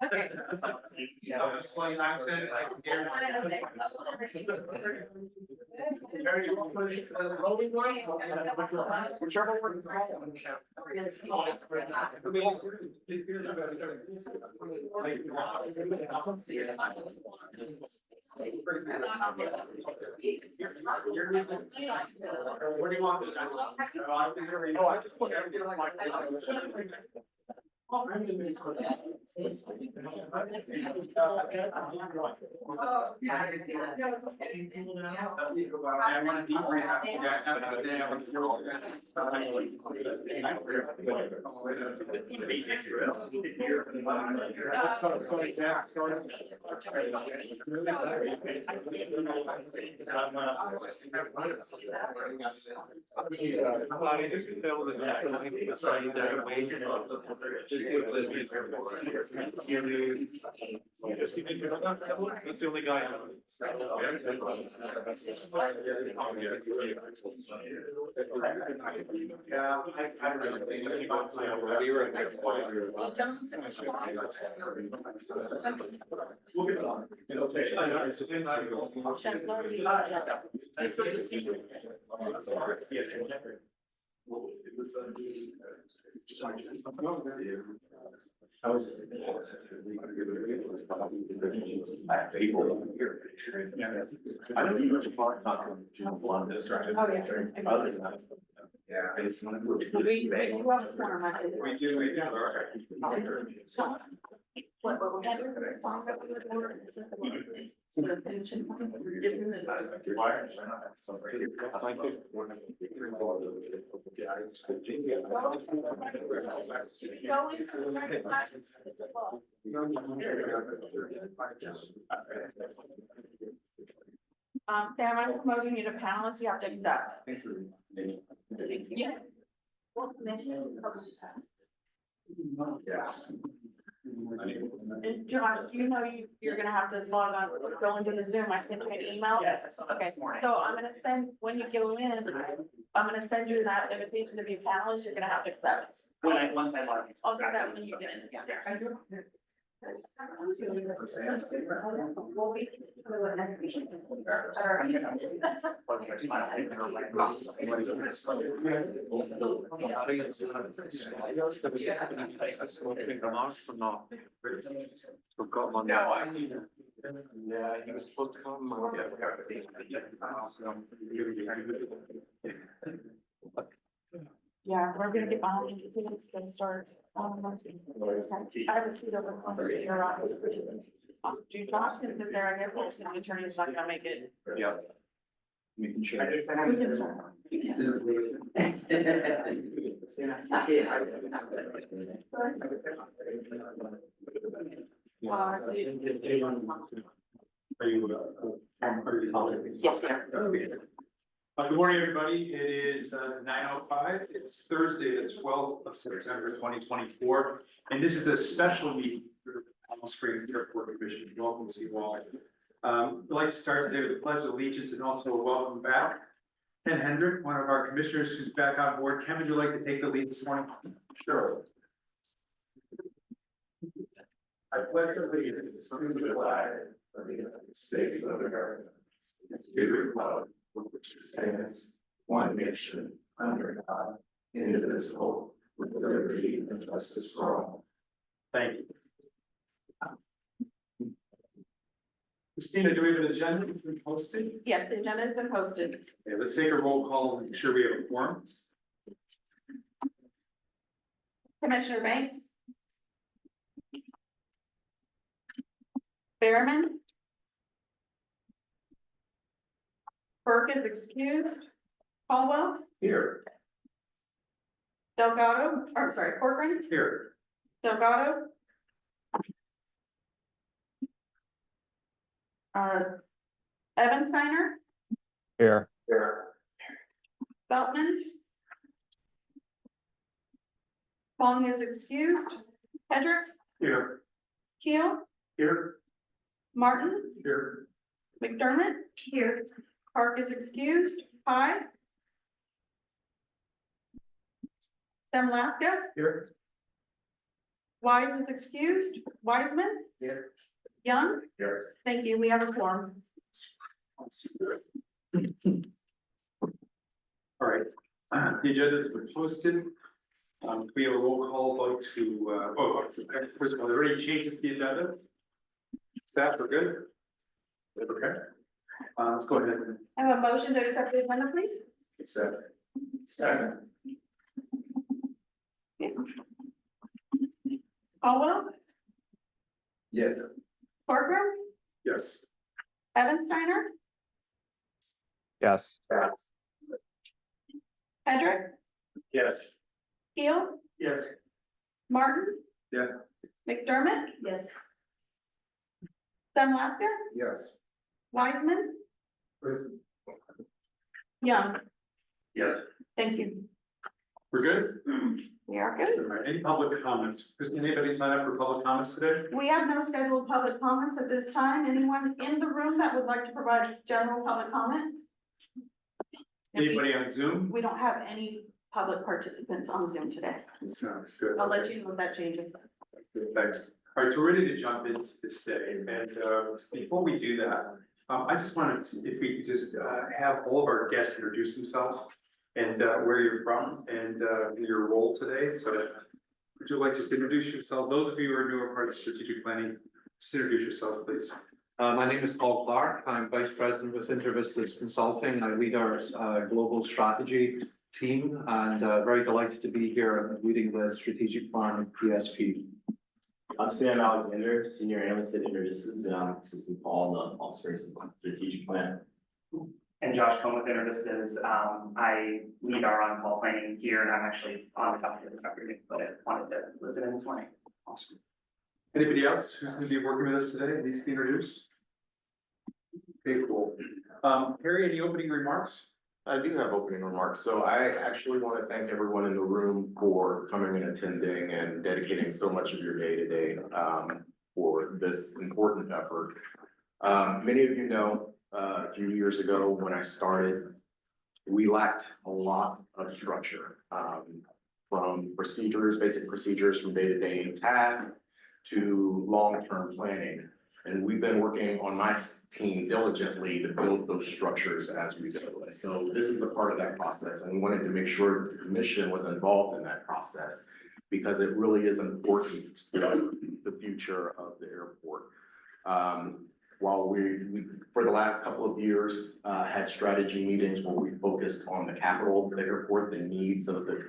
Okay. Slight accent, I can hear. Where do you want this? Oh, I just put everything like. That's the only guy. Yeah, I don't know. We were. We'll get it on. It'll take. I know, it's a 10 time ago. I was. I don't see much part on destructive. Oh, yeah. Other than that. Yeah. I just want to. We do have a corner. We do. What we're gonna do for the song that we were doing. So the pension. Sam, I'm promoting you to panelist, you have to accept. Yes. Yeah. And Josh, do you know you're gonna have to log on, go into the Zoom, I sent you an email? Yes, I saw that Okay, this morning. so I'm gonna send, when you go in, I'm gonna send you that invitation to be a panelist, you're gonna have to accept. Once I log in. I'll do that when you get in, yeah. Forgot my. No, I need. Yeah, he was supposed to come. Yeah, we're gonna get behind, it's gonna start. I have a seat over here. Do Josh can sit there, I guess, the attorney's not gonna make it. Yeah. We can share. We can start. Are you? Yes, ma'am. Good morning, everybody. It is 9:05. It's Thursday, the 12th of September, 2024. And this is a special meeting for Palm Springs Airport Commission. Welcome to you all. I'd like to start today with a pledge of allegiance and also a welcome back. Ken Hendrick, one of our commissioners who's back on board. Ken, would you like to take the lead this morning? Sure. I pledge allegiance to the flag of the United States of America, to the republic which stands one nation under God, indivisible, with liberty and justice for all. Thank you. Christina, do we have an agenda that's been posted? Yes, the agenda has been posted. Okay, let's take a roll call and make sure we have a quorum. Commissioner Banks? Behrman? Burke is excused. Caldwell? Here. Delgado, or sorry, Corcoran? Here. Delgado? Evansteiner? Here. Here. Beltman? Fong is excused. Hedrick? Here. Keel? Here. Martin? Here. McDermott? Here. Park is excused. Hi. Sam Laska? Here. Wise is excused. Wiseman. Here. Young. Here. Thank you. We have a quorum. All right, the agenda has been posted. We have a roll call vote to, first of all, there are any changes to the agenda? Staff, we're good? Okay. Let's go ahead and I have a motion to accept the agenda, please. accept. Second. Caldwell. Yes. Parker. Yes. Evansteiner. Yes. Hedrick. Yes. Keel. Yes. Martin. Yes. McDermott. Yes. Sunlaster. Yes. Wiseman. Young. Yes. Thank you. We're good? We are good. All right, any public comments? Does anybody sign up for public comments today? We have no scheduled public comments at this time. Anyone in the room that would like to provide general public comment? If we- Anybody on Zoom? We don't have any public participants on Zoom today. Sounds good. I'll let you know if that changes. Thanks. All right, so we're ready to jump into this day, and before we do that, I just wanted to, if we could just have all of our guests introduce themselves and where you're from and your role today. So would you like to just introduce yourself? Those of you who are new or part of strategic planning, just introduce yourselves, please. My name is Paul Clark. I'm Vice President with InterVistas Consulting. I lead our global strategy team and very delighted to be here leading the strategic plan of PSP. I'm Sam Alexander, Senior Analyst at InterVistas, and I'm assisting Paul on the Office of Strategic Plan. And Josh Cohen with InterVistas. I lead our on-call planning here, and I'm actually on the topic this afternoon, but I wanted to listen in this morning. Awesome. Anybody else who's going to be working with us today, needs to be introduced? Okay, cool. Harry, any opening remarks? I do have opening remarks. So I actually want to thank everyone in the room for coming and attending and dedicating so much of your day today for this important effort. Many of you know, a few years ago when I started, we lacked a lot of structure, from procedures, basic procedures from day-to-day tasks to long-term planning. And we've been working on my team diligently to build those structures as we go. And so this is a part of that process, and we wanted to make sure the commission was involved in that process because it really is important to the future of the airport. While we for the last couple of years, had strategy meetings where we focused on the capital of the airport, the needs of the,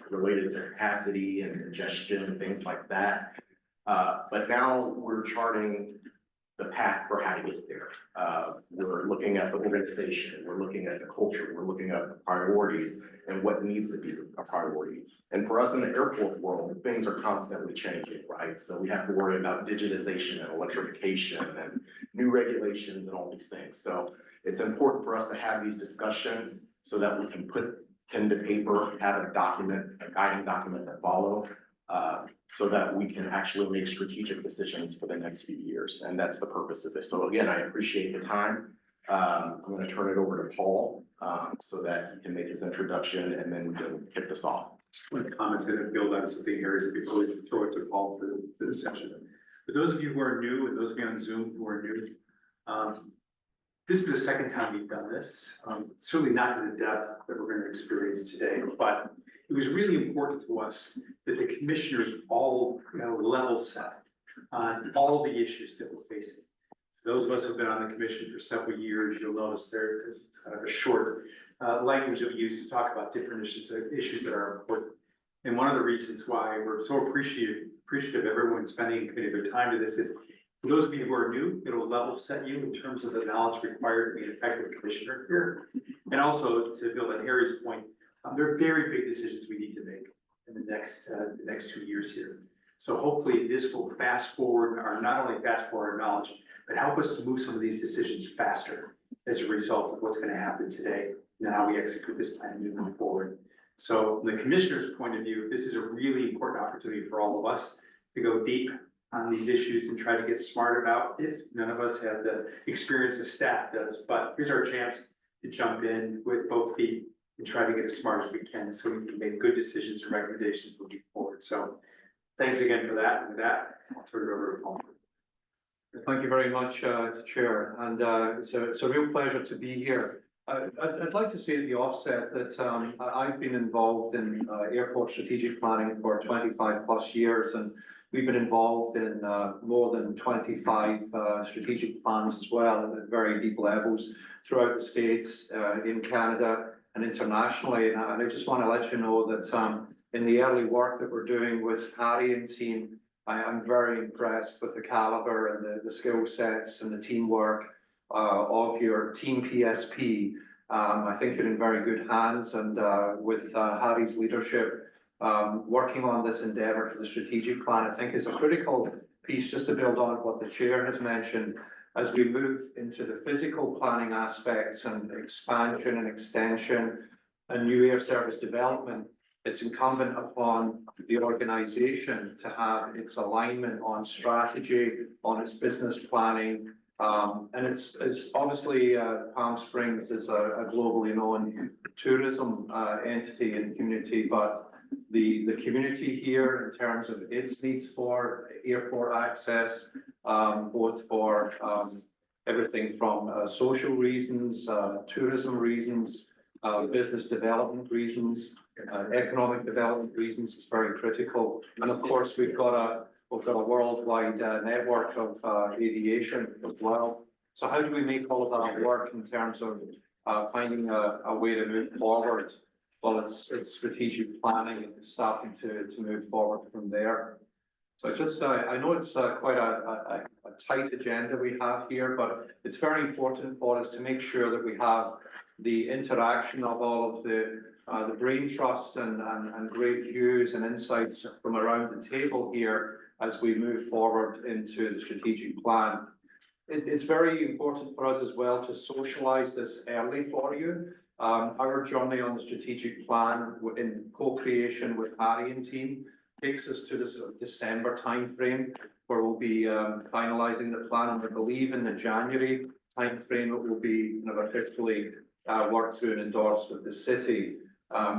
related to capacity and congestion and things like that. But now we're charting the path for how to get there. We're looking at the organization, we're looking at the culture, we're looking at the priorities and what needs to be a priority. And for us in the airport world, things are constantly changing, right? So we have to worry about digitization and electrification and new regulations and all these things. So it's important for us to have these discussions so that we can put pen to paper, have a document, a guiding document to follow. So that we can actually make strategic decisions for the next few years. And that's the purpose of this. So again, I appreciate the time. I'm going to turn it over to Paul so that he can make his introduction and then we can kick this off. One comments going to build on something here is before we throw it to Paul for the session. For those of you who are new and those of you on Zoom who are new, this is the second time we've done this. Certainly not to the depth that we're going to experience today, but it was really important to us that the commissioners all, level set on all the issues that we're facing. Those of us who've been on the commission for several years, you'll notice there's kind of a short language that we use to talk about different issues that are important. And one of the reasons why we're so appreciative of everyone spending and committing their time to this is for those of you who are new, it'll level set you in terms of the knowledge required to be an effective commissioner here. And also to build on Harry's point, there are very big decisions we need to make in the next 2 years here. So hopefully this will fast forward, or not only fast forward our knowledge, but help us to move some of these decisions faster as a result of what's going to happen today and how we execute this plan moving forward. So from the commissioner's point of view, this is a really important opportunity for all of us to go deep on these issues and try to get smart about it. None of us have the experience the staff does, but here's our chance to jump in with both feet and try to get as smart as we can so we can make good decisions and recommendations moving forward. So Thanks again for that. With that, I'll turn it over to Paul. Thank you very much, Chair, and it's a real pleasure to be here. I'd like to say at the offset that I've been involved in airport strategic planning for 25 plus years, and we've been involved in more than 25 strategic plans as well at very deep levels throughout the States, in Canada and internationally. And I just want to let you know that in the early work that we're doing with Harry and team, I'm very impressed with the caliber and the skill sets and the teamwork of your team PSP. I think you're in very good hands, and with Harry's leadership, working on this endeavour for the strategic plan, I think is a critical piece, just to build on what the chair has mentioned. As we move into the physical planning aspects and expansion and extension and new air service development, it's incumbent upon the organisation to have its alignment on strategy, on its business planning. And it's obviously Palm Springs is a globally known tourism entity and community, but the community here in terms of its needs for airport access, both for everything from social reasons, tourism reasons, business development reasons, economic development reasons is very critical. And of course, we've got a worldwide network of aviation as well. So how do we make all of that work in terms of finding a way to move forward? Well, it's strategic planning and starting to move forward from there. So I know it's quite a tight agenda we have here, but it's very important for us to make sure that we have the interaction of all of the brain trust and great views and insights from around the table here as we move forward into the strategic plan. It's very important for us as well to socialize this early for you. Our journey on the strategic plan in co-creation with Harry and team takes us to this December timeframe, where we'll be finalizing the plan, and I believe in the January timeframe it will be officially worked through and endorsed with the city.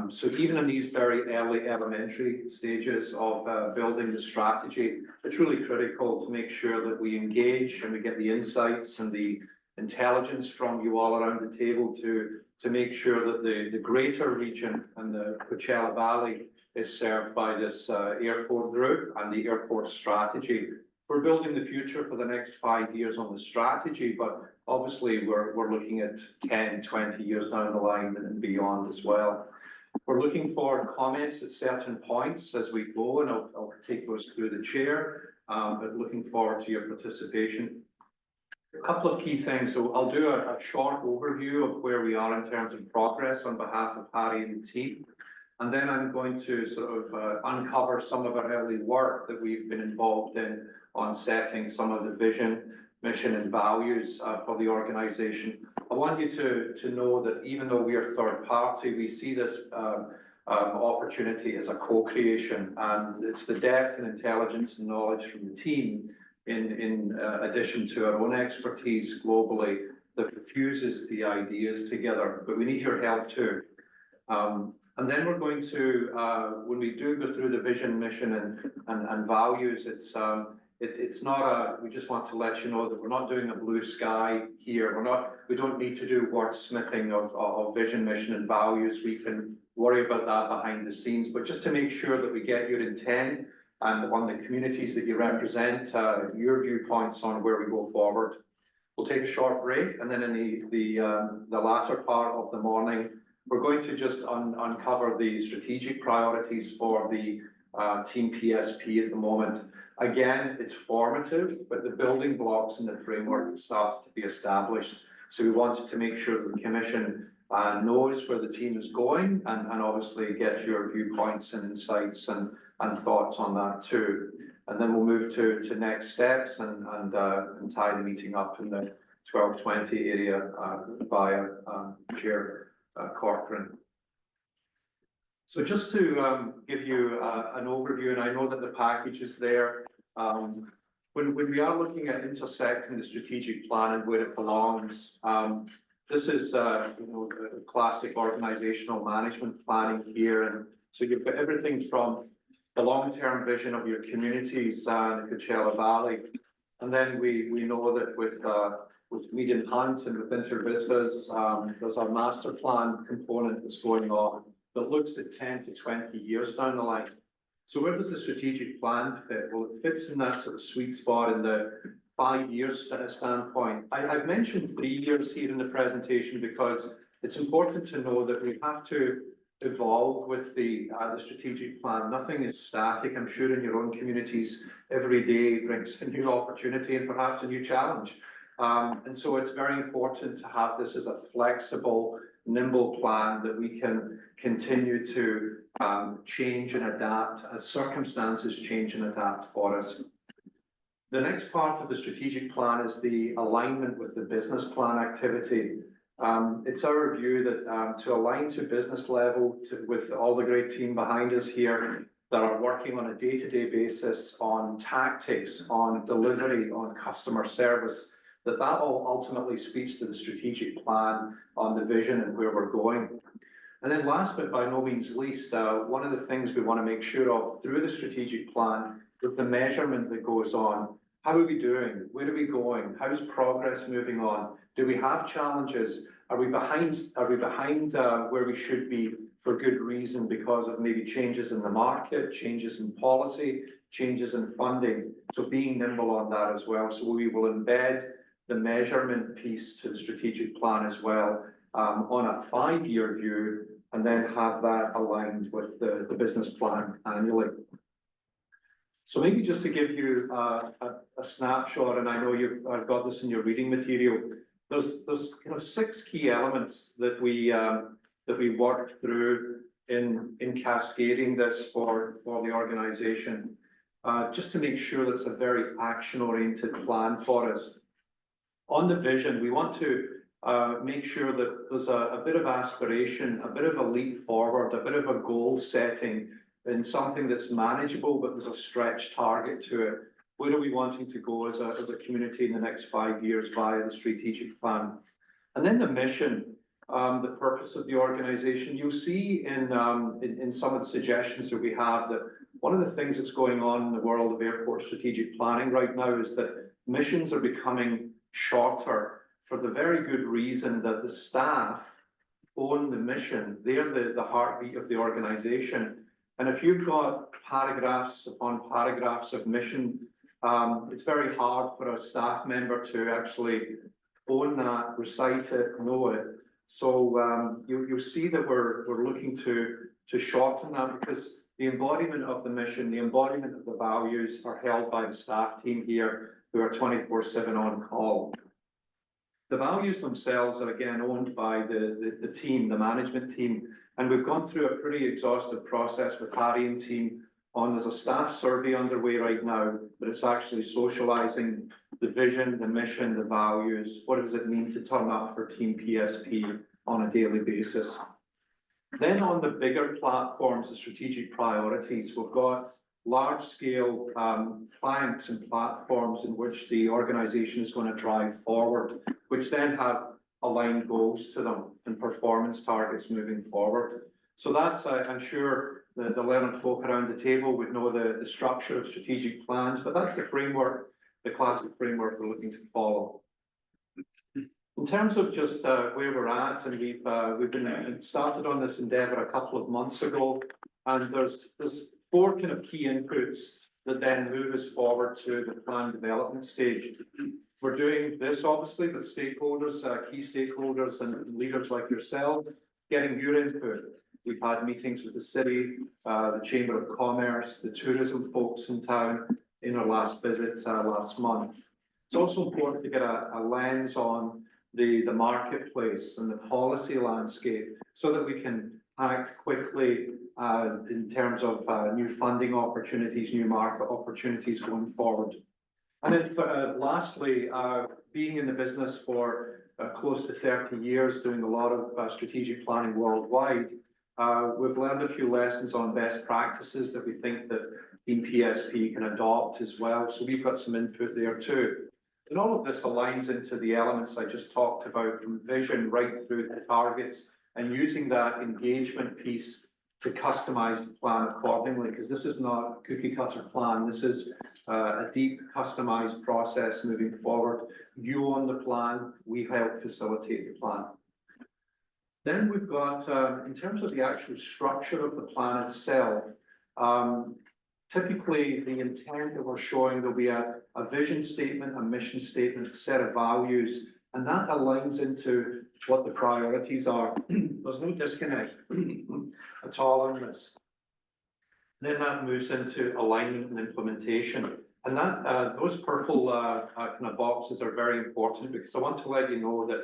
So even in these very early elementary stages of building the strategy, it's really critical to make sure that we engage and we get the insights and the intelligence from you all around the table to make sure that the greater region and the Coachella Valley is served by this airport group and the airport strategy. We're building the future for the next 5 years on the strategy, but obviously we're looking at 10, 20 years down the line and beyond as well. We're looking for comments at certain points as we go, and I'll take those through the chair, but looking forward to your participation. A couple of key things. So I'll do a short overview of where we are in terms of progress on behalf of Harry and the team. And then I'm going to sort of uncover some of our early work that we've been involved in on setting some of the vision, mission and values for the organisation. I want you to know that even though we are third party, we see this opportunity as a co-creation, and it's the depth and intelligence and knowledge from the team in addition to our own expertise globally that fuses the ideas together, but we need your help too. And then we're going to, when we do go through the vision, mission and values, it's not we just want to let you know that we're not doing a blue sky here. We don't need to do wordsmithing of vision, mission and values. We can worry about that behind the scenes, but just to make sure that we get your intent and on the communities that you represent, your viewpoints on where we go forward. We'll take a short break, and then in the latter part of the morning, we're going to just uncover the strategic priorities for the Team PSP at the moment. Again, it's formative, but the building blocks and the framework starts to be established. So we wanted to make sure that the Commission knows where the team is going, and obviously get your viewpoints and insights and thoughts on that too. And then we'll move to next steps and tie the meeting up in the 12:20 area via Chair Corcoran. So just to give you an overview, and I know that the package is there. When we are looking at intersecting the strategic plan and where it belongs, this is classic organizational management planning here, and so you've got everything from the long-term vision of your communities, in the Coachella Valley. And then we know that with Median Hunt and with InterVistas, there's a master plan component that's going on that looks at 10 to 20 years down the line. So where does the strategic plan fit? Well, it fits in that sort of sweet spot in the 5 years standpoint. I've mentioned 3 years here in the presentation because it's important to know that we have to evolve with the strategic plan. Nothing is static. I'm sure in your own communities, every day brings a new opportunity and perhaps a new challenge. And so it's very important to have this as a flexible, nimble plan that we can continue to change and adapt as circumstances change and adapt for us. The next part of the strategic plan is the alignment with the business plan activity. It's our view that to align to business level with all the great team behind us here that are working on a day-to-day basis on tactics, on delivery, on customer service, that all ultimately speaks to the strategic plan on the vision and where we're going. And then last but by no means least, one of the things we want to make sure of through the strategic plan with the measurement that goes on. How are we doing? Where are we going? How's progress moving on? Do we have challenges? Are we behind where we should be for good reason because of maybe changes in the market, changes in policy, changes in funding? So being nimble on that as well. So we will embed the measurement piece to the strategic plan as well on a 5-year view, and then have that aligned with the business plan annually. So maybe just to give you a snapshot, and I know you've got this in your reading material. There's 6 key elements that we worked through in cascading this for the organization, just to make sure that it's a very action-oriented plan for us. On the vision, we want to make sure that there's a bit of aspiration, a bit of a leap forward, a bit of a goal setting in something that's manageable, but there's a stretch target to it. Where are we wanting to go as a community in the next 5 years via the strategic plan? And then the mission, the purpose of the organization. You'll see in some of the suggestions that we have that one of the things that's going on in the world of airport strategic planning right now is that missions are becoming shorter for the very good reason that the staff own the mission. They're the heartbeat of the organization. And if you've got paragraphs upon paragraphs of mission, it's very hard for a staff member to actually own that, recite it, know it. So you'll see that we're looking to shorten that because the embodiment of the mission, the embodiment of the values are held by the staff team here who are 24/7 on call. The values themselves are again owned by the team, the management team. And we've gone through a pretty exhaustive process with Harry and team there's a staff survey underway right now, but it's actually socializing the vision, the mission, the values. What does it mean to turn up for Team PSP on a daily basis? Then on the bigger platforms, the strategic priorities, we've got large-scale planks and platforms in which the organization is going to drive forward, which then have aligned goals to them and performance targets moving forward. So that's, I'm sure the learned folk around the table would know the structure of strategic plans, but that's the framework, the classic framework we're looking to follow. In terms of just where we're at, and we've been started on this endeavor a couple of months ago, and there's 4 kind of key inputs that then move us forward to the plan development stage. We're doing this obviously with stakeholders, key stakeholders and leaders like yourself, getting your input. We've had meetings with the city, the Chamber of Commerce, the tourism folks in town in our last visits last month. It's also important to get a lens on the marketplace and the policy landscape so that we can act quickly in terms of new funding opportunities, new market opportunities going forward. And then lastly, being in the business for close to 30 years, doing a lot of strategic planning worldwide, we've learned a few lessons on best practices that we think that Team PSP can adopt as well. So we've got some input there too. And all of this aligns into the elements I just talked about, from vision right through to targets, and using that engagement piece to customize the plan accordingly, because this is not a cookie cutter plan. This is a deep customized process moving forward. You own the plan, we help facilitate the plan. Then we've got, in terms of the actual structure of the plan itself, typically the intent that we're showing, there'll be a vision statement, a mission statement, a set of values, and that aligns into what the priorities are. There's no disconnect at all on this. Then that moves into alignment and implementation. And that those purple kind of boxes are very important, because I want to let you know that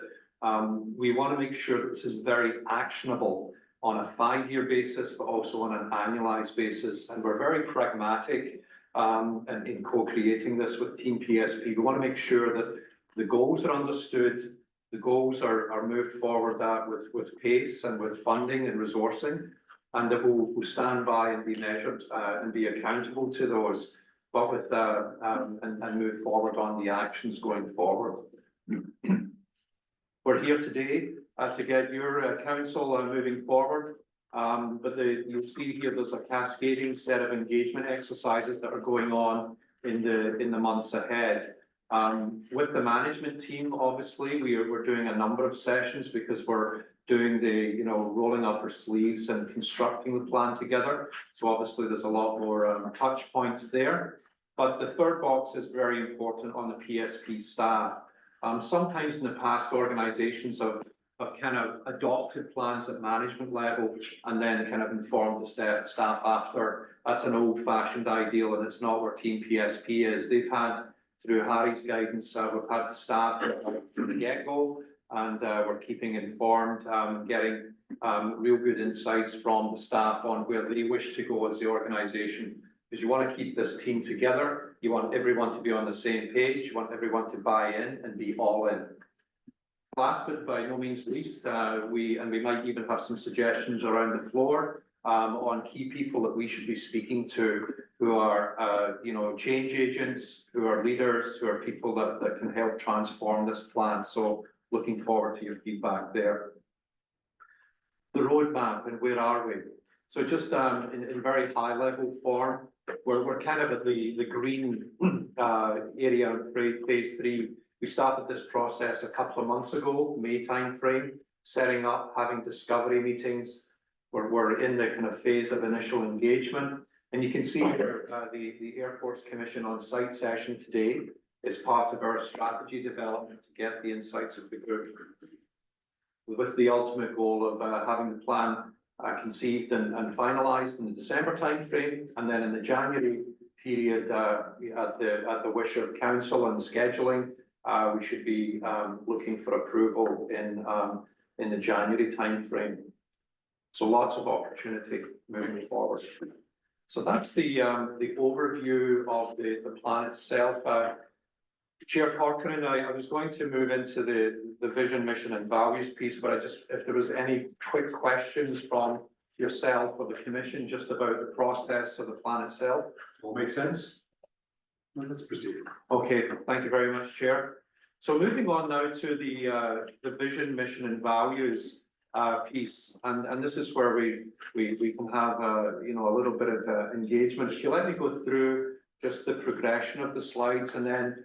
we want to make sure that this is very actionable on a 5-year basis, but also on an annualized basis. And we're very pragmatic and in co-creating this with Team PSP. We want to make sure that the goals are understood, the goals are moved forward with pace and with funding and resourcing, and that we'll stand by and be measured and be accountable to those, but with and move forward on the actions going forward. We're here today to get your counsel moving forward, but you'll see here there's a cascading set of engagement exercises that are going on in the months ahead. With the management team, obviously, we're doing a number of sessions, because we're doing the, rolling up our sleeves and constructing the plan together. So obviously there's a lot more touch points there. But the third box is very important on the PSP staff. Sometimes in the past, organizations have kind of adopted plans at management level and then kind of informed the staff after. That's an old-fashioned ideal, and it's not where Team PSP is. They've had, through Harry's guidance, we've had the staff from the get-go, and we're keeping informed, getting real good insights from the staff on where they wish to go as the organisation. Because you want to keep this team together, you want everyone to be on the same page, you want everyone to buy in and be all in. Last but by no means least, we might even have some suggestions around the floor on key people that we should be speaking to, who are, change agents, who are leaders, who are people that can help transform this plan. So looking forward to your feedback there. The roadmap, and where are we? So just in very high level form, we're kind of at the green area of phase 3. We started this process a couple of months ago, May timeframe, setting up, having discovery meetings. We're in the kind of phase of initial engagement. And you can see here the Air Force Commission on site session today is part of our strategy development to get the insights of the group, with the ultimate goal of having the plan conceived and finalised in the December timeframe, and then in the January period, at the wish of council and scheduling, we should be looking for approval in the January timeframe. So lots of opportunity moving forward. So that's the overview of the plan itself. Chair Corcoran, I was going to move into the vision, mission and values piece, but if there was any quick questions from yourself or the commission just about the process of the plan itself. All make sense? Well, let's proceed. Okay, thank you very much, Chair. So moving on now to the vision, mission and values piece, and this is where we can have a little bit of engagement. If you let me go through just the progression of the slides, and then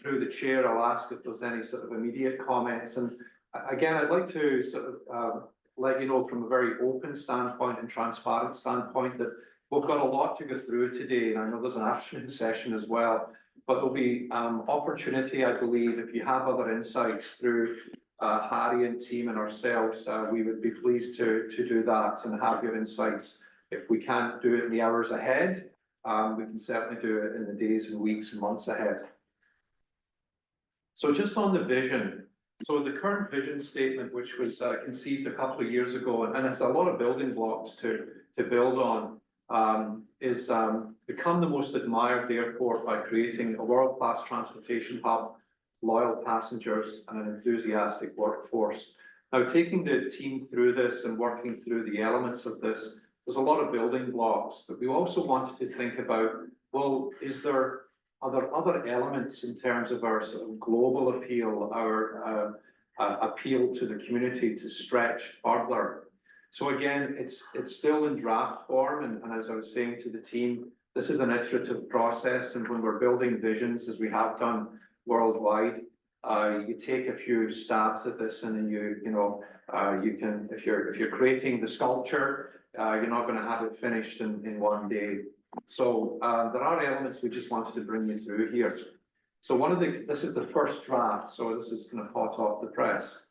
through the chair, I'll ask if there's any sort of immediate comments. And again, I'd like to sort of let you know from a very open standpoint and transparent standpoint that we've got a lot to go through today. And I know there's an afternoon session as well, but there'll be opportunity, I believe, if you have other insights through Harry and team and ourselves, we would be pleased to do that and have your insights. If we can't do it in the hours ahead, we can certainly do it in the days and weeks and months ahead. So just on the vision, so the current vision statement, which was conceived a couple of years ago, and it's a lot of building blocks to build on, is become the most admired airport by creating a world-class transportation hub, loyal passengers, and an enthusiastic workforce. Now, taking the team through this and working through the elements of this, there's a lot of building blocks, but we also wanted to think about, well, are there other elements in terms of our sort of global appeal, our appeal to the community to stretch further? So again, it's still in draft form, and as I was saying to the team, this is an iterative process, and when we're building visions, as we have done worldwide, you take a few stabs at this, and then you can, if you're creating the sculpture, you're not going to have it finished in one day. So there are elements we just wanted to bring you through here. So this is the first draft, so this is kind of hot off the press.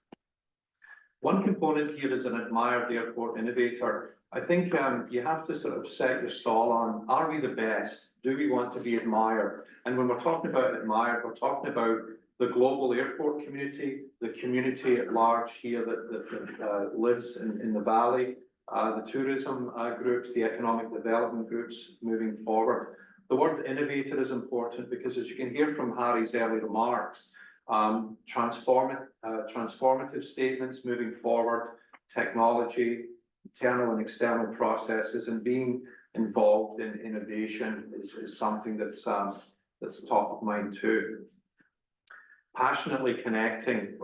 One component here is an admired airport innovator. I think you have to sort of set your stall on, are we the best? Do we want to be admired? And when we're talking about admired, we're talking about the global airport community, the community at large here that lives in the valley, the tourism groups, the economic development groups moving forward. The word innovator is important because, as you can hear from Harry's early remarks, transformative statements moving forward, technology, internal and external processes, and being involved in innovation is something that's top of mind too. Passionately connecting.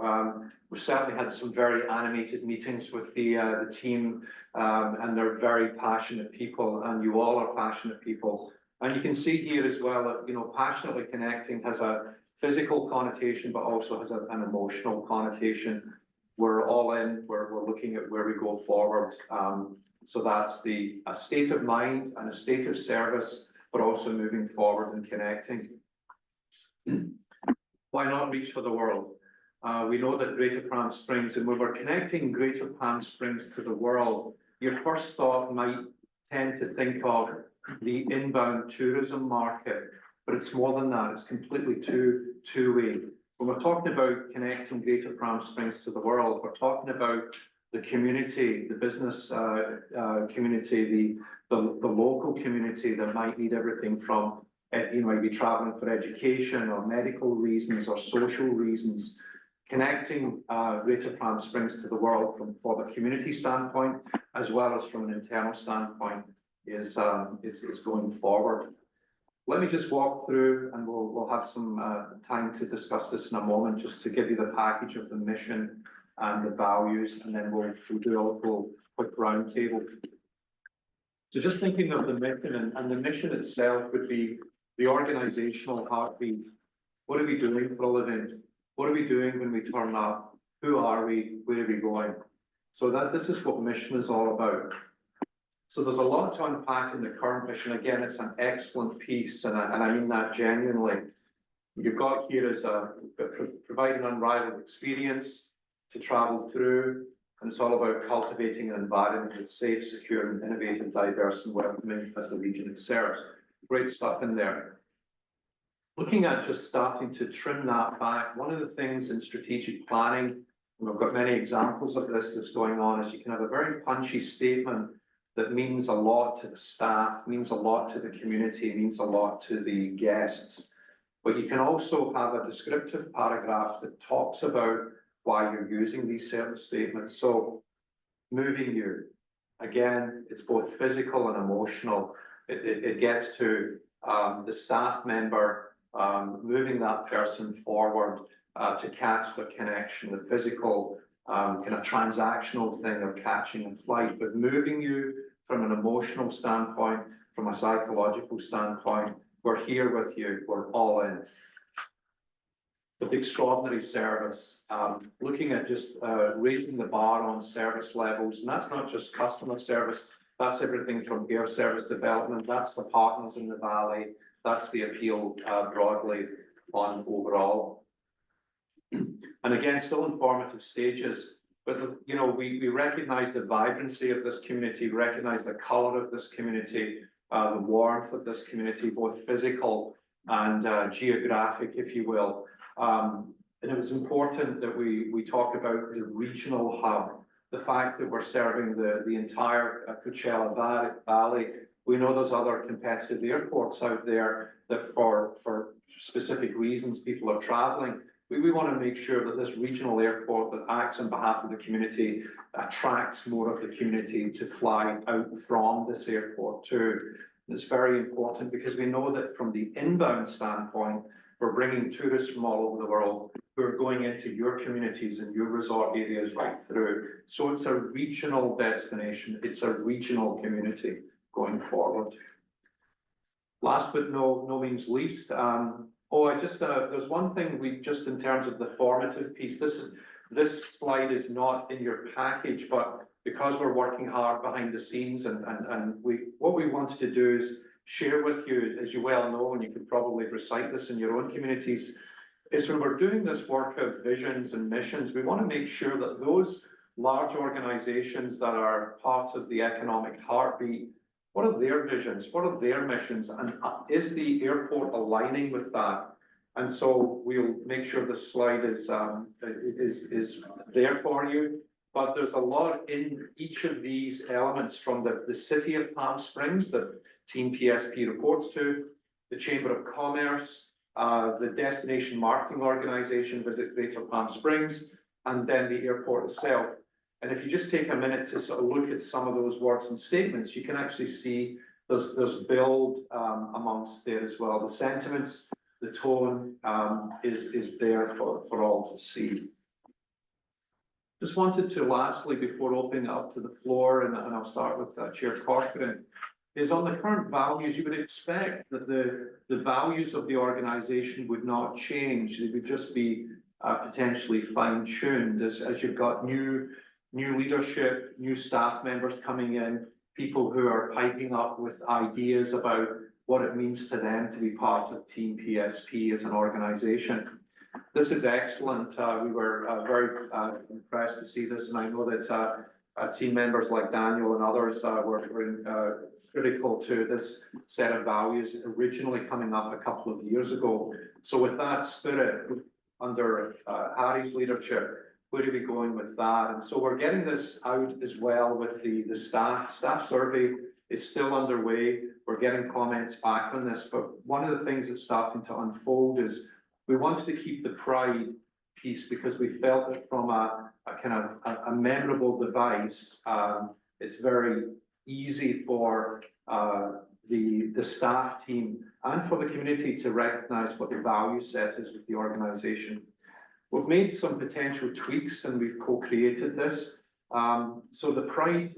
We've certainly had some very animated meetings with the team, and they're very passionate people, and you all are passionate people. And you can see here as well that, passionately connecting has a physical connotation, but also has an emotional connotation. We're all in, we're looking at where we go forward. So that's a state of mind and a state of service, but also moving forward and connecting. Why not reach for the world? We know that Greater Palm Springs, and when we're connecting Greater Palm Springs to the world, your first thought might tend to think of the inbound tourism market, but it's more than that. It's completely two-way. When we're talking about connecting Greater Palm Springs to the world, we're talking about the community, the business community, the local community that might need everything from, might be traveling for education or medical reasons or social reasons. Connecting Greater Palm Springs to the world for the community standpoint, as well as from an internal standpoint, is going forward. Let me just walk through, and we'll have some time to discuss this in a moment, just to give you the package of the mission and the values, and then we'll do a little quick roundtable. So just thinking of the mission, and the mission itself would be the organizational heartbeat. What are we doing for a living? What are we doing when we turn up? Who are we? Where are we going? So this is what mission is all about. So there's a lot to unpack in the current mission. Again, it's an excellent piece, and I mean that genuinely. You've got here is provide an unrivaled experience to travel through, and it's all about cultivating an environment that's safe, secure, and innovative, diverse, and welcoming as the region it serves. Great stuff in there. Looking at just starting to trim that back, one of the things in strategic planning, and we've got many examples of this that's going on, is you can have a very punchy statement that means a lot to the staff, means a lot to the community, means a lot to the guests. But you can also have a descriptive paragraph that talks about why you're using these certain statements. So, moving you, again, it's both physical and emotional. It gets to the staff member moving that person forward to catch the connection, the physical kind of transactional thing of catching a flight, but moving you from an emotional standpoint, from a psychological standpoint. We're here with you, we're all in. With extraordinary service, looking at just raising the bar on service levels, and that's not just customer service, that's everything from air service development, that's the partners in the valley, that's the appeal broadly on overall. And again, still in formative stages, but we recognize the vibrancy of this community, recognize the color of this community, the warmth of this community, both physical and geographic, if you will. And it was important that we talk about the regional hub, the fact that we're serving the entire Coachella Valley. We know there's other competitive airports out there that for specific reasons people are traveling. We want to make sure that this regional airport that acts on behalf of the community attracts more of the community to fly out from this airport too. And it's very important because we know that from the inbound standpoint, we're bringing tourists from all over the world who are going into your communities and your resort areas right through. So it's a regional destination, it's a regional community going forward. Last but no means least, there's one thing we just in terms of the formative piece, this slide is not in your package, but because we're working hard behind the scenes and what we wanted to do is share with you, as you well know, and you could probably recite this in your own communities, is when we're doing this work of visions and missions, we want to make sure that those large organizations that are part of the economic heartbeat, what are their visions? What are their missions? And is the airport aligning with that? And so we'll make sure this slide is there for you. But there's a lot in each of these elements, from the City of Palm Springs that Team PSP reports to, the Chamber of Commerce, the Destination Marketing Organization, Visit Greater Palm Springs, and then the airport itself. And if you just take a minute to sort of look at some of those words and statements, you can actually see there's build amongst there as well. The sentiments, the tone is there for all to see. Just wanted to lastly, before opening it up to the floor, and I'll start with Chair Corcoran, is on the current values, you would expect that the values of the organisation would not change. They would just be potentially fine-tuned as you've got new leadership, new staff members coming in, people who are piping up with ideas about what it means to them to be part of Team PSP as an organisation. This is excellent. We were very impressed to see this, and I know that team members like Daniel and others were critical to this set of values originally coming up a couple of years ago. So with that spirit, under Harry's leadership, where are we going with that? And so we're getting this out as well with the staff survey is still underway. We're getting comments back on this, but one of the things that's starting to unfold is we wanted to keep the pride piece because we felt that from a kind of a memorable device, it's very easy for the staff team and for the community to recognize what the value set is with the organization. We've made some potential tweaks and we've co-created this. So the pride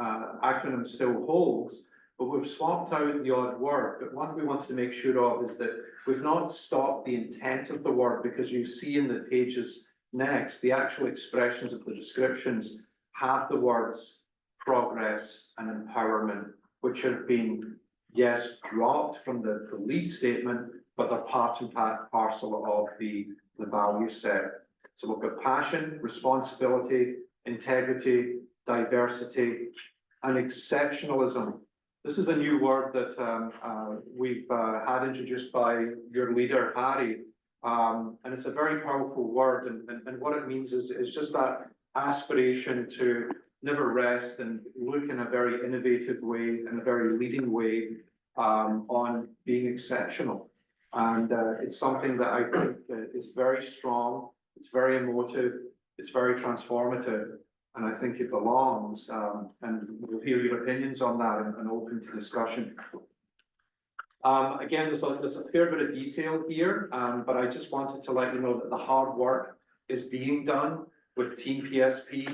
acronym still holds, but we've swapped out the odd word. But what we want to make sure of is that we've not stopped the intent of the word, because you see in the pages next, the actual expressions of the descriptions have the words progress and empowerment, which have been, yes, dropped from the lead statement, but they're part and parcel of the value set. So we've got passion, responsibility, integrity, diversity, and exceptionalism. This is a new word that we've had introduced by your leader, Harry, and it's a very powerful word. And what it means is just that aspiration to never rest and look in a very innovative way and a very leading way on being exceptional. And it's something that I think is very strong, it's very emotive, it's very transformative, and I think it belongs. And we'll hear your opinions on that and open to discussion. Again, there's a fair bit of detail here, but I just wanted to let you know that the hard work is being done with Team PSP,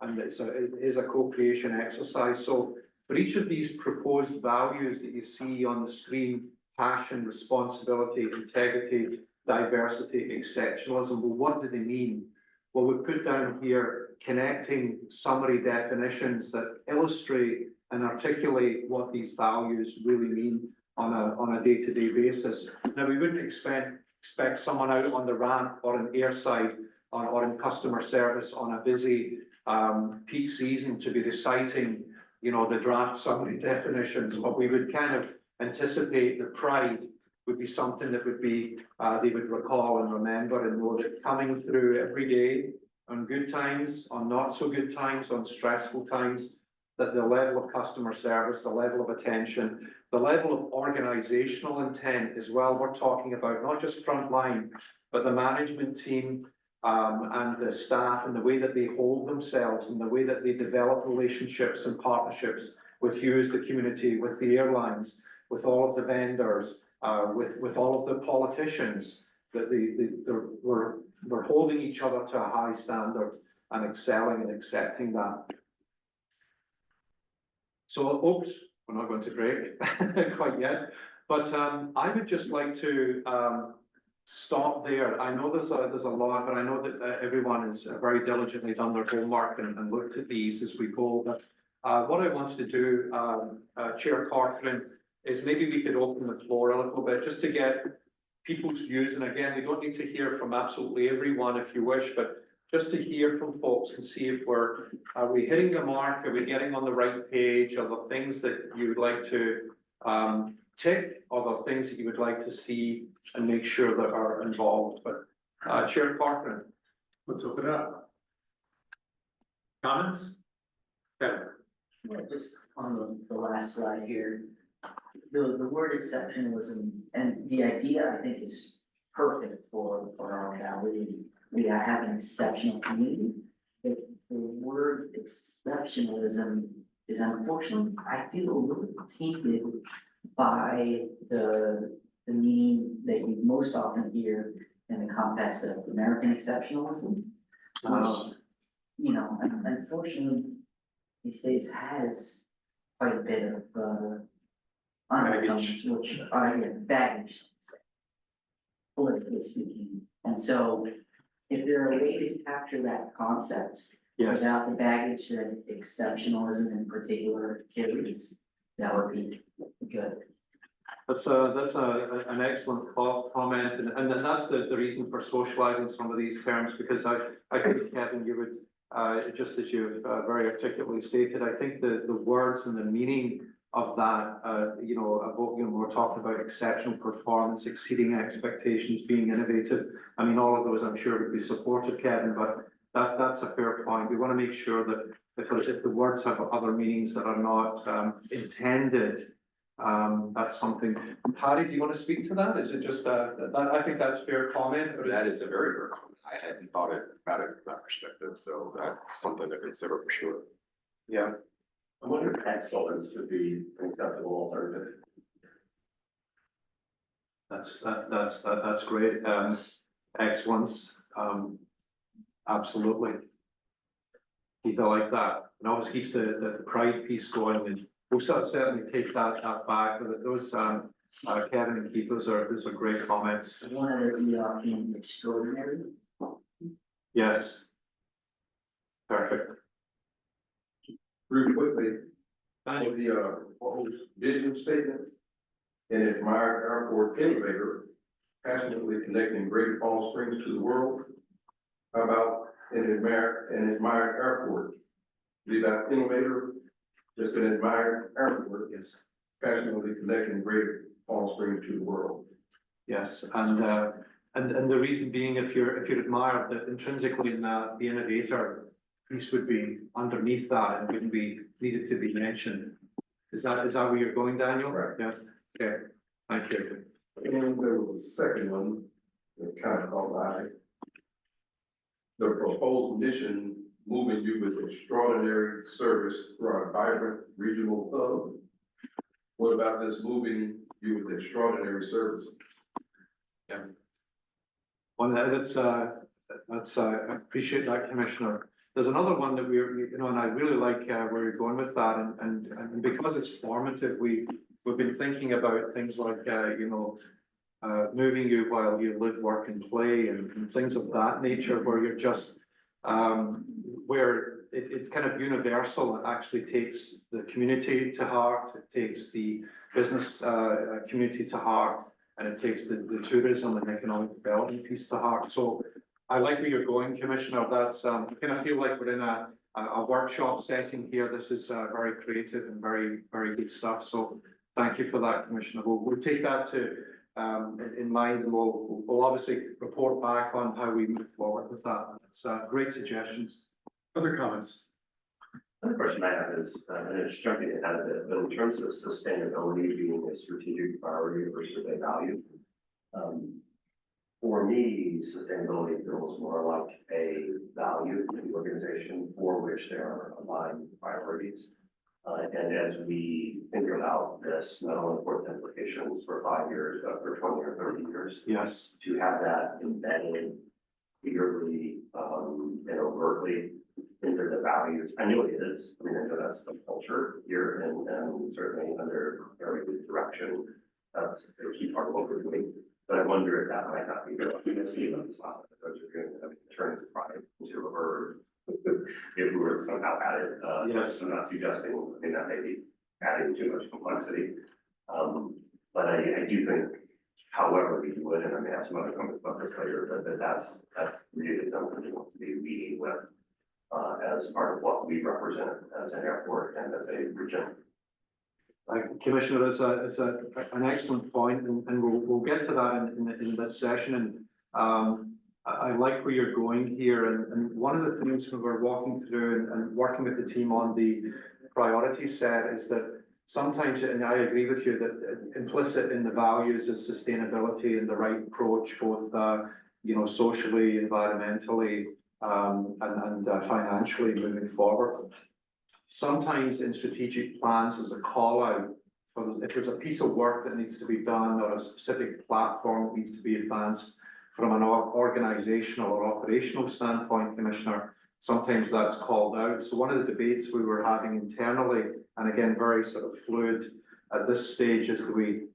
and it is a co-creation exercise. So for each of these proposed values that you see on the screen, passion, responsibility, integrity, diversity, exceptionalism, well, what do they mean? Well, we put down here connecting summary definitions that illustrate and articulate what these values really mean on a day-to-day basis. Now, we wouldn't expect someone out on the ramp or in airside or in customer service on a busy peak season to be reciting, you know, the draft summary definitions, but we would kind of anticipate the pride would be something that would be, they would recall and remember and know that coming through every day on good times, on not so good times, on stressful times, that the level of customer service, the level of attention, the level of organizational intent as well, we're talking about not just frontline, but the management team and the staff and the way that they hold themselves and the way that they develop relationships and partnerships with you as the community, with the airlines, with all of the vendors, with all of the politicians, that we're holding each other to a high standard and excelling and accepting that. So, oops, we're not going to break quite yet, but I would just like to stop there. I know there's a lot, but I know that everyone has very diligently done their homework and looked at these as we go. But what I wanted to do, Chair Corcoran, is maybe we could open the floor a little bit just to get people's views. And again, we don't need to hear from absolutely everyone if you wish, but just to hear from folks and see if are we hitting the mark? Are we getting on the right page? Are there things that you would like to tick? Are there things that you would like to see and make sure that are involved? But Chair Corcoran. Let's open it up. Comments? Kevin? Yeah, just on the last slide here, the word exceptionalism and the idea I think is perfect for our valley. We have an exceptional community. The word exceptionalism is unfortunately, I feel a little tainted by the meaning that you most often hear in the context of American exceptionalism, which, you know, unfortunately, these days has quite a bit of undertones, which are baggage, politically speaking. And so if there are a way to capture that concept without the baggage that exceptionalism in particular carries, that would be good. That's an excellent comment, and then that's the reason for socializing some of these terms, because I think, Kevin, you would, just as you've very articulately stated, I think the words and the meaning of that, you know, we're talking about exceptional performance, exceeding expectations, being innovative. I mean, all of those I'm sure would be supported, Kevin, but that's a fair point. We want to make sure that if the words have other meanings that are not intended, that's something. Harry, do you want to speak to that? Is it just I think that's fair comment. That is a very fair comment. I hadn't thought about it from that perspective, so that's something to consider for sure. Yeah. I wonder if excellence would be an acceptable alternative. That's great. Excellence. Absolutely. Keith, I like that. And always keeps the pride piece going, and we'll certainly take that back. But those Kevin and Keith, those are great comments. One other option, extraordinary. Yes. Perfect. Real quickly, Thank for the proposed vision statement, an admired airport innovator passionately connecting Greater Falls Springs to the world. How about an admired airport? Leave out innovator, just an admired airport, Yes. passionately connecting Greater Falls Springs to the world. Yes, and the reason being, if you're admired, that intrinsically in the innovator piece would be underneath that and wouldn't be needed to be mentioned. Is that where you're going, Daniel? Right. Yes. Okay. Thank you. And there was a second one that kind of caught my eye. The proposed mission moving you with extraordinary service through our vibrant regional hub. What about this moving you with extraordinary service? One that's I appreciate that, Commissioner. There's another one that and I really like where you're going with that, and because it's formative, we've been thinking about things like moving you while you live, work, and play, and things of that nature, where you're just where it's kind of universal. It actually takes the community to heart. It takes the business community to heart, and it takes the tourism and economic development piece to heart. So I like where you're going, Commissioner. That's I kind of feel like we're in a workshop setting here. This is very creative and very, very good stuff. So thank you for that, Commissioner. We'll take that to in mind, and we'll obviously report back on how we move forward with that. It's great suggestions. Other comments? Another question I have is, and it's jumping ahead a bit, but in terms of sustainability being a strategic priority versus a value, for me, sustainability feels more like a value to the organization for which there are aligned priorities. And as we think about this, not only for its implications for 5 years, but for 20 or 30 years, Yes. to have that embedded clearly, and overtly into the values. I know it is, I mean, I know that's the culture here and certainly under very good direction. That's a key part of what we're doing. But I wonder if that might not be the see of this last, those are going to turn to pride into a herd. If we were somehow added, Yes. I'm not suggesting, I mean, that may be adding too much complexity. But I do think, however we do it, and I may have some other comments about this later, but that's really something we want to be leading with, as part of what we represent as an airport and as a region. Commissioner, it's an excellent point, and we'll get to that in this session, and I like where you're going here, and one of the things when we're walking through and working with the team on the priority set is that sometimes, and I agree with you, that implicit in the values is sustainability and the right approach, both socially, environmentally, and financially moving forward. Sometimes in strategic plans, there's a call out for if there's a piece of work that needs to be done or a specific platform that needs to be advanced from an organizational or operational standpoint, Commissioner, sometimes that's called out. So one of the debates we were having internally, and again, very sort of fluid at this stage, is that we've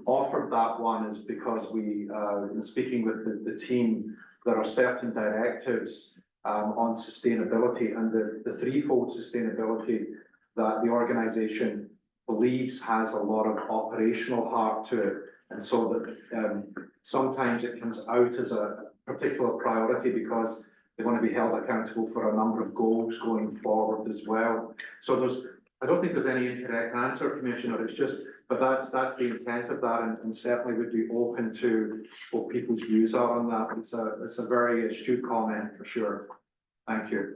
offered that one is because we, in speaking with the team, there are certain directives on sustainability and the threefold sustainability that the organization believes has a lot of operational heart to it. And so that sometimes it comes out as a particular priority because they want to be held accountable for a number of goals going forward as well. So I don't think there's any incorrect answer, Commissioner. It's just, but that's the intent of that, and certainly would be open to what people's views are on that. It's a very astute comment for sure. Thank you.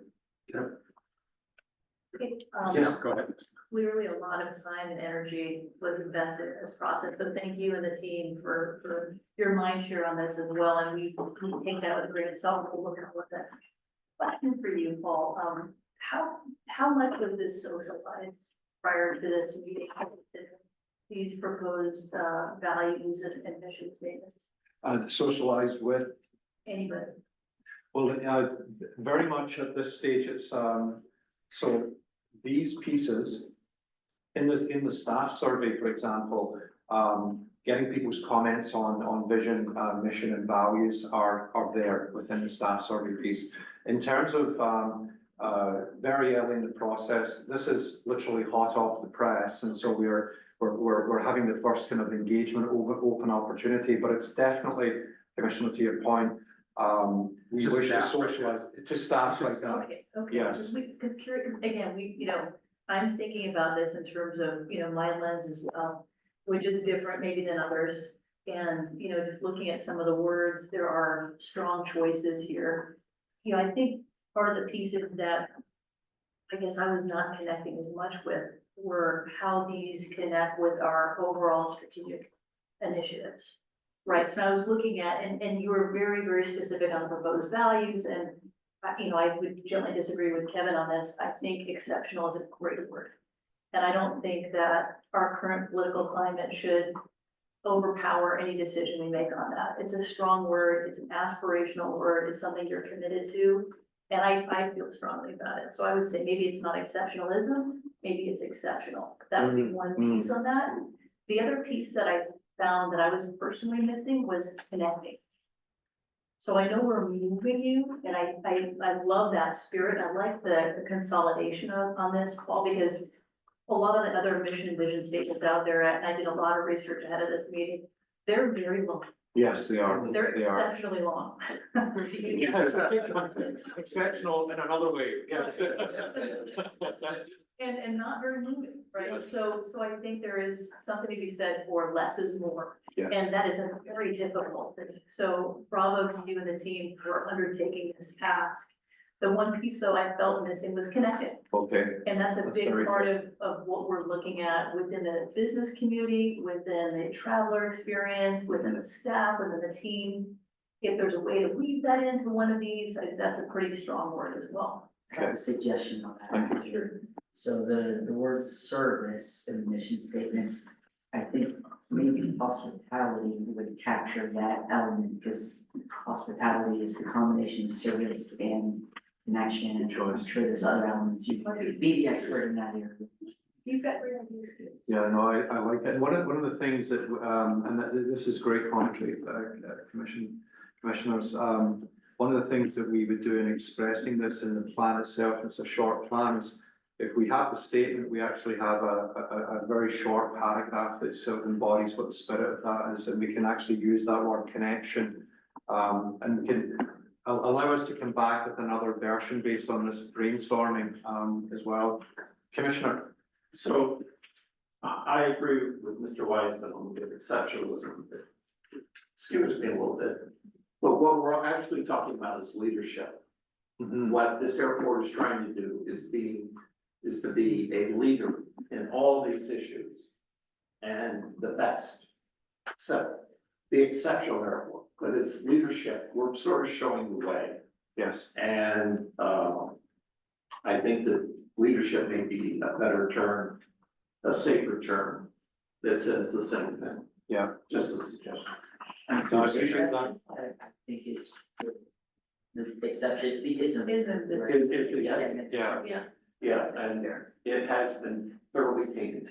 Yes, go ahead. Clearly, a lot of time and energy was invested in this process, so thank you and the team for your mind share on this as well, and we take that with a grain of salt. We'll look at what that's. Question for you, Paul, how much was this socialized prior to this meeting? These proposed values and mission statements? Socialized with? Anybody? Well, very much at this stage, it's so these pieces in the staff survey, for example, getting people's comments on vision, mission, and values are there within the staff survey piece. In terms of very early in the process, this is literally hot off the press, and so we're having the first kind of engagement open opportunity, but it's definitely, Commissioner, to your point, we To wish to staff, socialize to staff like that. Okay. Yes. Because again, I'm thinking about this in terms of, my lens as well, which is different maybe than others. And, just looking at some of the words, there are strong choices here. I think part of the pieces that I guess I was not connecting as much with were how these connect with our overall strategic initiatives. Right, so I was looking at, and you were very, very specific on proposed values, and I would gently disagree with Kevin on this. I think exceptional is a great word. And I don't think that our current political climate should overpower any decision we make on that. It's a strong word, it's an aspirational word, it's something you're committed to, and I feel strongly about it. So I would say maybe it's not exceptionalism, maybe it's exceptional. That would be one piece on that. The other piece that I found that I was personally missing was connecting. So I know we're moving you, and I love that spirit. I like the consolidation on this, Paul, because a lot of the other mission and vision statements out there, and I did a lot of research ahead of this meeting, they're very long. Yes, they are. They're They are. exceptionally long. Yes, exceptional in another way. Yes. And not very moving, right? Yes. So I think there is something to be said for less is more. Yes. And that is a very difficult thing. So bravo to you and the team for undertaking this task. The one piece though I felt missing was connecting. Okay. And that's a That's big very part of what we're looking at within the business community, within the traveler experience, within the staff, within the team. If there's a way to weave that into one of these, that's a pretty strong word as well. I have a suggestion on that. Thank you. Sure. So the word service in the mission statement, I think maybe hospitality would capture that element, because hospitality is the combination of service and connection. And I'm sure there's other elements. You might be the expert in that area. You've got real ideas too. Yeah, no, I like that. One of the things that, and this is great commentary, commissioners. One of the things that we would do in expressing this in the plan itself, it's a short plan, is if we have the statement, we actually have a very short paragraph that sort of embodies what the spirit of that is, and we can actually use that word connection. And we can allow us to come back with another version based on this brainstorming, as well. Commissioner? So I agree with Mr. Wiseman on the exceptionalism. Excuse me a little bit, but what we're actually talking about is leadership. What this airport is trying to do is to be a leader in all these issues and the best. So the exceptional airport, but it's leadership. We're sort of showing the way. Yes. And I think that leadership may be a better term, a safer term that says the same thing. Yeah. Just a suggestion. So I appreciate that. I think is the exception, it's the ism. Isn't this? It- Yeah. Yeah. Yeah, and it has been thoroughly tainted.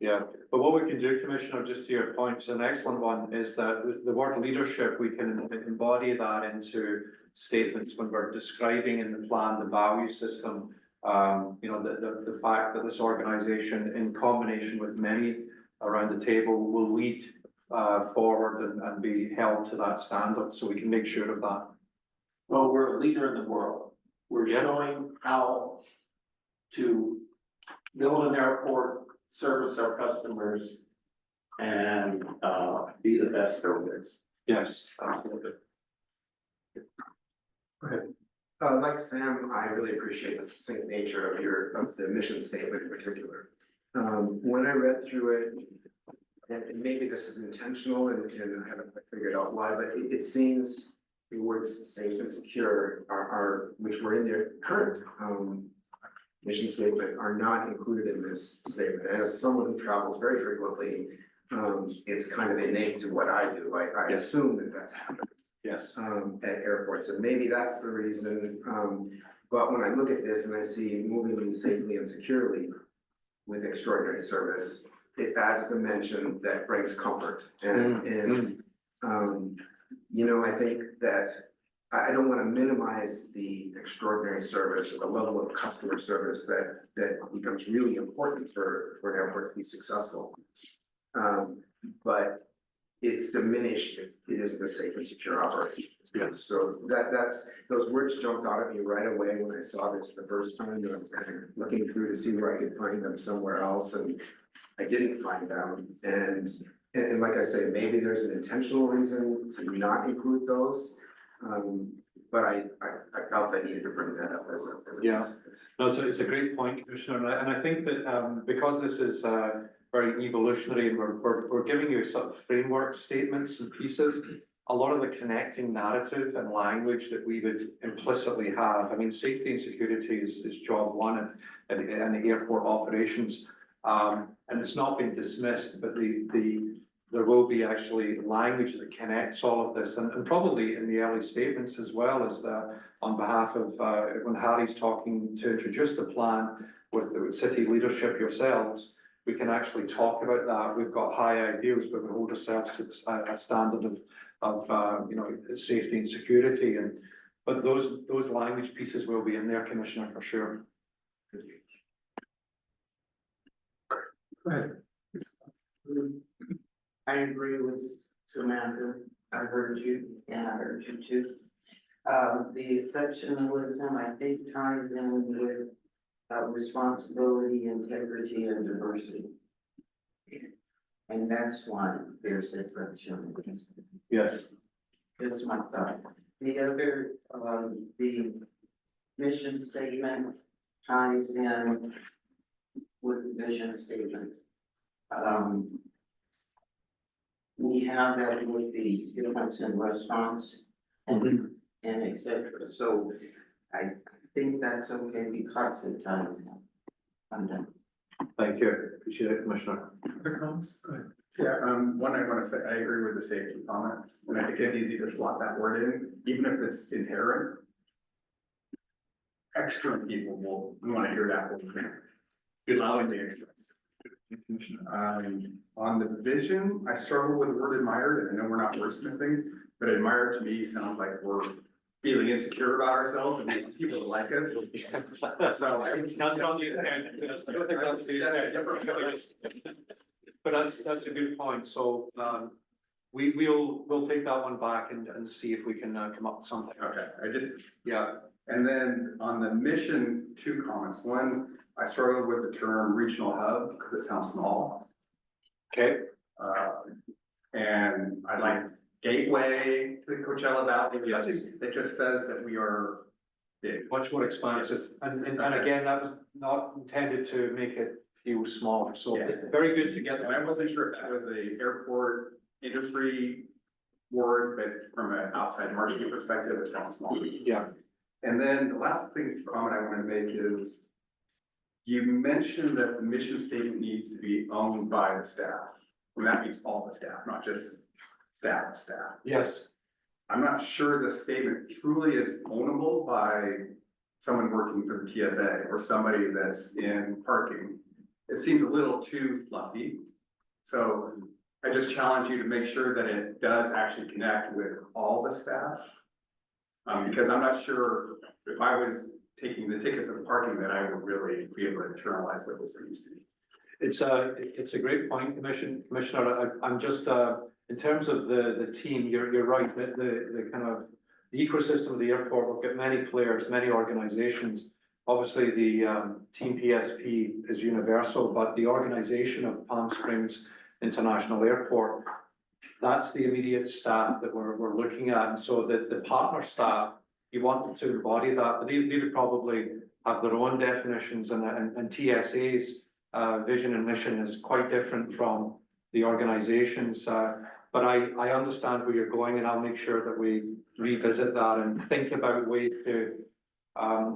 Yeah, but what we can do, Commissioner, just to your point, it's an excellent one, is that the word leadership, we can embody that into statements when we're describing in the plan the value system. You know, the fact that this organization, in combination with many around the table, will lead forward and be held to that standard, so we can make sure of that. Well, we're a leader in the world. We're Yeah. showing how to build an airport, service our customers, and be the best there is. Yes, absolutely. Like Sam, I really appreciate the succinct nature of the mission statement in particular. When I read through it, and maybe this is intentional and I haven't quite figured out why, but it seems the words safe and secure are, which were in their current, mission statement, are not included in this statement. As someone who travels very frequently, it's kind of innate to what I do. I assume that that's happened. Yes. At airports, and maybe that's the reason, but when I look at this and I see moving safely and securely with extraordinary service, it adds a dimension that brings comfort, and you know, I think that I don't want to minimize the extraordinary service or the level of customer service that becomes really important for an airport to be successful. But it's diminished if it isn't a safe and secure operation. Yes. So those words jumped out at me right away when I saw this the first time, and I was kind of looking through to see where I could find them somewhere else, and I didn't find them. And like I say, maybe there's an intentional reason to not include those. But I felt I needed to bring that up as a Yeah. consequence. No, it's a great point, Commissioner, and I think that because this is very evolutionary, and we're giving you sort of framework statements and pieces. A lot of the connecting narrative and language that we would implicitly have. I mean, safety and security is job one in the airport operations, and it's not been dismissed. But there will be actually language that connects all of this, and probably in the early statements as well as on behalf of when Harry's talking to introduce the plan with the city leadership yourselves. We can actually talk about that. We've got high ideals, but we hold ourselves to a standard of you know, safety and security, but those language pieces will be in there, Commissioner, for sure. Go ahead. I agree with Samantha. I heard you, and I heard you too. The exceptionalism, I think, ties in with responsibility, integrity, and diversity. And that's why there's exceptionalism. Yes. Just my thought. The other, the mission statement ties in with the vision statement. We have that with the difference in response and et cetera. So I think that's okay because it ties in. I'm done. Thank you, appreciate it, Commissioner. Other comments? Go ahead. Yeah, one I want to say, I agree with the safety comments, and I think it's easy to slot that word in, even if it's inherent. Extra people will want to hear that word. Be allowing the extras. On the vision, I struggle with the word admired, and I know we're not wordsmithing, but admired to me sounds like we're feeling insecure about ourselves and we want people to like us. So I would. Sounds on the intent. I don't think that's the intent. But that's a good point, so, we'll take that one back and see if we can, come up with something. Okay, I just, Yeah, and then on the mission, two comments. One, I struggled with the term regional hub because it sounds small. okay, And I like gateway to the Coachella Valley, Yes. that just says that we are big. much more expansive, and again, that was not intended to make it feel small, so Yeah. very good to get And I wasn't sure if that was a airport industry word, but from an outside marketing perspective, it sounds small. Yeah, And then the last comment I want to make is, you mentioned that the mission statement needs to be owned by the staff. And that means all the staff, not just staff. yes, I'm not sure the statement truly is ownable by someone working for the TSA or somebody that's in parking. It seems a little too fluffy. So I just challenge you to make sure that it does actually connect with all the staff. Because I'm not sure if I was taking the tickets of the parking that I would really be able to internalize what this needs to be. it's a great point, Commissioner, I'm just, in terms of the team, you're right, the kind of the ecosystem of the airport, we've got many players, many organizations. Obviously, the Team PSP is universal, but the organization of Palm Springs International Airport, that's the immediate staff that we're looking at. And so the partner staff, you wanted to embody that, but they would probably have their own definitions, and TSA's vision and mission is quite different from the organizations. But I understand where you're going, and I'll make sure that we revisit that and think about ways to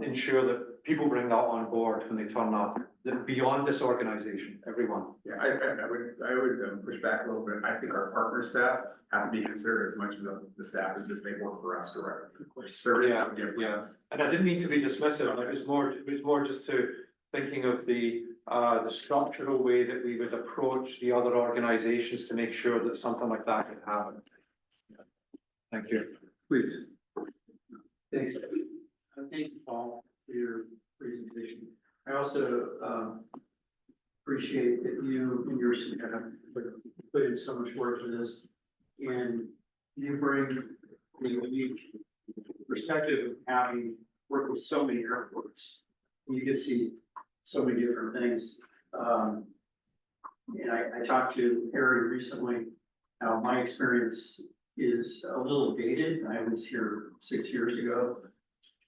ensure that people bring that on board when they turn up, that beyond this organization, everyone. Yeah, I would push back a little bit. I think our partner staff have to be considered as much of the staff as if they work for us directly. There is no difference. And I didn't mean to be dismissive, it was more just to thinking of the structural way that we would approach the other organizations to make sure that something like that can happen. Thank you. Please. Thanks. Thank you, Paul, for your presentation. I also appreciate that you and your staff put in so much work for this. And you bring the unique perspective of having worked with so many airports. You can see so many different things. And I talked to Harry recently, how my experience is a little dated. I was here 6 years ago,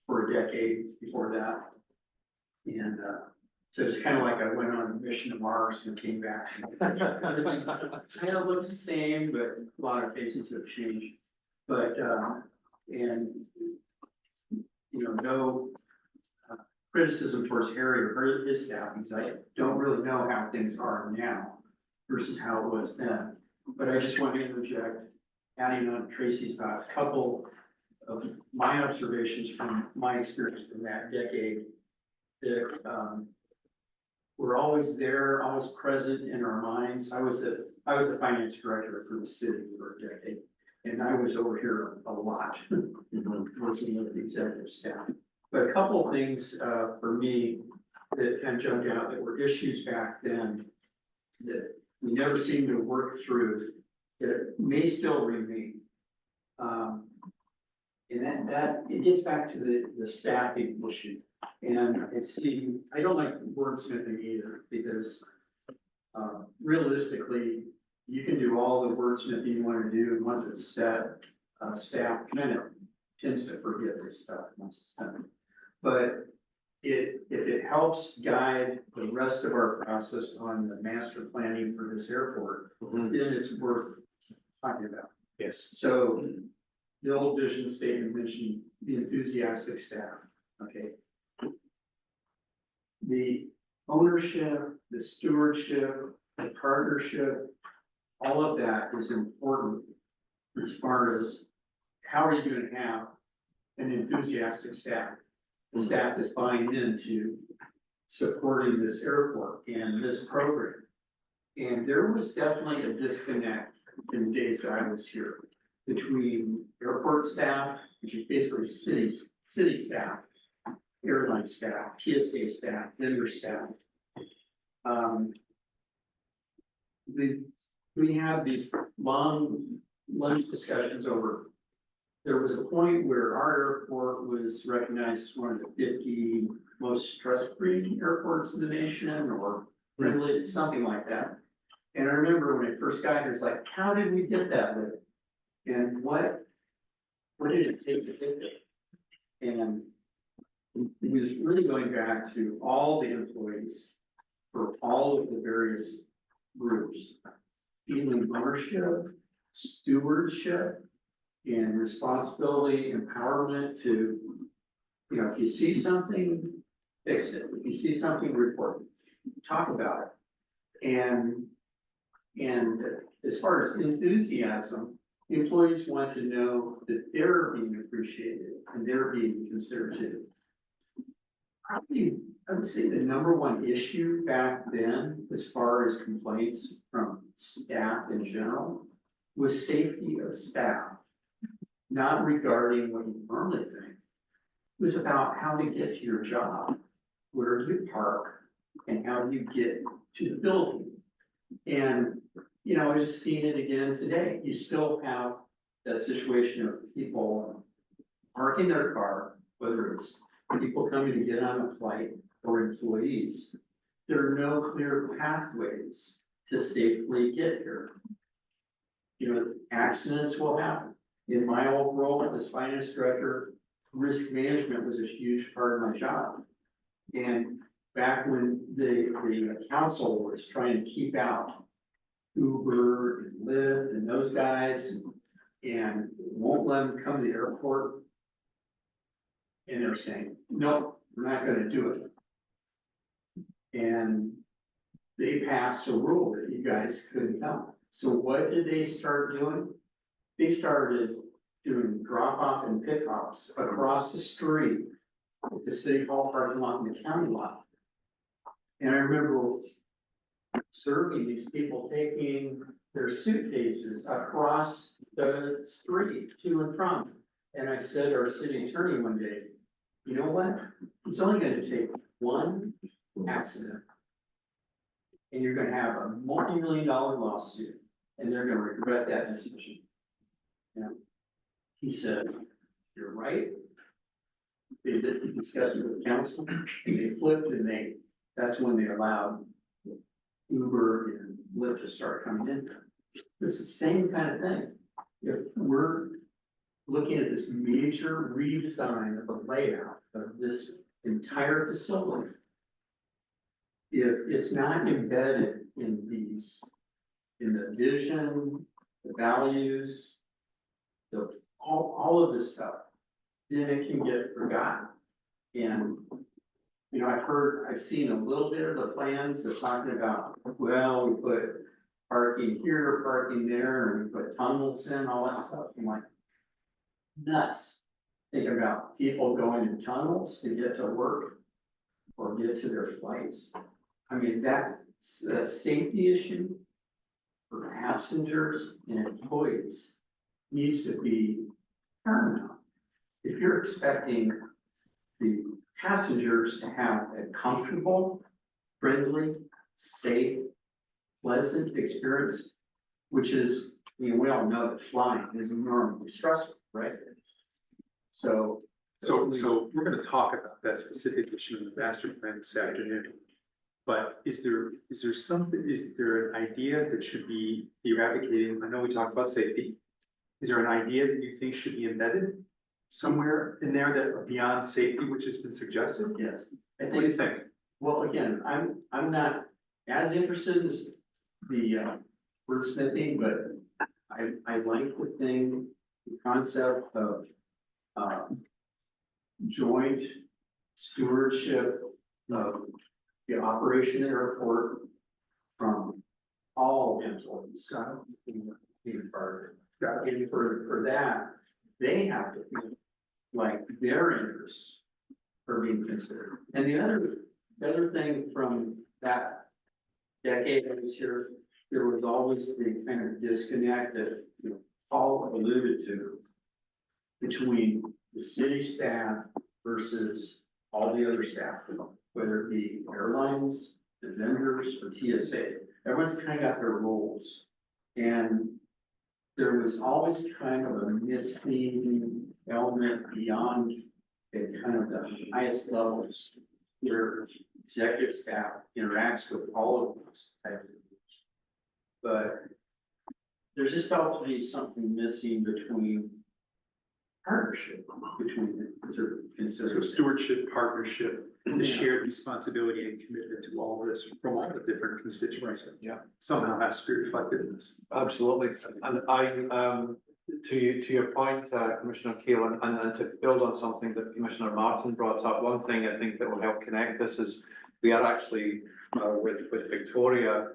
for a decade before that. And so it's kind of like I went on a mission to Mars and came back. Everything kind of looks the same, but a lot of faces have changed. But, and, you know, no criticism towards Harry or his staff, because I don't really know how things are now versus how it was then. But I just want to interject, adding on Tracy's thoughts, couple of my observations from my experience from that decade, that we're always there, always present in our minds. I was the finance director for the city for a decade, and I was over here a lot, working with the executive staff. But a couple of things for me that kind of jumped out that were issues back then that we never seemed to work through, that may still remain. And that it gets back to the staffing issue. And I don't like wordsmithing either, because realistically, you can do all the wordsmithing you want to do, and once it's set, staff kind of tends to forget this stuff once it's done. But if it helps guide the rest of our process on the master planning for this airport, then it's worth talking about. Yes. So the old vision statement mentioned the enthusiastic staff, okay? The ownership, the stewardship, the partnership, all of that is important as far as how are you gonna have an enthusiastic staff? The staff is buying into supporting this airport and this program. And there was definitely a disconnect in the days that I was here between airport staff, which is basically city staff, airline staff, TSA staff, vendor staff. We had these long lunch discussions over. There was a point where our airport was recognized as one of the 50 most stress-free airports in the nation, or really something like that. And I remember when I first got here, it's like, how did we get that way? And what did it take to get there? And it was really going back to all the employees for all of the various groups, feeling ownership, stewardship, and responsibility, empowerment to, you know, if you see something, fix it. If you see something, report it. Talk about it. And as far as enthusiasm, the employees want to know that they're being appreciated and they're being considered too. Probably, I would say the number one issue back then, as far as complaints from staff in general, was safety of staff. Not regarding what you normally think. It was about how to get to your job, where you park, and how you get to the building. And, you know, I just seen it again today. You still have that situation of people parking their car, whether it's people coming to get on a flight or employees. There are no clear pathways to safely get here. You know, accidents will happen. In my old role as finance director, risk management was a huge part of my job. And back when the council was trying to keep out Uber and Lyft and those guys and won't let them come to the airport. And they're saying, no, we're not gonna do it. And they passed a rule that you guys couldn't come. So what did they start doing? They started doing drop-off and pickups across the street at the city hall parking lot and the county lot. And I remember observing these people taking their suitcases across the street to and from. And I said to our city attorney one day, you know what? It's only gonna take one accident. And you're gonna have a multi-million-dollar lawsuit, and they're gonna regret that decision. Yeah. He said, you're right. They did discuss it with council, they flipped and that's when they allowed Uber and Lyft to start coming in. It's the same kind of thing. If we're looking at this major redesign of the layout of this entire facility, if it's not embedded in the vision, the values, all of this stuff, then it can get forgotten. And, you know, I've seen a little bit of the plans that's talking about, well, we put parking here, parking there, and we put tunnels in, all that stuff. I'm like, nuts. Think about people going in tunnels to get to work or get to their flights. I mean, that's a safety issue for passengers and employees needs to be paramount. If you're expecting the passengers to have a comfortable, friendly, safe, pleasant experience, which is, I mean, we all know that flying is enormously stressful, right? So we're gonna talk about that specific issue in the master plan this afternoon. But is there an idea that should be, you're advocating, I know we talked about safety. Is there an idea that you think should be embedded somewhere in there that beyond safety, which has been suggested? yes, What do you think? well, again, I'm not as interested as the wordsmithing, but I like the concept of joint stewardship of the operation airport from all employees. Being part of it. And for that, they have to feel like their interests are being considered. And the other thing from that decade I was here, there was always the kind of disconnect that, you know, Paul alluded to between the city staff versus all the other staff, whether it be airlines, the vendors, or TSA. Everyone's kind of got their roles. And there was always kind of a missing element beyond the kind of the highest levels where executive staff interacts with all of those types of groups. But there just felt to be something missing between partnership between the So considered. stewardship, partnership, the shared responsibility and commitment to all of this from all the different constituents. Yeah. Somehow has to be reflected in this. Absolutely, and to your point, Commissioner Keel, and to build on something that Commissioner Martin brought up, one thing I think that will help connect this is we are actually, with Victoria,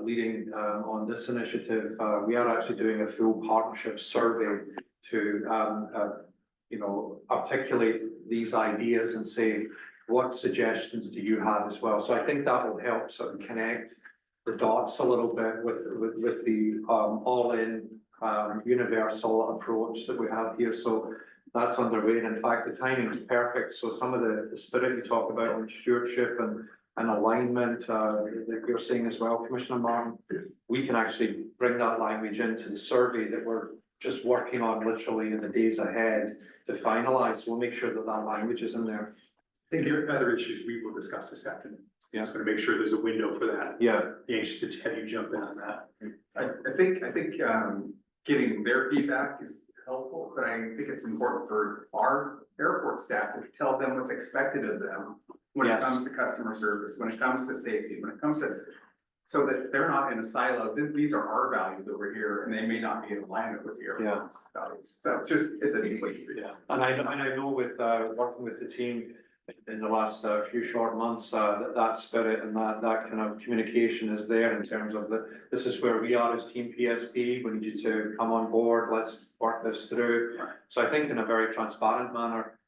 leading on this initiative, we are actually doing a full partnership survey to, articulate these ideas and say, what suggestions do you have as well? So I think that will help sort of connect the dots a little bit with the all-in universal approach that we have here. So that's underway. And in fact, the timing is perfect. So some of the spirit you talk about on stewardship and alignment that you're saying as well, Commissioner Martin, we can actually bring that language into the survey that we're just working on literally in the days ahead to finalize. So we'll make sure that that language is in there. I think there are other issues we will discuss this afternoon. Yeah. Just gonna make sure there's a window for that. Yeah. Be anxious to have you jump in on that. I think, getting their feedback is helpful, but I think it's important for our airport staff to tell them what's expected of them when it Yes. comes to customer service, when it comes to safety, when it comes to, so that they're not in a silo. These are our values over here, and they may not be in alignment with the airport's values. So it's a two-way street. Yeah, and I know with working with the team in the last few short months, that spirit and that kind of communication is there in terms of this is where we are as Team PSP. We need you to come on board. Let's work this through. So I think in a very transparent manner,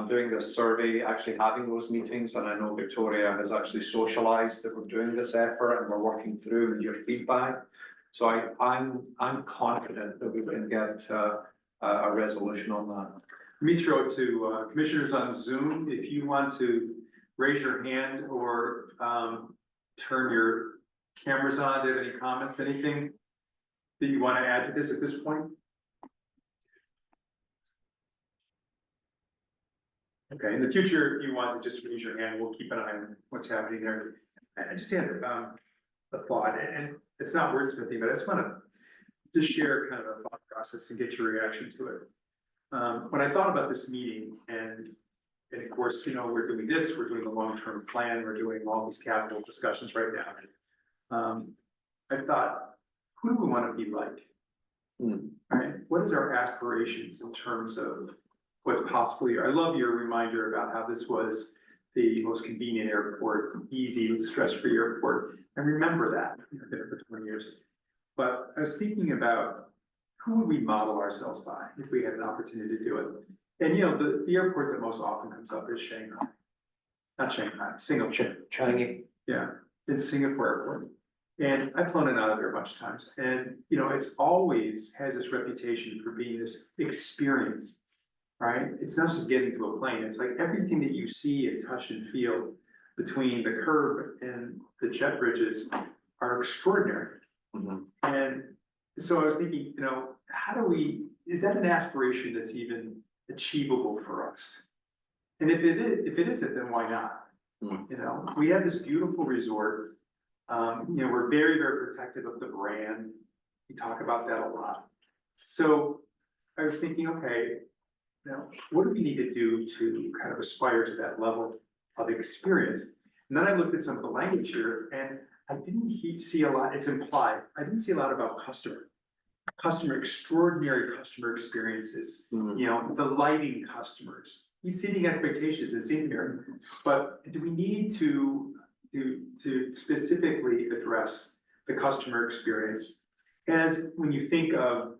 doing this survey, actually having those meetings, and I know Victoria has actually socialized that we're doing this effort and we're working through with your feedback. So I'm confident that we can get a resolution on that. Let me throw it to commissioners on Zoom. If you want to raise your hand or turn your cameras on, do you have any comments, anything that you want to add to this at this point? Okay, in the future, if you want to just raise your hand, we'll keep an eye on what's happening there. I just had a thought, and it's not wordsmithing, but I just want to just share kind of a thought process and get your reaction to it. When I thought about this meeting and of course, we're doing this, we're doing a long-term plan, we're doing all these capital discussions right now. I thought, who do we want to be like? Right? What is our aspirations in terms of what's possible here? I love your reminder about how this was the most convenient airport, easy, stress-free airport. I remember that, I've been here for 20 years. But I was thinking about who would we model ourselves by if we had an opportunity to do it? And the airport that most often comes up is Shanghai. Not Shanghai, Singapore. Changi. Yeah, it's Singapore Airport. And I've flown in and out of there a bunch of times. And, it's always has this reputation for being this experience, right? It's not just getting to a plane. It's like everything that you see and touch and feel between the curb and the jet bridges are extraordinary. And so I was thinking, is that an aspiration that's even achievable for us? And if it isn't, then why not? We have this beautiful resort. We're very, very protective of the brand. We talk about that a lot. So I was thinking, okay, what do we need to do to kind of aspire to that level of experience? And then I looked at some of the language here and I didn't see a lot, it's implied. I didn't see a lot about extraordinary customer experiences, delighting customers, exceeding expectations is in here. But do we need to to specifically address the customer experience. As when you think of,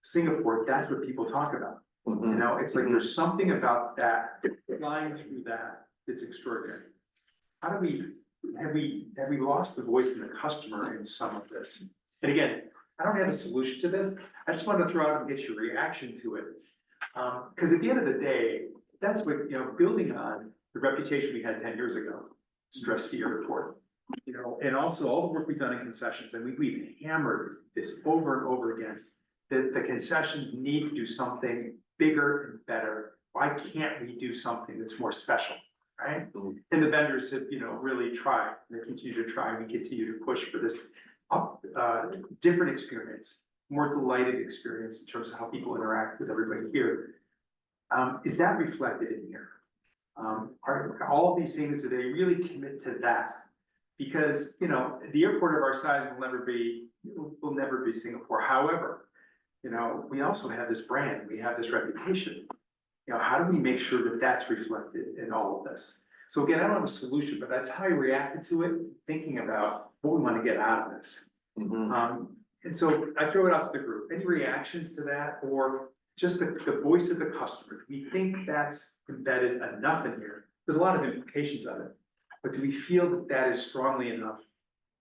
Singapore, that's what people talk about. You know, it's like there's something about that, flying through that, that's extraordinary. How do have we lost the voice of the customer in some of this? And again, I don't have a solution to this, I just wanted to throw out and get your reaction to it. Cause at the end of the day, that's what, you know, building on the reputation we had 10 years ago, stress-free airport. You know, and also all the work we've done in concessions, and we've hammered this over and over again, that the concessions need to do something bigger and better. Why can't we do something that's more special, right? And the vendors have, you know, really tried, and they continue to try, and we continue to push for this different experience, more delighted experience in terms of how people interact with everybody here. Is that reflected in here? Are all of these things, do they really commit to that? Because, you know, the airport of our size will never be Singapore. However, you know, we also have this brand, we have this reputation. You know, how do we make sure that that's reflected in all of this? So again, I don't have a solution, but that's how I reacted to it, thinking about what we want to get out of this. And so I throw it out to the group. Any reactions to that, or just the voice of the customer? Do we think that's embedded enough in here? There's a lot of implications of it, but do we feel that that is strongly enough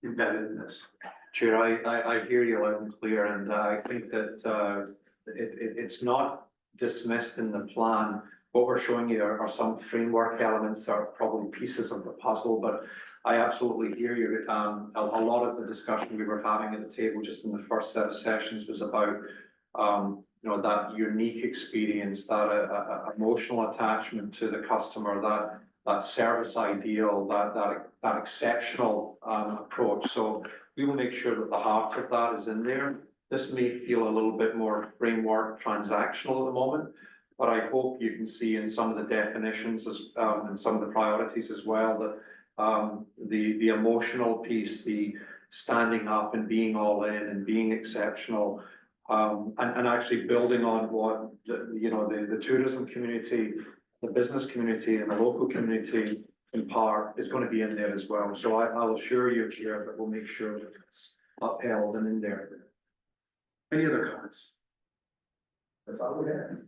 embedded in this? Chair, I hear you loud and clear, and I think that it's not dismissed in the plan. What we're showing you are some framework elements that are probably pieces of the puzzle, but I absolutely hear you. A lot of the discussion we were having at the table just in the first set of sessions was about you know, that unique experience, that emotional attachment to the customer, that service ideal, that exceptional approach. So we will make sure that the heart of that is in there. This may feel a little bit more framework transactional at the moment, but I hope you can see in some of the definitions and some of the priorities as well that the emotional piece, the standing up and being all in and being exceptional, and actually building on what the tourism community, the business community, and the local community in part is going to be in there as well. So I'll assure you, Chair, that we'll make sure that it's upheld and in there. Any other comments? That's all we have.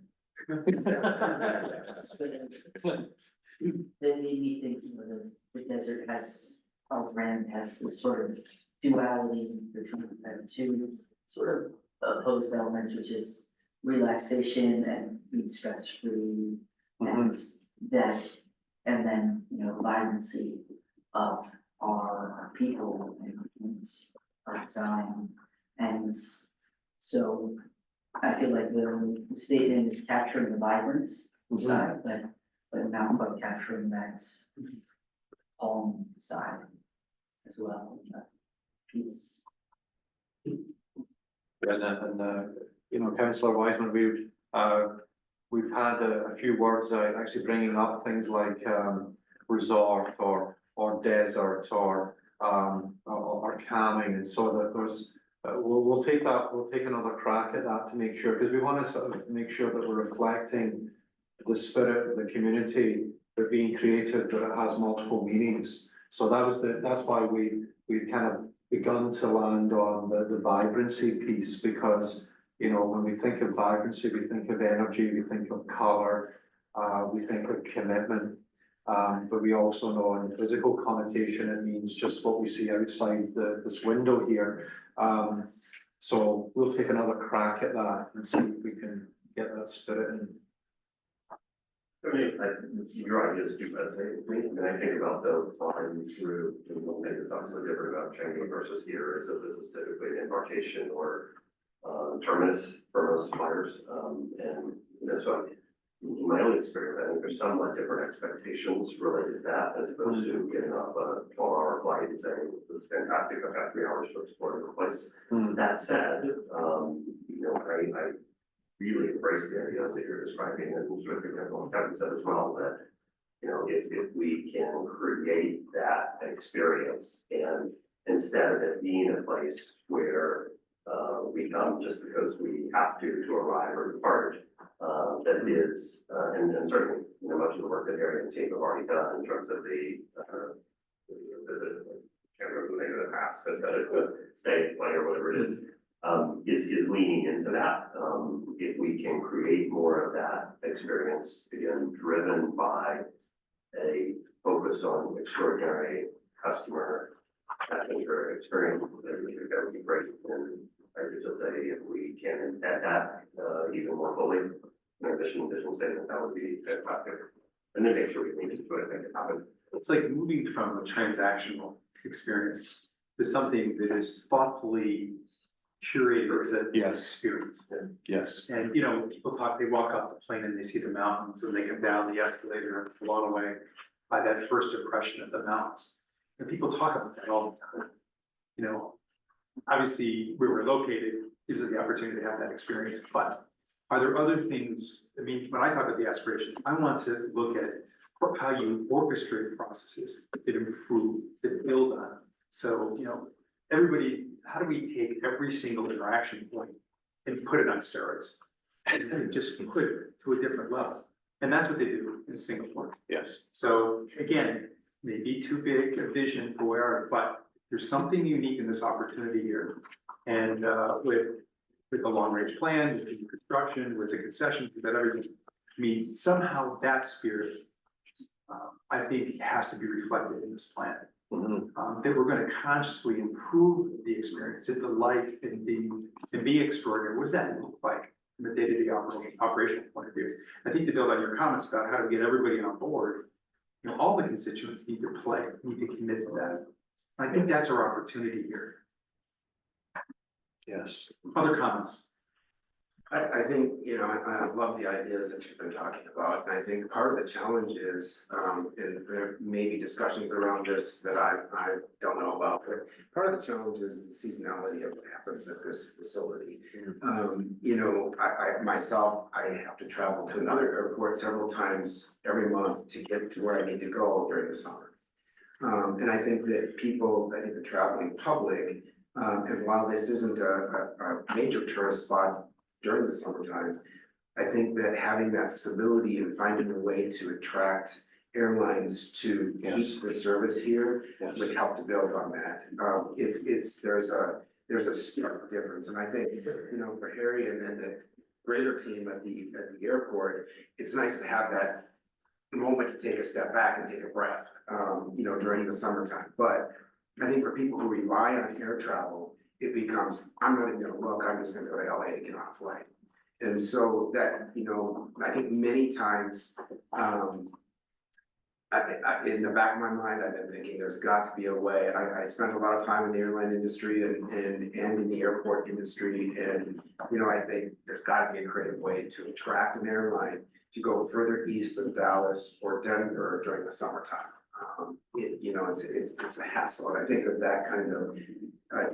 Then made me think, you know, the desert has, our brand has this sort of duality between two sort of opposed elements, which is relaxation and being stress-free, and that, and then, you know, vibrancy of our people and our design. And so I feel like the statement is capturing the vibrance side, but not quite capturing that calm side as well. Peace. And you know, Councillor Wiseman, we've had a few words actually bringing up things like resort or desert or calming, and so that there's we'll take another crack at that to make sure, because we want to sort of make sure that we're reflecting the spirit of the community, that being creative, that it has multiple meanings. So that's why we've kind of begun to land on the vibrancy piece, because, you know, when we think of vibrancy, we think of energy, we think of color, we think of commitment, but we also know in physical connotation, it means just what we see outside this window here. So we'll take another crack at that and see if we can get that spirit in. I mean, your ideas do resonate with me, and I think about the flying through, one thing that's obviously different about Changi versus here is that this is typically an embarkation or terminus for most flyers, and, you know, so in my own experience, I think there's somewhat different expectations related to that, as opposed to getting off a 12-hour flight and saying, this is fantastic, I've got 3 hours to explore the place. That said, you know, I really embrace the ideas that you're describing, and sort of what Kevin said as well, that, you know, if we can create that experience, and instead of it being a place where we come just because we have to arrive or depart, that is, and certainly, you know, much of the work that Harry and the team have already done in terms of the visit, can't remember the name of the past, but stay, play or whatever it is leaning into that. If we can create more of that experience, again, driven by a focus on extraordinary customer passenger experience, then we think that would be great. And I would just say if we can embed that even more fully in our vision statement, that would be fantastic. And then make sure we can do it, make it happen. It's like moving from a transactional experience to something that is thoughtfully curated as an Yes. experience. Yes. And, you know, people talk, they walk off the plane and they see the mountains and they come down the escalator and blown away by that first impression of the mountains. And people talk about that all the time. You know, obviously where we're located gives us the opportunity to have that experience, but are there other things? I mean, when I talk about the aspirations, I want to look at how you orchestrate processes that improve, that build on. So, you know, everybody, how do we take every single interaction point and put it on steroids? And just put it to a different level. And that's what they do in Singapore. Yes. So again, maybe too big a vision for where, but there's something unique in this opportunity here. And with the long range plan, with the construction, with the concessions, with that everything. I mean, somehow that spirit, I think has to be reflected in this plan. That we're gonna consciously improve the experience, to delight and be extraordinary. What does that look like from a day-to-day operational point of view? I think to build on your comments about how to get everybody on board, you know, all the constituents need to play, need to commit to that. I think that's our opportunity here. Yes. Other comments? I think, you know, I love the ideas that you've been talking about, and I think part of the challenge is, and there may be discussions around this that I don't know about, but part of the challenge is the seasonality of what happens at this facility. You know, I myself, I have to travel to another airport several times every month to get to where I need to go during the summer. And I think that the traveling public, and while this isn't a major tourist spot during the summertime, I think that having that stability and finding a way to attract airlines to Yes. keep the service here Yes. would help to build on that. There's a stark difference, and I think, you know, for Harry and the greater team at the airport, it's nice to have that moment to take a step back and take a breath, you know, during the summertime. But I think for people who rely on air travel, it becomes, I'm not even gonna look, I'm just gonna go to LA to get on a flight. And so that, you know, I think many times, in the back of my mind, I've been thinking there's got to be a way. I spent a lot of time in the airline industry and in the airport industry. And, you know, I think there's gotta be a creative way to attract an airline to go further east of Dallas or Denver during the summertime. You know, it's a hassle, and I think that kind of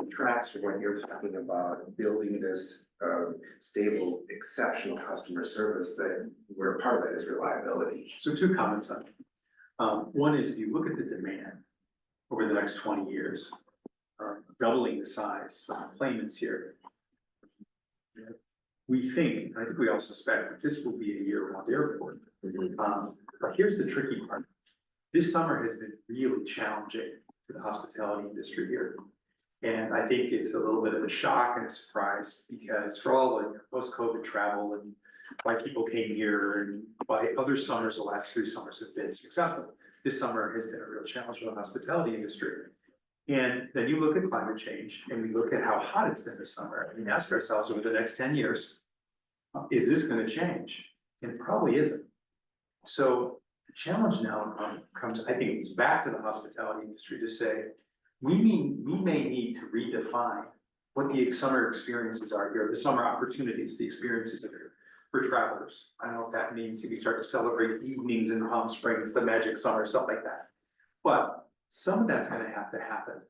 detracts from what you're talking about, building this stable, exceptional customer service that where part of that is reliability. So two comments on it. One is if you look at the demand over the next 20 years, doubling the size of claimants here. We think, and I think we all suspect that this will be a year-round airport. But here's the tricky part. This summer has been really challenging for the hospitality industry here. And I think it's a little bit of a shock and a surprise because for all the post-COVID travel and why people came here and why other summers, the last 3 summers have been successful. This summer has been a real challenge for the hospitality industry. And then you look at climate change and we look at how hot it's been this summer and ask ourselves over the next 10 years, is this going to change? And it probably isn't. So the challenge now comes, I think it's back to the hospitality industry to say, we may need to redefine what the summer experiences are here, the summer opportunities, the experiences that are for travelers. I don't know what that means if we start to celebrate evenings in Palm Springs, the magic summer, stuff like that. But some of that's gonna have to happen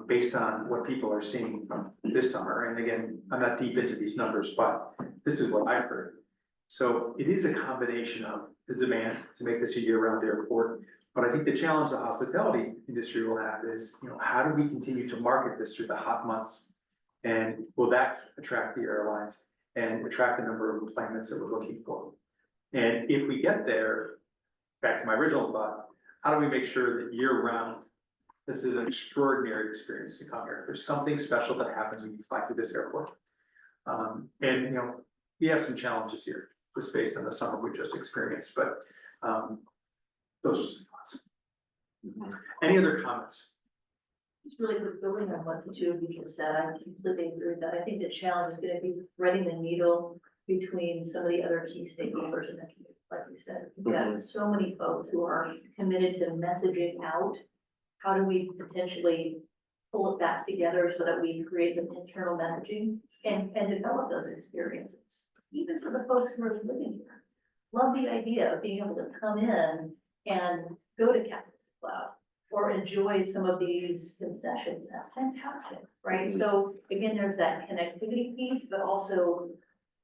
based on what people are seeing from this summer. And again, I'm not deep into these numbers, but this is what I've heard. So it is a combination of the demand to make this a year-round airport. But I think the challenge the hospitality industry will have is, you know, how do we continue to market this through the hot months? And will that attract the airlines and attract the number of appointments that we're looking for? And if we get there, back to my original thought, how do we make sure that year-round This is an extraordinary experience to come here. There's something special that happens when you fly through this airport. And, you know, we have some challenges here, just based on the summer we just experienced, but, those are some thoughts. Any other comments? Just really quick, building on what the two of you just said, I completely agree with that. I think the challenge is gonna be threading the needle between some of the other key stakeholders in the community. Like you said, we've got so many folks who are committed to messaging out. How do we potentially pull it back together so that we create some internal messaging and develop those experiences? Even for the folks who are living here. Love the idea of being able to come in and go to Captain's Cloud or enjoy some of these concessions. That's fantastic, right? So again, there's that connectivity piece, but also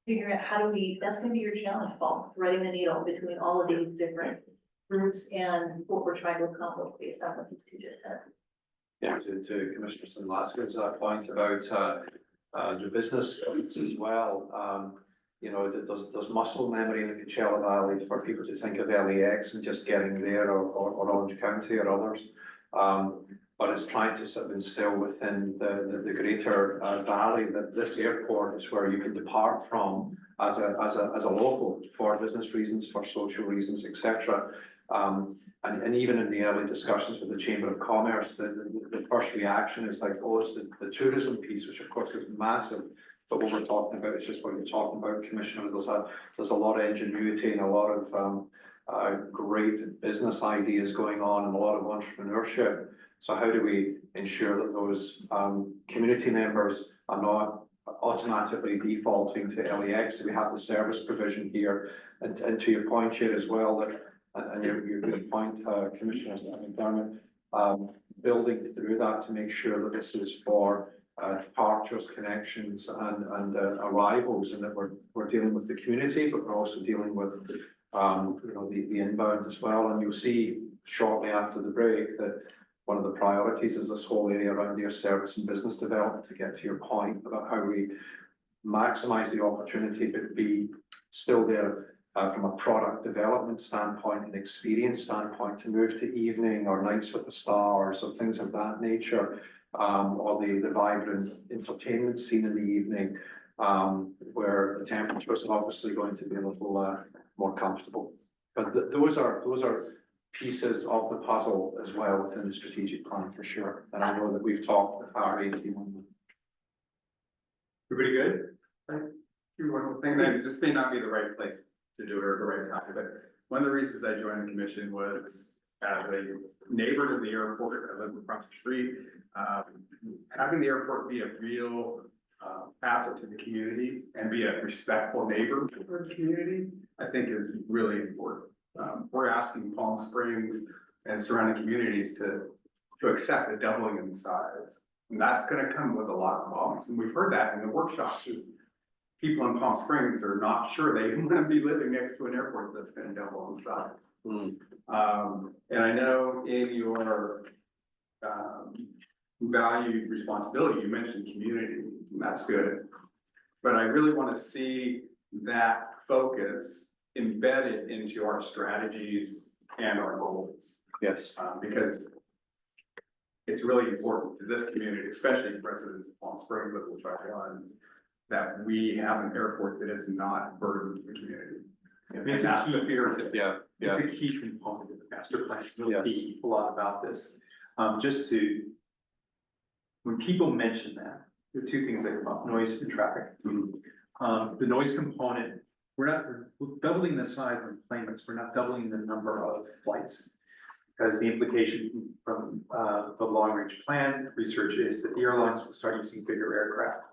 figuring out how do we, that's gonna be your challenge, Paul, threading the needle between all of these different groups and what we're trying to accomplish based on what these two just said. Yeah, to Commissioner Sinlaska's point about the business as well. You know, there's muscle memory in the Coachella Valley for people to think of LAX and just getting there or Orange County or others. But it's trying to sort of instill within the greater valley that this airport is where you can depart from as a local for business reasons, for social reasons, etc. And even in the early discussions with the Chamber of Commerce, the first reaction is like, oh, it's the tourism piece, which of course is massive. But what we're talking about is just what you're talking about, Commissioner. There's a lot of ingenuity and a lot of great business ideas going on and a lot of entrepreneurship. So how do we ensure that those community members are not automatically defaulting to LAX? Do we have the service provision here? And to your point here as well, that and your good point, Commissioner McDermott, building through that to make sure that this is for departures, connections, and arrivals, and that we're dealing with the community, but we're also dealing with you know, the inbound as well. And you'll see shortly after the break that one of the priorities is this whole area around air service and business development, to get to your point about how we maximize the opportunity, but be still there from a product development standpoint and experience standpoint, to move to evening or nights with the stars or things of that nature, or the vibrant entertainment scene in the evening, where the temperatures are obviously going to be a little more comfortable. But those are pieces of the puzzle as well within the strategic plan for sure. And I know that we've talked with our team on that. Everybody good? Thank you. One more thing, that this may not be the right place to do it or the right time, but one of the reasons I joined the commission was as a neighbor to the airport. I live across the street. Having the airport be a real asset to the community and be a respectful neighbor for the community, I think is really important. We're asking Palm Springs and surrounding communities to accept a doubling in size. And that's gonna come with a lot of problems. And we've heard that in the workshops, is people in Palm Springs are not sure they wanna be living next to an airport that's gonna double in size. And I know in your valued responsibility, you mentioned community, and that's good. But I really wanna see that focus embedded into our strategies and our goals. Yes. Because it's really important to this community, especially residents of Palm Springs, but we'll try to run, that we have an airport that is not burdened to the community. I mean, it's That's a the key, fear. it's a key component of the master plan. You'll Yes. see a lot about this. When people mention that, there are two things that come up: noise and traffic. The noise component, we're doubling the size of enplanements, we're not doubling the number of flights. Because the implication from the long range plan research is that the airlines will start using bigger aircraft.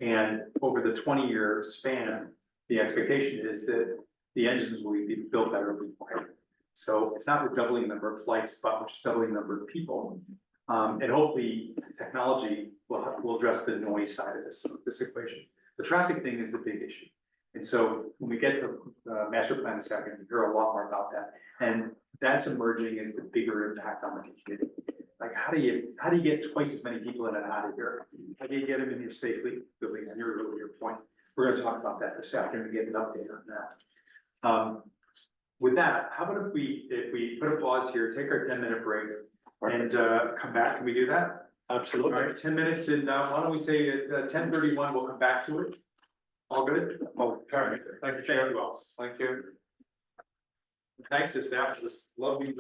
And over the 20-year span, the expectation is that the engines will be built better every flight. So it's not we're doubling the number of flights, but we're just doubling the number of people. And hopefully technology will address the noise side of this equation. The traffic thing is the big issue. And so when we get to the master plan this afternoon, you hear a lot more about that. And that's emerging as the bigger impact on the community. Like, how do you get twice as many people in and out of here? How do you get them in here safely? Building on your point. We're going to talk about that this afternoon and get an update on that. With that, how about if we put a pause here, take our 10-minute break, and, come back. Can we do that? All Absolutely. right, 10 minutes and, why don't we say at 10:31, we'll come back to it? All good? Oh, perfect. Thank you, Chair. Thank you all. Thank you. Thanks to staff for this lovely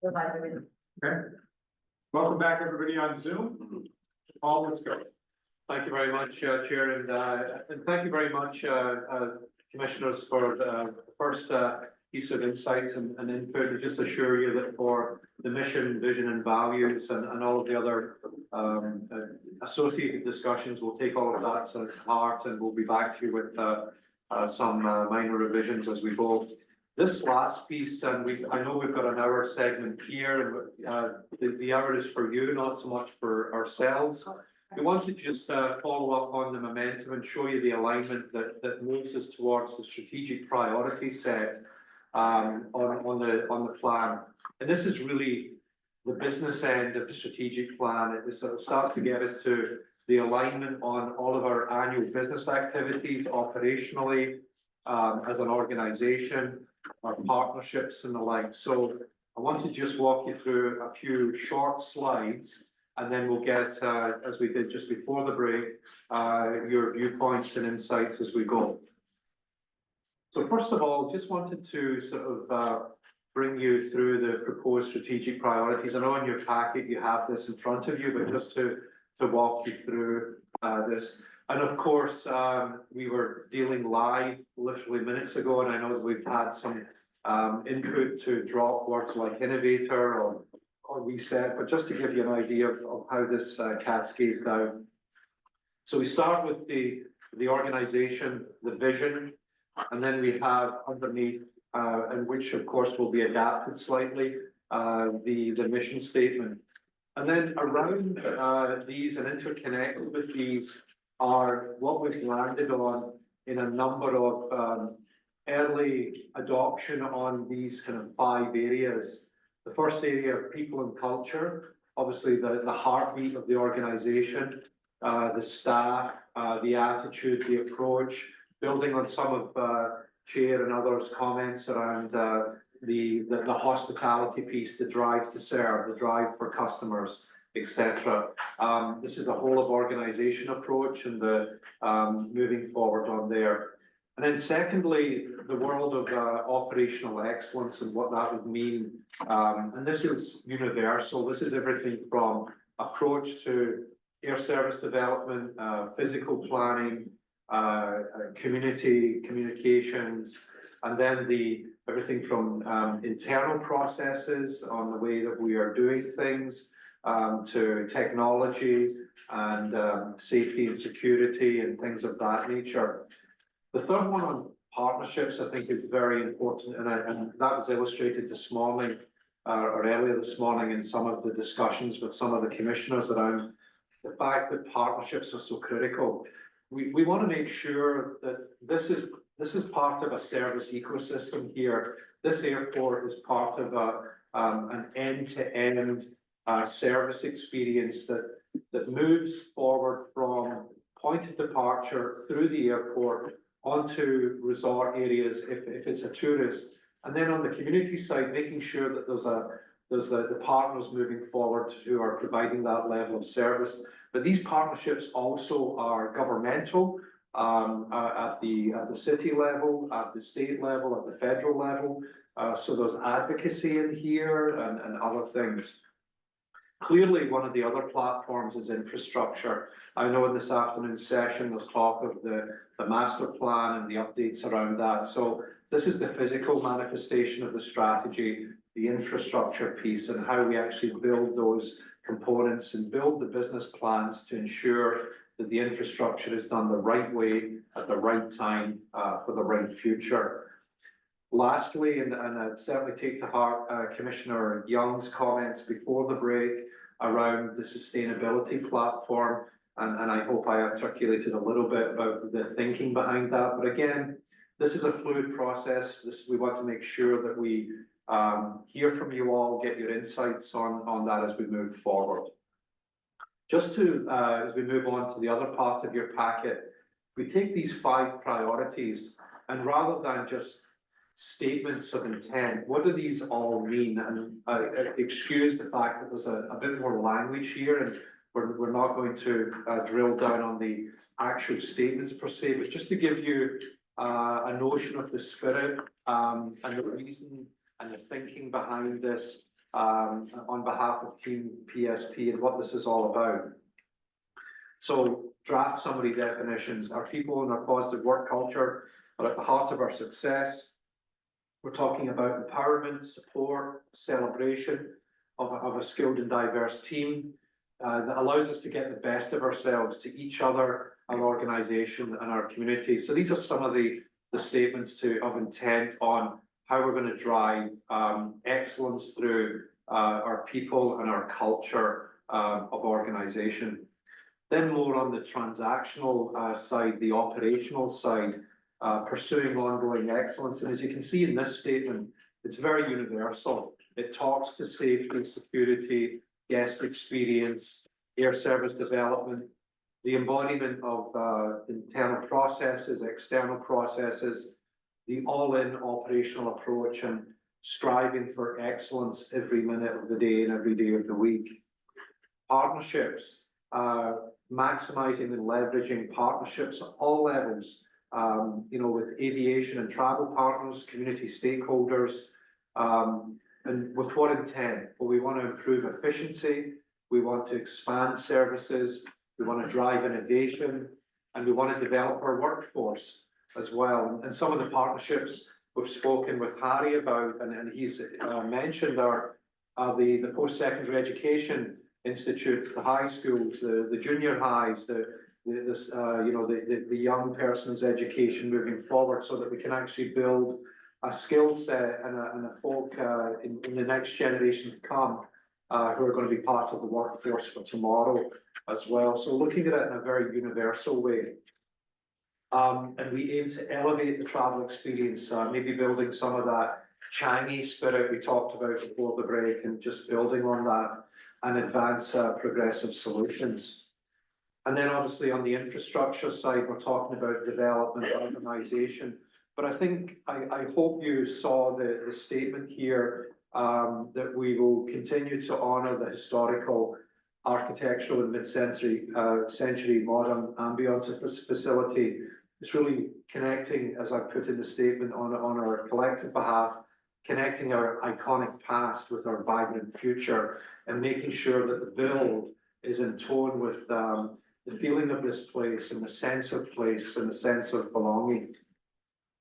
Bye-bye, everybody. Okay. Welcome back, everybody on Zoom. Paul, let's go. Thank you very much, Chair, and thank you very much, Commissioners, for the first piece of insights and input. And just assure you that for the mission, vision and values and all of the other associated discussions, we'll take all of that to heart and we'll be back to you with some minor revisions as we go. This last piece, and I know we've got an hour segment here, and the hour is for you, not so much for ourselves. We want to just follow up on the momentum and show you the alignment that moves us towards the strategic priority set on the plan. And this is really the business end of the strategic plan. It sort of starts to get us to the alignment on all of our annual business activities operationally as an organization, our partnerships and the like. So I want to just walk you through a few short slides, and then we'll get, as we did just before the break, your viewpoints and insights as we go. So first of all, just wanted to sort of bring you through the proposed strategic priorities. I know in your packet you have this in front of you, but just to walk you through this. And of course, we were dealing live literally minutes ago, and I know that we've had some input to drop words like innovator or reset, but just to give you an idea of how this cascades down. So we start with the organization, the vision, and then we have underneath, and which of course will be adapted slightly, the mission statement. And then around these and interconnected with these are what we've landed on in a number of early adoption on these kind of 5 areas. The first area of people and culture, obviously the heartbeat of the organization, the staff, the attitude, the approach, building on some of Chair and others' comments around the hospitality piece, the drive to serve, the drive for customers, etc. This is a whole of organization approach and the moving forward on there. And then secondly, the world of operational excellence and what that would mean. And this is universal. This is everything from approach to air service development, physical planning, community communications, and then everything from internal processes on the way that we are doing things, to technology and safety and security and things of that nature. The third one on partnerships, I think, is very important, and that was illustrated this morning or earlier this morning in some of the discussions with some of the commissioners around the fact that partnerships are so critical. We want to make sure that this is part of a service ecosystem here. This airport is part of an end-to-end service experience that moves forward from point of departure through the airport onto resort areas if it's a tourist, and then on the community side, making sure that there's the partners moving forward who are providing that level of service. But these partnerships also are governmental at the city level, at the state level, at the federal level. So there's advocacy in here and other things. Clearly, one of the other platforms is infrastructure. I know in this afternoon's session, there's talk of the master plan and the updates around that. So this is the physical manifestation of the strategy, the infrastructure piece, and how we actually build those components and build the business plans to ensure that the infrastructure is done the right way at the right time for the right future. Lastly, and I certainly take to heart Commissioner Young's comments before the break around the sustainability platform, and I hope I articulated a little bit about the thinking behind that. But again, this is a fluid process. We want to make sure that we hear from you all, get your insights on that as we move forward. Just to, as we move on to the other part of your packet, we take these 5 priorities, and rather than just statements of intent, what do these all mean? And excuse the fact that there's a bit more language here, and we're not going to drill down on the actual statements per se, but just to give you a notion of the spirit and the reason and the thinking behind this. on behalf of Team PSP and what this is all about. So draft summary definitions. Our people and our positive work culture are at the heart of our success. We're talking about empowerment, support, celebration of a skilled and diverse team that allows us to get the best of ourselves to each other, our organization and our community. So these are some of the statements of intent on how we're going to drive excellence through our people and our culture of organization. Then more on the transactional side, the operational side, pursuing ongoing excellence. And as you can see in this statement, it's very universal. It talks to safety, security, guest experience, air service development, the embodiment of internal processes, external processes, the all-in operational approach, and striving for excellence every minute of the day and every day of the week. Partnerships, maximizing and leveraging partnerships at all levels, with aviation and travel partners, community stakeholders, and with what intent? Well, we want to improve efficiency, we want to expand services, we want to drive innovation, and we want to develop our workforce as well. And some of the partnerships we've spoken with Harry about, and he's mentioned are the post-secondary education institutes, the high schools, the junior highs, the young person's education moving forward, so that we can actually build a skill set and a folk in the next generation to come who are going to be part of the workforce for tomorrow as well. So looking at it in a very universal way. And we aim to elevate the travel experience, maybe building some of that Chinese spirit we talked about before the break, and just building on that and advance progressive solutions. And then obviously on the infrastructure side, we're talking about development, urbanization. But I think, I hope you saw the statement here that we will continue to honor the historical architectural and mid-century century modern ambience of this facility. It's really connecting, as I put in the statement, on our collective behalf, connecting our iconic past with our vibrant future, and making sure that the build is in tone with the feeling of this place and the sense of place and the sense of belonging.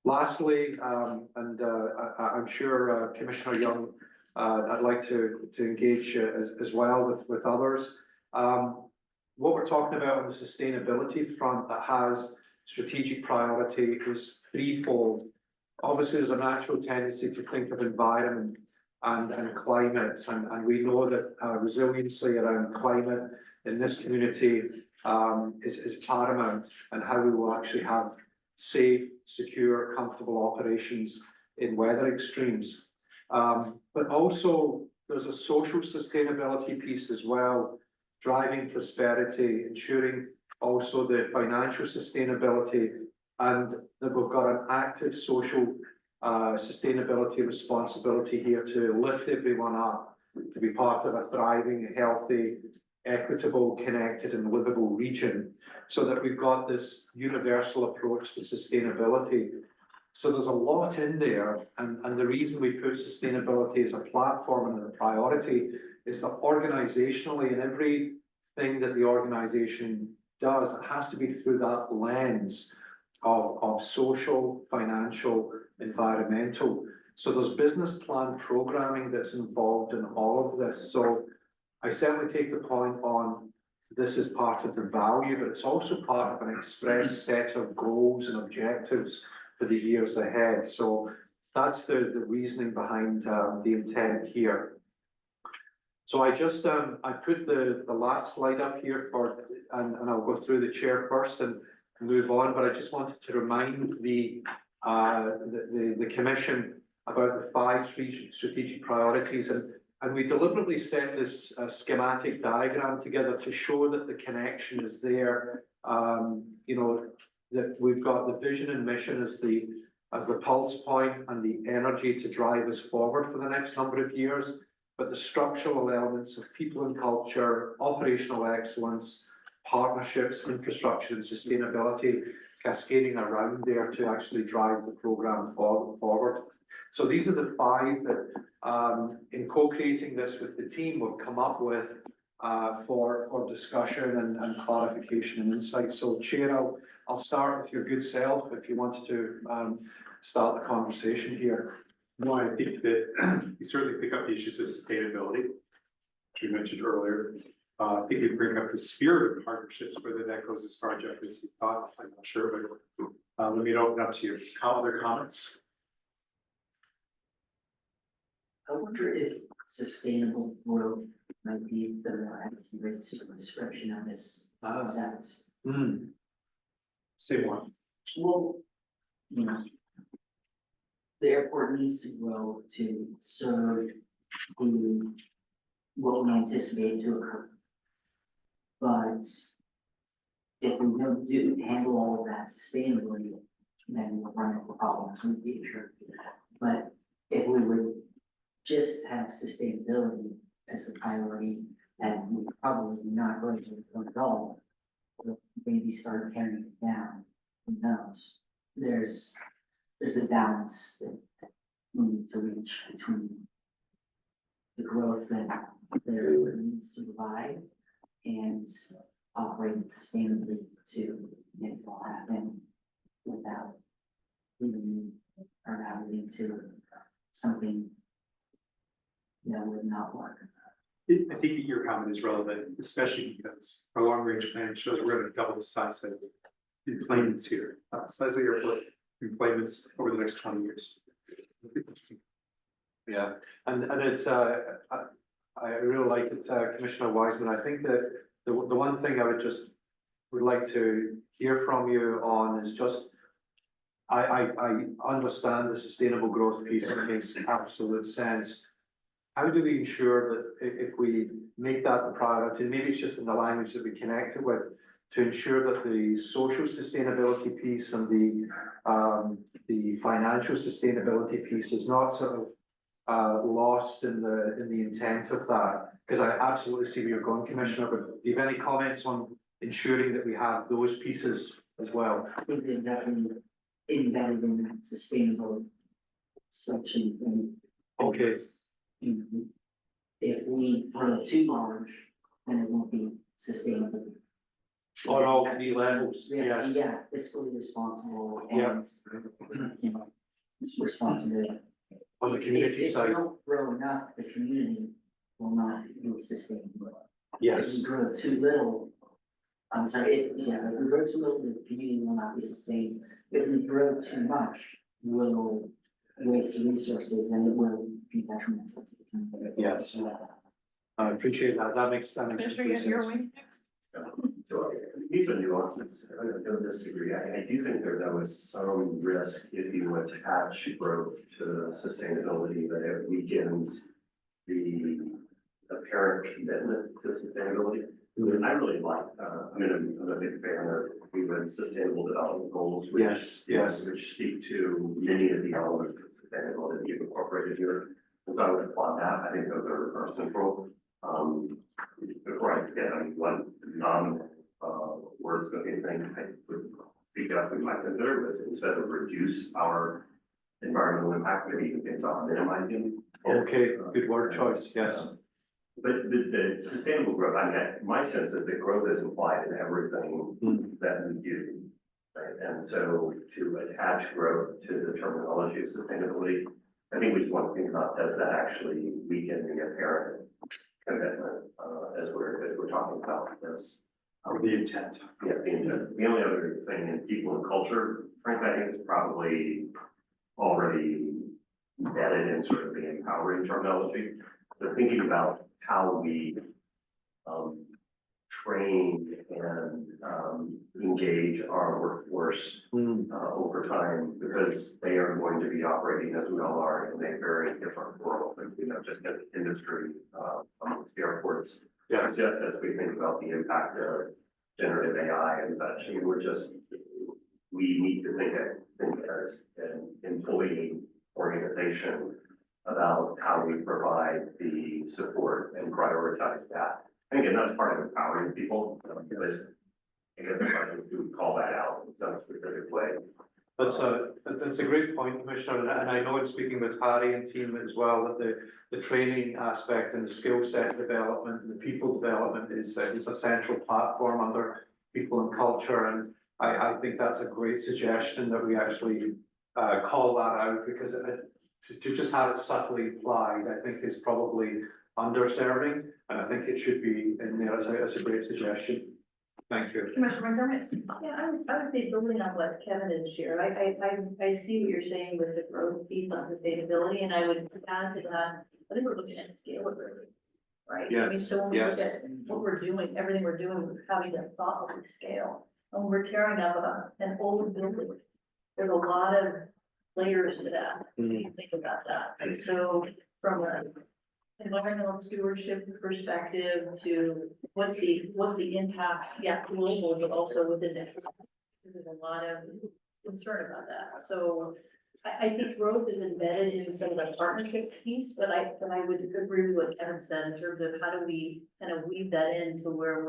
Lastly, I'm sure Commissioner Young, I'd like to engage as well with others. What we're talking about on the sustainability front that has strategic priority is threefold. Obviously, there's a natural tendency to think of environment and climate, and we know that resiliency around climate in this community is paramount, and how we will actually have safe, secure, comfortable operations in weather extremes. But also there's a social sustainability piece as well, driving prosperity, ensuring also the financial sustainability, and that we've got an active social sustainability responsibility here to lift everyone up, to be part of a thriving, healthy, equitable, connected and livable region, so that we've got this universal approach to sustainability. So there's a lot in there, and the reason we put sustainability as a platform and a priority is that organizationally, in everything that the organization does, it has to be through that lens of social, financial, environmental. So there's business plan programming that's involved in all of this. So I certainly take the point on this is part of the value, but it's also part of an express set of goals and objectives for the years ahead. So that's the reasoning behind the intent here. So I just I put the last slide up here and I'll go through the chair first and move on, but I just wanted to remind the commission about the 5 strategic priorities, and we deliberately set this schematic diagram together to show that the connection is there. That we've got the vision and mission as the pulse point and the energy to drive us forward for the next number of years, but the structural elements of people and culture, operational excellence, partnerships, infrastructure and sustainability cascading around there to actually drive the program forward. So these are the 5 that in co-creating this with the team, we've come up with for discussion and clarification and insight. So Chair, I'll start with your good self if you wanted to start the conversation here. No, I think that you certainly pick up the issues of sustainability, which you mentioned earlier. I think you bring up the spirit of partnerships, whether that goes as far, Jeff, as you thought, I'm not sure, but let me open up to you. Other comments? I wonder if sustainable growth might be the more accurate description of this concept. Say more. Well, you know, the airport needs to grow to serve what we anticipate to occur. But if we don't handle all of that sustainably, then we'll run into problems in the future. But if we would just have sustainability as a priority, and we're probably not going to go at all, we'll maybe start tearing it down. Who knows? There's a balance that we need to reach between the growth that there needs to provide and operating sustainably to make it all happen without leading or not leading to something that would not work. I think that your comment is relevant, especially because our long range plan shows we're going to double the size of employments here, size of the airport employments over the next 20 years. Yeah, and it's, I really like it, Commissioner Wiseman. I think that the one thing I would like to hear from you on is just, I understand the sustainable growth piece, and it makes absolute sense. How do we ensure that if we make that the priority, and maybe it's just in the language that we connect it with, to ensure that the social sustainability piece and the financial sustainability piece is not sort of lost in the intent of that? Because I absolutely see where you're going, Commissioner, but do you have any comments on ensuring that we have those pieces as well? I think they're definitely embedded in that sustainable section. Okay. If we grow too large, then it won't be sustainable. On all three levels, Yeah, yes. yeah, fiscally responsible Yeah. and, you know, responsibility. On the community If side, we don't grow enough, the community will not be sustainable. If yes. we grow too little, I'm sorry, if we grow too little, the community will not be sustained. If we grow too much, we'll waste resources and it will be detrimental to the community. Yes. I appreciate that. That makes complete sense. So these are nuances, I don't disagree, I do think there was some risk if you attach growth to sustainability, that it weakens the apparent commitment to sustainability. I really like, I'm a big fan of even sustainable development goals, which speak to many of the elements of sustainability that you've incorporated here. So I would applaud that, I think those are central. Before I forget, one words of anything I would speak up we might consider was instead of reduce our environmental impact, maybe even think about minimizing. Okay, good word choice, yes. But the sustainable growth, my sense is that growth is implied in everything that we do. Right? And so to attach growth to the terminology of sustainability, I think we just want to think about, does that actually weaken the apparent commitment as we're talking about this? Or the intent. Yeah, the intent. The only other thing in people and culture, frankly, I think it's probably already embedded in sort of the empowering terminology. So thinking about how we train and engage our workforce over time, because they are going to be operating, as we all are, in a very different world, and just as industry amongst the airports. Just as we think about the impact of generative AI and such, we need to think as an employee organization about how we provide the support and prioritize that. And again, that's part of empowering people, but I guess the question is, do we call that out in some specific way? That's a great point, Commissioner, and I know in speaking with Harry and team as well, that the training aspect and the skill set development and the people development is a central platform under people and culture, and I think that's a great suggestion that we actually call that out, because to just have it subtly applied, I think is probably underserving, and I think it should be in there as a great suggestion. Thank you. Commissioner McDermott? Yeah, I would say building on what Kevin had shared, I see what you're saying with the growth piece on sustainability, and I would add to that, I think we're looking at scalability, right? I mean, Yes, so when we look yes. at what we're doing, everything we're doing, we're having to thoughtfully scale. And we're tearing up an old building, there's a lot of layers to that, when you think about that. And so from a environmental stewardship perspective to what's the impact, yeah, global, but also within the. There's a lot of concern about that. So I think growth is embedded in some of the partnership piece, but I would agree with what Kevin said in terms of how do we kind of weave that into where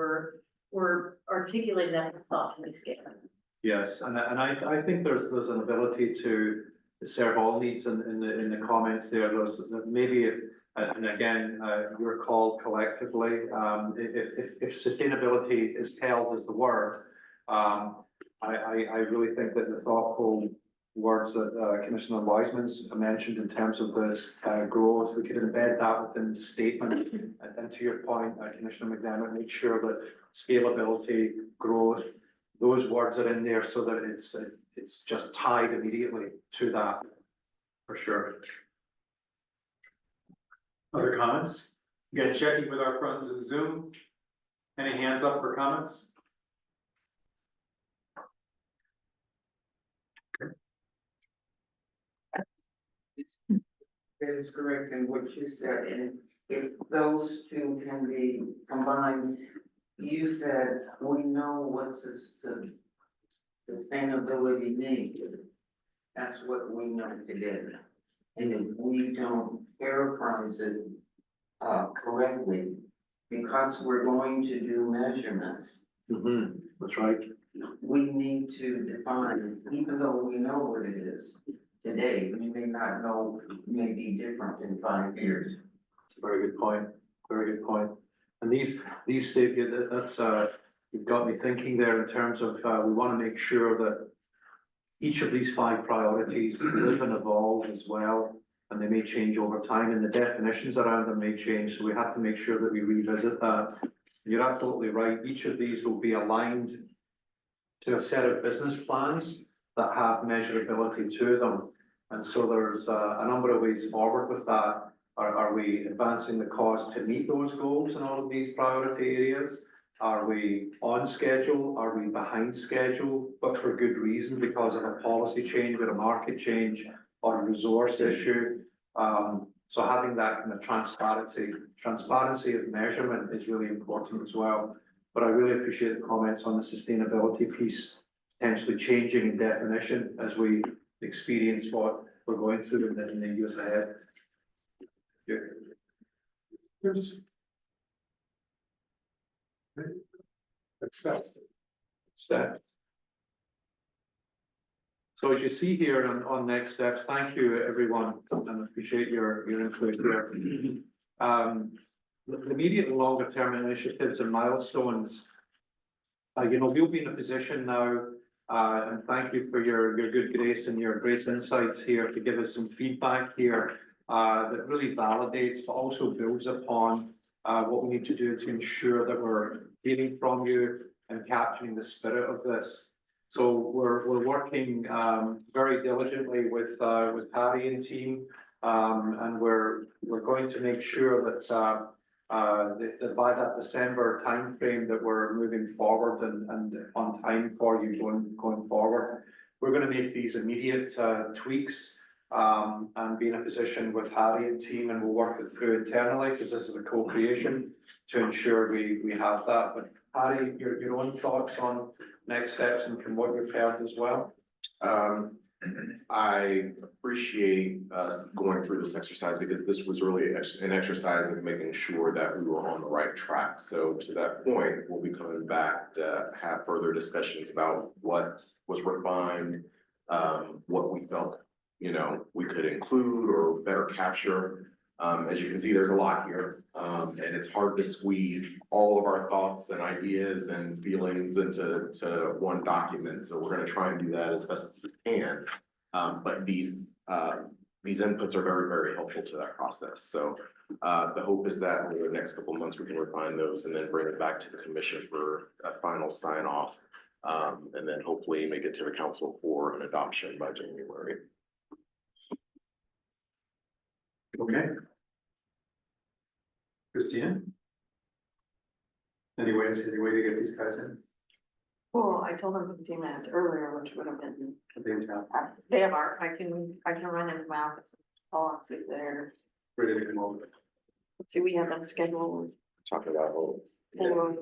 we're articulating that thoughtfully scale. Yes, and I think there's an ability to serve all needs in the comments there. There's maybe if, and again, your call collectively, if sustainability is held as the word, I really think that the thoughtful words that Commissioner Wiseman's mentioned in terms of this growth, we could embed that within the statement. And to your point, Commissioner McDermott, make sure that scalability, growth, those words are in there so that it's just tied immediately to that, for sure. Other comments? Again, checking with our friends of Zoom. Any hands up for comments? That is correct in what you said, and if those two can be combined, you said, we know what's the sustainability need. That's what we know today. And if we don't characterize it correctly, because we're going to do measurements, That's right. we need to define, even though we know what it is today, we may not know, may be different in 5 years. It's a very good point. Very good point. And these that's you've got me thinking there in terms of we want to make sure that each of these 5 priorities live and evolve as well, and they may change over time, and the definitions around them may change. So we have to make sure that we revisit that. You're absolutely right. Each of these will be aligned to a set of business plans that have measurability to them. And so there's a number of ways forward with that. Are we advancing the cost to meet those goals in all of these priority areas? Are we on schedule? Are we behind schedule, but for good reason, because of a policy change or a market change or a resource issue? So having that kind of transparency of measurement is really important as well. But I really appreciate the comments on the sustainability piece, potentially changing in definition as we experience what we're going through in the years ahead. Yeah. Steps. So as you see here on next steps, thank you everyone, and appreciate your input here. The immediate and longer term initiatives and milestones. We'll be in a position now, and thank you for your good grace and your great insights here to give us some feedback here that really validates, but also builds upon what we need to do to ensure that we're hearing from you and capturing the spirit of this. So we're working very diligently with Harry and team, and we're going to make sure that that by that December timeframe that we're moving forward and on time for you going forward. We're going to make these immediate tweaks and be in a position with Harry and team, and we'll work it through internally because this is a co-creation to ensure we have that. But Harry, your own thoughts on next steps and from what you've heard as well? I appreciate us going through this exercise because this was really an exercise of making sure that we were on the right track. So to that point, we'll be coming back to have further discussions about what was refined, what we felt, we could include or better capture. As you can see, there's a lot here, and it's hard to squeeze all of our thoughts and ideas and feelings into one document. So we're gonna try and do that as best as we can. But these inputs are very, very helpful to that process. So the hope is that over the next couple of months, we can refine those and then bring it back to the commission for a final sign off. And then hopefully make it to the council for an adoption by January. Okay. Christina? Any way to get these guys in? Well, I told them 15 minutes earlier, which would have been, I think it's out. they have our, I can run into my office, all on suite there. Ready to come over. Let's see, we have them scheduled Talking about. for,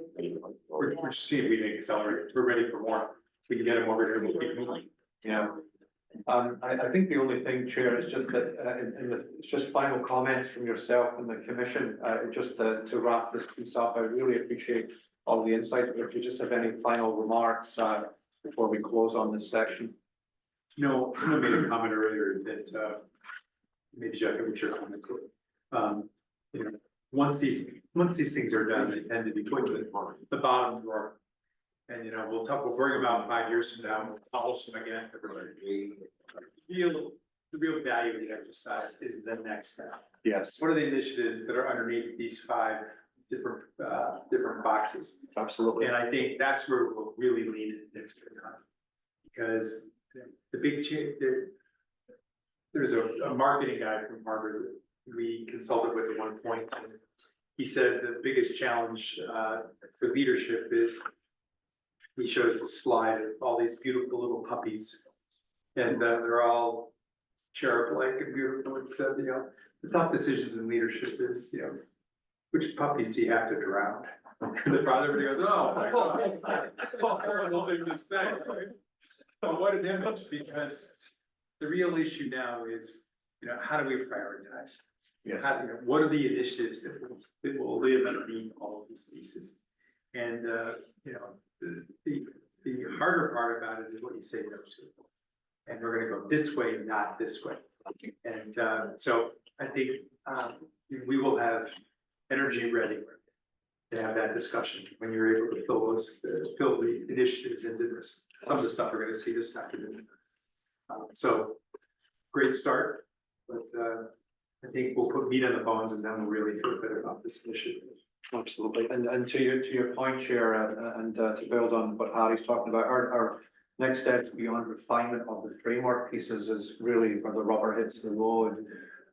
We're seeing if we can accelerate. We're ready for more. We can get them over here and we'll keep moving. Yeah. I think the only thing, Chair, is just that, it's just final comments from yourself and the commission, just to wrap this piece up. I really appreciate all the insights, but if you just have any final remarks, before we close on this section. No, someone made a comment earlier that, maybe Jeff, it was your comment. Once these things are done, they tend to be put in the bottom drawer. And, we'll bring them out 5 years from now, we'll polish them again. The real value of the exercise is the next step. Yes, What are the initiatives that are underneath these 5 different boxes? absolutely. And I think that's where we'll really lean in next time. Because the big change, there's a marketing guy from Harvard that we consulted with at one point, and he said the biggest challenge for leadership is, he shows a slide of all these beautiful little puppies. And they're all cherub-like and beautiful. It said, the tough decisions in leadership is, which puppies do you have to drown? And the father goes, oh my God. Terrible thing to say. But what an image, because the real issue now is, how do we prioritize? Yes. What are the initiatives that will live underneath all of these pieces? And, the harder part about it is what you say no to. And we're gonna go this way, not this way. And, so I think, we will have energy ready to have that discussion when you're able to fill the initiatives into this. Some of the stuff we're gonna see this afternoon. So, great start, but, I think we'll put meat on the bones and then we'll really feel better about this initiative. Absolutely, and to your point, Chair, and to build on what Harry's talking about, our next steps beyond refinement of the framework pieces is really where the rubber hits the road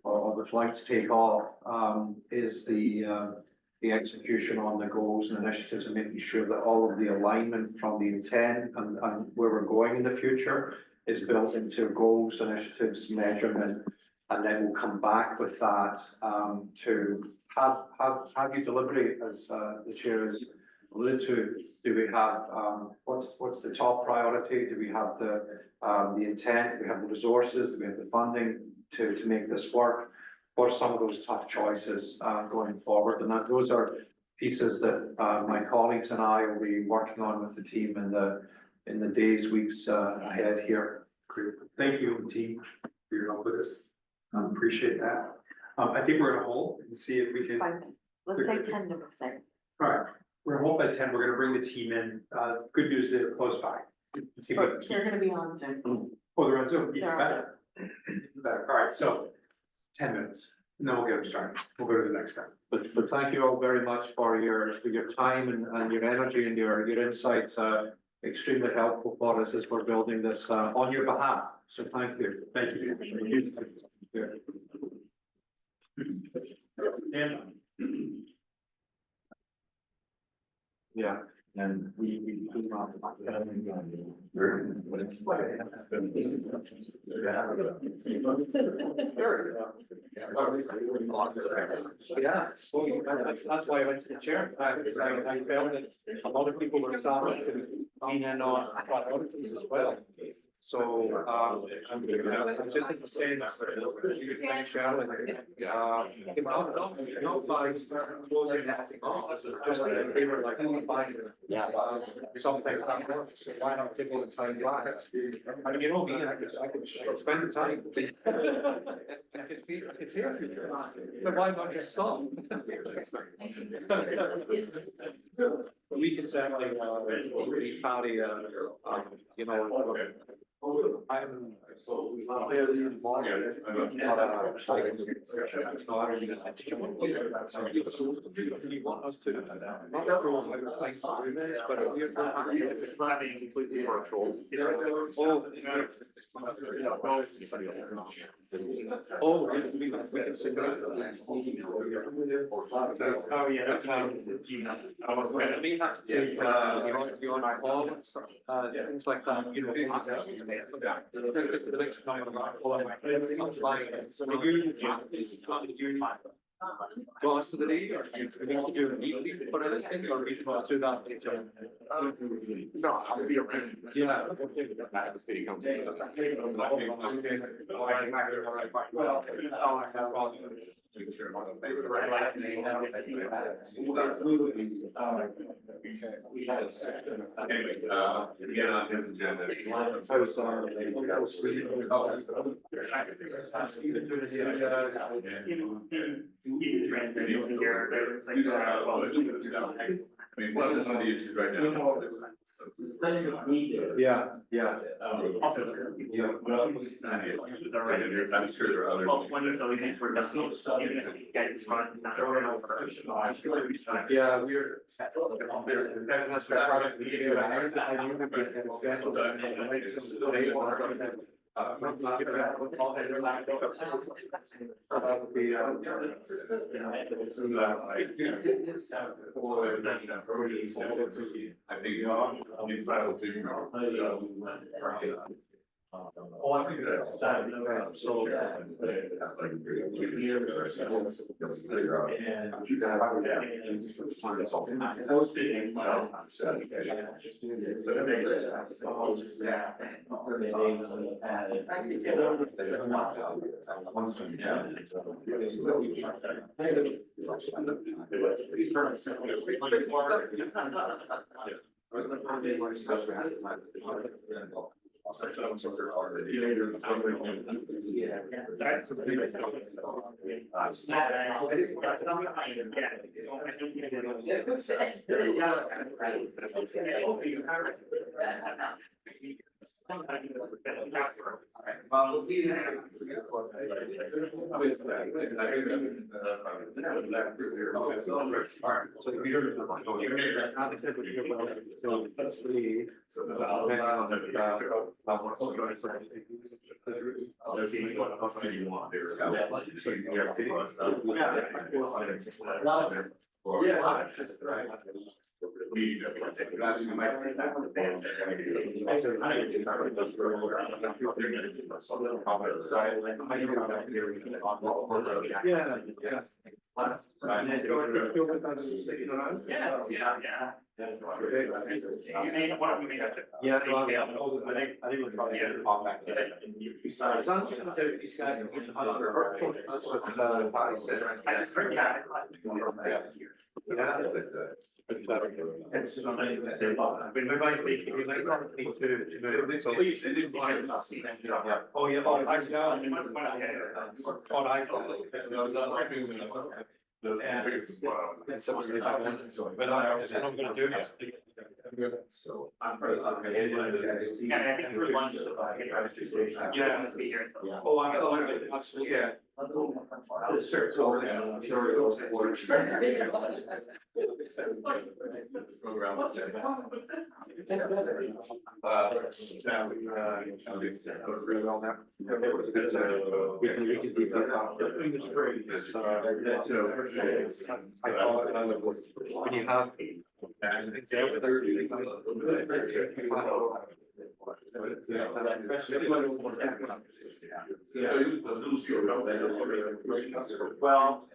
or the flights take off, is the execution on the goals and initiatives and making sure that all of the alignment from the intent and where we're going in the future is built into goals, initiatives, measurement. And then we'll come back with that to have you deliberate, as the Chair has alluded to. Do we have what's the top priority? Do we have the intent? Do we have the resources? Do we have the funding to make this work? What are some of those tough choices going forward? And those are pieces that my colleagues and I will be working on with the team in the days, weeks ahead here. Great. Thank you, team, for your help with this. Appreciate that. I think we're gonna hold and see if we can. 5 minutes. Let's say 10 to 6. All right, we're gonna hold by 10. We're gonna bring the team in. Good news, they're close by. Let's see what. They're gonna be on Zoom. Oh, they're on Zoom. Even They're on better. Even better. All right, so 10 minutes and then we'll get them started. We'll go to the next step. But thank you all very much for your time and your energy and your insights. Extremely helpful for us as we're building this on your behalf. So thank you. Thank you. Thank you. Dan? Yeah, and we do not. Yeah, that's why I went to the chair. I felt that a lot of people were starting to lean in on priorities as well. So, I'm just in the same, you can finish out and, not by closing that, just like, they were like, something, so why not take all the time back? I mean, you know me, I could spend the time. I could feel, I could see a few, but why not just stop? We can certainly, really party, you know, I'm so. You want us to? Not everyone would like to do this, but we're not completely virtual. Oh, we can sing that. Oh, yeah, that's We have to take, you on our call, things like that, you know. It's the next time I'm not calling my. Go on to the day, or you need to do it immediately for anything, or we can do that later? No, I'll be around. Yeah. At the city council. Anyway, to get on his agenda. I mean, one of the issues right now. Yeah, yeah. Also. I'm sure there are other. Well, when it's always for the guys run. Yeah, we're. That's right. I knew that we had a schedule that I made some today or I think, you file to. Oh, I think that's. So. Well, we'll see you next. Yeah, it's just right. You might say that with the band. Yeah, yeah. Yeah, well, I think we're trying to get it all back. Besides, I'm gonna say these guys. Oh, yeah, oh, I but I'm gonna do it. So I'm. Yeah, I think through lunch. Yeah, be here until. Oh, absolutely, yeah. I thought when you have Well,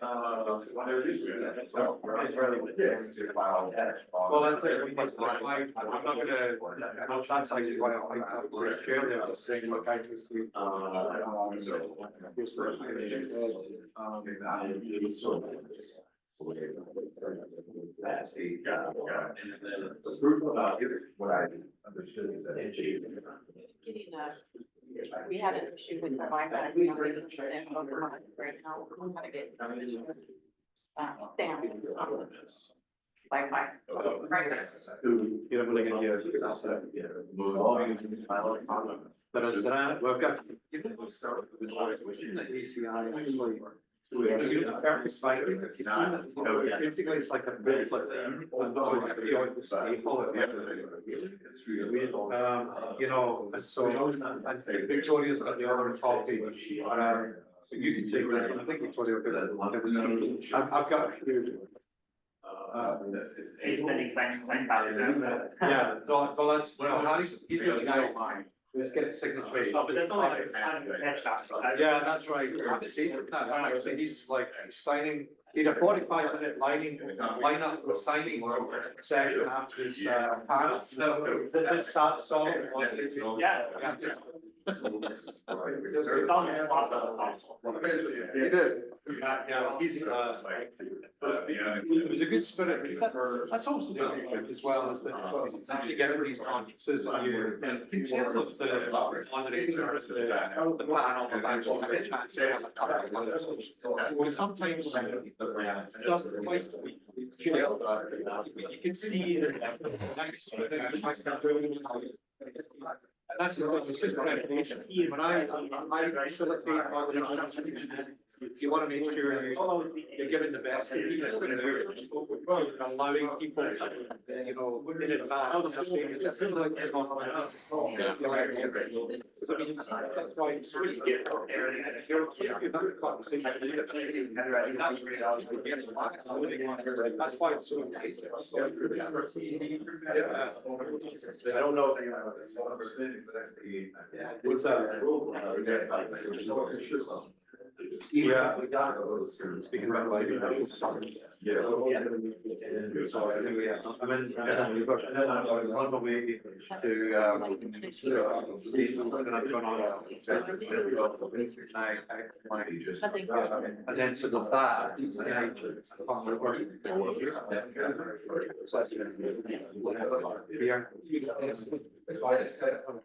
Well, that's it. I'm not gonna, that's actually why I share there, just saying what I just. What I understood is that. Getting we had an issue with the Wi-Fi. We are getting it over right now. We gotta get down Wi-Fi. Right. You know, really gonna hear. But other than that, we've got. Wishing that ACI actually. It's like a bit, it's like. You know, and so, I say Victoria's got the other topic, so you can take this, I think Victoria. I've got a few. Extending sign back. Yeah, so that's, he's really the guy on mine. Let's get signatures. But that's only like a snapshot. Yeah, that's right. He's like signing, he had a 45-minute line up for signing session after his panel. So it's solid. Yes. It's on the spot. He did. Yeah, he's, it was a good spirit, because that's also the other thing as well, is that you get to these conferences and you can tell if the moderators, the panel, the back, well, sometimes it doesn't quite feel, you can see nice. And that's the thing, it's just preparation. When I facilitate organizations, you want to make sure you're giving the best. Allowing people to, you know, in advance. That's why it's really good. That's why it's so important. I don't know if anyone. What's that? Yeah. Speaking about like. Yeah. So I think, yeah, I mean, we've got on the way to, Steve, and I've gone on. And then so does that. That's why I said. Are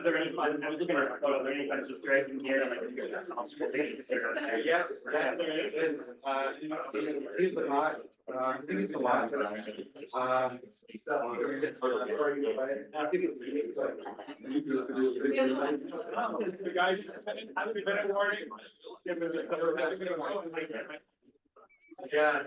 there any fun, I was looking at a photo, are there any fun just drags in here? Yes, here's the lot, I think it's the lot. The guys, have a better warning. Yeah.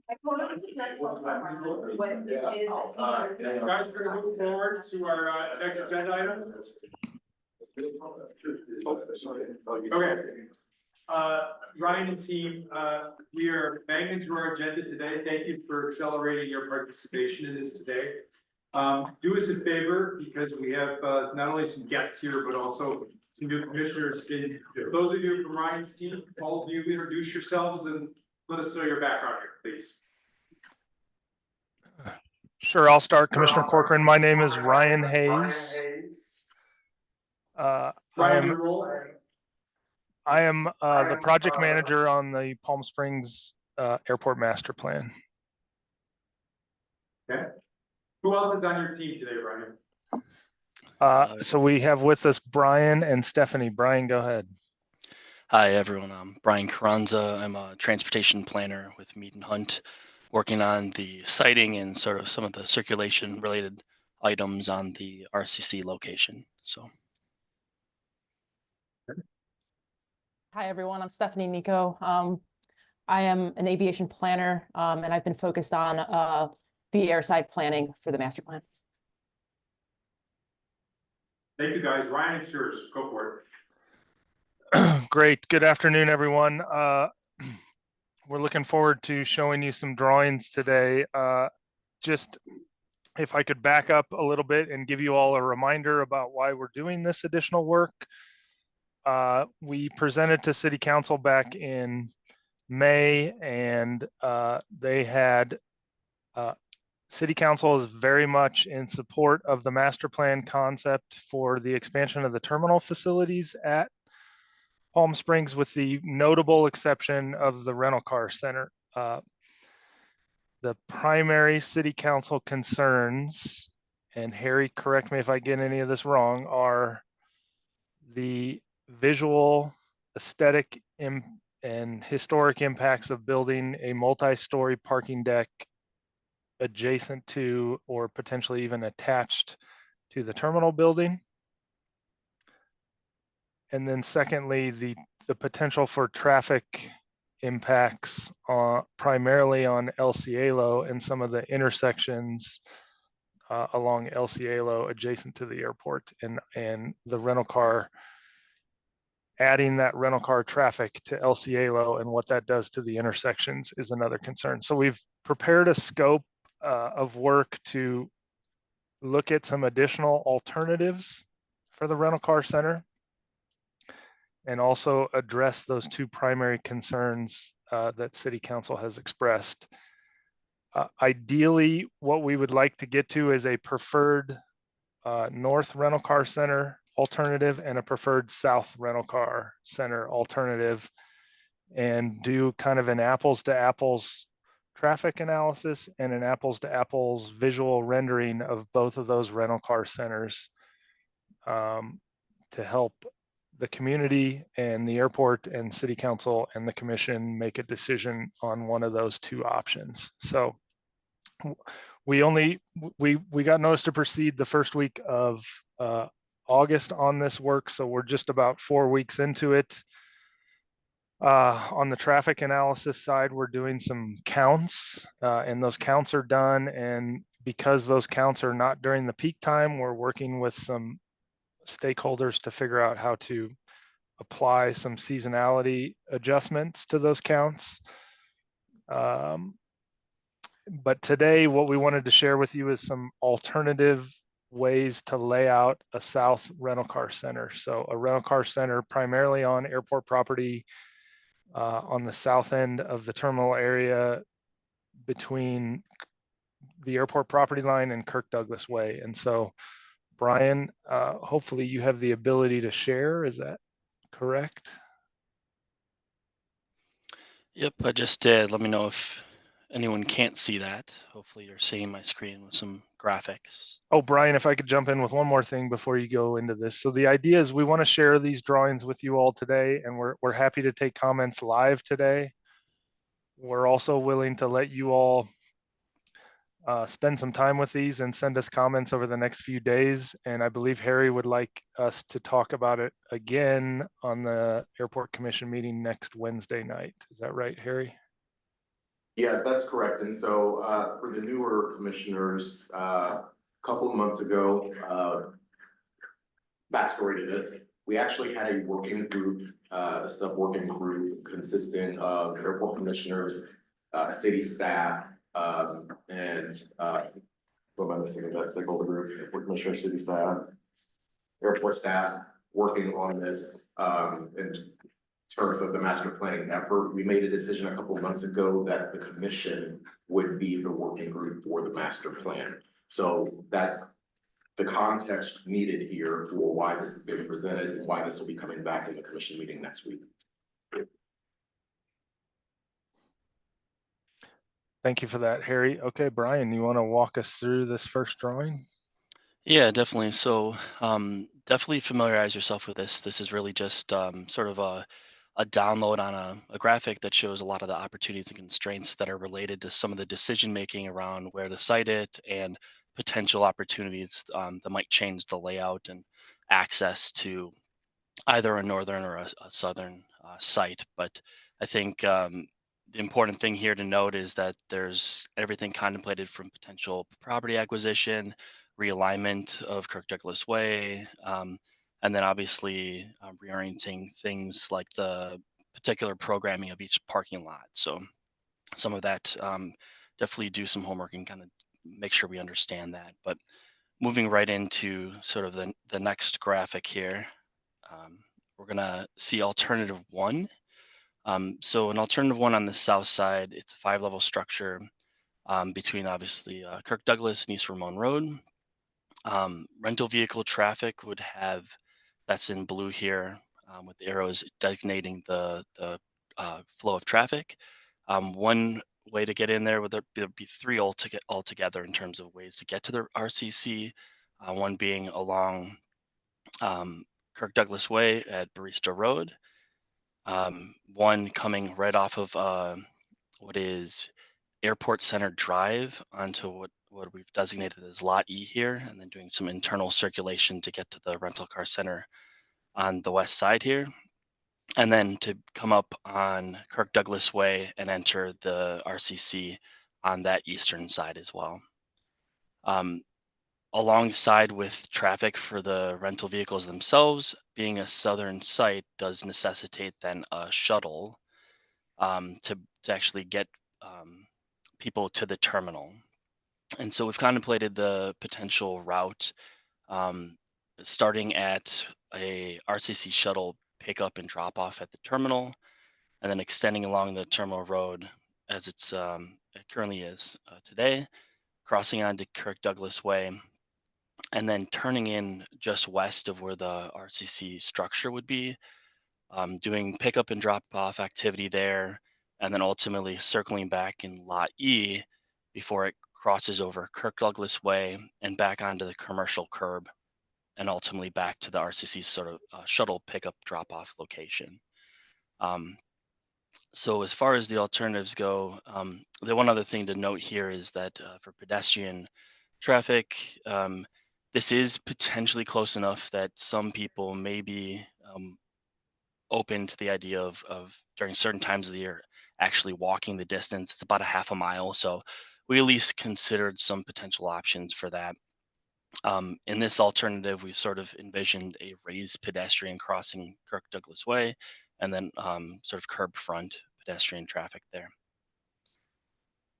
Guys, we're gonna move forward to our next agenda item. Okay. Ryan and team, we are banging through our agenda today. Thank you for accelerating your participation in this today. Do us a favor, because we have not only some guests here, but also some new commissioners. Those of you from Ryan's team, all of you introduce yourselves and let us know your background here, please. Sure, I'll start. Commissioner Corcoran, my name is Ryan Hayes. I Ryan, am your role? the project manager on the Palm Springs Airport Master Plan. Okay. Who else is on your team today, Ryan? So we have with us Brian and Stephanie. Brian, go ahead. Hi, everyone. I'm Brian Carranza. I'm a transportation planner with Mead and Hunt, working on the siting and sort of some of the circulation related items on the RCC location. So. Hi, everyone. I'm Stephanie Nico. I am an aviation planner, and I've been focused on the airside planning for the master plan. Thank you, guys. Ryan, it's yours. Go for it. Great. Good afternoon, everyone. We're looking forward to showing you some drawings today. Just if I could back up a little bit and give you all a reminder about why we're doing this additional work. We presented to City Council back in May, and they had City Council is very much in support of the master plan concept for the expansion of the terminal facilities at Palm Springs, with the notable exception of the rental car center. The primary City Council concerns, and Harry, correct me if I get any of this wrong, are the visual, aesthetic, and historic impacts of building a multi-story parking deck adjacent to or potentially even attached to the terminal building. And then secondly, the potential for traffic impacts primarily on El Cielo and some of the intersections along El Cielo adjacent to the airport, and the rental car, adding that rental car traffic to El Cielo and what that does to the intersections is another concern. So we've prepared a scope of work to look at some additional alternatives for the rental car center, and also address those two primary concerns that City Council has expressed. Ideally, what we would like to get to is a preferred north rental car center alternative and a preferred south rental car center alternative, and do kind of an apples to apples traffic analysis and an apples to apples visual rendering of both of those rental car centers to help the community and the airport and City Council and the commission make a decision on one of those two options. So we got notice to proceed the first week of August on this work, so we're just about 4 weeks into it. On the traffic analysis side, we're doing some counts, and those counts are done, and because those counts are not during the peak time, we're working with some stakeholders to figure out how to apply some seasonality adjustments to those counts. But today, what we wanted to share with you is some alternative ways to lay out a south rental car center. So a rental car center primarily on airport property on the south end of the terminal area between the airport property line and Kirk Douglas Way. And so, Brian, hopefully you have the ability to share. Is that correct? Yep, I just did. Let me know if anyone can't see that. Hopefully you're seeing my screen with some graphics. Oh, Brian, if I could jump in with one more thing before you go into this. So the idea is we want to share these drawings with you all today, and we're happy to take comments live today. We're also willing to let you all spend some time with these and send us comments over the next few days. And I believe Harry would like us to talk about it again on the Airport Commission meeting next Wednesday night. Is that right, Harry? Yeah, that's correct. And so, for the newer commissioners, a couple of months ago, backstory to this, we actually had a working group, a sub-working group consisting of airport commissioners, city staff, and, what am I missing? That's like all the group, airport commissioner, city staff, airport staff, working on this, in terms of the master planning effort. We made a decision a couple of months ago that the commission would be the working group for the master plan. So that's the context needed here for why this is being presented and why this will be coming back in the commission meeting next week. Thank you for that, Harry. Okay, Brian, you want to walk us through this first drawing? Yeah, definitely. So definitely familiarize yourself with this. This is really just sort of a download on a graphic that shows a lot of the opportunities and constraints that are related to some of the decision making around where to site it and potential opportunities that might change the layout and access to either a northern or a southern site. But I think the important thing here to note is that there's everything contemplated from potential property acquisition, realignment of Kirk Douglas Way, and then obviously reorienting things like the particular programming of each parking lot. So some of that, definitely do some homework and kind of make sure we understand that. But moving right into sort of the next graphic here, we're gonna see alternative one. So an alternative one on the south side, it's a 5-level structure between obviously Kirk Douglas and East Ramon Road. Rental vehicle traffic would have, that's in blue here, with the arrows designating the flow of traffic. One way to get in there would be 3 altogether in terms of ways to get to the RCC. One being along Kirk Douglas Way at Barista Road. One coming right off of what is Airport Center Drive onto what we've designated as Lot E here, and then doing some internal circulation to get to the rental car center on the west side here. And then to come up on Kirk Douglas Way and enter the RCC on that eastern side as well. Alongside with traffic for the rental vehicles themselves, being a southern site does necessitate then a shuttle to actually get people to the terminal. And so we've contemplated the potential route starting at a RCC shuttle pickup and drop off at the terminal, and then extending along the terminal road as it currently is today, crossing onto Kirk Douglas Way, and then turning in just west of where the RCC structure would be, doing pickup and drop off activity there, and then ultimately circling back in Lot E before it crosses over Kirk Douglas Way and back onto the commercial curb, and ultimately back to the RCC sort of shuttle pickup drop off location. So as far as the alternatives go, the one other thing to note here is that for pedestrian traffic, this is potentially close enough that some people may be open to the idea of during certain times of the year actually walking the distance. It's about a half a mile, so we at least considered some potential options for that. In this alternative, we've sort of envisioned a raised pedestrian crossing Kirk Douglas Way, and then sort of curb front pedestrian traffic there.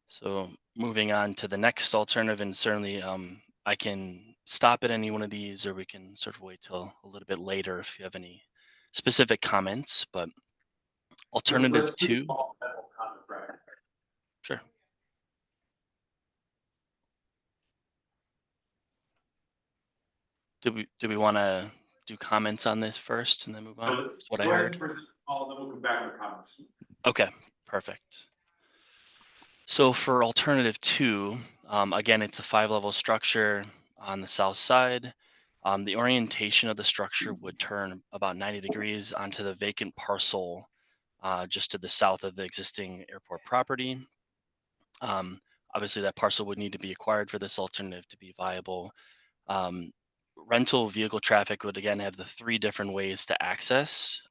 So moving on to the next alternative, and certainly I can stop at any one of these, or we can sort of wait till a little bit later if you have any specific comments, but alternative Let's do 2. all metal comment, right? Sure. Do we want to do comments on this first and then move So on? let's That's what I go ahead heard. and present all, then we'll come back with comments. Okay, perfect. So for alternative 2, again, it's a 5-level structure on the south side. The orientation of the structure would turn about 90 degrees onto the vacant parcel just to the south of the existing airport property. Obviously, that parcel would need to be acquired for this alternative to be viable. Rental vehicle traffic would again have the 3 different ways to access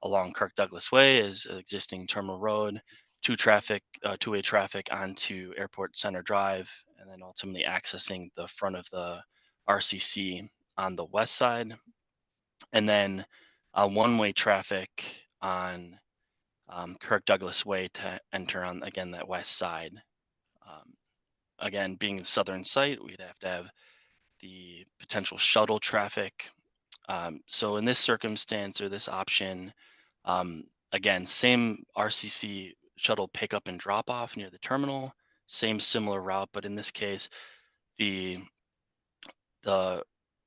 along Kirk Douglas Way as existing terminal road, two-way traffic onto Airport Center Drive, and then ultimately accessing the front of the RCC on the west side, and then one-way traffic on Kirk Douglas Way to enter on, again, that west side. Again, being the southern site, we'd have to have the potential shuttle traffic. So in this circumstance or this option, again, same RCC shuttle pickup and drop off near the terminal, same similar route, but in this case, the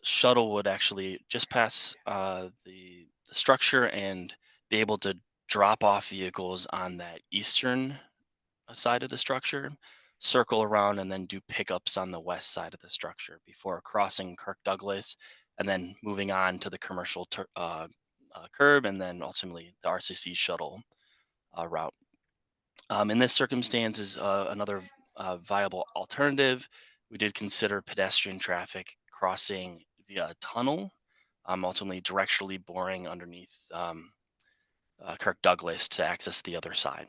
shuttle would actually just pass the structure and be able to drop off vehicles on that eastern side of the structure, circle around, and then do pickups on the west side of the structure before crossing Kirk Douglas and then moving on to the commercial curb and then ultimately the RCC shuttle route. In this circumstance is another viable alternative. We did consider pedestrian traffic crossing via a tunnel, ultimately directionally boring underneath Kirk Douglas to access the other side.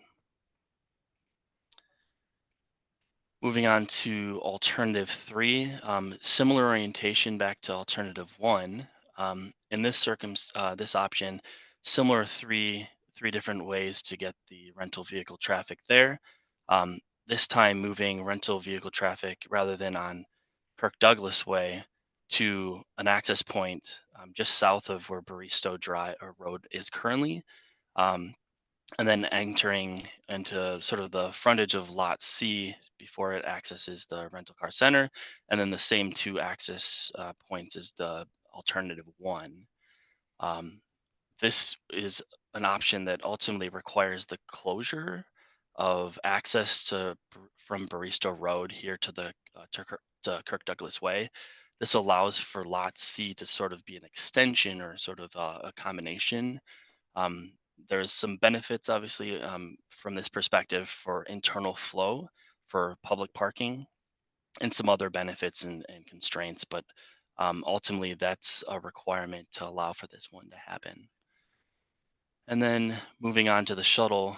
Moving on to alternative 3, similar orientation back to alternative 1. In this this option, similar three different ways to get the rental vehicle traffic there. This time moving rental vehicle traffic rather than on Kirk Douglas Way to an access point just south of where Baristo Drive or Road is currently. And then entering into sort of the frontage of Lot C before it accesses the rental car center, and then the same 2 access points as the alternative 1. This is an option that ultimately requires the closure of access from Baristo Road here to the to Kirk Douglas Way. This allows for Lot C to sort of be an extension or sort of a combination. There's some benefits, obviously, from this perspective for internal flow, for public parking, and some other benefits and constraints. But ultimately, that's a requirement to allow for this one to happen. And then moving on to the shuttle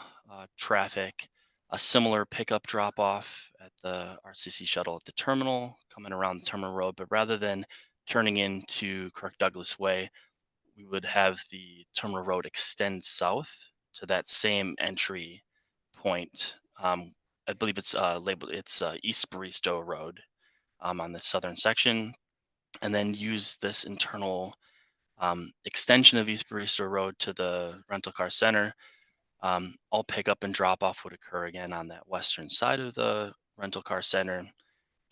traffic, a similar pickup drop off at the RCC shuttle at the terminal, coming around the terminal road, but rather than turning into Kirk Douglas Way, we would have the terminal road extend south to that same entry point. I believe it's labeled, it's East Baristo Road on the southern section, and then use this internal extension of East Baristo Road to the rental car center. All pickup and drop off would occur again on that western side of the rental car center,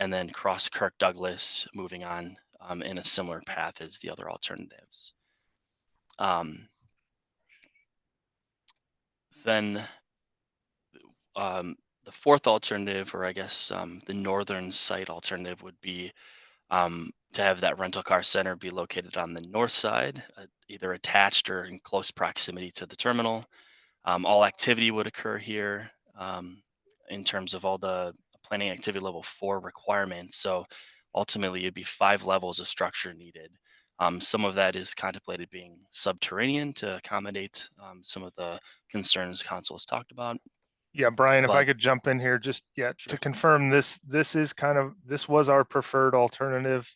and then cross Kirk Douglas, moving on in a similar path as the other alternatives. Then the fourth alternative, or I guess the northern site alternative, would be to have that rental car center be located on the north side, either attached or in close proximity to the terminal. All activity would occur here in terms of all the planning activity level 4 requirements. So ultimately, it'd be 5 levels of structure needed. Some of that is contemplated being subterranean to accommodate some of the concerns council has talked about. Yeah, Brian, if I But- could jump in here, just Sure. to confirm this was our preferred alternative.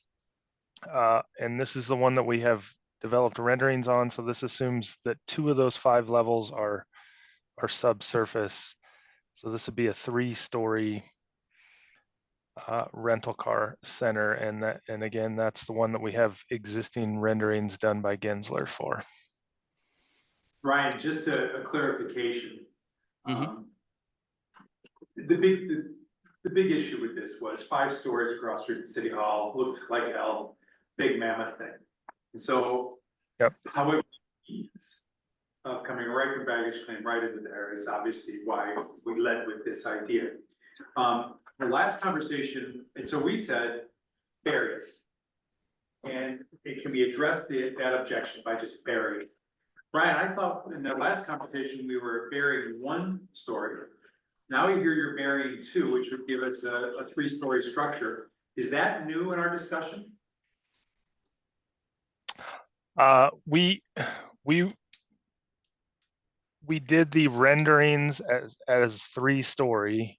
And this is the one that we have developed renderings on. So this assumes that 2 of those 5 levels are subsurface. So this would be a 3-story rental car center, and again, that's the one that we have existing renderings done by Gensler for. Ryan, just a clarification. Mhm. The big issue with this was 5 stories across street from City Hall, looks like hell, big mammoth thing. And so. Yep. However, coming right from baggage claim right into there is obviously why we led with this idea. The last conversation, and so we said, bury it. And it can be addressed, that objection, by just burying it. Brian, I thought in the last conversation, we were burying 1 story. Now you hear you're burying 2, which would give us a 3-story structure. Is that new in our discussion? we did the renderings as 3-story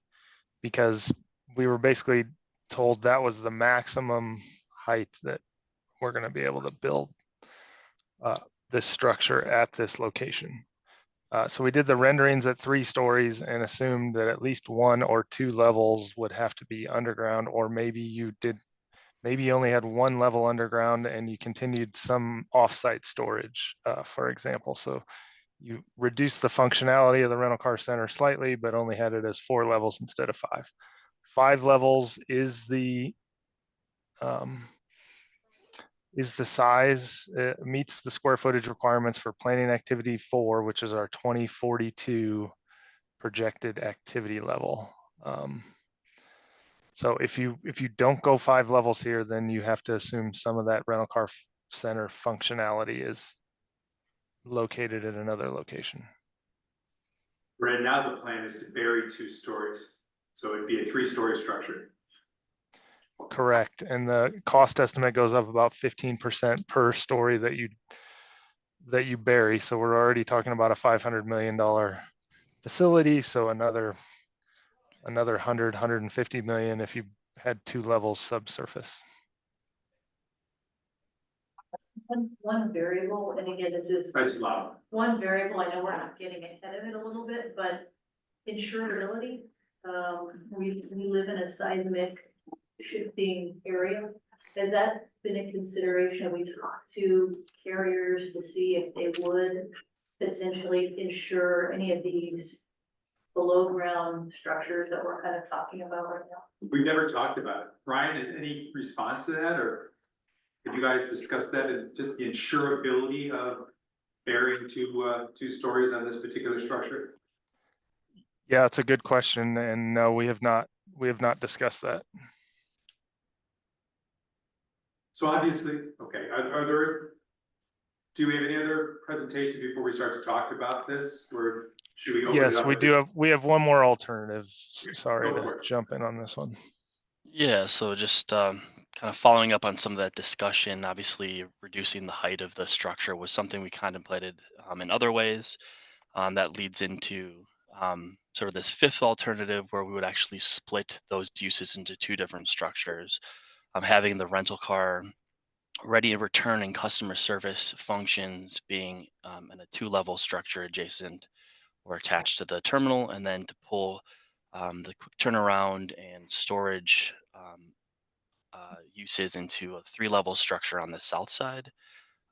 because we were basically told that was the maximum height that we're going to be able to build this structure at this location. So we did the renderings at 3 stories and assumed that at least 1 or 2 levels would have to be underground, or maybe you only had 1 level underground and you continued some offsite storage, for example. So you reduced the functionality of the rental car center slightly, but only had it as 4 levels instead of 5. 5 levels is the size, meets the square footage requirements for planning activity 4, which is our 2042 projected activity level. So if you don't go 5 levels here, then you have to assume some of that rental car center functionality is located at another location. Right now, the plan is to bury 2 stories, so it'd be a 3-story structure. Correct, and the cost estimate goes up about 15% per story that you bury. So we're already talking about a $500 million facility. So another 150 million if you had 2 levels subsurface. One variable, and again, this is That's loud. one variable, I know we're not getting ahead of it a little bit, but insurability. We live in a seismic shifting area. Has that been a consideration? Have we talked to carriers to see if they would potentially insure any of these below ground structures that we're kind of talking about right now? We've never talked about it. Ryan, any response to that, or have you guys discussed that and just the insurability of burying 2 stories on this particular structure? Yeah, it's a good question, and no, we have not discussed that. So obviously, okay, do we have any other presentation before we start to talk about this, or should we? Yes, we have one more alternative. Sorry to jump in on this one. Yeah, so just kind of following up on some of that discussion, obviously reducing the height of the structure was something we contemplated in other ways. That leads into sort of this 5th alternative where we would actually split those uses into 2 different structures. Having the rental car ready and return and customer service functions being in a 2-level structure adjacent or attached to the terminal, and then to pull the quick turnaround and storage uses into a 3-level structure on the south side.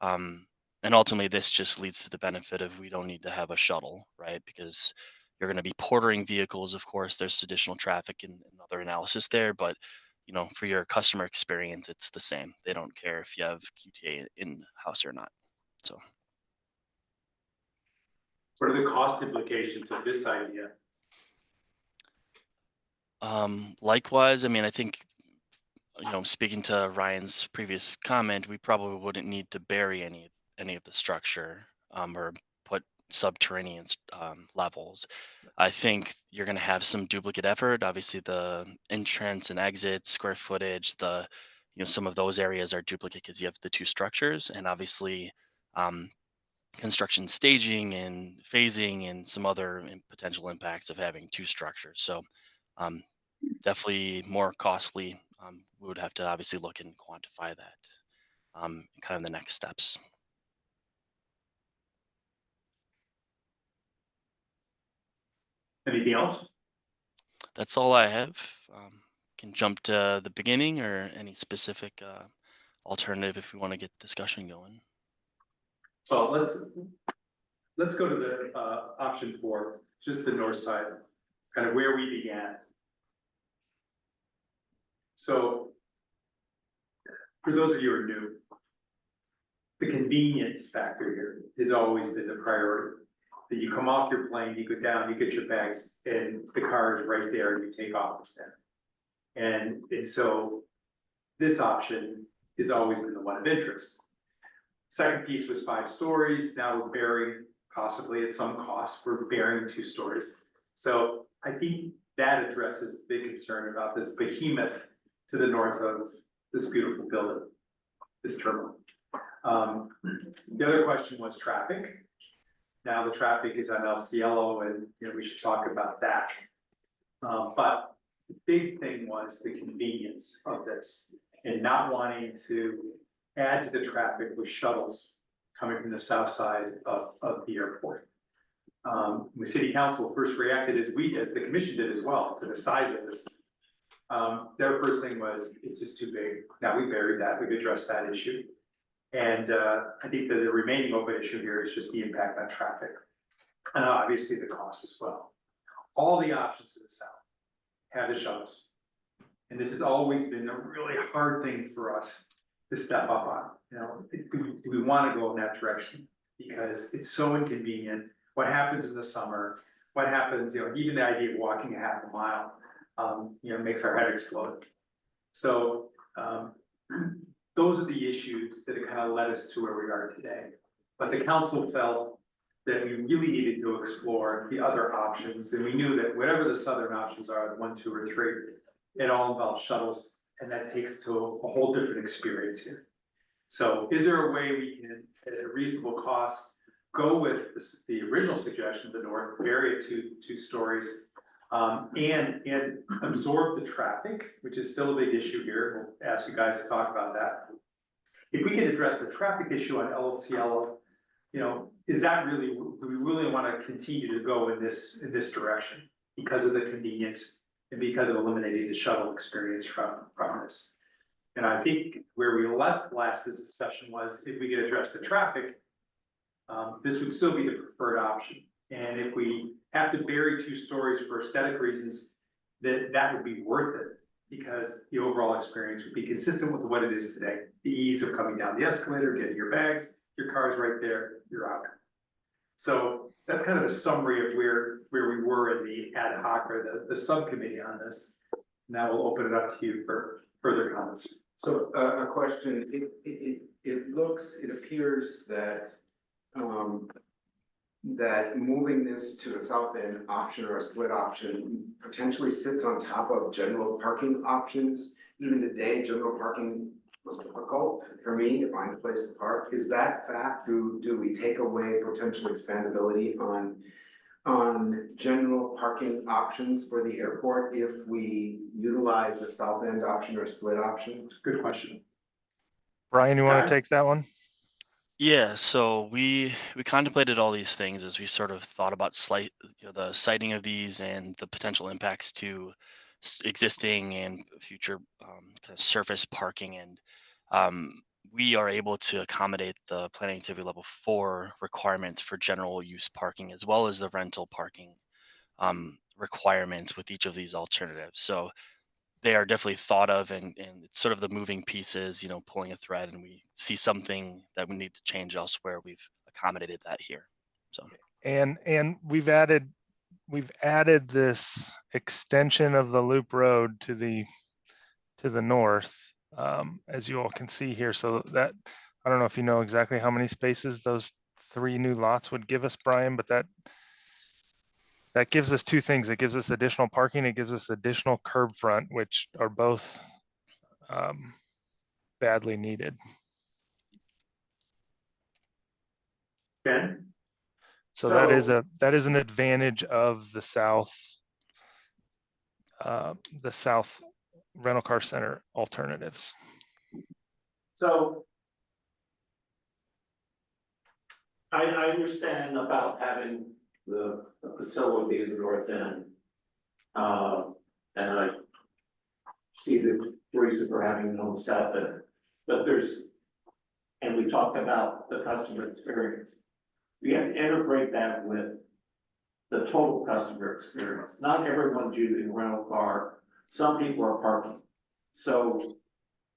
And ultimately, this just leads to the benefit of we don't need to have a shuttle, right? Because you're going to be portering vehicles. Of course, there's additional traffic and other analysis there, but for your customer experience, it's the same. They don't care if you have QTA in-house or not. So, what are the cost implications of this idea? Likewise, I mean, I think, speaking to Ryan's previous comment, we probably wouldn't need to bury any of the structure or put subterranean levels. I think you're going to have some duplicate effort. Obviously, the entrance and exit square footage, some of those areas are duplicate because you have the 2 structures, and obviously construction staging and phasing and some other potential impacts of having 2 structures. So definitely more costly. We would have to obviously look and quantify that kind of the next steps. Anything else? That's all I have. Can jump to the beginning or any specific alternative if we want to get discussion going. Well, let's go to the option 4, just the north side, kind of where we began. So for those of you who are new, the convenience factor here has always been the priority. That you come off your plane, you go down, you get your bags, and the car is right there, and you take off with them. And so this option has always been the one of interest. Second piece was 5 stories. Now we're burying, possibly at some cost, we're burying 2 stories. So I think that addresses the big concern about this behemoth to the north of this beautiful building, this terminal. The other question was traffic. Now the traffic is on El Cielo and, you know, we should talk about that. But the big thing was the convenience of this and not wanting to add to the traffic with shuttles coming from the south side of the airport. The city council first reacted as the commission did as well, to the size of this. Their first thing was, it's just too big. Now we buried that, we've addressed that issue. And I think that the remaining open issue here is just the impact on traffic. And obviously the cost as well. All the options to the south have the shuttles. And this has always been a really hard thing for us to step up on. You know, do we want to go in that direction? Because it's so inconvenient. What happens in the summer? What happens, you know, even the idea of walking a half a mile, you know, makes our head explode. So those are the issues that have kind of led us to where we are today. But the council felt that we really needed to explore the other options. And we knew that whatever the southern options are, the 1, 2, or 3, it all involves shuttles. And that takes to a whole different experience here. So is there a way we can, at a reasonable cost, go with the original suggestion of the north, bury it to 2 stories, and absorb the traffic, which is still a big issue here. We'll ask you guys to talk about that. If we can address the traffic issue on El Cielo, you know, is that really, do we really want to continue to go in this direction because of the convenience and because of eliminating the shuttle experience from this? And I think where we left last this discussion was if we could address the traffic, this would still be the preferred option. And if we have to bury 2 stories for aesthetic reasons, that would be worth it because the overall experience would be consistent with what it is today. The ease of coming down the escalator, getting your bags, your car's right there, you're out. So that's kind of a summary of where we were in the ad hoc or the subcommittee on this. Now we'll open it up to you for further comments. So a question, it appears that that moving this to a south end option or a split option potentially sits on top of general parking options. Even today, general parking was difficult for me to find a place to park. Is that fact? Do we take away potential expandability on general parking options for the airport if we utilize a south end option or a split option? Good question. Brian, you want Guys? to take that one? Yeah, so we contemplated all these things as we sort of thought about the siting of these and the potential impacts to existing and future kind of surface parking, and we are able to accommodate the planning activity level 4 requirements for general use parking as well as the rental parking requirements with each of these alternatives. So they are definitely thought of, and it's sort of the moving pieces, you know, pulling a thread, and we see something that we need to change elsewhere. We've accommodated that here. So And we've added this extension of the loop road to the north, as you all can see here. So that, I don't know if you know exactly how many spaces those 3 new lots would give us, Brian, but that gives us 2 things. It gives us additional parking. It gives us additional curb front, which are both badly needed. Ben? So that is an advantage of the south rental car center alternatives. So I understand about having the facility in the north end. And I see the reason for having it on the south end, but and we talked about the customer experience. We have to integrate that with the total customer experience. Not everyone's using a rental car. Some people are parking. So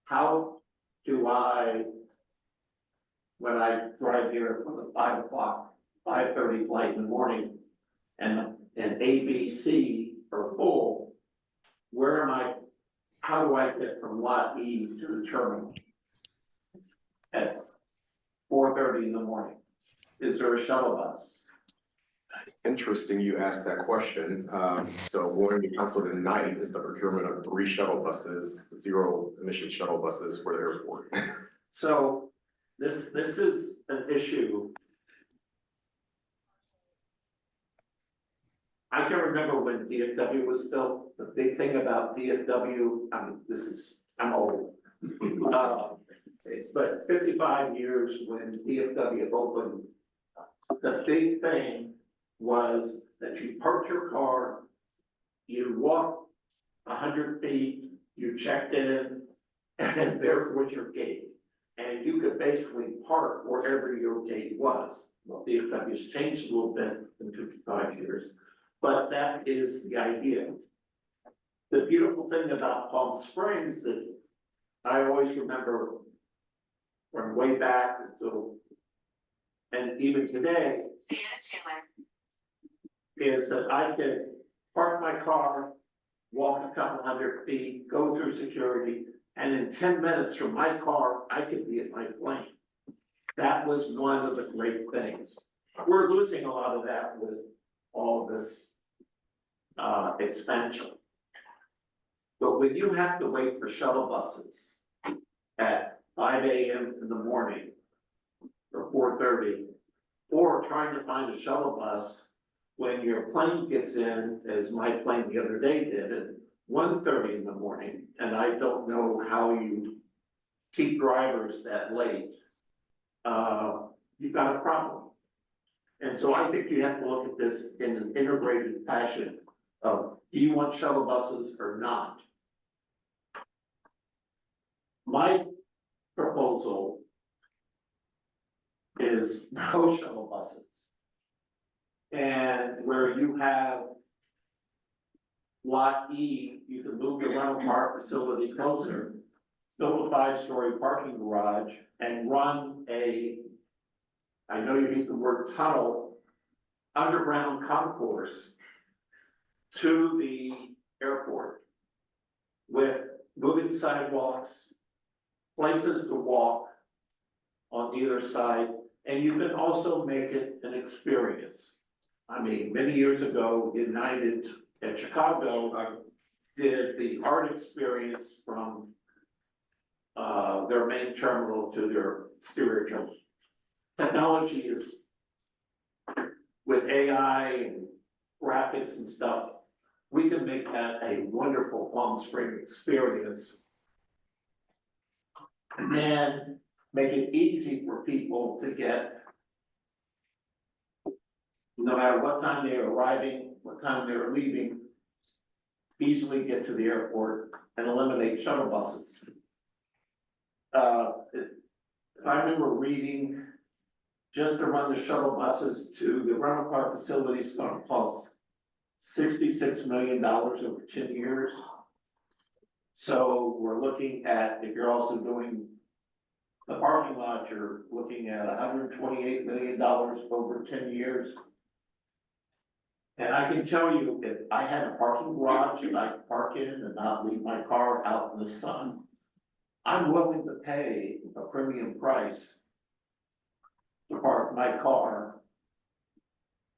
how do when I drive here for the 5:30 flight in the morning, and A, B, C are full, how do I get from lot E to the terminal at 4:30 in the morning? Is there a shuttle bus? Interesting you asked that question. So going to council tonight is the procurement of 3 shuttle buses, 0 emission shuttle buses for the airport. So this is an issue I can remember when DFW was built, the big thing about DFW, I'm old. But 55 years when DFW opened, the big thing was that you parked your car, you walked 100 feet, you checked in, and then there was your gate. And you could basically park wherever your gate was. Well, DFW's changed a little bit in 55 years, but that is the idea. The beautiful thing about Palm Springs that I always remember from way back until, and even today, is that I could park my car, walk a couple hundred feet, go through security, and in 10 minutes from my car, I could be at my plane. That was one of the great things. We're losing a lot of that with all this expansion. But when you have to wait for shuttle buses at 5 a.m. in the morning or 4:30, or trying to find a shuttle bus when your plane gets in, as my plane the other day did, at 1:30 in the morning, and I don't know how you keep drivers that late, you've got a problem. And so I think you have to look at this in an integrated fashion of, do you want shuttle buses or not? My proposal is no shuttle buses. And where you have Lot E, you can move the rental car facility closer, build a 5-story parking garage and run a, I know you hate the word tunnel, underground concourse to the airport with moving sidewalks, places to walk on either side, and you can also make it an experience. I mean, many years ago, United at Chicago did the art experience from their main terminal to their exterior terminal. Technology is, with AI and graphics and stuff, we can make that a wonderful Palm Springs experience. And make it easy for people to get, no matter what time they're arriving, what time they're leaving, easily get to the airport and eliminate shuttle buses. If I remember reading, just to run the shuttle buses to the rental car facility is gonna cost $66 million over 10 years. So we're looking at, if you're also doing the parking lot, you're looking at $128 million over 10 years. And I can tell you, if I had a parking garage and I could park in and not leave my car out in the sun, I'm willing to pay a premium price to park my car.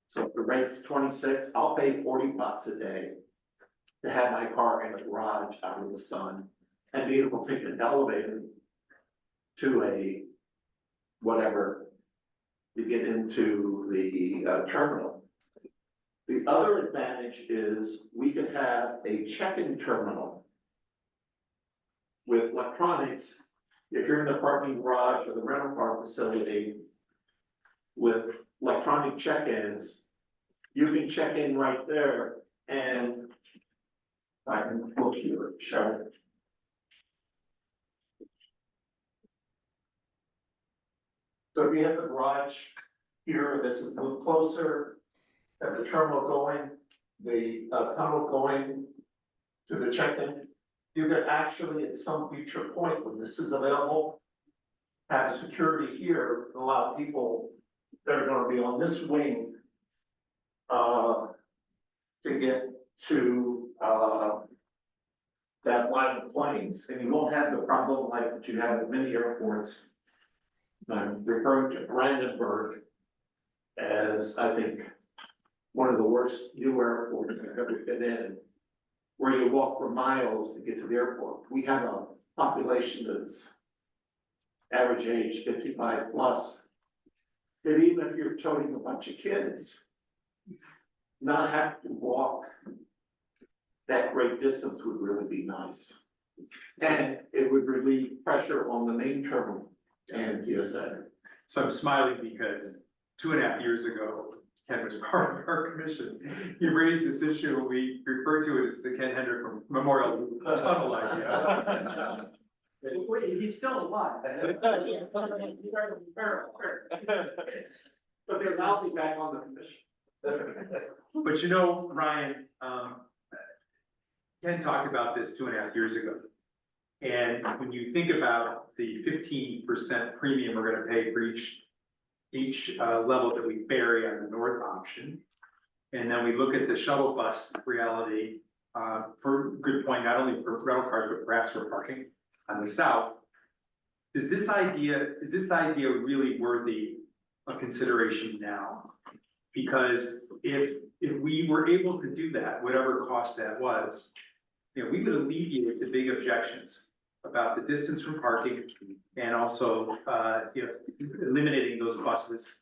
So if the rate's 26, I'll pay $40 a day to have my car in a garage out in the sun and be able to take an elevator to a whatever to get into the terminal. The other advantage is we could have a check-in terminal with electronics. If you're in the parking garage or the rental car facility with electronic check-ins, you can check in right there and I can look here, show it. So if you have the garage here, this is a little closer, have the terminal going, the tunnel going to the check-in. You could actually, at some future point when this is available, have security here and allow people that are gonna be on this wing to get to that line of planes, and you won't have the problem like that you have at many airports. I'm referring to Brandenburg as, I think, one of the worst new airports I've ever been in, where you walk for miles to get to the airport. We have a population that's average age 55 plus, that even if you're toting a bunch of kids, not have to walk that great distance would really be nice. And it would relieve pressure on the main terminal and TSA. So I'm smiling because 2.5 years ago, Ken was part of our commission. He raised this issue, and we referred to it as the Ken Hendrick Memorial Tunnel idea. Wait, he's still alive. But then I'll be back on the commission. But you know, Ryan, Ken talked about this 2.5 years ago. And when you think about the 15% premium we're gonna pay for each level that we bury on the north option. And then we look at the shuttle bus reality, for good point, not only for rental cars, but perhaps for parking on the south. Is this idea really worthy of consideration now? Because if we were able to do that, whatever cost that was, you know, we would alleviate the big objections about the distance from parking and also, you know, eliminating those buses,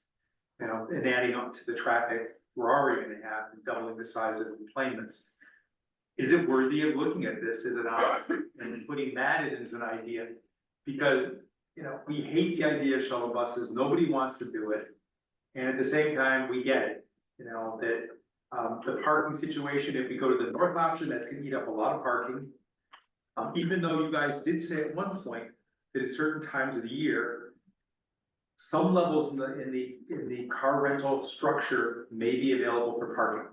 you know, and adding on to the traffic we're already gonna have and doubling the size of employments. Is it worthy of looking at this as an option and putting that in as an idea? Because, you know, we hate the idea of shuttle buses. Nobody wants to do it. And at the same time, we get it, you know, that the parking situation, if we go to the north option, that's gonna eat up a lot of parking. Even though you guys did say at one point that at certain times of the year, some levels in the car rental structure may be available for parking.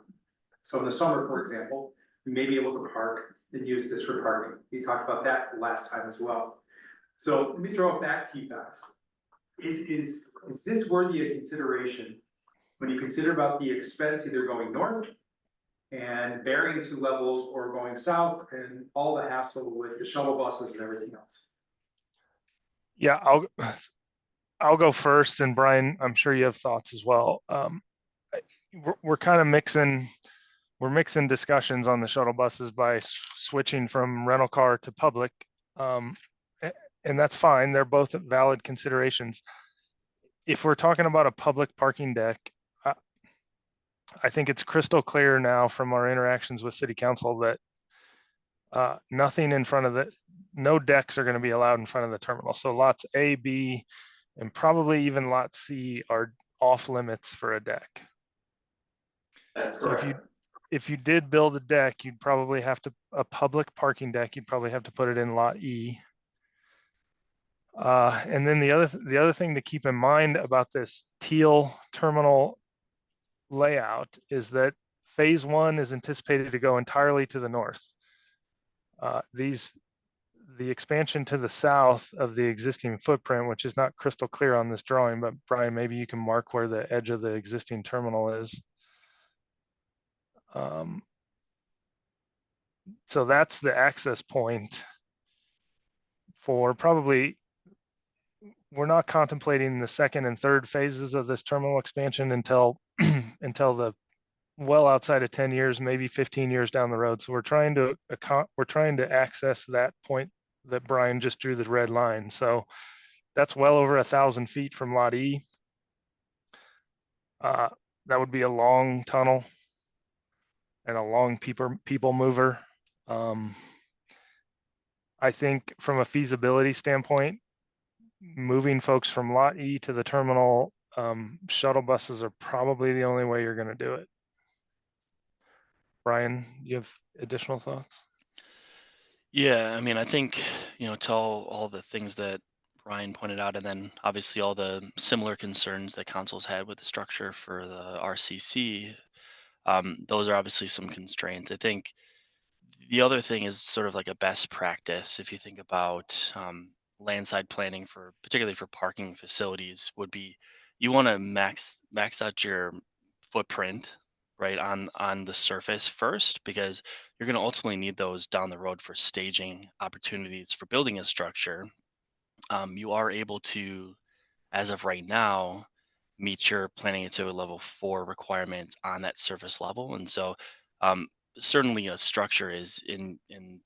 So in the summer, for example, you may be able to park and use this for parking. We talked about that the last time as well. So let me throw it back to you guys. Is this worthy of consideration when you consider about the expense either going north and burying 2 levels or going south and all the hassle with the shuttle buses and everything else? Yeah, I'll go first, and Brian, I'm sure you have thoughts as well. We're kind of mixing discussions on the shuttle buses by switching from rental car to public. And that's fine. They're both valid considerations. If we're talking about a public parking deck, I think it's crystal clear now from our interactions with city council that nothing in front of no decks are going to be allowed in front of the terminal. So lots A, B, and probably even lot C are off limits for a deck. That's so correct. if you did build a deck, you'd probably have to, a public parking deck, you'd probably have to put it in lot E. And then the other thing to keep in mind about this teal terminal layout is that phase 1 is anticipated to go entirely to the north. The expansion to the south of the existing footprint, which is not crystal clear on this drawing, but Brian, maybe you can mark where the edge of the existing terminal is. So that's the access point for probably, we're not contemplating the second and third phases of this terminal expansion until the well outside of 10 years, maybe 15 years down the road. So we're trying to access that point that Brian just drew the red line. So that's well over 1,000 feet from lot E. That would be a long tunnel and a long people mover. I think from a feasibility standpoint, moving folks from lot E to the terminal, shuttle buses are probably the only way you're going to do it. Brian, you have additional thoughts? Yeah, I mean, I think, you know, to all the things that Brian pointed out, and then obviously all the similar concerns that council's had with the structure for the RCC, those are obviously some constraints. I think the other thing is sort of like a best practice. If you think about landside planning particularly for parking facilities, would be you want to max out your footprint, right, on the surface first, because you're going to ultimately need those down the road for staging opportunities for building a structure. You are able to, as of right now, meet your planning and civil level 4 requirements on that surface level. And so certainly a structure is in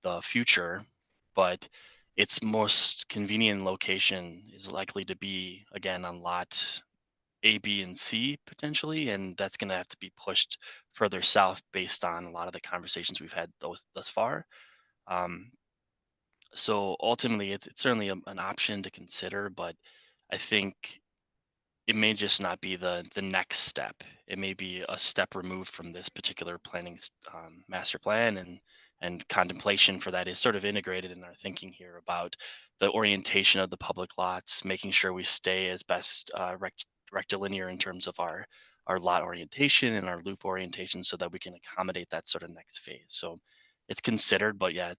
the future, but its most convenient location is likely to be, again, on lot A, B, and C potentially, and that's going to have to be pushed further south based on a lot of the conversations we've had thus far. Um, so ultimately, it's certainly an option to consider, but I think it may just not be the next step. It may be a step removed from this particular planning master plan, and contemplation for that is sort of integrated in our thinking here about the orientation of the public lots, making sure we stay as best rectilinear in terms of our lot orientation and our loop orientation, so that we can accommodate that sort of next phase. So it's considered, but yeah,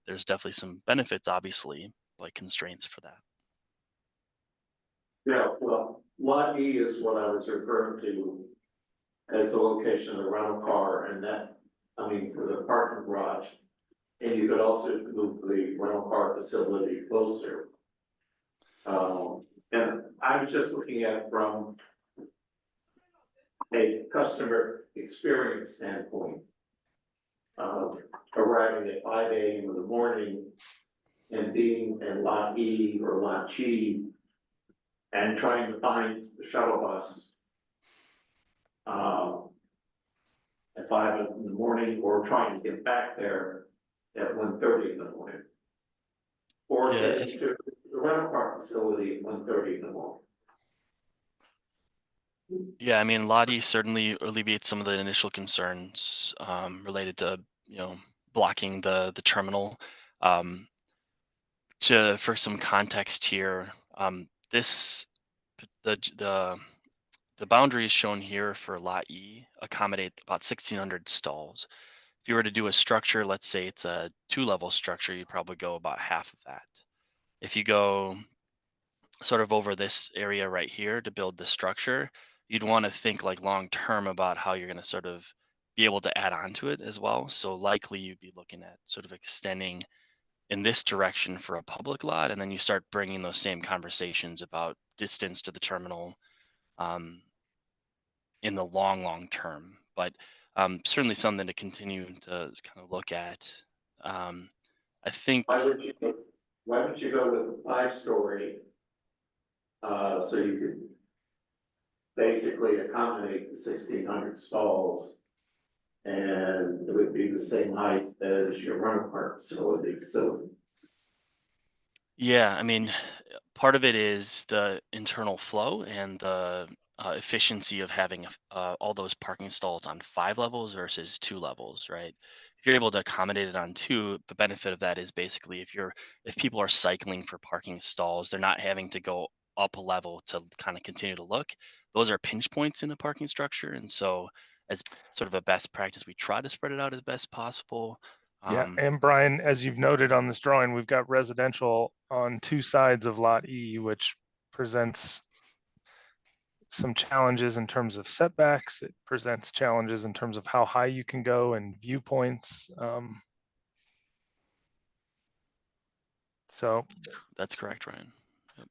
there's definitely some benefits, obviously, like constraints for that. Yeah, well, Lot E is what I was referring to as the location of the rental car and that, I mean, for the parking garage. And you could also move the rental car facility closer. And I was just looking at it from a customer experience standpoint. Arriving at 5 a.m. in the morning and being in Lot E or Lot G and trying to find the shuttle bus at 5 in the morning, or trying to get back there at 1:30 in the morning. Or Yeah, get to the rental car facility at 1:30 in the morning. Yeah, I mean, Lottie certainly alleviates some of the initial concerns related to, blocking the terminal. Um, for some context here, this the boundaries shown here for Lot E accommodate about 1,600 stalls. If you were to do a structure, let's say it's a 2-level structure, you'd probably go about half of that. If you go sort of over this area right here to build the structure, you'd want to think like long term about how you're going to sort of be able to add on to it as well. So likely you'd be looking at sort of extending in this direction for a public lot, and then you start bringing those same conversations about distance to the terminal in the long term. But certainly something to continue to kind of look at. I think. Why would you go with a 5-story? So you could basically accommodate the 1,600 stalls. And it would be the same height as your rental car facility, so. Yeah, I mean, part of it is the internal flow and the efficiency of having all those parking stalls on 5 levels versus 2 levels, right? If you're able to accommodate it on 2, the benefit of that is basically if people are cycling for parking stalls, they're not having to go up a level to kind of continue to look. Those are pinch points in a parking structure, and so as sort of a best practice, we try to spread it out as best possible. Yeah, and Brian, as you've noted on this drawing, we've got residential on 2 sides of Lot E, which presents some challenges in terms of setbacks. It presents challenges in terms of how high you can go and viewpoints. So that's correct, Ryan. Yep.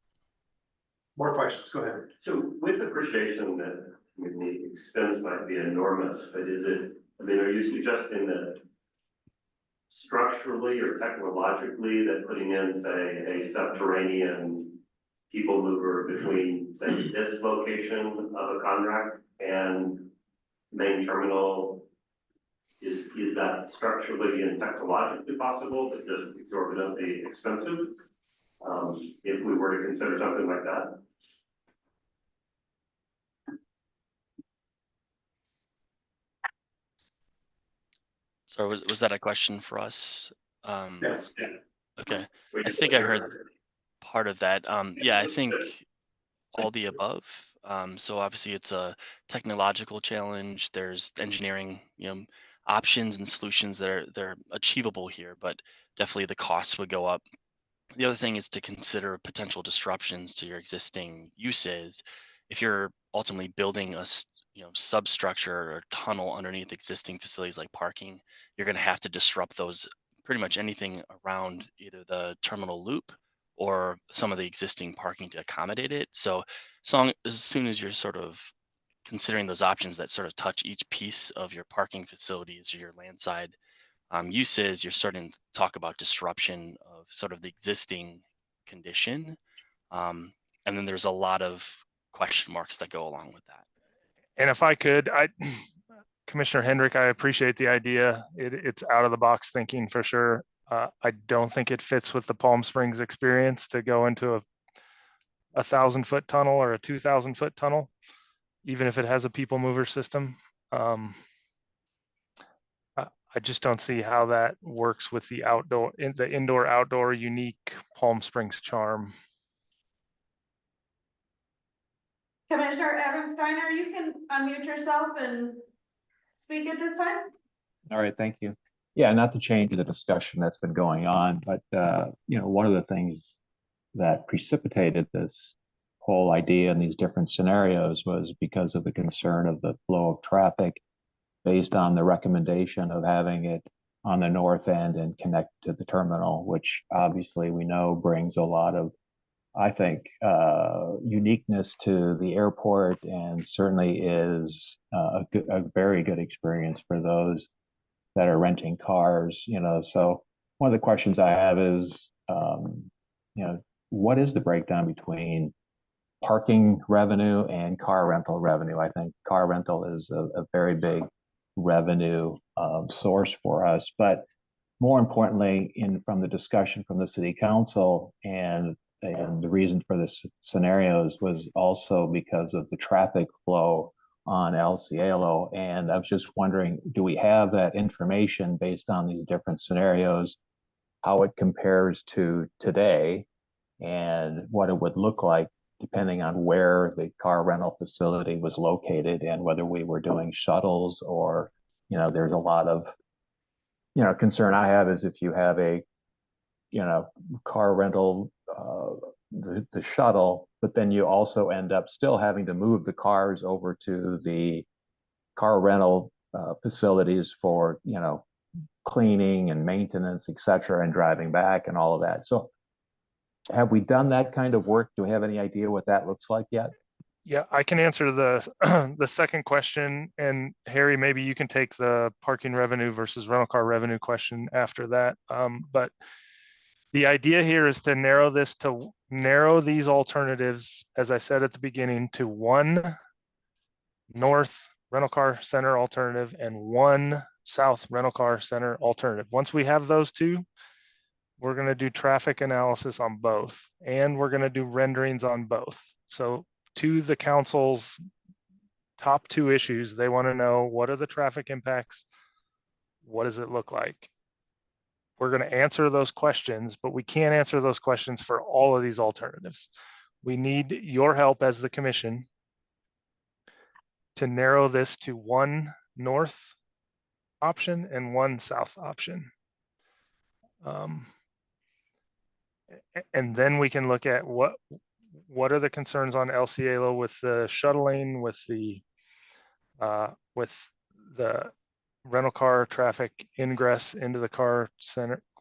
More questions, go ahead. So with appreciation that, I mean, the expense might be enormous, but are you suggesting that structurally or technologically that putting in, say, a subterranean people mover between, say, this location of a contract and main terminal, is that structurally and technologically possible, but just exorbitantly expensive? If we were to consider something like that? So was that a question for us? Yes. Okay, I think I heard part of that. Yeah, I think all the above. So obviously it's a technological challenge. There's engineering, options and solutions that they're achievable here, but definitely the costs would go up. The other thing is to consider potential disruptions to your existing uses. If you're ultimately building a substructure or tunnel underneath existing facilities like parking, you're going to have to disrupt those, pretty much anything around either the terminal loop or some of the existing parking to accommodate it. So as soon as you're sort of considering those options that sort of touch each piece of your parking facilities or your landside uses, you're starting to talk about disruption of sort of the existing condition. And then there's a lot of question marks that go along with that. And if I could, Commissioner Hendrick, I appreciate the idea. It's out of the box thinking for sure. I don't think it fits with the Palm Springs experience to go into a 1,000-foot tunnel or a 2,000-foot tunnel, even if it has a people mover system. I just don't see how that works with the indoor-outdoor unique Palm Springs charm. Commissioner Evan Steiner, you can unmute yourself and speak at this time. All right, thank you. Yeah, not to change the discussion that's been going on, but one of the things that precipitated this whole idea in these different scenarios was because of the concern of the flow of traffic based on the recommendation of having it on the north end and connect to the terminal, which obviously we know brings a lot of, I think, uniqueness to the airport, and certainly is a very good experience for those that are renting cars. So one of the questions I have is, what is the breakdown between parking revenue and car rental revenue? I think car rental is a very big revenue source for us, but more importantly, from the discussion from the city council and the reason for this scenarios was also because of the traffic flow on El Cielo. And I was just wondering, do we have that information based on these different scenarios, how it compares to today and what it would look like depending on where the car rental facility was located and whether we were doing shuttles or, there's a lot of, concern I have is if you have a, car rental, the shuttle, but then you also end up still having to move the cars over to the car rental facilities for, cleaning and maintenance, et cetera, and driving back and all of that. So have we done that kind of work? Do we have any idea what that looks like yet? Yeah, I can answer the the second question, and Harry, maybe you can take the parking revenue versus rental car revenue question after that. But the idea here is to narrow these alternatives, as I said at the beginning, to one north rental car center alternative and one south rental car center alternative. Once we have those two, we're going to do traffic analysis on both, and we're going to do renderings on both. So to the council's top two issues, they want to know, what are the traffic impacts? What does it look like? We're going to answer those questions, but we can't answer those questions for all of these alternatives. We need your help as the commission to narrow this to one north option and one south option. And then we can look at what are the concerns on El Cielo with the shuttling, with the rental car traffic ingress into the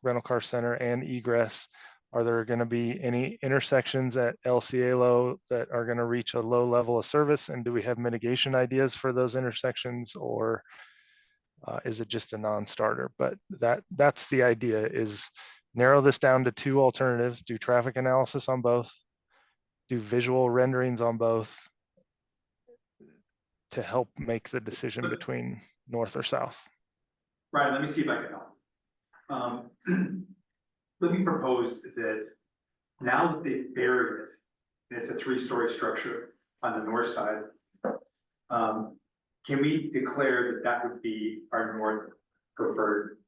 rental car center and egress. Are there going to be any intersections at El Cielo that are going to reach a low level of service? And do we have mitigation ideas for those intersections, or is it just a non-starter? But that's the idea, is narrow this down to two alternatives, do traffic analysis on both, do visual renderings on both to help make the decision between north or south. Ryan, let me see if I can help. Let me propose that now that they've buried it, and it's a 3-story structure on the north side, can we declare that would be our north preferred?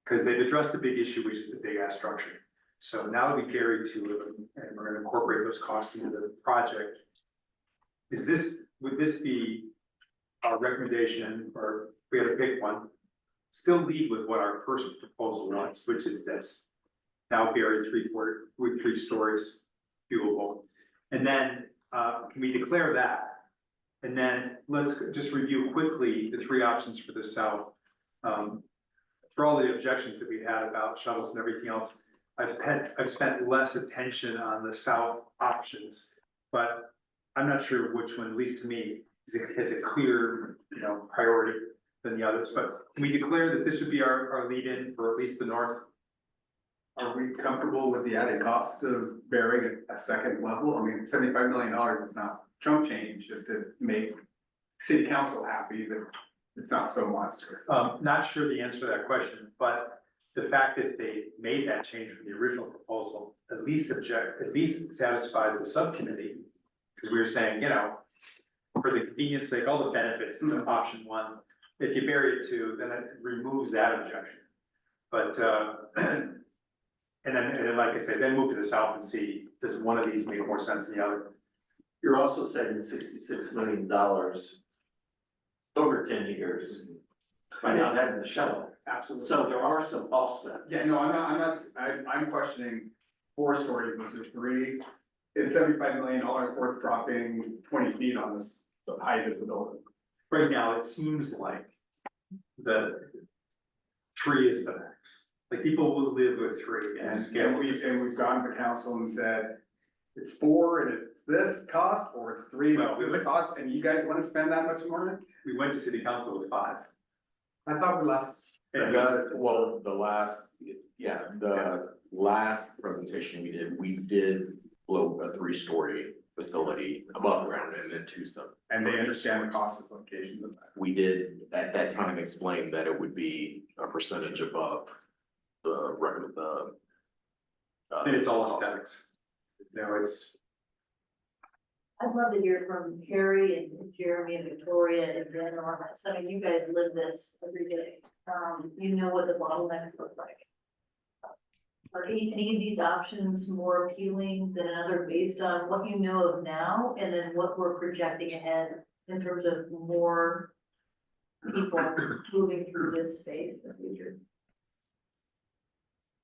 Because they've addressed the big issue, which is the big ass structure. So now that we buried two of them and we're going to incorporate those costs into the project, would this be our recommendation, or if we had to pick one, still lead with what our first proposal was, which is this? Now buried 3 stories, doable. And then can we declare that? And then let's just review quickly the 3 options for the south. For all the objections that we had about shuttles and everything else, I've spent less attention on the south options, but I'm not sure which one, at least to me, has a clear, priority than the others. But can we declare that this would be our lead-in for at least the north? Are we comfortable with the added cost of burying it a second level? I mean, $75 million is not chump change just to make city council happy, but it's not so much. Not sure the answer to that question, but the fact that they made that change from the original proposal at least satisfies the subcommittee. Because we were saying, you know, for the convenience sake, all the benefits to option one, if you bury it two, then it removes that objection. But, and then, like I said, then move to the south and see, does one of these make more sense than the other? You're also saving $66 million over 10 years by not having the shuttle. Absolutely. So there are some offsets. Yeah, no, I'm questioning 4-story versus 3. Is $75 million worth dropping 20 feet on this, the height of the building? Right now, it seems like the 3 is the max. Like people will live with 3 and scale. And we've gone to council and said, it's 4 and it's this cost, or it's 3 and Well, it's this cost, and you guys wanna spend that much more? We went to city council with 5. I thought we last. Well, the last presentation we did blow a 3-story facility above ground and then 2 sub. And they understand the cost of locations of that. We did at that time explain that it would be a percentage above the record of the. And it's all aesthetics. No, it's, I'd love to hear from Harry and Jeremy and Victoria and Ben on this. I mean, you guys live this every day. You know what the bottlenecks look like. Are any of these options more appealing than another based on what you know of now and then what we're projecting ahead in terms of more people moving through this space in the future?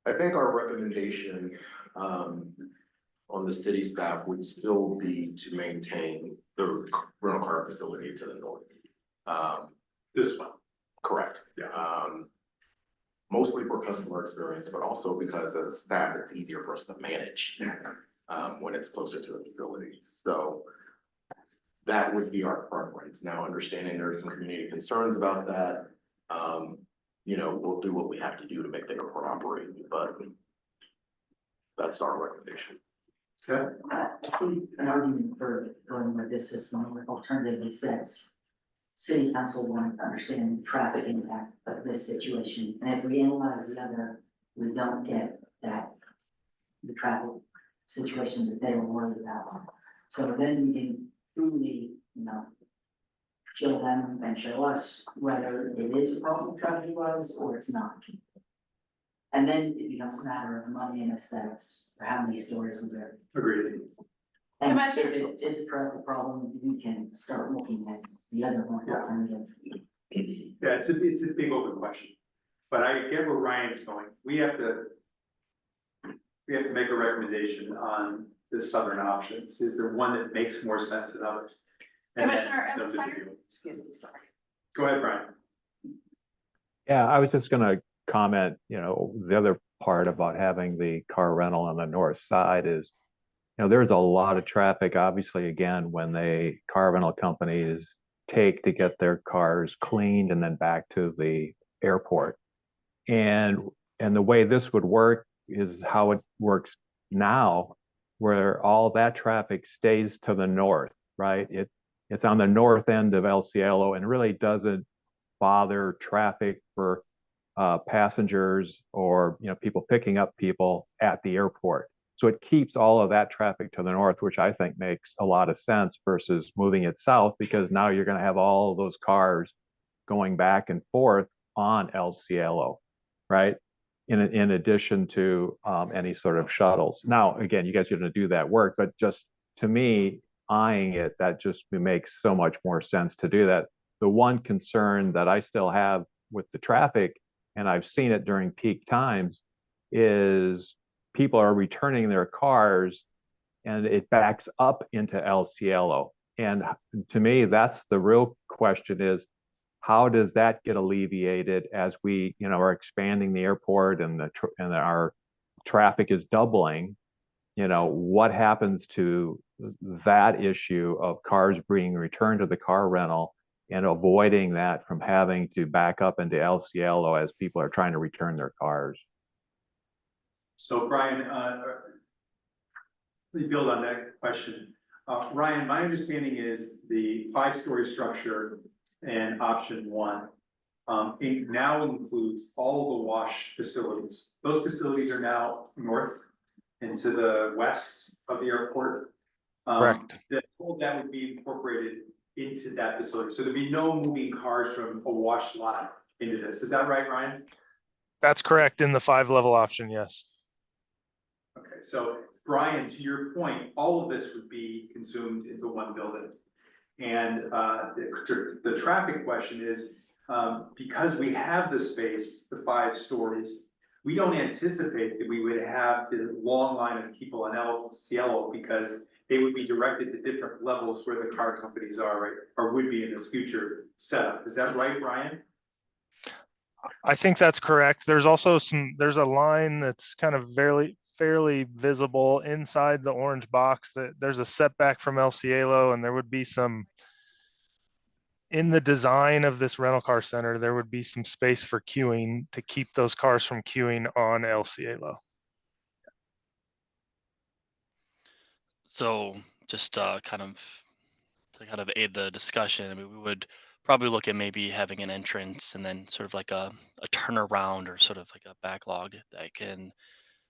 I think our recommendation, on the city staff would still be to maintain the rental car facility to the north. this one. Correct. Yeah. Mostly for customer experience, but also because as a staff, it's easier for us to manage, when it's closer to the facility. So that would be our preference. Now, understanding there's some community concerns about that, you know, we'll do what we have to do to make the airport operate, but that's our recommendation. Okay. I think an argument for going with this system with alternative is that city council wanted to understand the traffic impact of this situation. And if we analyze the other, we don't get that, the traffic situation that they were worried about. So then we can truly, you know, show them and show us whether it is a problem traffic wise or it's not. And then it becomes a matter of money and aesthetics, for how many stories we there. Agreed. And if Commissioner- it is a traffic problem, we can start looking at the other one alternative. Yeah, it's a big open question, but I get where Ryan's going. We have to make a recommendation on the southern options. Is there one that makes more sense than others? And then- Commissioner Evans, excuse me, sorry. Go ahead, Brian. Yeah, I was just gonna comment, you know, the other part about having the car rental on the north side is, you know, there's a lot of traffic, obviously, again, when the car rental companies take to get their cars cleaned and then back to the airport. And the way this would work is how it works now, where all that traffic stays to the north, right? It's on the north end of El Cielo and really doesn't bother traffic for passengers or, you know, people picking up people at the airport. So it keeps all of that traffic to the north, which I think makes a lot of sense versus moving it south, because now you're going to have all of those cars going back and forth on El Cielo, right? In addition to any sort of shuttles. Now, again, you guys are going to do that work, but just to me, eyeing it, that just makes so much more sense to do that. The one concern that I still have with the traffic, and I've seen it during peak times, is people are returning their cars and it backs up into El Cielo. And to me, that's the real question, is how does that get alleviated as we, you know, are expanding the airport and our traffic is doubling? You know, what happens to that issue of cars being returned to the car rental and avoiding that from having to back up into El Cielo as people are trying to return their cars? So Brian, Let me build on that question. Ryan, my understanding is the 5-story structure and option 1 it now includes all the wash facilities. Those facilities are now north and to the west of the airport. Correct. All that would be incorporated into that facility. So there'd be no moving cars from a wash lot into this. Is that right, Ryan? That's correct in the 5-level option, yes. Okay, so Brian, to your point, all of this would be consumed into one building. And the traffic question is, because we have the space, the 5 stories, we don't anticipate that we would have the long line of people on El Cielo because they would be directed to different levels where the car companies are, right? Or would be in this future setup. Is that right, Brian? I think that's correct. There's also there's a line that's kind of fairly visible inside the orange box that there's a setback from El Cielo, and there would be some, in the design of this rental car center, there would be some space for queuing to keep those cars from queuing on El Cielo. So just kind of to kind of aid the discussion, I mean, we would probably look at maybe having an entrance and then sort of like a turnaround or sort of like a backlog that can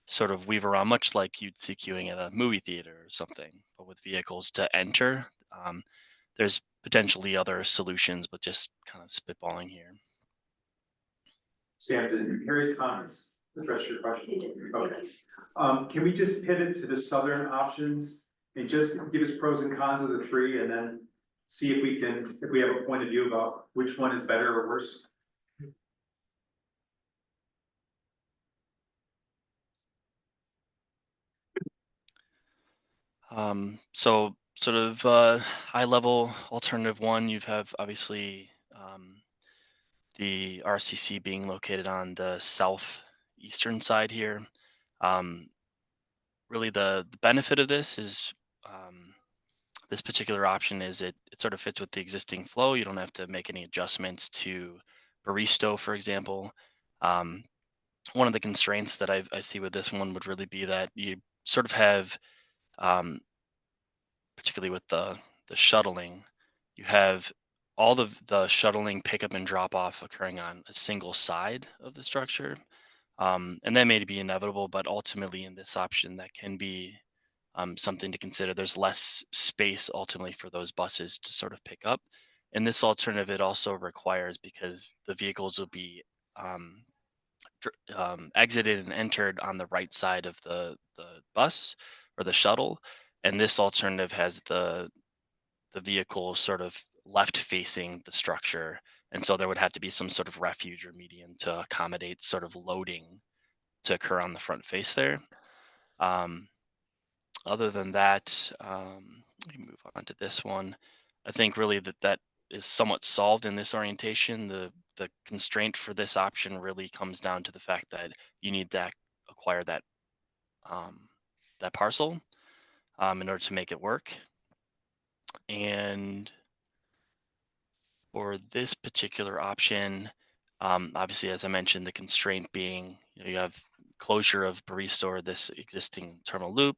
sort of weave around, much like you'd see queuing at a movie theater or something, but with vehicles to enter. There's potentially other solutions, but just kind of spitballing here. Sam, did Harry's comments address your question? Okay. Can we just pivot to the southern options and just give us pros and cons of the 3 and then see if we have a point of view about which one is better or worse? So sort of high level alternative 1, you have obviously the RCC being located on the southeastern side here. Really the benefit of this is this particular option is it sort of fits with the existing flow. You don't have to make any adjustments to Baristo, for example. One of the constraints that I see with this one would really be that you sort of have, particularly with the shuttling, you have all of the shuttling, pickup, and drop off occurring on a single side of the structure. And that may be inevitable, but ultimately in this option, that can be something to consider. There's less space ultimately for those buses to sort of pick up. And this alternative, it also requires, because the vehicles will be exited and entered on the right side of the bus or the shuttle. And this alternative has the vehicle sort of left facing the structure. And so there would have to be some sort of refuge or median to accommodate sort of loading to occur on the front face there. Other than that, let me move on to this one. I think really that is somewhat solved in this orientation. The constraint for this option really comes down to the fact that you need to acquire that that parcel in order to make it work. And for this particular option, obviously, as I mentioned, the constraint being you have closure of Baristo or this existing terminal loop.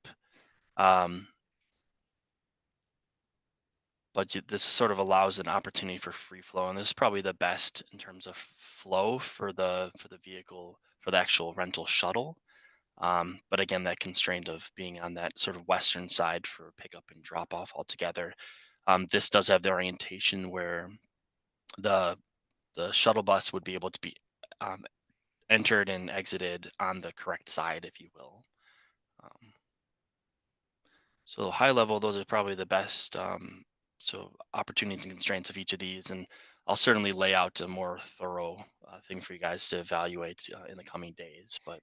But this sort of allows an opportunity for free flow, and this is probably the best in terms of flow for the vehicle, for the actual rental shuttle. But again, that constraint of being on that sort of western side for pickup and drop off altogether. This does have the orientation where the shuttle bus would be able to be entered and exited on the correct side, if you will. So high level, those are probably the best so opportunities and constraints of each of these, and I'll certainly lay out a more thorough thing for you guys to evaluate in the coming days. But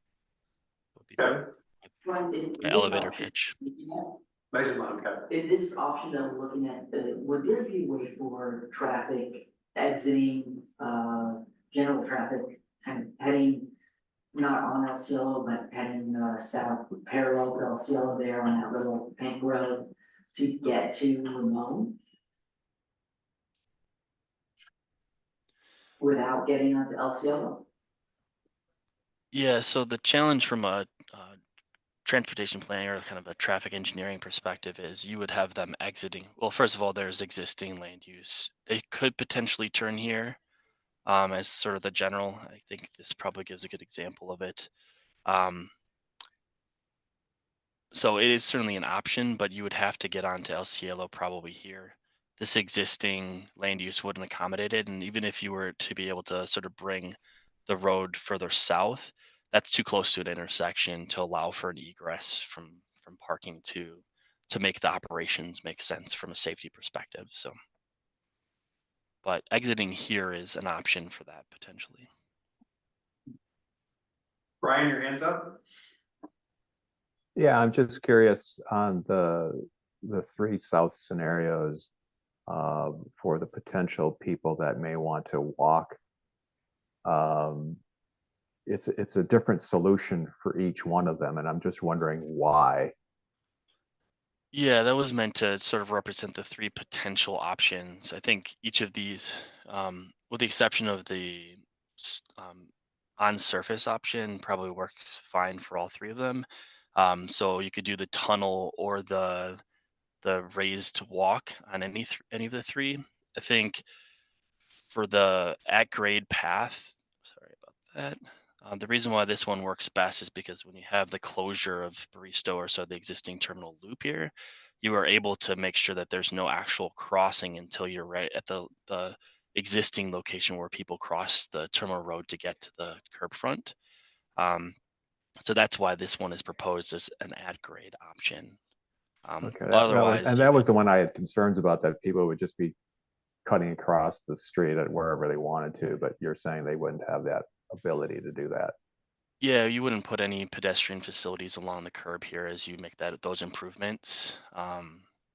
elevator pitch. Nice and loud, Kevin. In this option that we're looking at, would there be a way for traffic exiting, general traffic kind of heading not on El Cielo, but heading south parallel to El Cielo there on that little pink road to get to Ramon? Without getting onto El Cielo? Yeah, so the challenge from a transportation planning or kind of a traffic engineering perspective is you would have them exiting. Well, first of all, there's existing land use. They could potentially turn here as sort of the general. I think this probably gives a good example of it. So it is certainly an option, but you would have to get onto El Cielo probably here. This existing land use wouldn't accommodate it. And even if you were to be able to sort of bring the road further south, that's too close to an intersection to allow for an egress from parking to make the operations make sense from a safety perspective. So, but exiting here is an option for that potentially. Brian, your hands up? Yeah, I'm just curious on the 3 south scenarios for the potential people that may want to walk. It's a different solution for each one of them, and I'm just wondering why. Yeah, that was meant to sort of represent the 3 potential options. I think each of these, with the exception of the on-surface option, probably works fine for all 3 of them. So you could do the tunnel or the raised walk on any of the 3. I think for the at-grade path, sorry about that. The reason why this one works best is because when you have the closure of Baristo or so the existing terminal loop here, you are able to make sure that there's no actual crossing until you're right at the existing location where people cross the terminal road to get to the curb front. So that's why this one is proposed as an at-grade option. Okay, Otherwise, that was the one I had concerns about, that people would just be cutting across the street at wherever they wanted to, but you're saying they wouldn't have that ability to do that. yeah, you wouldn't put any pedestrian facilities along the curb here as you make those improvements.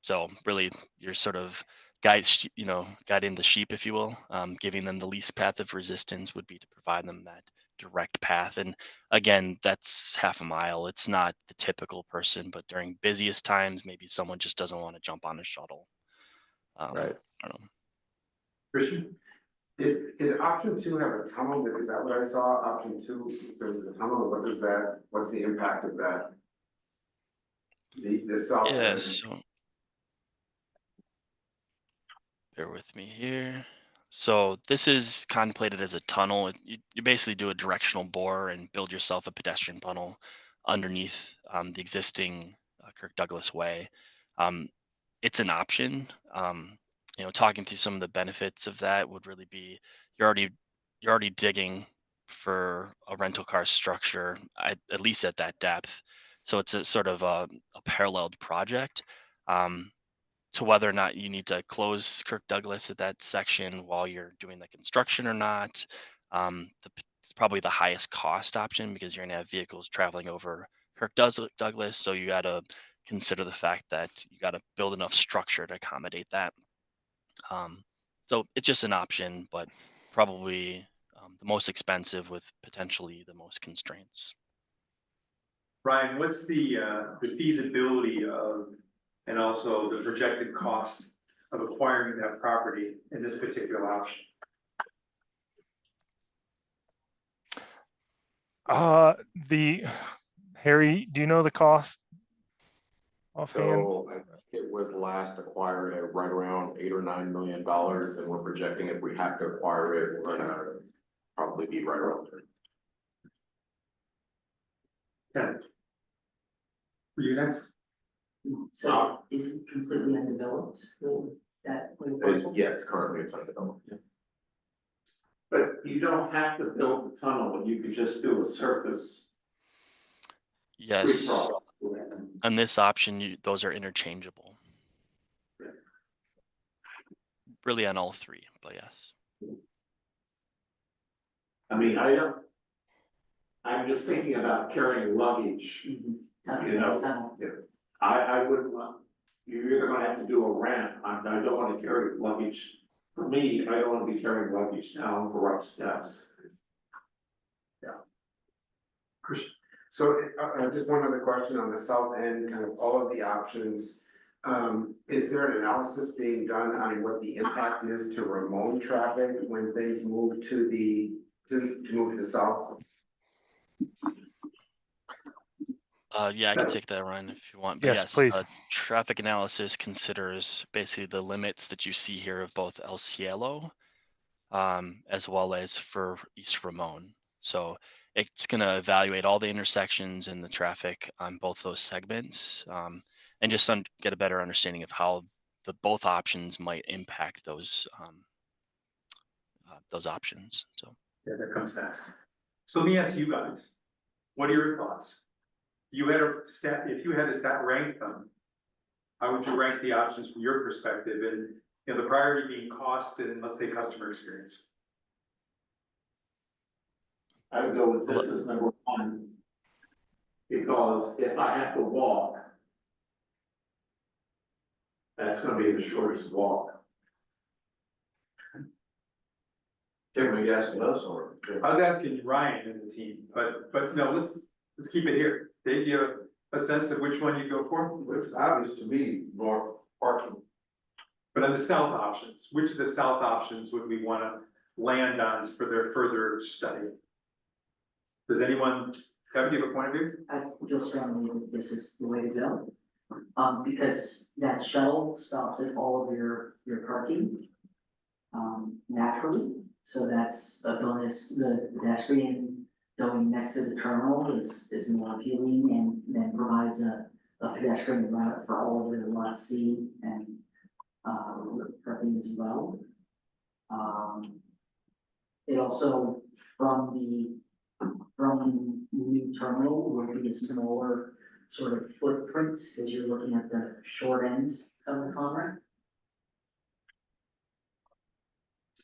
So really, you're sort of guiding the sheep, if you will, giving them the least path of resistance would be to provide them that direct path. And again, that's half a mile. It's not the typical person, but during busiest times, maybe someone just doesn't want to jump on a shuttle. Right. I don't know. Christian? Did option 2 have a tunnel? Is that what I saw? Option 2, there's a tunnel. What's the impact of that? The south. Yeah, so bear with me here. So this is contemplated as a tunnel. You basically do a directional bore and build yourself a pedestrian tunnel underneath the existing Kirk Douglas Way. It's an option. Talking through some of the benefits of that would really be you're already digging for a rental car structure at least at that depth. So it's a sort of a paralleled project. To whether or not you need to close Kirk Douglas at that section while you're doing the construction or not. It's probably the highest cost option because you're going to have vehicles traveling over Kirk Douglas. So you got to consider the fact that you got to build enough structure to accommodate that. So it's just an option, but probably the most expensive with potentially the most constraints. Ryan, what's the feasibility of, and also the projected cost of acquiring that property in this particular option? Harry, do you know the cost offhand? So I think it was last acquired at right around $8 or $9 million, and we're projecting if we have to acquire it, we're gonna probably be right around there. Okay. For you next? So is it completely undeveloped? That Yes, currently it's undeveloped. But you don't have to build the tunnel, you could just do a surface. Yes. On this option, those are interchangeable. Really on all 3, but yes. I mean, I'm just thinking about carrying luggage, I wouldn't want, you're either gonna have to do a ramp, I don't wanna carry luggage. For me, I don't wanna be carrying luggage down or up steps. Christian. So just one other question on the south end, kind of all of the options. Is there an analysis being done on what the impact is to Ramon traffic when things move to the south? Yeah, I can take that, Ryan, if you want. But Yes, yes, please. traffic analysis considers basically the limits that you see here of both El Cielo, as well as for East Ramon. So it's going to evaluate all the intersections and the traffic on both those segments, and just get a better understanding of how the both options might impact those options. So. Yeah, that comes next. So let me ask you guys, what are your thoughts? You had a stat, if you had to stat rank them, how would you rank the options from your perspective? And, you know, the priority being cost and, let's say, customer experience. I would go with this as number one. Because if I have to walk, that's gonna be the shortest walk. Can we ask us or? I was asking Ryan and the team, but no, let's keep it here. Dave, you have a sense of which one you go for? It's obvious to me, more parking. But on the south options, which of the south options would we want to land on for their further study? Does anyone have a point of view? I feel strongly that this is the way to go. Because that shuttle stops at all of your parking, naturally. So that's a bonus. The pedestrian going next to the terminal is more appealing and then provides a pedestrian route for all of the lot C and, parking as well. It also, from the new terminal will be a smaller sort of footprint as you're looking at the short end of the Conrail.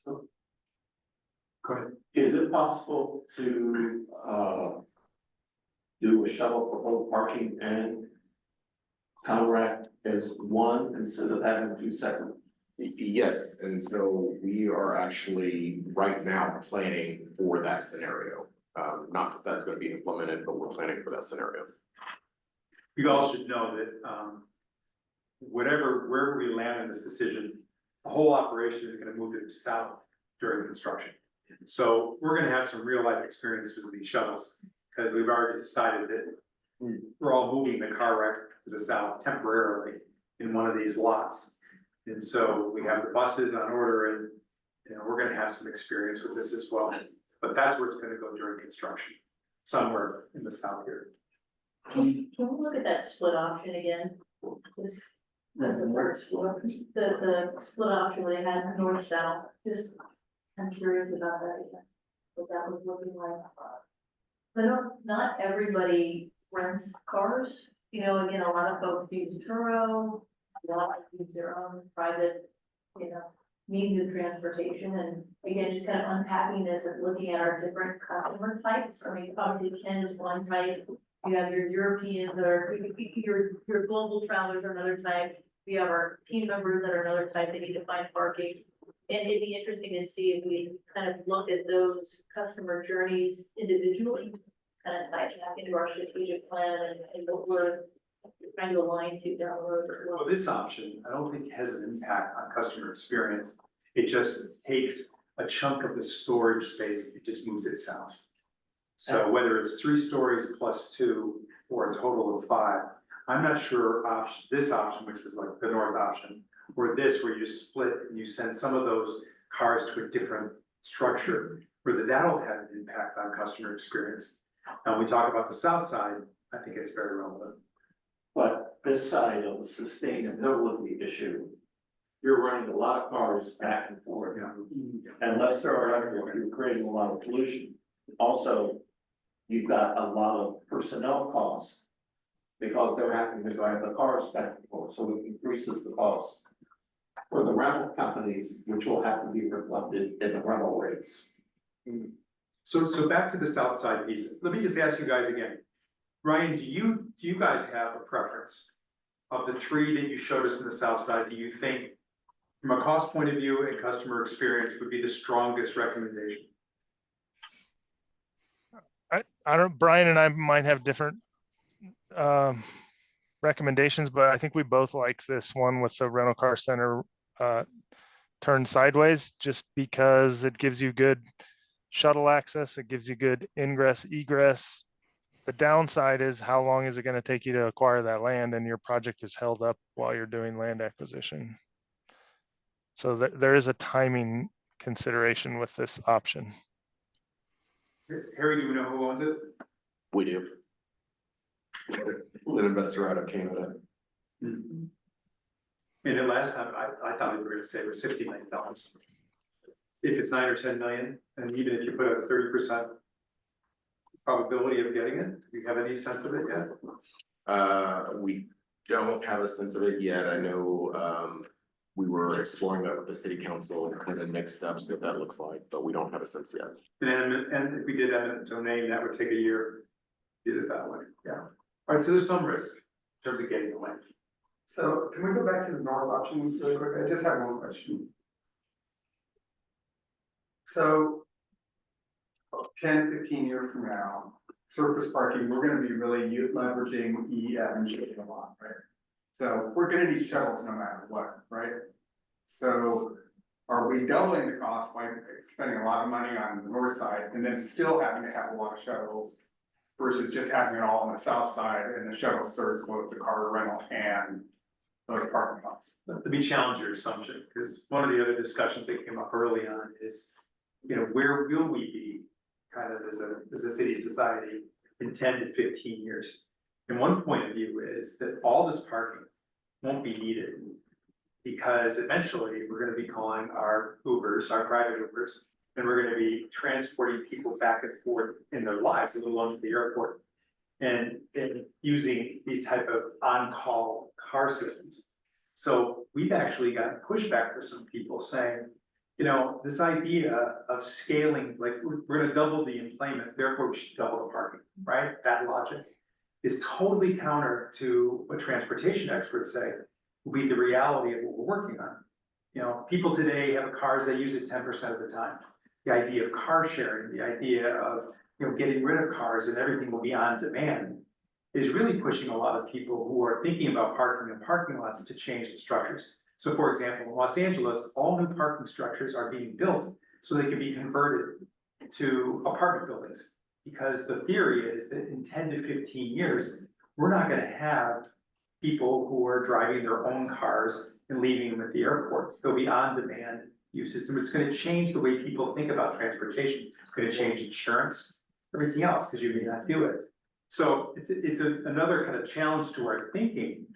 Go ahead. Is it possible to, do a shuttle for both parking and Conrail as one instead of having two separate? Yes, and so we are actually right now planning for that scenario. Not that that's gonna be implemented, but we're planning for that scenario. You all should know that, wherever we land in this decision, the whole operation is gonna move to the south during construction. So we're gonna have some real life experience with these shuttles, because we've already decided that we're all moving the car wreck to the south temporarily in one of these lots. And so we have the buses on order and, you know, we're gonna have some experience with this as well. But that's where it's gonna go during construction, somewhere in the south here. Can we look at that split option again? That's the first split, the split option where they had north-south, just, I'm curious about that again, what that was looking like. But not everybody rents cars, you know, again, a lot of folks use Turo, a lot use their own private, you know, means of transportation, and again, just kind of unpacking this and looking at our different customer types. I mean, obviously Ken is one type, you have your Europeans that are, your global travelers are another type, we have our team members that are another type, they need to find parking. And it'd be interesting to see if we kind of look at those customer journeys individually, kind of tie it back into our strategic plan and what we're trying to align to down the road. Well, this option, I don't think has an impact on customer experience. It just takes a chunk of the storage space, it just moves it south. So whether it's 3 stories plus 2 or a total of 5, I'm not sure this option, which was like the north option, or this where you split and you send some of those cars to a different structure, whether that'll have an impact on customer experience. And when we talk about the south side, I think it's very relevant. But this side of the sustainability issue, you're running a lot of cars back and forth. Unless there are, you're creating a lot of pollution. Also, you've got a lot of personnel costs because they're having to drive the cars back and forth, so it increases the cost for the rental companies, which will have to be reflected in the rental rates. So back to the south side piece. Let me just ask you guys again. Ryan, do you guys have a preference of the 3 that you showed us in the south side? Do you think from a cost point of view and customer experience would be the strongest recommendation? I don't, Brian and I might have different recommendations, but I think we both like this one with the rental car center turned sideways, just because it gives you good shuttle access, it gives you good ingress, egress. The downside is how long is it going to take you to acquire that land, and your project is held up while you're doing land acquisition. So there is a timing consideration with this option. Harry, do we know who owns it? We do. An investor out of Canada. And the last time, I thought we were gonna say it was $50 million. If it's 9 or 10 million, and even if you put a 30% probability of getting it, do you have any sense of it yet? We don't have a sense of it yet. I know, we were exploring that with the city council and the next steps, what that looks like, but we don't have a sense yet. And if we did eminent domain, that would take a year, did it that way, yeah. All right, so there's some risk in terms of getting the land. So can we go back to the normal option really quick? I just have one question. So 10, 15 years from now, surface parking, we're gonna be really leveraging EV a lot, right? So we're gonna need shuttles no matter what, right? So are we doubling the cost by spending a lot of money on the north side and then still having to have a lot of shuttles versus just having it all on the south side and the shuttle serves both the car rental and those parking lots? Let me challenge your assumption, because one of the other discussions that came up early on is, you know, where will we be kind of as a city society in 10 to 15 years? And one point of view is that all this parking won't be needed, because eventually we're gonna be calling our Ubers, our private Ubers, and we're gonna be transporting people back and forth in their lives, let alone to the airport. And using these type of on-call car systems. So we've actually gotten pushback for some people saying, you know, this idea of scaling, like we're gonna double the employment, therefore we should double the parking, right? That logic is totally counter to what transportation experts say will be the reality of what we're working on. You know, people today have cars, they use it 10% of the time. The idea of car sharing, the idea of, you know, getting rid of cars and everything will be on demand is really pushing a lot of people who are thinking about parking in parking lots to change the structures. So for example, in Los Angeles, all new parking structures are being built so they can be converted to apartment buildings. Because the theory is that in 10 to 15 years, we're not gonna have people who are driving their own cars and leaving them at the airport. They'll be on-demand uses, and it's gonna change the way people think about transportation. It's gonna change insurance, everything else, because you may not do it. So it's another kind of challenge to our thinking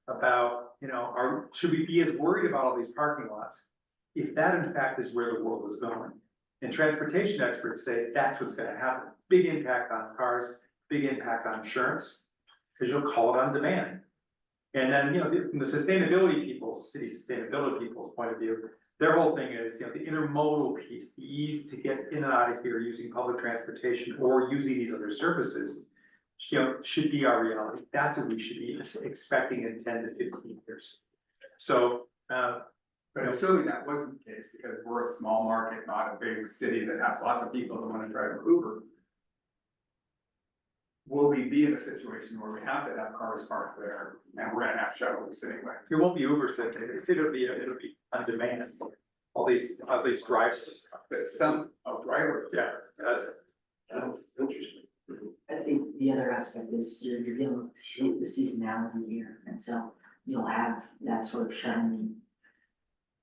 about, you know, should we be as worried about all these parking lots if that in fact is where the world is going? And transportation experts say that's what's gonna happen. Big impact on cars, big impact on insurance, because you'll call it on demand. And then, you know, from the sustainability people, city sustainability people's point of view, their whole thing is, you know, the intermodal piece, the ease to get in and out of here using public transportation or using these other services, you know, should be our reality. That's what we should be expecting in 10 to 15 years. So, But assuming that wasn't the case, because we're a small market, not a big city that has lots of people that want to drive an Uber, will we be in a situation where we have to have cars parked there and we're gonna have shuttles anyway? it won't be Uber centric, it'll be on demand. All these drivers. But some drivers. Yeah, that's Interesting. I think the other aspect is you're dealing with the seasonality here, and so you'll have that sort of shining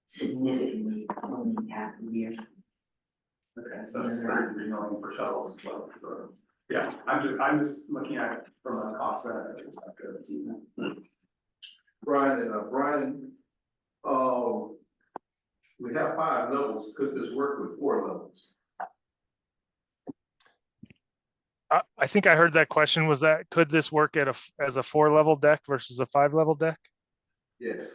significantly only half the year. Okay, so it's 33 million for shuttles as well. Yeah, I'm just looking at it from a cost benefit perspective. Brian, we have 5 levels. Could this work with 4 levels? I think I heard that question. Was that, could this work as a 4-level deck versus a 5-level deck? Yes.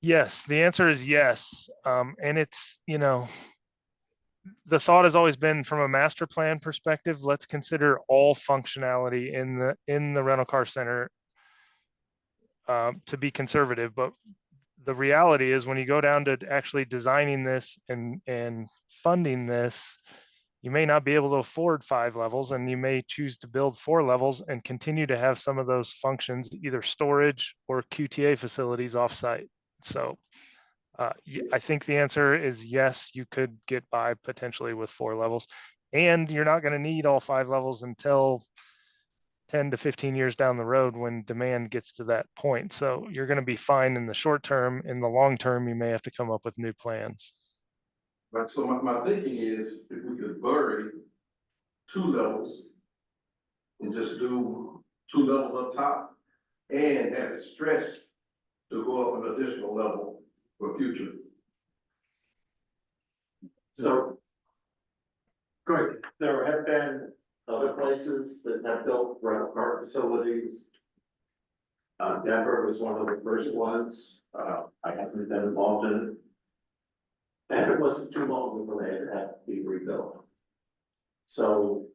Yes, the answer is yes. And it's, you know, the thought has always been from a master plan perspective, let's consider all functionality in the rental car center to be conservative. But the reality is when you go down to actually designing this and funding this, you may not be able to afford 5 levels, and you may choose to build 4 levels and continue to have some of those functions, either storage or QTA facilities offsite. So I think the answer is yes, you could get by potentially with 4 levels, and you're not going to need all 5 levels until 10 to 15 years down the road when demand gets to that point. So you're going to be fine in the short term. In the long term, you may have to come up with new plans. But so my thinking is if we could bury 2 levels and just do 2 levels up top and have it stressed to go up an additional level for future. So. Go ahead. There have been other places that have built rental car facilities. Denver was one of the first ones, I haven't been involved in it. And it wasn't too long before they had to be rebuilt. So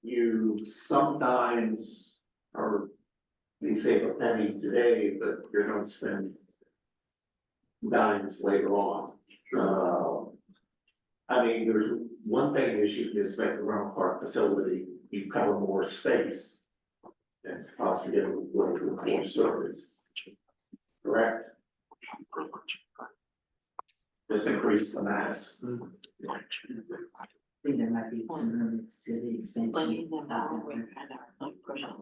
you sometimes are, you save a penny today, but you're gonna spend dimes later on. I mean, there's one thing is you can just make the rental car facility, you cover more space. And possibly get a little more stories. Correct? Just increase the mass. I think there might be some limits to the expansion.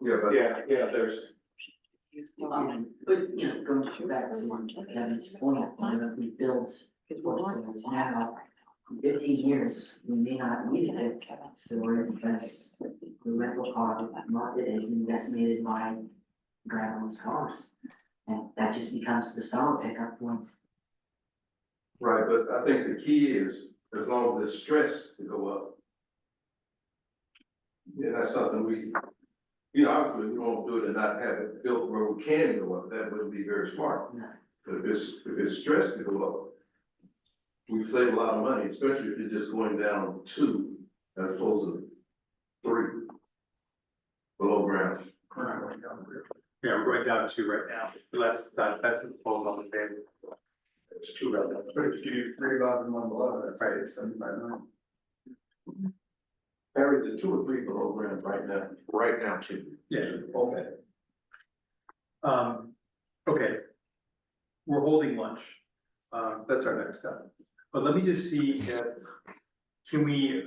Yeah, there's. But, you know, going back to Kevin's point, you know, if we build facilities now, in 15 years, we may not need it store because the rental car market has been decimated by driverless cars. And that just becomes the summer pickup point. Right, but I think the key is, as long as the stress to go up. Yeah, that's something we, you know, obviously we won't do it and not have it built where we can go up, that wouldn't be very smart. No. But if it's stressed to go up, we save a lot of money, especially if you're just going down 2 as opposed to 3 below ground. We're not going down there. Yeah, we're going down 2 right now. That's the proposal on the table. It's 2 right now. But if you do 3 above and 1 below, that's right, 75 million. Harry, the 2 or 3 below ground right now. Right now, 2. Yeah. Okay. Okay. We're holding lunch. That's our next step. But let me just see if, can we,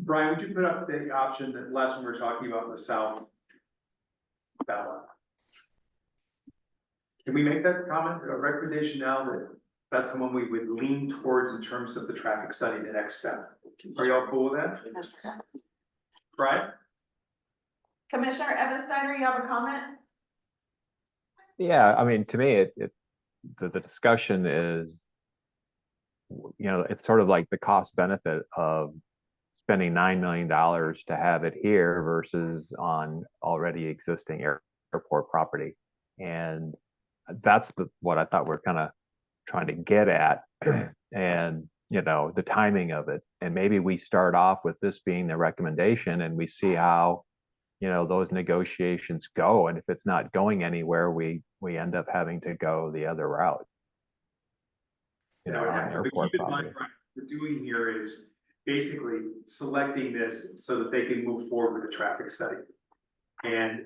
Brian, would you put up the option that last one we were talking about in the south? That one. Can we make that comment, a recommendation now that that's the one we would lean towards in terms of the traffic study, the next step? Are y'all cool with that? Brian? Commissioner Evan Steiner, you have a comment? Yeah, I mean, to me, the discussion is, you know, it's sort of like the cost benefit of spending $9 million to have it here versus on already existing airport property. And that's what I thought we're kind of trying to get at. And, you know, the timing of it. And maybe we start off with this being the recommendation and we see how, you know, those negotiations go. And if it's not going anywhere, we end up having to go the other route. You know, on airport keep in mind, property. Brian, what we're doing here is basically selecting this so that they can move forward with the traffic study. And,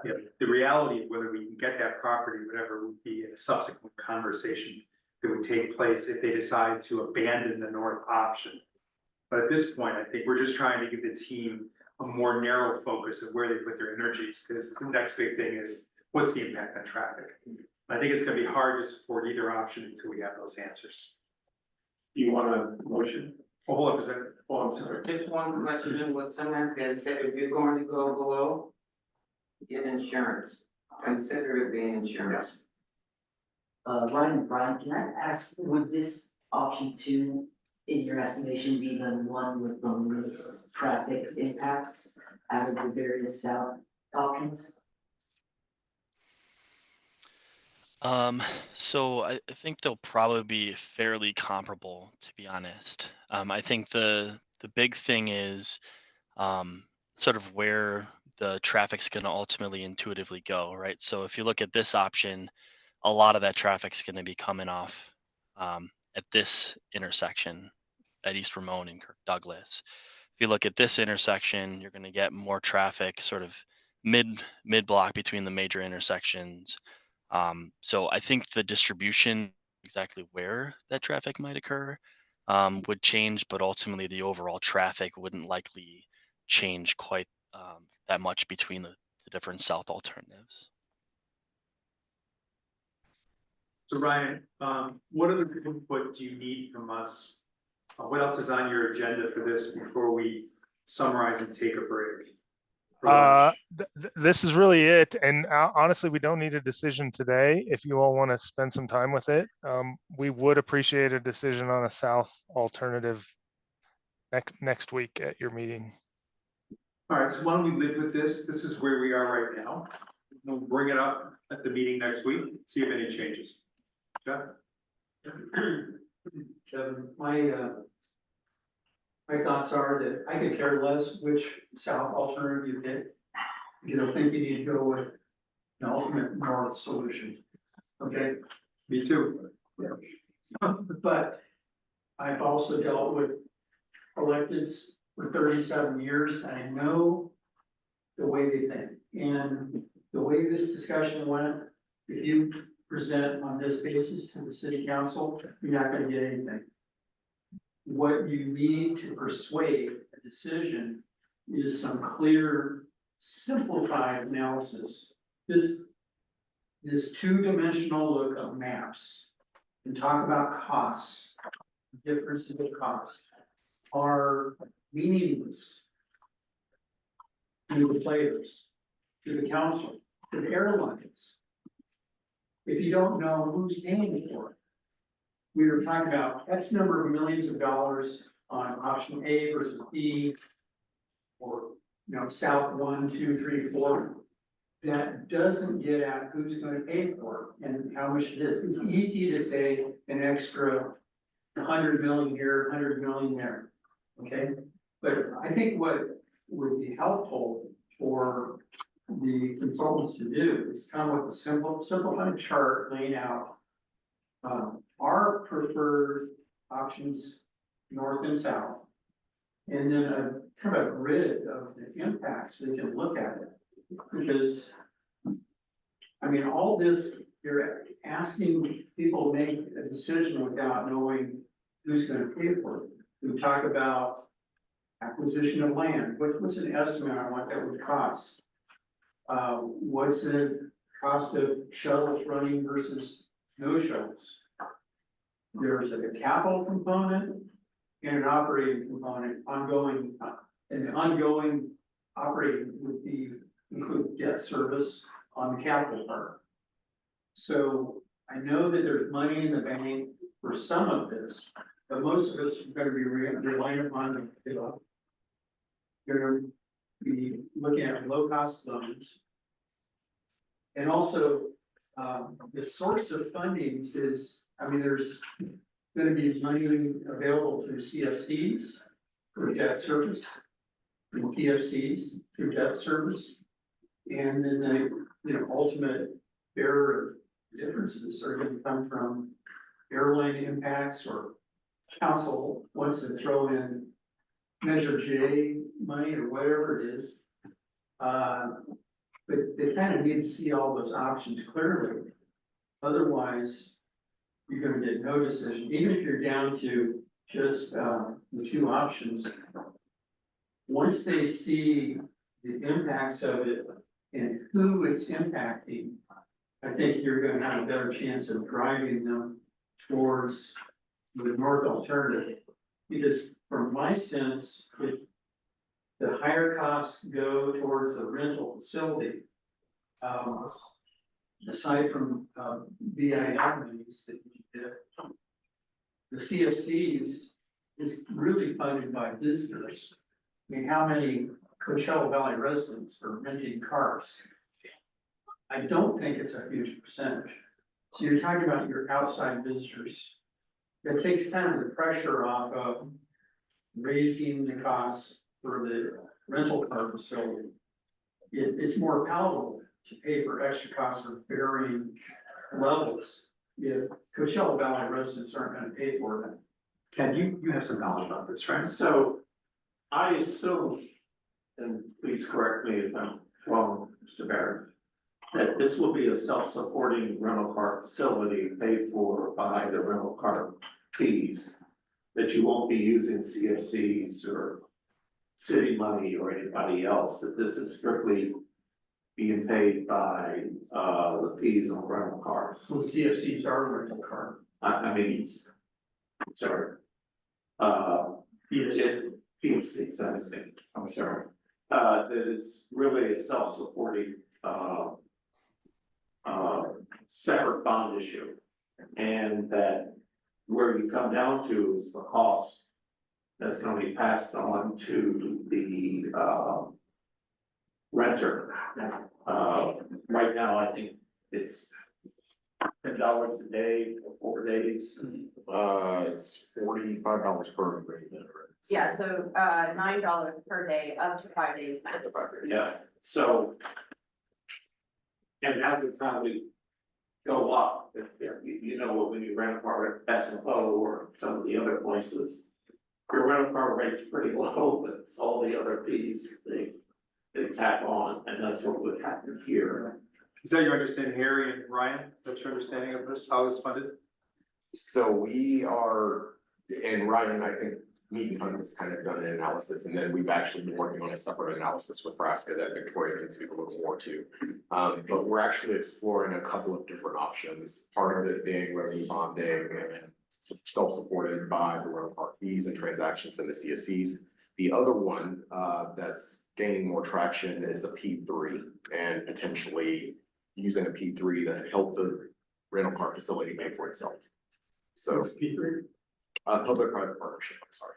you know, the reality of whether we can get that property, whatever, would be a subsequent conversation that would take place if they decide to abandon the north option. But at this point, I think we're just trying to give the team a more narrow focus of where they put their energies, because the next big thing is, what's the impact on traffic? I think it's gonna be hard to support either option until we have those answers. Do you want a motion? Oh, hold up a second. Oh, I'm sorry. Just one question, what Samantha said, if you're going to go below, get insurance, consider it being insurance. Ryan and Brian, can I ask, would this option 2, in your estimation, be the one with the least traffic impacts out of the various south options? So I think they'll probably be fairly comparable, to be honest. I think the big thing is sort of where the traffic's going to ultimately intuitively go, right? So if you look at this option, a lot of that traffic's going to be coming off at this intersection at East Ramon and Kirk Douglas. If you look at this intersection, you're going to get more traffic sort of mid block between the major intersections. So I think the distribution, exactly where that traffic might occur, would change, but ultimately the overall traffic wouldn't likely change quite that much between the different south alternatives. So Ryan, what other input do you need from us? What else is on your agenda for this before we summarize and take a break? This is really it. And honestly, we don't need a decision today. If you all want to spend some time with it, we would appreciate a decision on a south alternative next week at your meeting. All right, so why don't we live with this? This is where we are right now. We'll bring it up at the meeting next week, see if any changes. Jeff? Kevin, my thoughts are that I could care less which south alternative you pick. Because I think you need to go with the ultimate north solution. Okay? Me too. Yeah. But I've also dealt with electeds for 37 years, and I know the way they think. And the way this discussion went, if you present on this basis to the city council, you're not gonna get anything. What you need to persuade a decision is some clear, simplified analysis. This two-dimensional look of maps and talk about costs, differences of cost, are meaningless to the players, to the council, to the airlines. If you don't know who's paying for it. We were talking about X number of millions of dollars on option A versus B. Or, South 1, 2, 3, 4. That doesn't get at who's going to pay for it and how much it is. It's easy to say an extra 100 million here, 100 million there. Okay, but I think what would be helpful for the consultants to do is come with a simplified chart laying out our preferred options, north and south, and then a kind of a grid of the impacts they can look at it. Because, all this, you're asking people to make a decision without knowing who's going to pay for it. We talk about acquisition of land. What's an estimate on what that would cost? What's the cost of shuttles running versus no shuttles? There's a capital component and an operating component, ongoing, and the ongoing operating would include debt service on the capital part. So I know that there's money in the bank for some of this, but most of us are going to be relying upon the You're going to be looking at low-cost loans. And also, the source of fundings is, there's going to be money available through CFCs for debt service, through PFCs through debt service, and then the ultimate bearer of differences are going to come from airline impacts, or council wants to throw in Measure J money or whatever it is. But they kind of need to see all those options clearly. Otherwise, you're going to get no decision, even if you're down to just the two options. Once they see the impacts of it and who it's impacting, I think you're going to have a better chance of driving them towards the north alternative. Because from my sense, if the higher costs go towards a rental facility, aside from BII monies that you get, the CFCs is really funded by visitors. How many Coachella Valley residents are renting cars? I don't think it's a huge percentage. So you're talking about your outside visitors. That takes kind of the pressure off of raising the costs for the rental car facility. It's more palatable to pay for extra costs of varying levels if Coachella Valley residents aren't going to pay for them. Ken, you have some knowledge about this, right? So I assume, and please correct me if I'm wrong, Mr. Barrett, that this will be a self-supporting rental car facility paid for by the rental car fees, that you won't be using CFCs or city money or anybody else, that this is strictly being paid by, the fees on rental cars. So CFCs are rental car. I mean, sorry. PFCs, I was thinking, I'm sorry. That it's really a self-supporting, separate bond issue. And that where you come down to is the cost that's gonna be passed on to the, renter. Right now, I think it's $10 a day for 4 days. It's $45 per rate. Yeah, so, $9 per day, up to 5 days. Yeah, so. And that would probably go up, if, you know, when you rent a car at S and O or some of the other places. Your rental car rate's pretty low, but it's all the other fees they tack on, and that's what would happen here. Is that your understanding, Harry and Ryan? That's your understanding of this, how it's funded? So we are, and Ryan, I think Mead Hunt has kind of done an analysis, and then we've actually been working on a separate analysis with Frasca that Victoria can speak a little more to. But we're actually exploring a couple of different options, part of it being revenue bonding and self-supported by the rental car fees and transactions in the CSCs. The other one that's gaining more traction is a P3 and potentially using a P3 to help the rental car facility pay for itself. So P3? Public-private partnership, I'm sorry.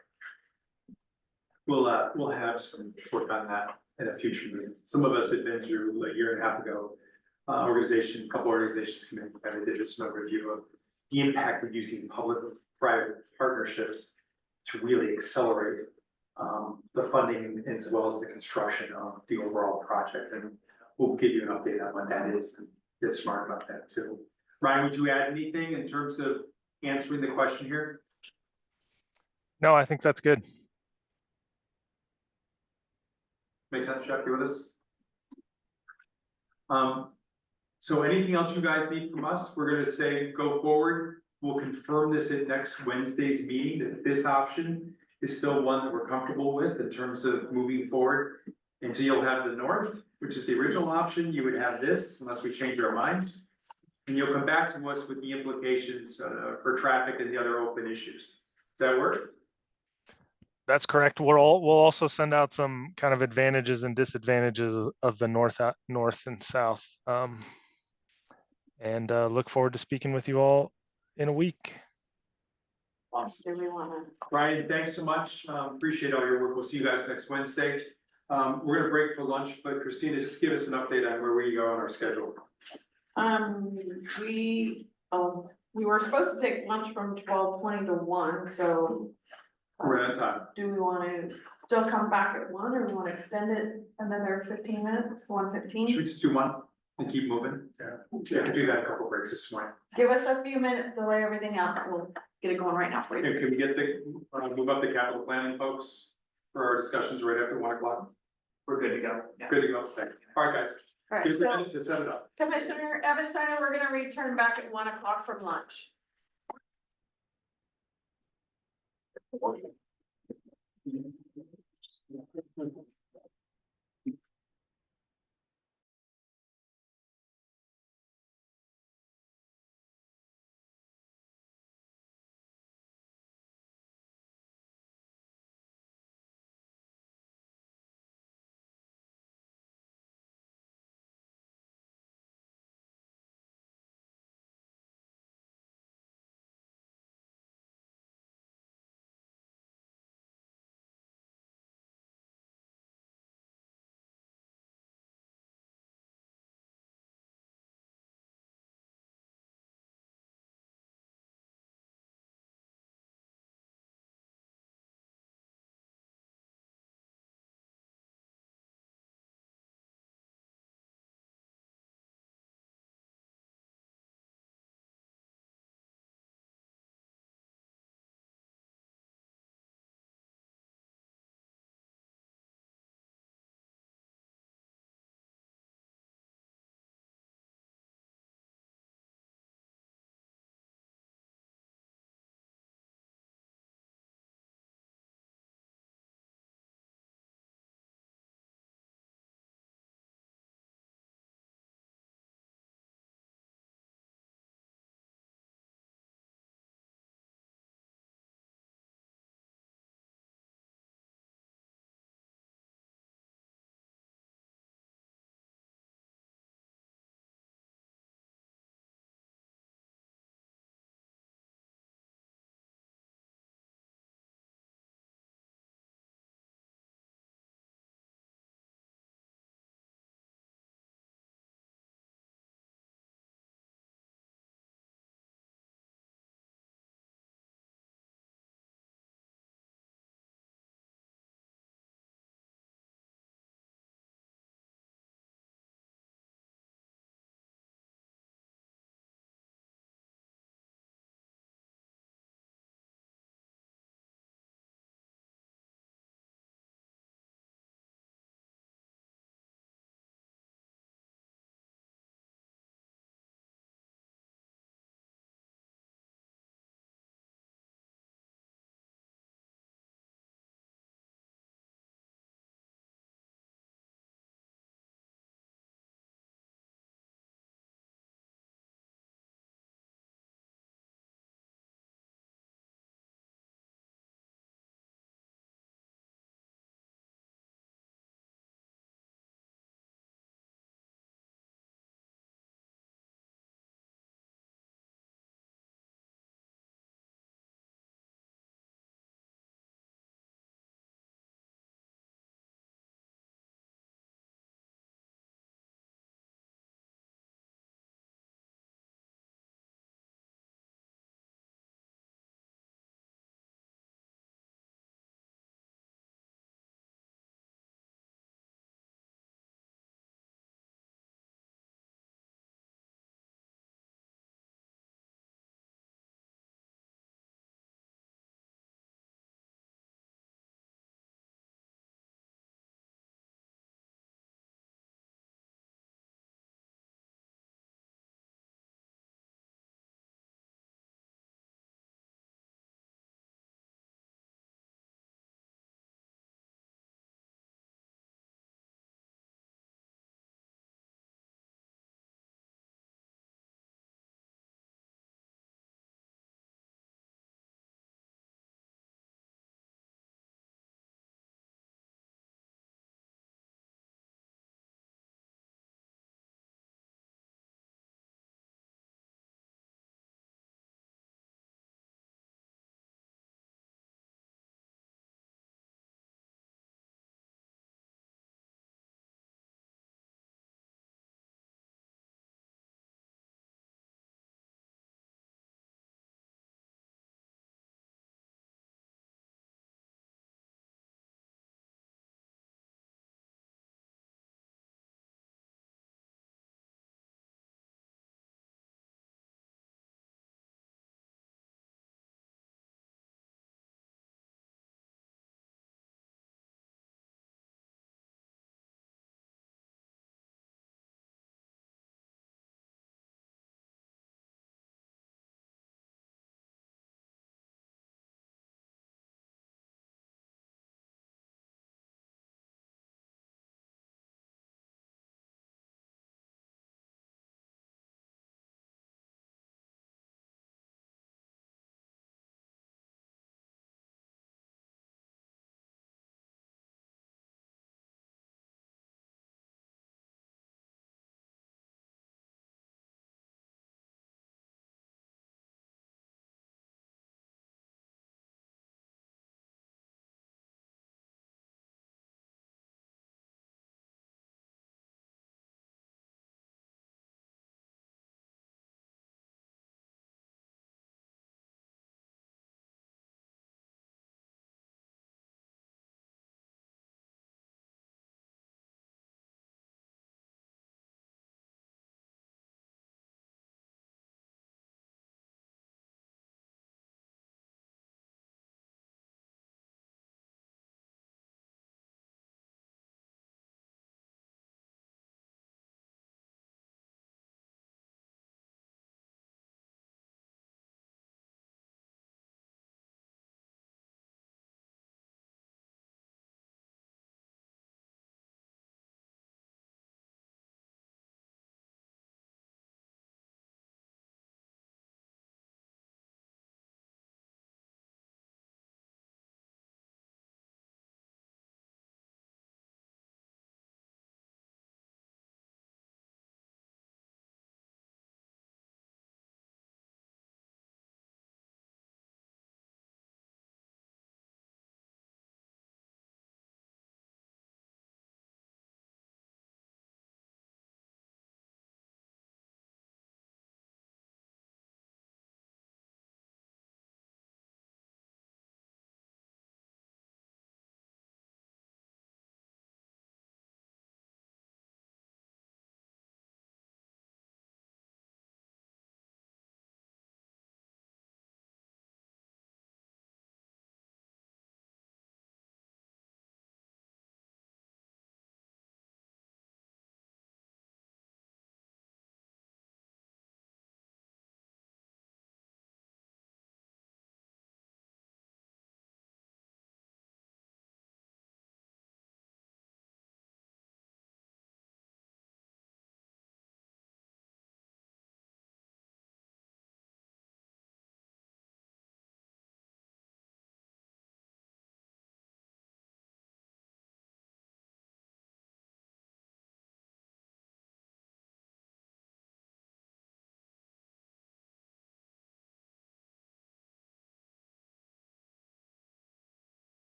We'll have some work on that in a future meeting. Some of us had been through a year and a half ago. A couple organizations came in and did just a review of the impact of using public-private partnerships to really accelerate the funding as well as the construction of the overall project. And we'll give you an update on what that is and get smart about that too. Ryan, would you add anything in terms of answering the question here? No, I think that's good. Make sense, Jeff, you with us? So anything else you guys need from us? We're gonna say, go forward. We'll confirm this at next Wednesday's meeting, that this option is still one that we're comfortable with in terms of moving forward. And so you'll have the north, which is the original option. You would have this unless we change our minds. And you'll come back to us with the implications for traffic and the other open issues. Does that work? That's correct. We'll also send out some kind of advantages and disadvantages of the north and south. And look forward to speaking with you all in a week. Awesome. Do we wanna? Ryan, thanks so much. Appreciate all your work. We'll see you guys next Wednesday. We're gonna break for lunch, but Christina, just give us an update on where we go on our schedule. We were supposed to take lunch from 12:20 to 1, so. We're out of time. Do we wanna still come back at 1, or we wanna extend it another 15 minutes, Should we 1:15? just do one and keep moving? Yeah, I could do that a couple breaks this morning. Give us a few minutes to lay everything out, we'll get it going right now for you. Hey, can we get move up the capital planning folks for our discussions right after 1 o'clock? We're good to go. Yeah. Good to go. Thanks. All right, guys. All right, Give us a so minute to set it up. Commissioner Evans Steiner, we're gonna return back at 1 o'clock from lunch.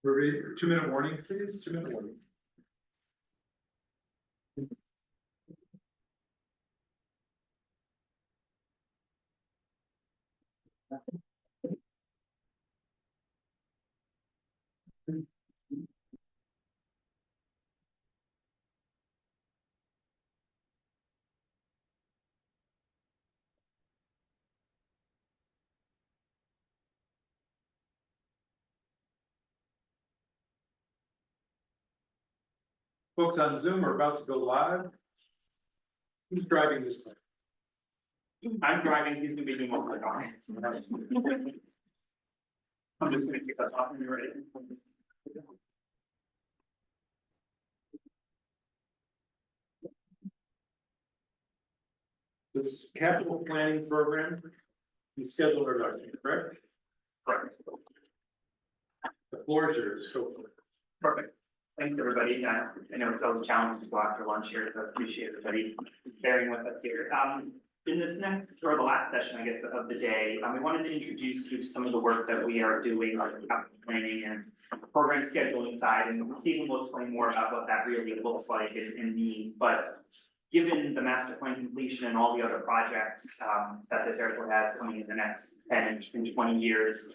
We're ready, 2-minute warning, please, 2-minute warning. Folks on Zoom are about to go live. Who's driving this plane? I'm driving, he's gonna be doing most of the talking. I'm just gonna kick us off when you're ready. This capital planning program is scheduled reduction, correct? Correct. The floor is yours, go for it. Perfect. Thanks, everybody. I know it's always challenging to go after lunch here, so I appreciate everybody bearing with us here. In this next, or the last session, I guess, of the day, we wanted to introduce you to some of the work that we are doing on capital planning and program scheduling side, and Stephen will explain more about what that really looks like and means. But given the master plan completion and all the other projects that this airport has coming in the next 10 and 20 years,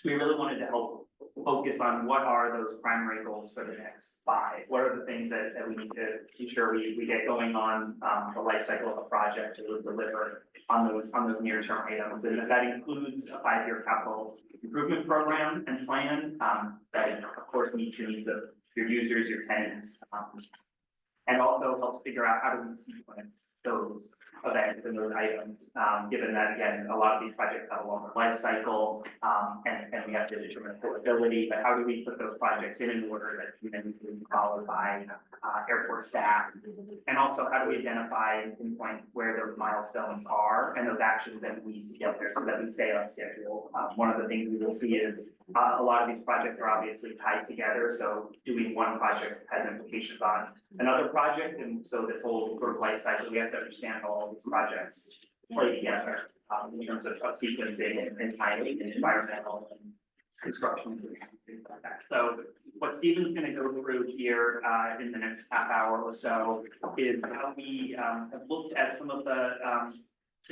we really wanted to help focus on what are those primary goals for the next 5. What are the things that we need to ensure we get going on the life cycle of a project to deliver on those near-term items. And that includes a 5-year capital improvement program and plan that of course meets the needs of your users, your tenants, and also helps figure out how do we sequence those events and those items, given that, again, a lot of these projects have a longer life cycle, and we have to determine affordability, but how do we put those projects in order that can then be followed by airport staff? And also, how do we identify and pinpoint where those milestones are and those actions that we need to get there so that we stay on schedule? One of the things we will see is a lot of these projects are obviously tied together, so doing one project has implications on another project, and so this whole sort of life cycle, we have to understand how all these projects play together in terms of sequencing and timing and environmental and construction and things like that. So what Stephen's gonna go through here in the next half hour or so is how we have looked at some of the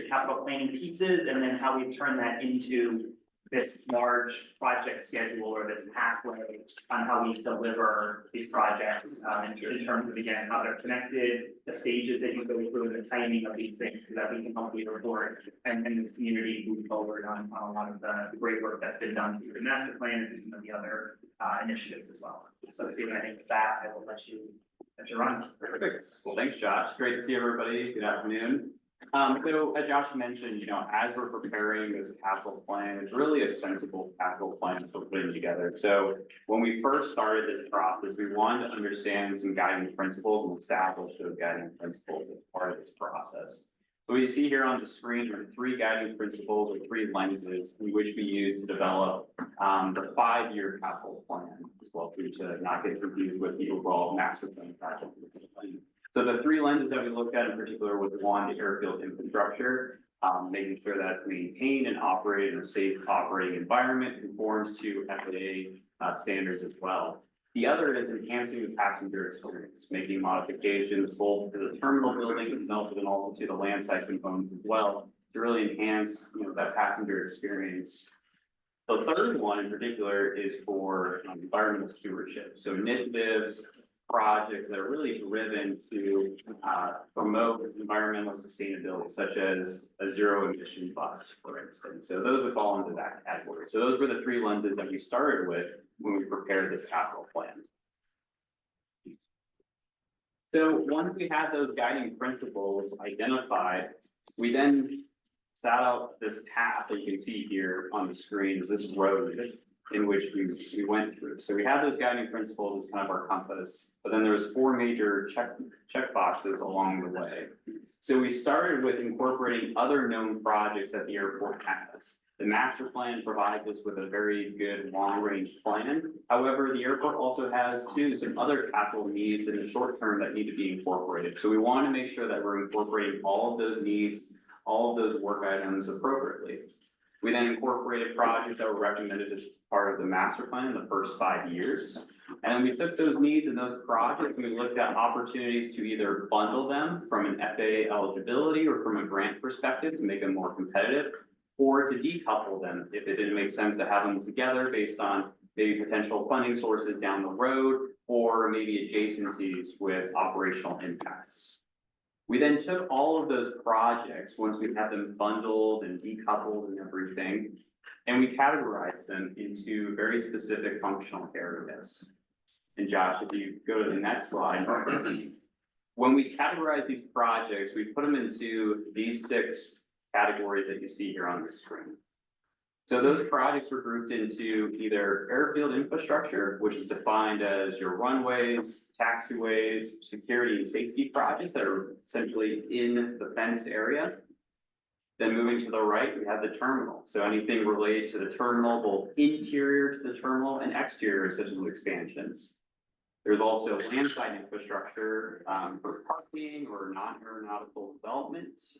capital planning pieces, and then how we turn that into this large project schedule or this pathway on how we deliver these projects in terms of, again, how they're connected, the stages that you go through, and the timing of these things, so that we can help you report and this community move forward on a lot of the great work that's been done through the master plan and through some of the other initiatives as well. So Stephen, I think with that, I will let you run. Perfect. Well, thanks, Josh. Great to see everybody. Good afternoon. So as Josh mentioned, as we're preparing this capital plan, it's really a sensible capital plan that we're putting together. So when we first started this process, we wanted to understand some guiding principles and establish those guiding principles as part of this process. So what you see here on the screen are 3 guiding principles or 3 lenses in which we use to develop the 5-year capital plan as well, to not get confused with the overall master plan project. So the 3 lenses that we looked at in particular was 1, the airfield infrastructure, making sure that it's maintained and operated in a safe operating environment, conforms to FAA standards as well. The other is enhancing the passenger experience, making modifications both to the terminal building itself and also to the landside components as well, to really enhance that passenger experience. The third one in particular is for environmental stewardship. So initiatives, projects that are really driven to promote environmental sustainability, such as a zero emission bus, for instance. So those would fall into that category. So those were the 3 lenses that we started with when we prepared this capital plan. So once we had those guiding principles identified, we then set out this path that you can see here on the screen, is this road in which we went through. So we had those guiding principles as kind of our compass, but then there was 4 major check boxes along the way. So we started with incorporating other known projects that the airport has. The master plan provides us with a very good long-range plan. However, the airport also has some other capital needs in the short term that need to be incorporated. So we want to make sure that we're incorporating all of those needs, all of those work items appropriately. We then incorporated projects that were recommended as part of the master plan in the first 5 years. And then we took those needs and those projects, and we looked at opportunities to either bundle them from an FAA eligibility or from a grant perspective to make them more competitive, or to decouple them if it didn't make sense to have them together based on maybe potential funding sources down the road, or maybe adjacencies with operational impacts. We then took all of those projects, once we had them bundled and decoupled and everything, and we categorized them into very specific functional areas. And Josh, if you go to the next slide, when we categorize these projects, we put them into these 6 categories that you see here on the screen. So those projects were grouped into either airfield infrastructure, which is defined as your runways, taxiways, security and safety projects that are essentially in the fenced area. Then moving to the right, we have the terminal. So anything related to the terminal, both interior to the terminal and exterior, such as expansions. There's also landside infrastructure for parking or non-aeronautical developments.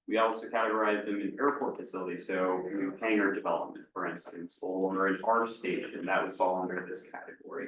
We also categorize them in airport facilities, so new hangar development, for instance, or an ARC station, that would fall under this category.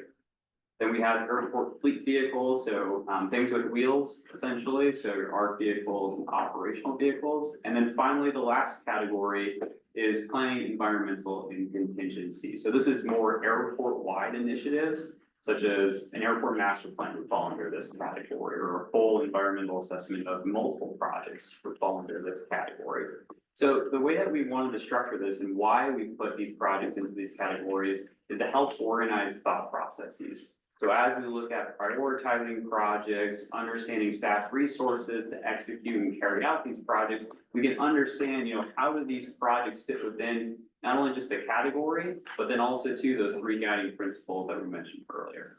Then we have airport fleet vehicles, so things with wheels, essentially, so your ARC vehicles and operational vehicles. And then finally, the last category is planning, environmental, and contingency. So this is more airport-wide initiatives, such as an airport master plan would fall under this category, or a full environmental assessment of multiple projects would fall under this category. So the way that we wanted to structure this and why we put these projects into these categories is to help organize thought processes. So as we look at prioritizing projects, understanding staff resources to execute and carry out these projects, we can understand, how do these projects fit within not only just the category, but then also to those 3 guiding principles that we mentioned earlier.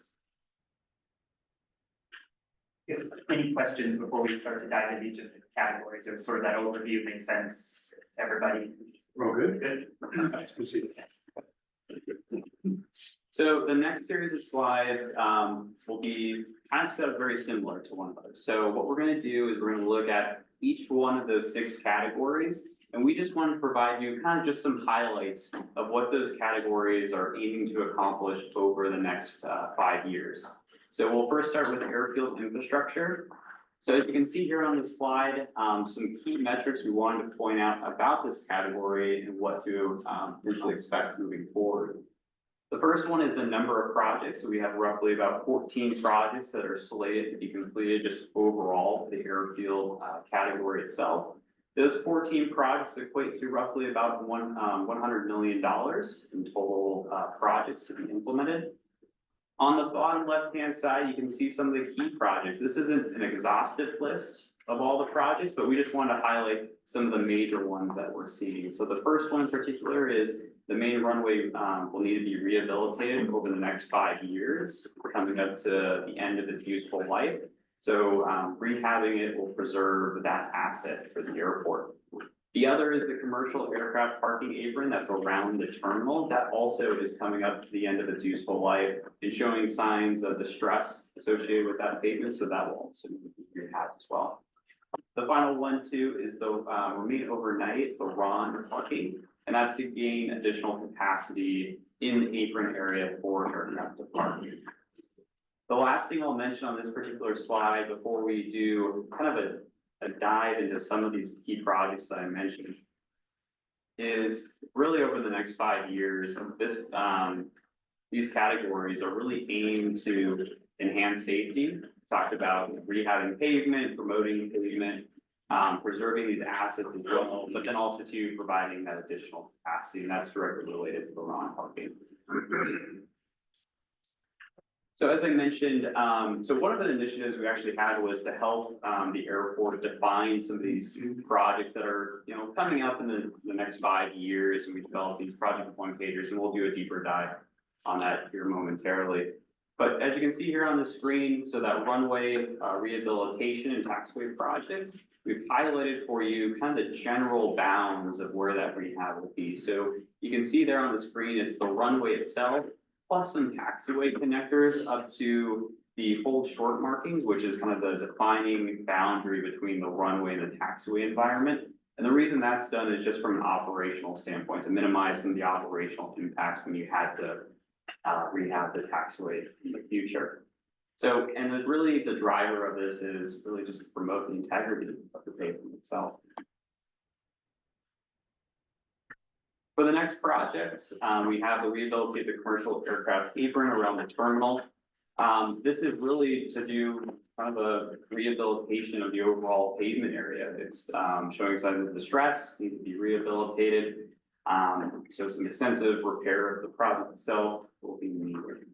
Yes, any questions before we start to dive into each of the categories, or sort of that overview makes sense to everybody? We're all good? Good. Let's proceed. So the next series of slides will be kind of set up very similar to one another. So what we're going to do is we're going to look at each one of those 6 categories, and we just want to provide you kind of just some highlights of what those categories are aiming to accomplish over the next 5 years. So we'll first start with airfield infrastructure. So as you can see here on the slide, some key metrics we wanted to point out about this category and what to potentially expect moving forward. The first one is the number of projects. So we have roughly about 14 projects that are slated to be completed just overall for the airfield category itself. Those 14 projects equate to roughly about $100 million in total projects to be implemented. On the bottom left-hand side, you can see some of the key projects. This isn't an exhaustive list of all the projects, but we just wanted to highlight some of the major ones that we're seeing. So the first one in particular is the main runway will need to be rehabilitated over the next 5 years, coming up to the end of its useful life. So rehabbing it will preserve that asset for the airport. The other is the commercial aircraft parking apron that's around the terminal. That also is coming up to the end of its useful life and showing signs of distress associated with that pavement. So that will also be rehabbed as well. The final one too is the remain overnight, the RON parking, and that's to gain additional capacity in the apron area for aircraft to park. The last thing I'll mention on this particular slide before we do kind of a dive into some of these key projects that I mentioned is really over the next 5 years, these categories are really aimed to enhance safety. Talked about rehabbing pavement, promoting pavement, preserving these assets as well, but then also to providing that additional capacity, and that's directly related to the RON parking. So as I mentioned, so one of the initiatives we actually had was to help the airport define some of these projects that are, coming up in the next 5 years, and we developed these project point pages, and we'll do a deeper dive on that here momentarily. But as you can see here on the screen, so that runway rehabilitation and taxiway projects, we've highlighted for you kind of the general bounds of where that rehab will be. So you can see there on the screen, it's the runway itself, plus some taxiway connectors up to the hold short markings, which is kind of the defining boundary between the runway and the taxiway environment. And the reason that's done is just from an operational standpoint, to minimize some of the operational impacts when you had to rehab the taxiway in the future. So, and really the driver of this is really just to promote the integrity of the pavement itself. For the next project, we have the rehabilitate the commercial aircraft apron around the terminal. This is really to do kind of a rehabilitation of the overall pavement area. It's showing signs of distress, needs to be rehabilitated. So some extensive repair of the product itself will be needed.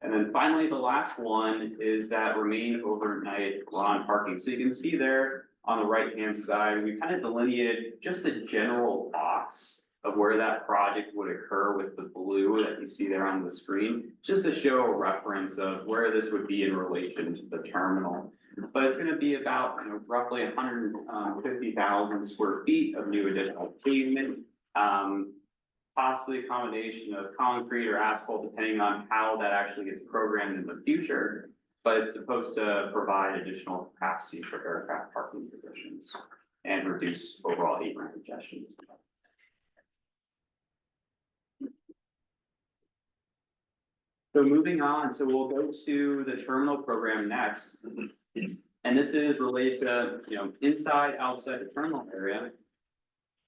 And then finally, the last one is that remain overnight lawn parking. So you can see there on the right-hand side, we kind of delineated just the general box of where that project would occur with the blue that you see there on the screen, just to show a reference of where this would be in relation to the terminal. But it's gonna be about, roughly 150,000 square feet of new additional pavement. Possibly a combination of concrete or asphalt, depending on how that actually gets programmed in the future. But it's supposed to provide additional capacity for aircraft parking positions and reduce overall apron congestion. So moving on, so we'll go to the terminal program next. And this is related to, inside, outside the terminal area.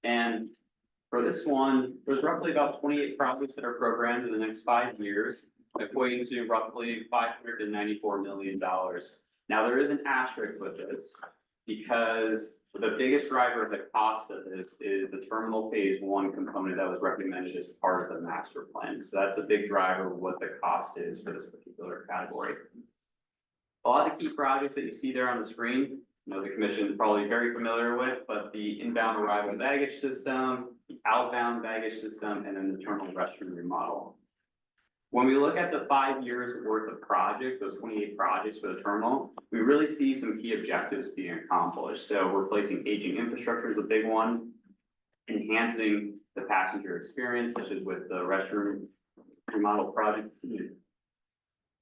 And for this one, there's roughly about 28 projects that are programmed in the next 5 years, equating to roughly $594 million. Now, there is an asterisk with this, because the biggest driver of the cost of this is the terminal phase 1 component that was recommended as part of the master plan. So that's a big driver of what the cost is for this particular category. A lot of the key projects that you see there on the screen, the commission is probably very familiar with, but the inbound arrival baggage system, the outbound baggage system, and then the terminal restroom remodel. When we look at the 5 years worth of projects, those 28 projects for the terminal, we really see some key objectives being accomplished. So replacing aging infrastructure is a big one, enhancing the passenger experience, such as with the restroom remodel project,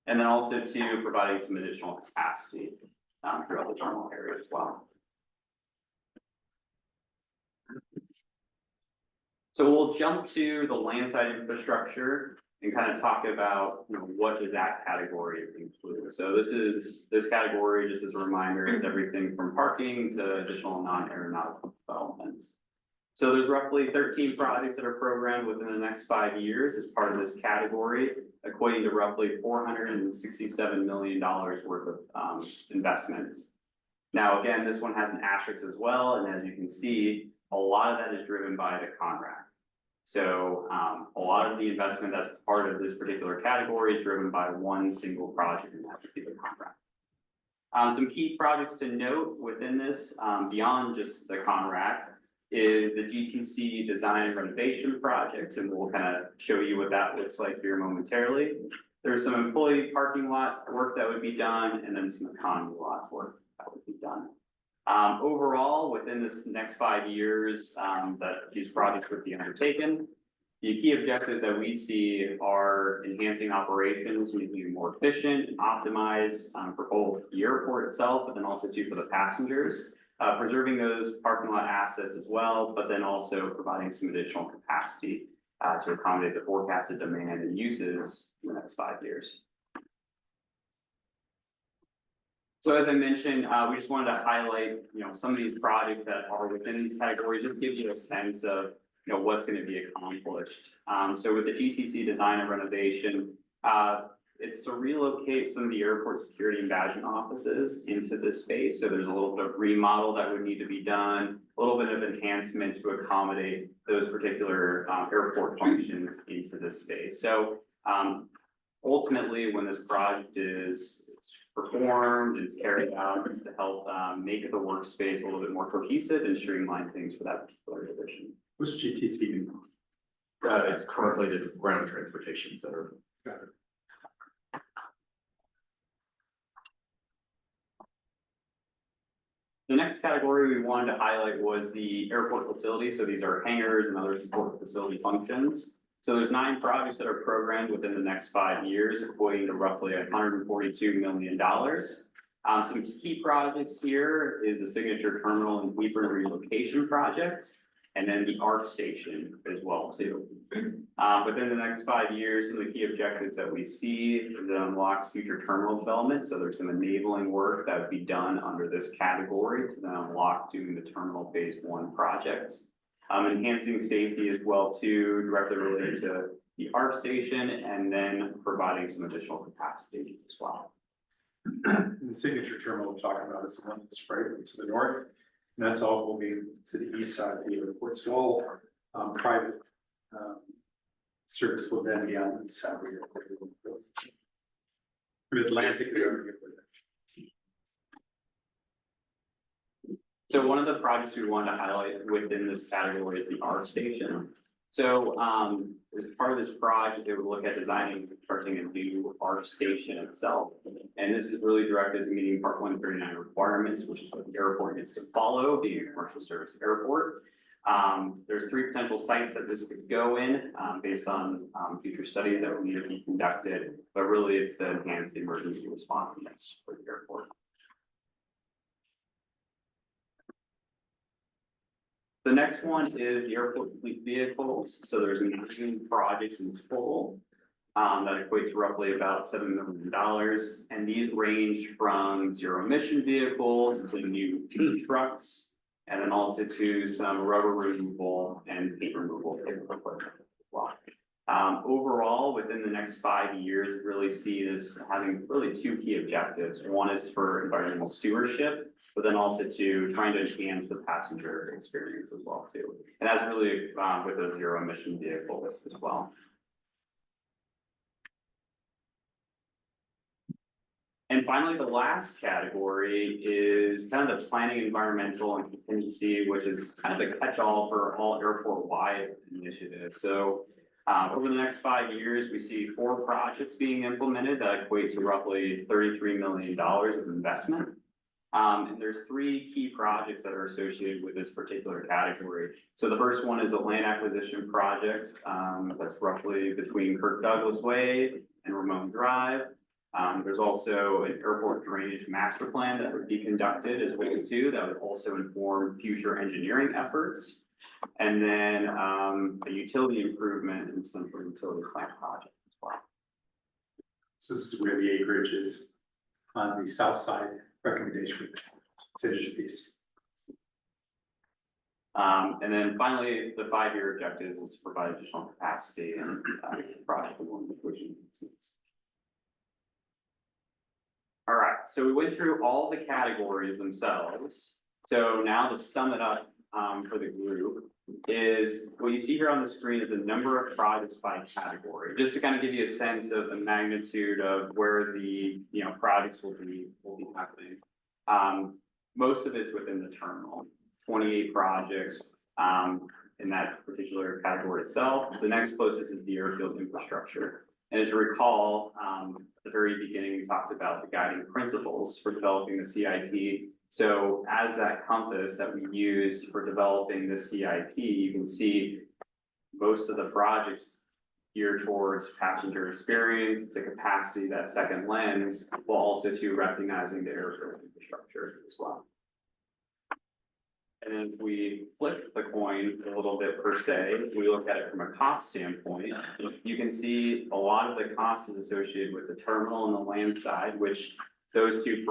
and then also to providing some additional capacity throughout the terminal area as well. So we'll jump to the landside infrastructure and kind of talk about, what does that category include? So this category, just as a reminder, is everything from parking to additional non-aeronautical developments. So there's roughly 13 projects that are programmed within the next 5 years as part of this category, equating to roughly $467 million worth of investments. Now, again, this one has an asterisk as well, and as you can see, a lot of that is driven by the contract. So a lot of the investment that's part of this particular category is driven by one single project, and that would be the contract. Some key projects to note within this, beyond just the contract, is the GTC design and renovation project, and we'll kind of show you what that looks like here momentarily. There's some employee parking lot work that would be done, and then some economy lot work that would be done. Overall, within this next 5 years that these projects would be undertaken, the key objectives that we see are enhancing operations, making it more efficient and optimized for both the airport itself, but then also too for the passengers, preserving those parking lot assets as well, but then also providing some additional capacity to accommodate the forecasted demand and uses in the next 5 years. So as I mentioned, we just wanted to highlight, some of these projects that are within these categories, just give you a sense of, what's going to be accomplished. So with the GTC design and renovation, it's to relocate some of the airport security and badging offices into this space. So there's a little bit of remodel that would need to be done, a little bit of enhancement to accommodate those particular airport functions into this space. So ultimately, when this project is performed and carried out, is to help make the workspace a little bit more cohesive and streamline things for that particular division. What's GTC? It's currently the ground transportation center. Got it. The next category we wanted to highlight was the airport facility. So these are hangars and other support facility functions. So there's 9 projects that are programmed within the next 5 years, equating to roughly $142 million. Some key projects here is the Signature Terminal and Weaver relocation project, and then the ARC station as well too. Within the next 5 years, some of the key objectives that we see is it unlocks future terminal development. So there's some enabling work that would be done under this category to then unlock doing the terminal phase 1 projects. Enhancing safety as well too, directly related to the ARC station, and then providing some additional capacity as well. The Signature Terminal we're talking about is the one that's right to the north. And that's all will be to the east side of the airport. So all private service will then be on the east side of the airport. Mid-Atlantic is already up there. So one of the projects we wanted to highlight within this category is the ARC station. So as part of this project, they would look at designing and constructing a new ARC station itself. And this is really directed to meeting Part 139 requirements, which is what the airport needs to follow, being a commercial service airport. There's 3 potential sites that this could go in based on future studies that would need to be conducted, but really it's to enhance the emergency responsiveness for the airport. The next one is the airport fleet vehicles. So there's 9 projects in total that equates to roughly about $7 million. And these range from zero emission vehicles to new trucks, and then also to some rubber removal and paint removal equipment as well. Overall, within the next 5 years, we really see this having really 2 key objectives. One is for environmental stewardship, but then also to trying to enhance the passenger experience as well too. And that's really with those zero emission vehicles as well. And finally, the last category is kind of the planning, environmental, and contingency, which is kind of a catch-all for all airport-wide initiatives. So over the next 5 years, we see 4 projects being implemented that equate to roughly $33 million of investment. And there's 3 key projects that are associated with this particular category. So the first one is a land acquisition project that's roughly between Kirk Douglas Way and Ramon Drive. There's also an airport drainage master plan that would be conducted as well too, that would also inform future engineering efforts. And then a utility improvement and central utility plant project as well. So this is where the acreage is on the south side recommendation. It's in this piece. And then finally, the 5-year objectives is to provide additional capacity and project completion. All right, so we went through all the categories themselves. So now to sum it up for the group is what you see here on the screen is a number of projects by category, just to kind of give you a sense of the magnitude of where the projects will be happening. Most of it's within the terminal, 28 projects in that particular category itself. The next closest is the airfield infrastructure. And as you recall, at the very beginning, we talked about the guiding principles for developing the CIP. So as that compass that we used for developing the CIP, you can see most of the projects geared towards passenger experience to capacity, that second lens, while also to recognizing the airfield infrastructure as well. And then if we flip the coin a little bit per se, we look at it from a cost standpoint, you can see a lot of the costs is associated with the terminal and the land side, which those 2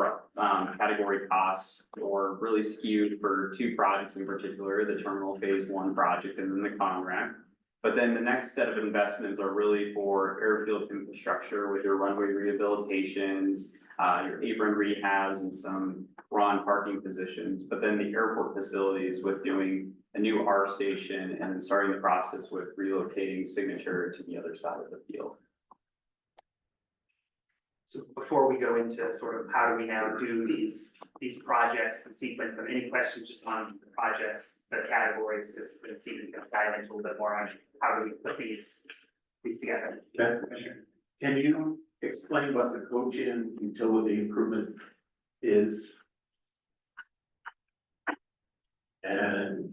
category costs are really skewed for 2 projects in particular, the terminal phase 1 project and then the Conrack. But then the next set of investments are really for airfield infrastructure with your runway rehabilitations, your apron rehabs and some RON parking positions, but then the airport facilities with doing a new ARC station and then starting the process with relocating Signature to the other side of the field. So before we go into sort of how do we now do these projects and sequence them, any questions just on the projects, the categories, just Stephen's going to dive into a little bit more on how do we put these together. Can you explain what the cogen utility improvement is? And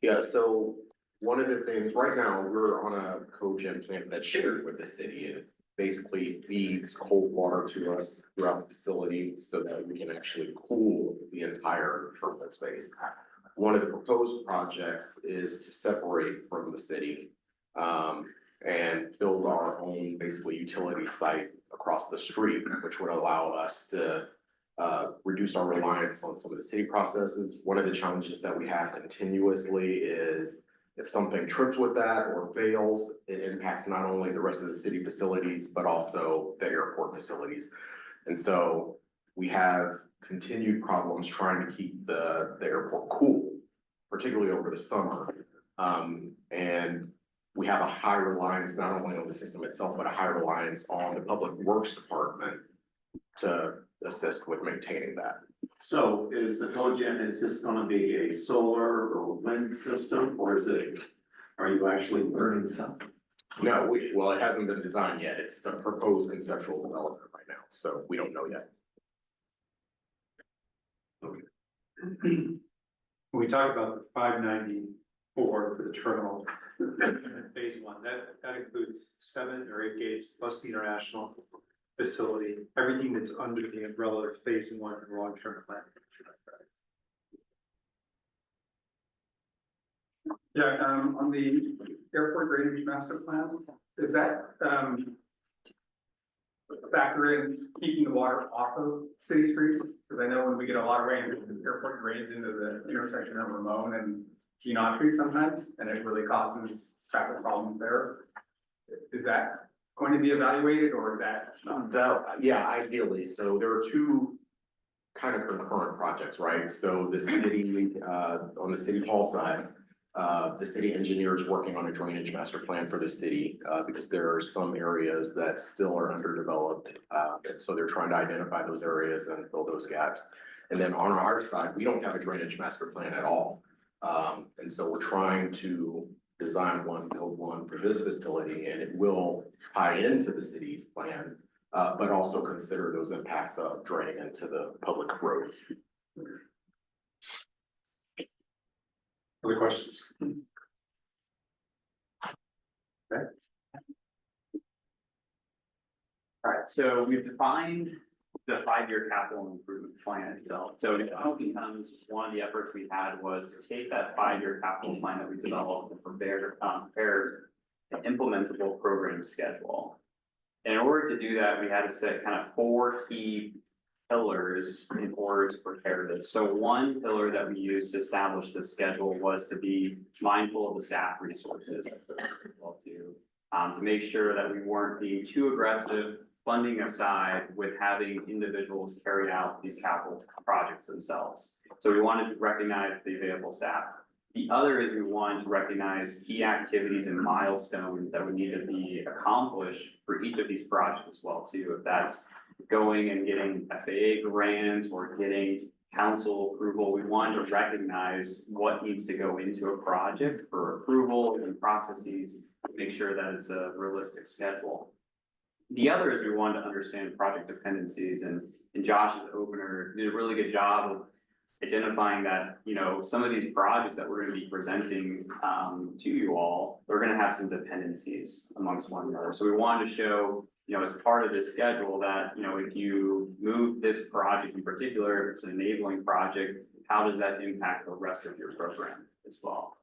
Yeah, so one of the things, right now, we're on a cogen plant that's shared with the city, and basically feeds cold water to us throughout the facility so that we can actually cool the entire terminal space. One of the proposed projects is to separate from the city and build our own basically utility site across the street, which would allow us to reduce our reliance on some of the city processes. One of the challenges that we have continuously is if something trips with that or fails, it impacts not only the rest of the city facilities, but also the airport facilities. And so we have continued problems trying to keep the airport cool, particularly over the summer. And we have a high reliance, not only on the system itself, but a high reliance on the Public Works Department to assist with maintaining that. So is the cogen, is this gonna be a solar or wind system, or are you actually learning something? No, well, it hasn't been designed yet. It's the proposed conceptual development right now, so we don't know yet. When we talk about the 594 for the terminal, phase one, that includes 7 or 8 gates plus the international facility, everything that's under the umbrella of phase one and long-term plan. Yeah, on the airport drainage master plan, does that, factor in keeping the water off of city streets? Because I know when we get a lot of rain, the airport drains into the intersection of Ramon and Gene Autry sometimes, and it really causes traffic problems there. Is that going to be evaluated, or is that not? Yeah, ideally. So there are two kind of concurrent projects, right? So the city, on the city hall side, the city engineer is working on a drainage master plan for the city, because there are some areas that still are underdeveloped. And so they're trying to identify those areas and fill those gaps. And then on our side, we don't have a drainage master plan at all. And so we're trying to design one, build one for this facility, and it will tie into the city's plan, but also consider those impacts of draining into the public roads. Other questions? All right, so we've defined the 5-year capital improvement plan itself. So it now becomes, one of the efforts we had was to take that 5-year capital plan that we developed and prepare an implementable program schedule. In order to do that, we had to set kind of 4 key pillars in order to prepare this. So one pillar that we used to establish the schedule was to be mindful of the staff resources to make sure that we weren't being too aggressive, funding aside, with having individuals carry out these capital projects themselves. So we wanted to recognize the available staff. The other is we wanted to recognize key activities and milestones that would need to be accomplished for each of these projects as well too. If that's going and getting FAA grants or getting council approval, we wanted to recognize what needs to go into a project for approval and processes to make sure that it's a realistic schedule. The other is we wanted to understand project dependencies, and Josh's opener did a really good job of identifying that, you know, some of these projects that we're going to be presenting to you all, we're going to have some dependencies amongst one another. So we wanted to show, you know, as part of this schedule that, you know, if you move this project in particular, if it's an enabling project, how does that impact the rest of your program as well?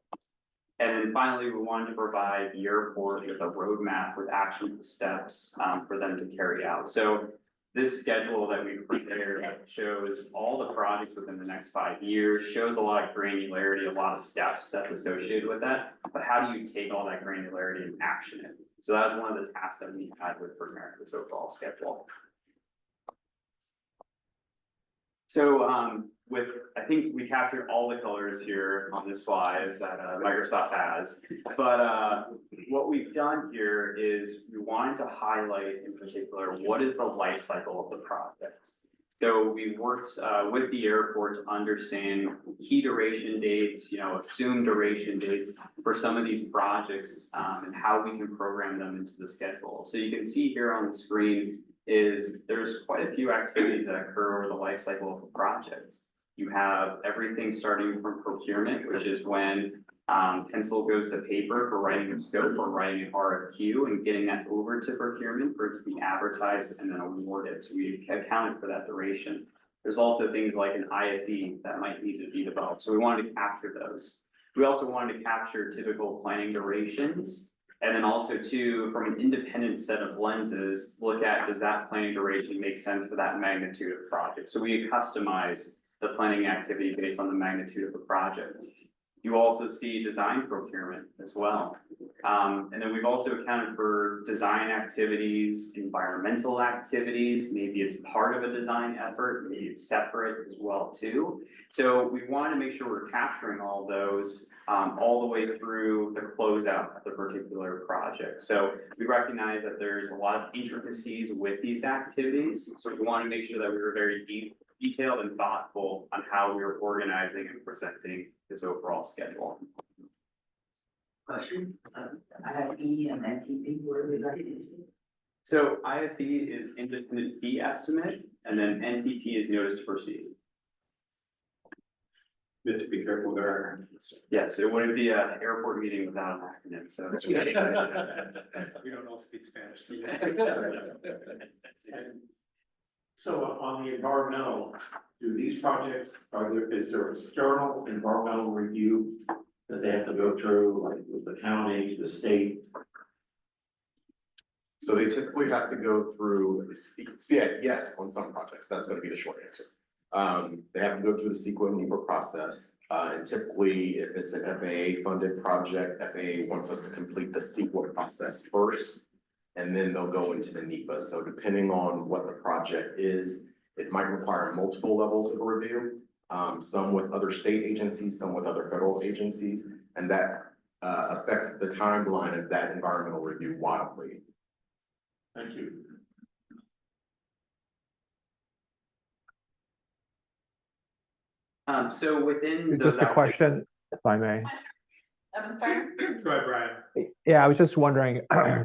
And then finally, we wanted to provide the airport with a roadmap with actionable steps for them to carry out. So this schedule that we prepared shows all the projects within the next 5 years, shows a lot of granularity, a lot of steps that's associated with that. But how do you take all that granularity and action it? So that was one of the tasks that we had with preparing this overall schedule. So I think we captured all the colors here on this slide that Microsoft has. But what we've done here is we wanted to highlight in particular, what is the life cycle of the project? So we worked with the airport to understand key duration dates, you know, assumed duration dates for some of these projects and how we can program them into the schedule. So you can see here on the screen is there's quite a few activities that occur over the life cycle of the project. You have everything starting from procurement, which is when Pencil goes to paper for writing a scope or writing an RFQ and getting that over to procurement for it to be advertised and then awarded. So we accounted for that duration. There's also things like an IFE that might need to be developed. So we wanted to capture those. We also wanted to capture typical planning durations. And then also too, from an independent set of lenses, look at, does that planning duration make sense for that magnitude of project? So we customized the planning activity based on the magnitude of the project. You also see design procurement as well. And then we've also accounted for design activities, environmental activities. Maybe it's part of a design effort, maybe it's separate as well too. So we want to make sure we're capturing all those all the way through the closeout of the particular project. So we recognize that there's a lot of intricacies with these activities. So we want to make sure that we were very detailed and thoughtful on how we were organizing and presenting this overall schedule. Question, IFE and NTP, what are these? So IFE is independent fee estimate, and then NTP is notice to proceed. We have to be careful with our. Yes, it wouldn't be an airport meeting without an acronym, so. We don't all speak Spanish. So on the environmental, do these projects, is there external environmental review that they have to go through, like with the county, the state? So they typically have to go through, yes, on some projects, that's gonna be the short answer. They have to go through the CEQA and NEPA process, and typically, if it's an FAA funded project, FAA wants us to complete the CEQA process first, and then they'll go into the NEPA. So depending on what the project is, it might require multiple levels of review, some with other state agencies, some with other federal agencies, and that affects the timeline of that environmental review wildly. Thank you. So within those. Just a question, if I may. Evan Steiner? Go ahead, Brian. Yeah, I was just wondering,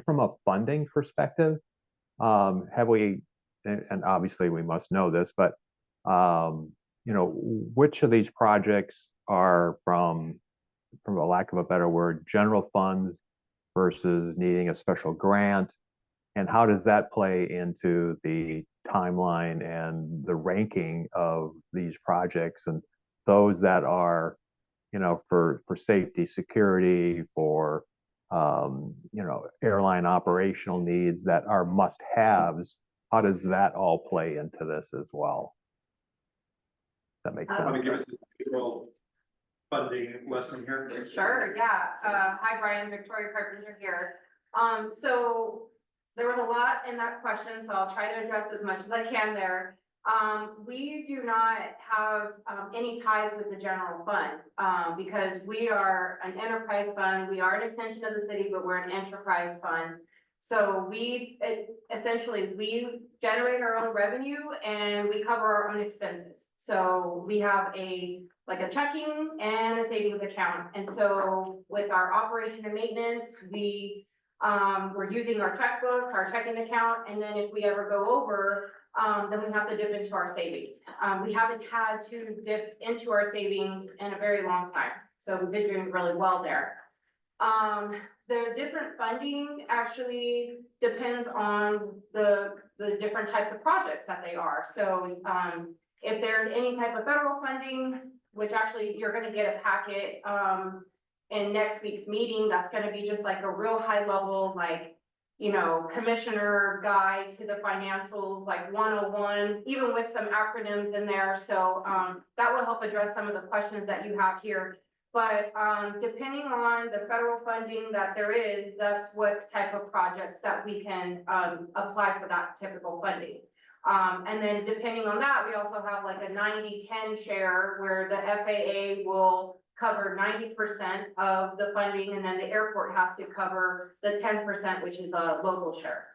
from a funding perspective, have we, and obviously we must know this, but which of these projects are from a lack of a better word, general funds versus needing a special grant? And how does that play into the timeline and the ranking of these projects and those that are, for safety, security, for, airline operational needs that are must-haves? How does that all play into this as well? That makes sense. Want to give us a little funding lesson here? Sure, yeah. Hi, Brian, Victoria Carpenter here. So there was a lot in that question, so I'll try to address as much as I can there. We do not have any ties with the general fund because we are an enterprise fund. We are an extension of the city, but we're an enterprise fund. So we generate our own revenue and we cover our own expenses. So we have a checking and a savings account. And so with our operation and maintenance, we're using our checkbook, our checking account, and then if we ever go over, then we have to dip into our savings. We haven't had to dip into our savings in a very long time, so we've been doing really well there. The different funding actually depends on the different types of projects that they are. So if there's any type of federal funding, which actually you're gonna get a packet in next week's meeting, that's gonna be just like a real high level, commissioner guide to the financials, like 101, even with some acronyms in there. So that will help address some of the questions that you have here. But depending on the federal funding that there is, that's what type of projects that we can apply for that typical funding. And then depending on that, we also have like a 90-10 share where the FAA will cover 90% of the funding, and then the airport has to cover the 10%, which is a local share.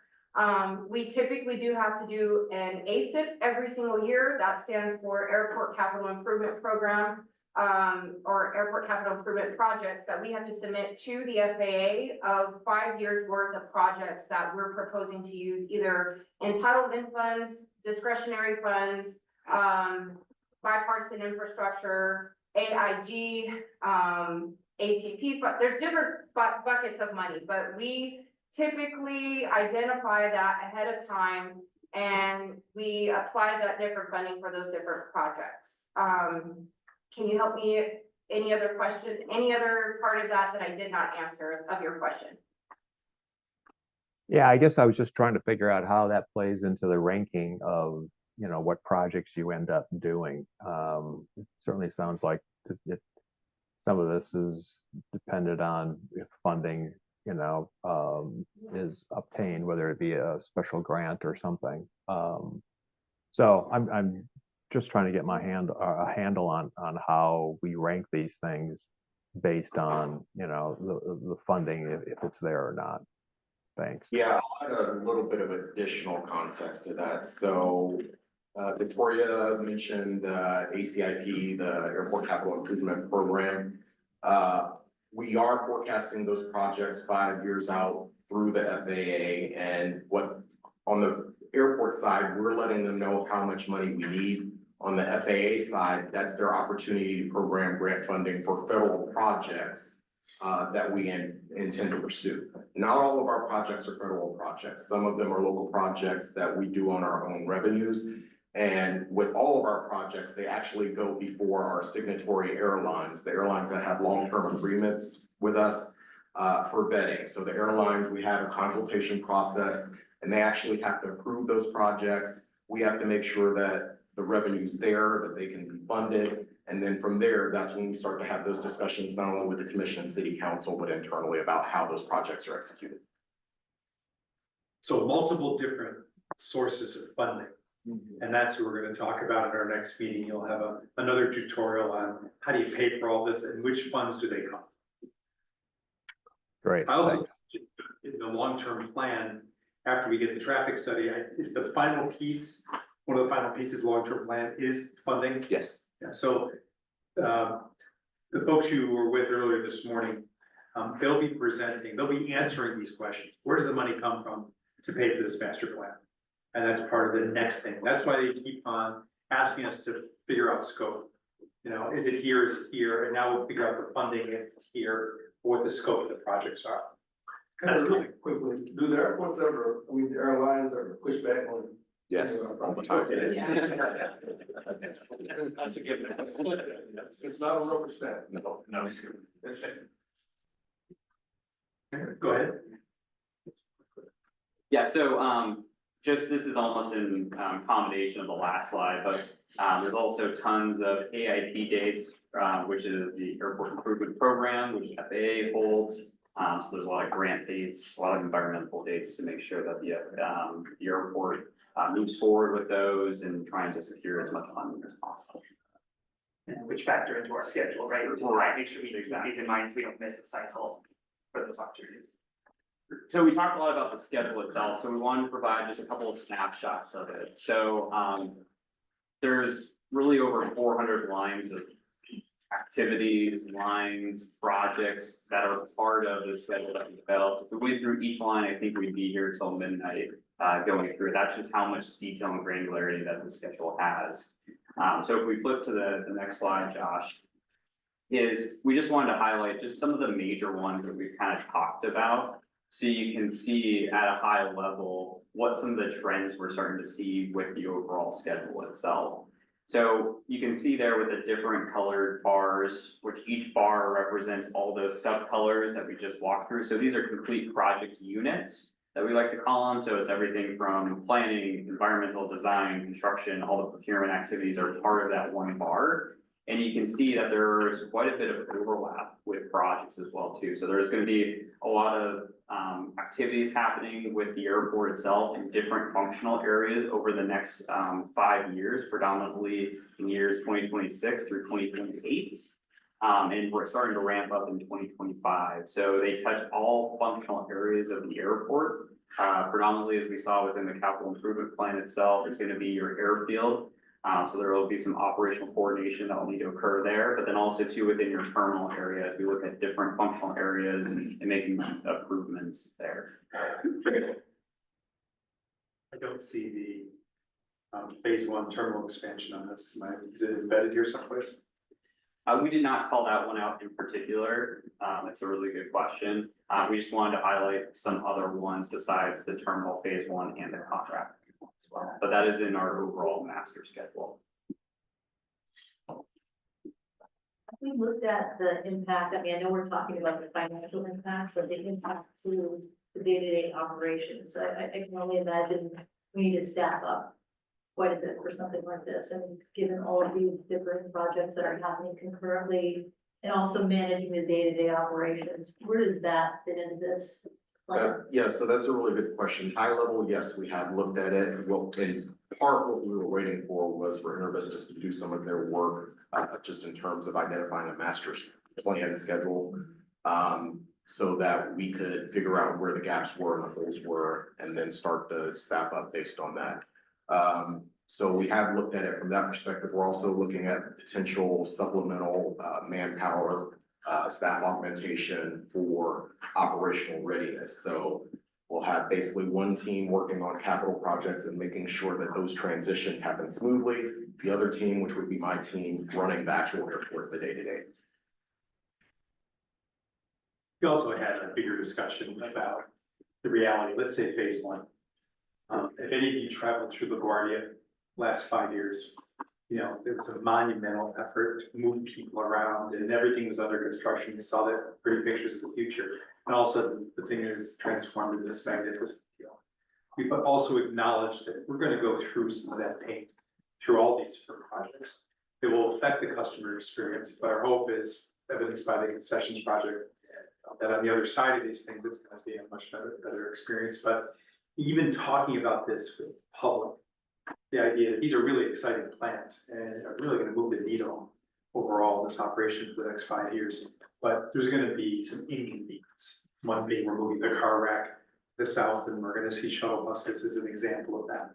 We typically do have to do an ACIP every single year. That stands for Airport Capital Improvement Program, or Airport Capital Improvement Projects, that we have to submit to the FAA of 5 years worth of projects that we're proposing to use either entitlement funds, discretionary funds, bipartisan infrastructure, AIG, ATP, but there's different buckets of money, but we typically identify that ahead of time and we apply that different funding for those different projects. Can you help me? Any other question, any other part of that I did not answer of your question? Yeah, I guess I was just trying to figure out how that plays into the ranking of, you know, what projects you end up doing. It certainly sounds like some of this is dependent on if funding, you know, is obtained, whether it be a special grant or something. So I'm just trying to get my a handle on how we rank these things based on, you know, the funding, if it's there or not. Thanks. Yeah, I'll add a little bit of additional context to that. So Victoria mentioned ACIP, the Airport Capital Improvement Program. We are forecasting those projects 5 years out through the FAA, and what on the airport side, we're letting them know how much money we need. On the FAA side, that's their opportunity to program grant funding for federal projects that we intend to pursue. Not all of our projects are federal projects. Some of them are local projects that we do on our own revenues. And with all of our projects, they actually go before our signatory airlines, the airlines that have long-term agreements with us for vetting. So the airlines, we have a consultation process and they actually have to approve those projects. We have to make sure that the revenue's there, that they can be funded. And then from there, that's when we start to have those discussions, not only with the commission and city council, but internally about how those projects are executed. So multiple different sources of funding. And that's what we're gonna talk about in our next meeting. You'll have another tutorial on how do you pay for all this and which funds do they come. Great. I also, thanks. in the long-term plan, after we get the traffic study, is the final piece, one of the final pieces, long-term plan is funding? Yes. Yeah, so, the folks you were with earlier this morning, they'll be presenting, they'll be answering these questions. Where does the money come from to pay for this master plan? And that's part of the next thing. That's why they keep on asking us to figure out scope. You know, is it here, is it here? And now we'll figure out the funding if it's here, what the scope of the projects are. That's coming. Quickly, do the airports ever, I mean, the airlines ever push back on? Yes, all the time. That's a given. It's not a rubber stamp. No. Go ahead. Yeah, so, just, this is almost in combination of the last slide, but, there's also tons of AIP dates, which is the Airport Improvement Program, which FAA holds. So there's a lot of grant dates, a lot of environmental dates to make sure that the airport moves forward with those and trying to secure as much funding as possible. Which factor into our schedule, right? To make sure we keep these in mind so we don't miss a cycle for those opportunities. So we talked a lot about the schedule itself, so we wanted to provide just a couple of snapshots of it. So there's really over 400 lines of activities, lines, projects that are part of the schedule that we developed. If we went through each line, I think we'd be here till midnight going through it. That's just how much detail and granularity that the schedule has. So if we flip to the next slide, Josh, is we just wanted to highlight just some of the major ones that we've kind of talked about. So you can see at a high level what some of the trends we're starting to see with the overall schedule itself. So you can see there with the different colored bars, which each bar represents all those subcolors that we just walked through. So these are complete project units that we like to call them. So it's everything from planning, environmental design, construction, all the procurement activities are part of that one bar. And you can see that there's quite a bit of overlap with projects as well too. So there's going to be a lot of activities happening with the airport itself in different functional areas over the next 5 years, predominantly in years 2026 through 2028. And we're starting to ramp up in 2025. So they touch all functional areas of the airport. Predominantly, as we saw within the capital improvement plan itself, it's going to be your airfield. So there will be some operational coordination that will need to occur there, but then also too within your terminal area, as we look at different functional areas and making improvements there. I don't see the phase one terminal expansion on this. Is it embedded here someplace? We did not call that one out in particular. It's a really good question. We just wanted to highlight some other ones besides the terminal phase one and the contract as well. But that is in our overall master schedule. We looked at the impact, I mean, I know we're talking about the financial impact, but the impact to the day-to-day operations. So I can only imagine we need to staff up quite a bit for something like this. And given all of these different projects that are happening concurrently and also managing the day-to-day operations, where does that fit into this? Yeah, so that's a really good question. High level, yes, we have looked at it. Well, in part, what we were waiting for was for Intervistas to do some of their work, just in terms of identifying a master's plan schedule. So that we could figure out where the gaps were and the holes were, and then start to staff up based on that. So we have looked at it from that perspective. We're also looking at potential supplemental, manpower, staff augmentation for operational readiness. So we'll have basically one team working on capital projects and making sure that those transitions happen smoothly. The other team, which would be my team, running the actual airport the day-to-day. We also had a bigger discussion about the reality, let's say phase one. If any of you traveled through LaGuardia last 5 years, you know, there was a monumental effort to move people around and everything was under construction. You saw that pretty pictures of the future. And all of a sudden, the thing is transformed into this magnificent deal. We've also acknowledged that we're going to go through some of that pain through all these different projects. It will affect the customer experience, but our hope is, evidenced by the concessions project, that on the other side of these things, it's going to be a much better experience. But even talking about this with the public, the idea that these are really exciting plans and are really going to move the needle overall in this operation for the next 5 years. But there's going to be some inconvenience. One being we're moving the car rack to the south, and we're going to see shuttle buses as an example of that.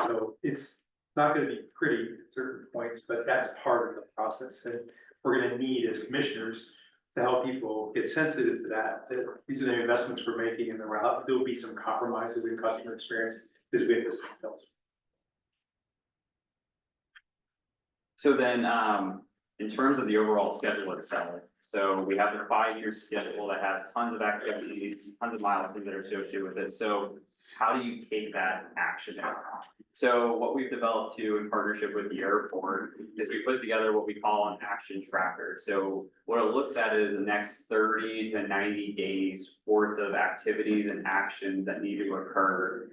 So it's not going to be pretty at certain points, but that's part of the process. And we're going to need as commissioners to help people get sensitive to that these are the investments we're making in the route. There will be some compromises in customer experience as we get this thing built. So then, in terms of the overall schedule itself, so we have the 5-year schedule that has tons of activities, tons of milestones that are associated with it. So how do you take that action out? So what we've developed too in partnership with the airport is we put together what we call an action tracker. So what it looks at is the next 30 to 90 days worth of activities and actions that need to occur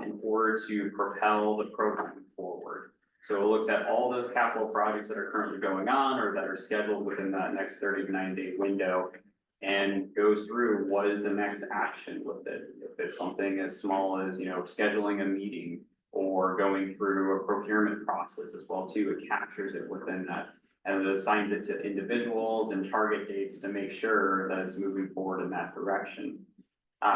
in order to propel the program forward. So it looks at all those capital projects that are currently going on or that are scheduled within that next 30 to 90 day window and goes through what is the next action with it. If it's something as small as, you know, scheduling a meeting or going through a procurement process as well too, it captures it within that. And it assigns it to individuals and target dates to make sure that it's moving forward in that direction.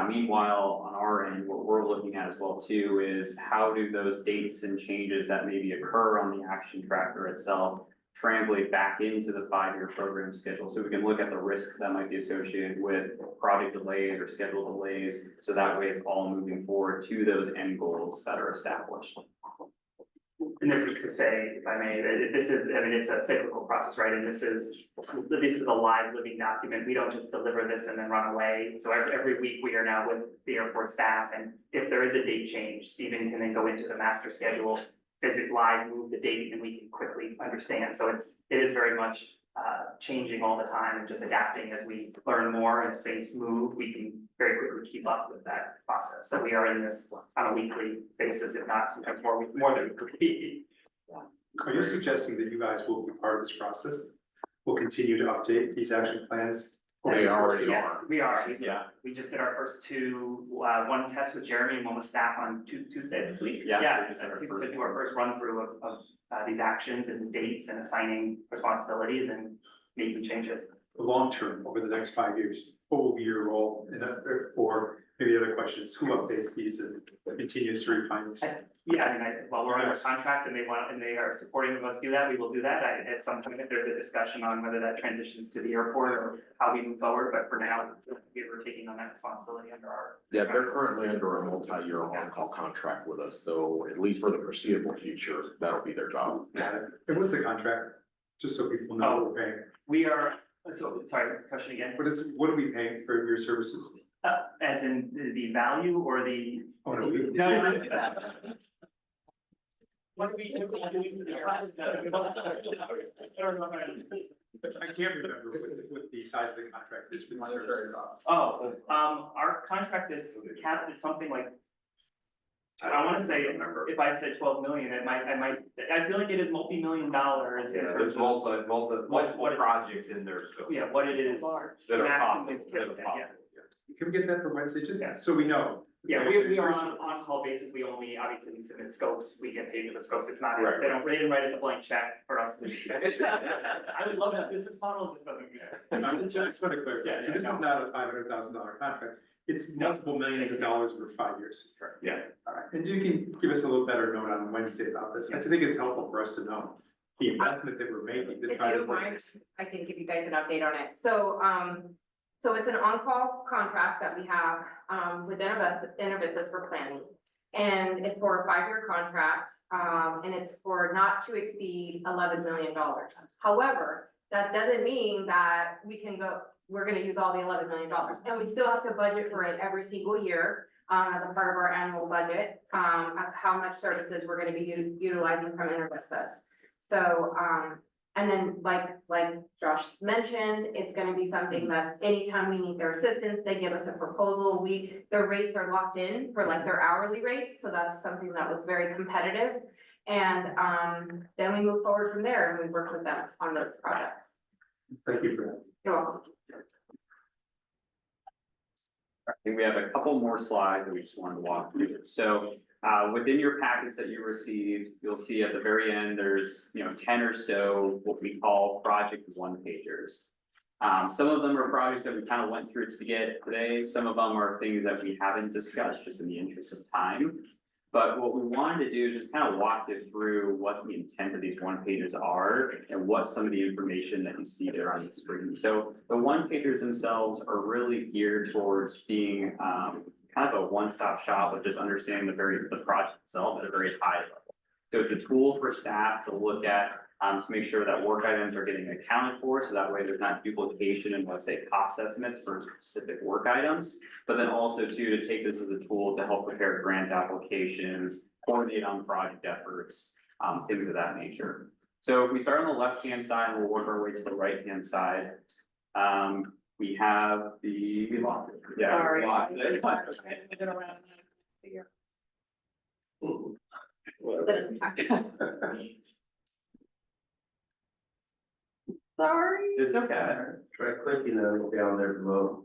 Meanwhile, on our end, what we're looking at as well too is how do those dates and changes that maybe occur on the action tracker itself translate back into the 5-year program schedule, so we can look at the risk that might be associated with project delays or schedule delays, so that way it's all moving forward to those end goals that are established. And this is to say, if I may, that this is, I mean, it's a cyclical process, right? And this is a live living document. We don't just deliver this and then run away. So every week we are now with the airport staff, and if there is a date change, Stephen can then go into the master schedule, visit live, move the date, and we can quickly understand. So it is very much changing all the time and just adapting as we learn more and as things move, we can very quickly keep up with that process. So we are in this on a weekly basis, if not sometimes more than weekly. Are you suggesting that you guys will be part of this process? We'll continue to update these action plans? They already Yes, are. we are. We just did our first two, one test with Jeremy and one with staff on Tuesday this week. To do our first run through of these actions and dates and assigning responsibilities and making changes. Long term, over the next 5 years, what will be your role in that, or maybe other questions, who updates these and continues to refine these? Yeah, I mean, while we're under contract and they are supporting of us do that, we will do that. At some point, if there's a discussion on whether that transitions to the airport or how we move forward, but for now, we're taking on that responsibility under our. Yeah, they're currently under a multi-year on-call contract with us, so at least for the foreseeable future, that'll be their job. And what's the contract? just so people know what we're paying. We are, so, sorry, question again, What are we paying for your services? as in the value or the? Oh, no, we- What do we? I can't remember what the size of the contract is for the services. Oh, our contract is capped at something like, I wanna say, if I said 12 million, I feel like it is multi-million dollars. in Yeah, terms there's of multiple what it's- projects in there still. Yeah, what it is. That are maximum possible, that are skill, yeah. possible. Can we get that for Wednesday, just Yeah. so we know? Yeah, we are on call basis, we only, obviously, we submit scopes, we get paid for the scopes, it's not, Right. they didn't write us a blank check for us to. I would love that business model, it just doesn't. I just want to clarify, Yeah, so this is no. not a $500,000 contract, it's multiple millions of dollars over 5 years. Yeah. All right, and you can give us a little better note on Wednesday about this, I just think it's helpful for us to know the investment that we're making to If try you to. don't mind, I can give you guys an update on it. So it's an on-call contract that we have, with Innovitas for planning. And it's for a 5-year contract, and it's for not to exceed $11 million. However, that doesn't mean that we're gonna use all the $11 million. And we still have to budget for it every single year, as a part of our annual budget, of how much services we're gonna be utilizing from Innovitas. So, and then like Josh mentioned, it's gonna be something that anytime we need their assistance, they give us a proposal. Their rates are locked in for like their hourly rates, so that's something that was very competitive. And, then we move forward from there and we work with them on those projects. Thank you for that. You're welcome. I think we have a couple more slides that we just wanted to walk through. So within your packets that you received, you'll see at the very end, there's 10 or so what we call project one-pagers. Some of them are projects that we kind of went through to get today. Some of them are things that we haven't discussed just in the interest of time. But what we wanted to do is just kind of walk you through what the intent of these one-pagers are and what some of the information that you see there on the screen. So the one-pagers themselves are really geared towards being kind of a one-stop shop of just understanding the project itself at a very high level. So it's a tool for staff to look at to make sure that work items are getting accounted for, so that way there's not duplication in, let's say, cost estimates for specific work items. But then also too, to take this as a tool to help prepare grant applications, coordinate on project efforts, things of that nature. So if we start on the left-hand side, we'll work our way to the right-hand side. We have the. We lost it. Yeah, we lost it. Sorry. It's okay. Try clicking on down there below.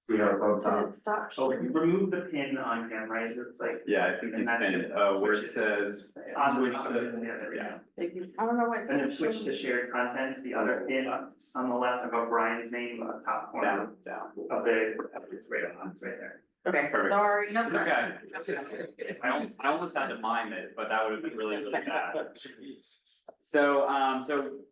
See how it's on top. Stop. So remove the pin on him, right? It's like. Yeah, I think And he's that's been, it. where it says. On switch the, to- yeah. I don't know what. And then switch to shared content, the other pin on the left above Brian's name, top corner Down. of it's right on, it's right there. Okay, Perfect. sorry. No, It's okay. I almost had to mime it, but that would have been really, really bad. So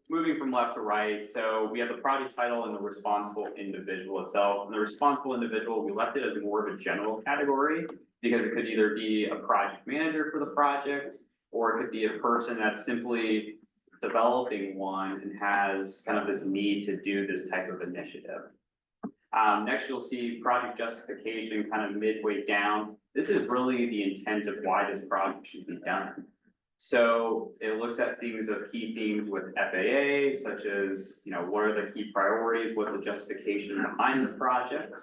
moving from left to right, so we have the project title and the responsible individual itself. And the responsible individual, we left it as more of a general category because it could either be a project manager for the project, or it could be a person that's simply developing one and has kind of this need to do this type of initiative. Next, you'll see project justification kind of midway down. This is really the intent of why this project should be done. So it looks at things of key themes with FAA, such as, what are the key priorities? What's the justification behind the project?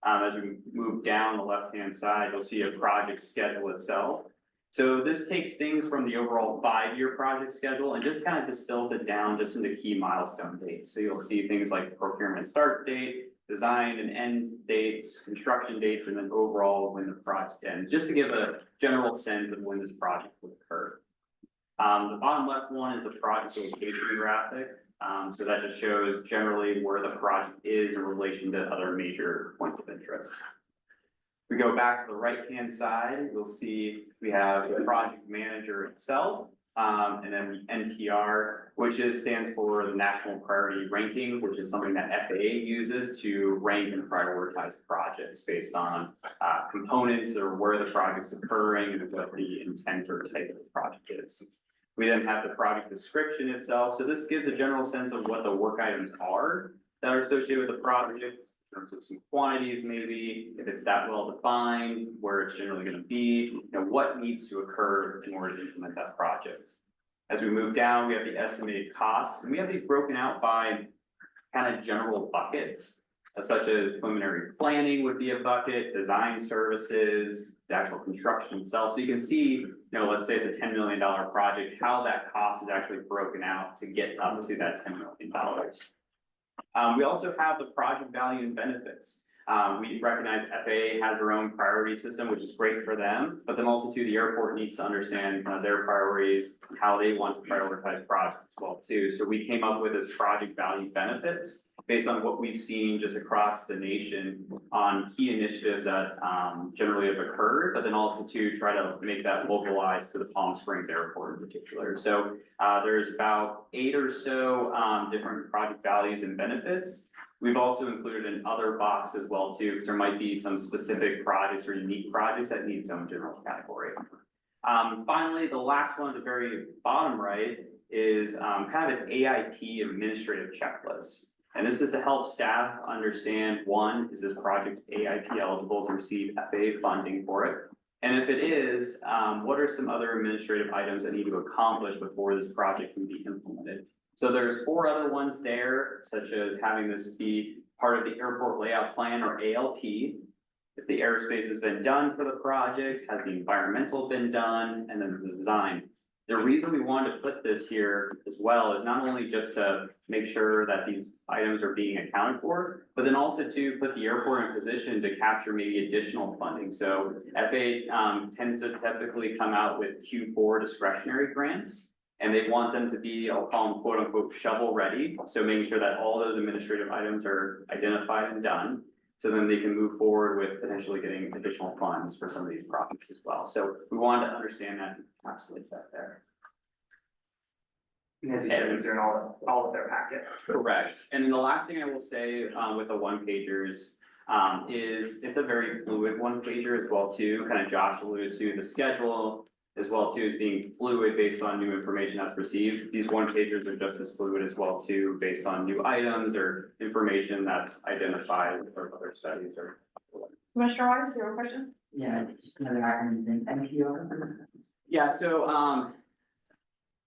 As we move down the left-hand side, you'll see a project schedule itself. So this takes things from the overall 5-year project schedule and just kind of distills it down just into key milestone dates. So you'll see things like procurement start date, design and end dates, construction dates, and then overall when the project ends, just to give a general sense of when this project will occur. The bottom left one is the project location graphic. So that just shows generally where the project is in relation to other major points of interest. We go back to the right-hand side, you'll see we have the project manager itself, and then the NPR, which stands for the National Priority Ranking, which is something that FAA uses to rank and prioritize projects based on components or where the project's occurring and what the intent or type of the project is. We then have the project description itself, so this gives a general sense of what the work items are that are associated with the project, in terms of some quantities maybe, if it's that well defined, where it's generally gonna be, you know, what needs to occur in order to implement that project. As we move down, we have the estimated costs, and we have these broken out by kind of general buckets, such as preliminary planning would be a bucket, design services, the actual construction itself. So you can see, you know, let's say it's a $10 million project, how that cost is actually broken out to get up to that $10 million. We also have the project value and benefits. We recognize FAA has their own priority system, which is great for them, but then also too, the airport needs to understand kind of their priorities, how they want to prioritize projects as well too. So we came up with this project value benefits based on what we've seen just across the nation on key initiatives that generally have occurred, but then also to try to make that localized to the Palm Springs Airport in particular. So there's about 8 or so different project values and benefits. We've also included an other box as well too, because there might be some specific projects or unique projects that need its own general category. Finally, the last one at the very bottom right is kind of an AIP administrative checklist. And this is to help staff understand, one, is this project AIP eligible to receive FAA funding for it? And if it is, what are some other administrative items that need to accomplish before this project can be implemented? So there's 4 other ones there, such as having this be part of the airport layout plan or ALP. If the airspace has been done for the project, has the environmental been done, and then the design. The reason we wanted to put this here as well is not only just to make sure that these items are being accounted for, but then also to put the airport in position to capture maybe additional funding. So FAA tends to typically come out with Q4 discretionary grants. And they want them to be, I'll call them quote unquote shovel ready. So making sure that all those administrative items are identified and done. So then they can move forward with potentially getting additional funds for some of these projects as well. So we wanted to understand that and encapsulate that there. And as you said, these are in all of their packets. Correct. And then the last thing I will say with the one-pagers is it's a very fluid one-pager as well too. Kind of Josh alluded to the schedule as well too as being fluid based on new information that's received. These one-pagers are just as fluid as well too, based on new items or information that's identified or other studies or. Commissioner Wise, you have a question? Yeah, just another acronym thing, NPR. Yeah, so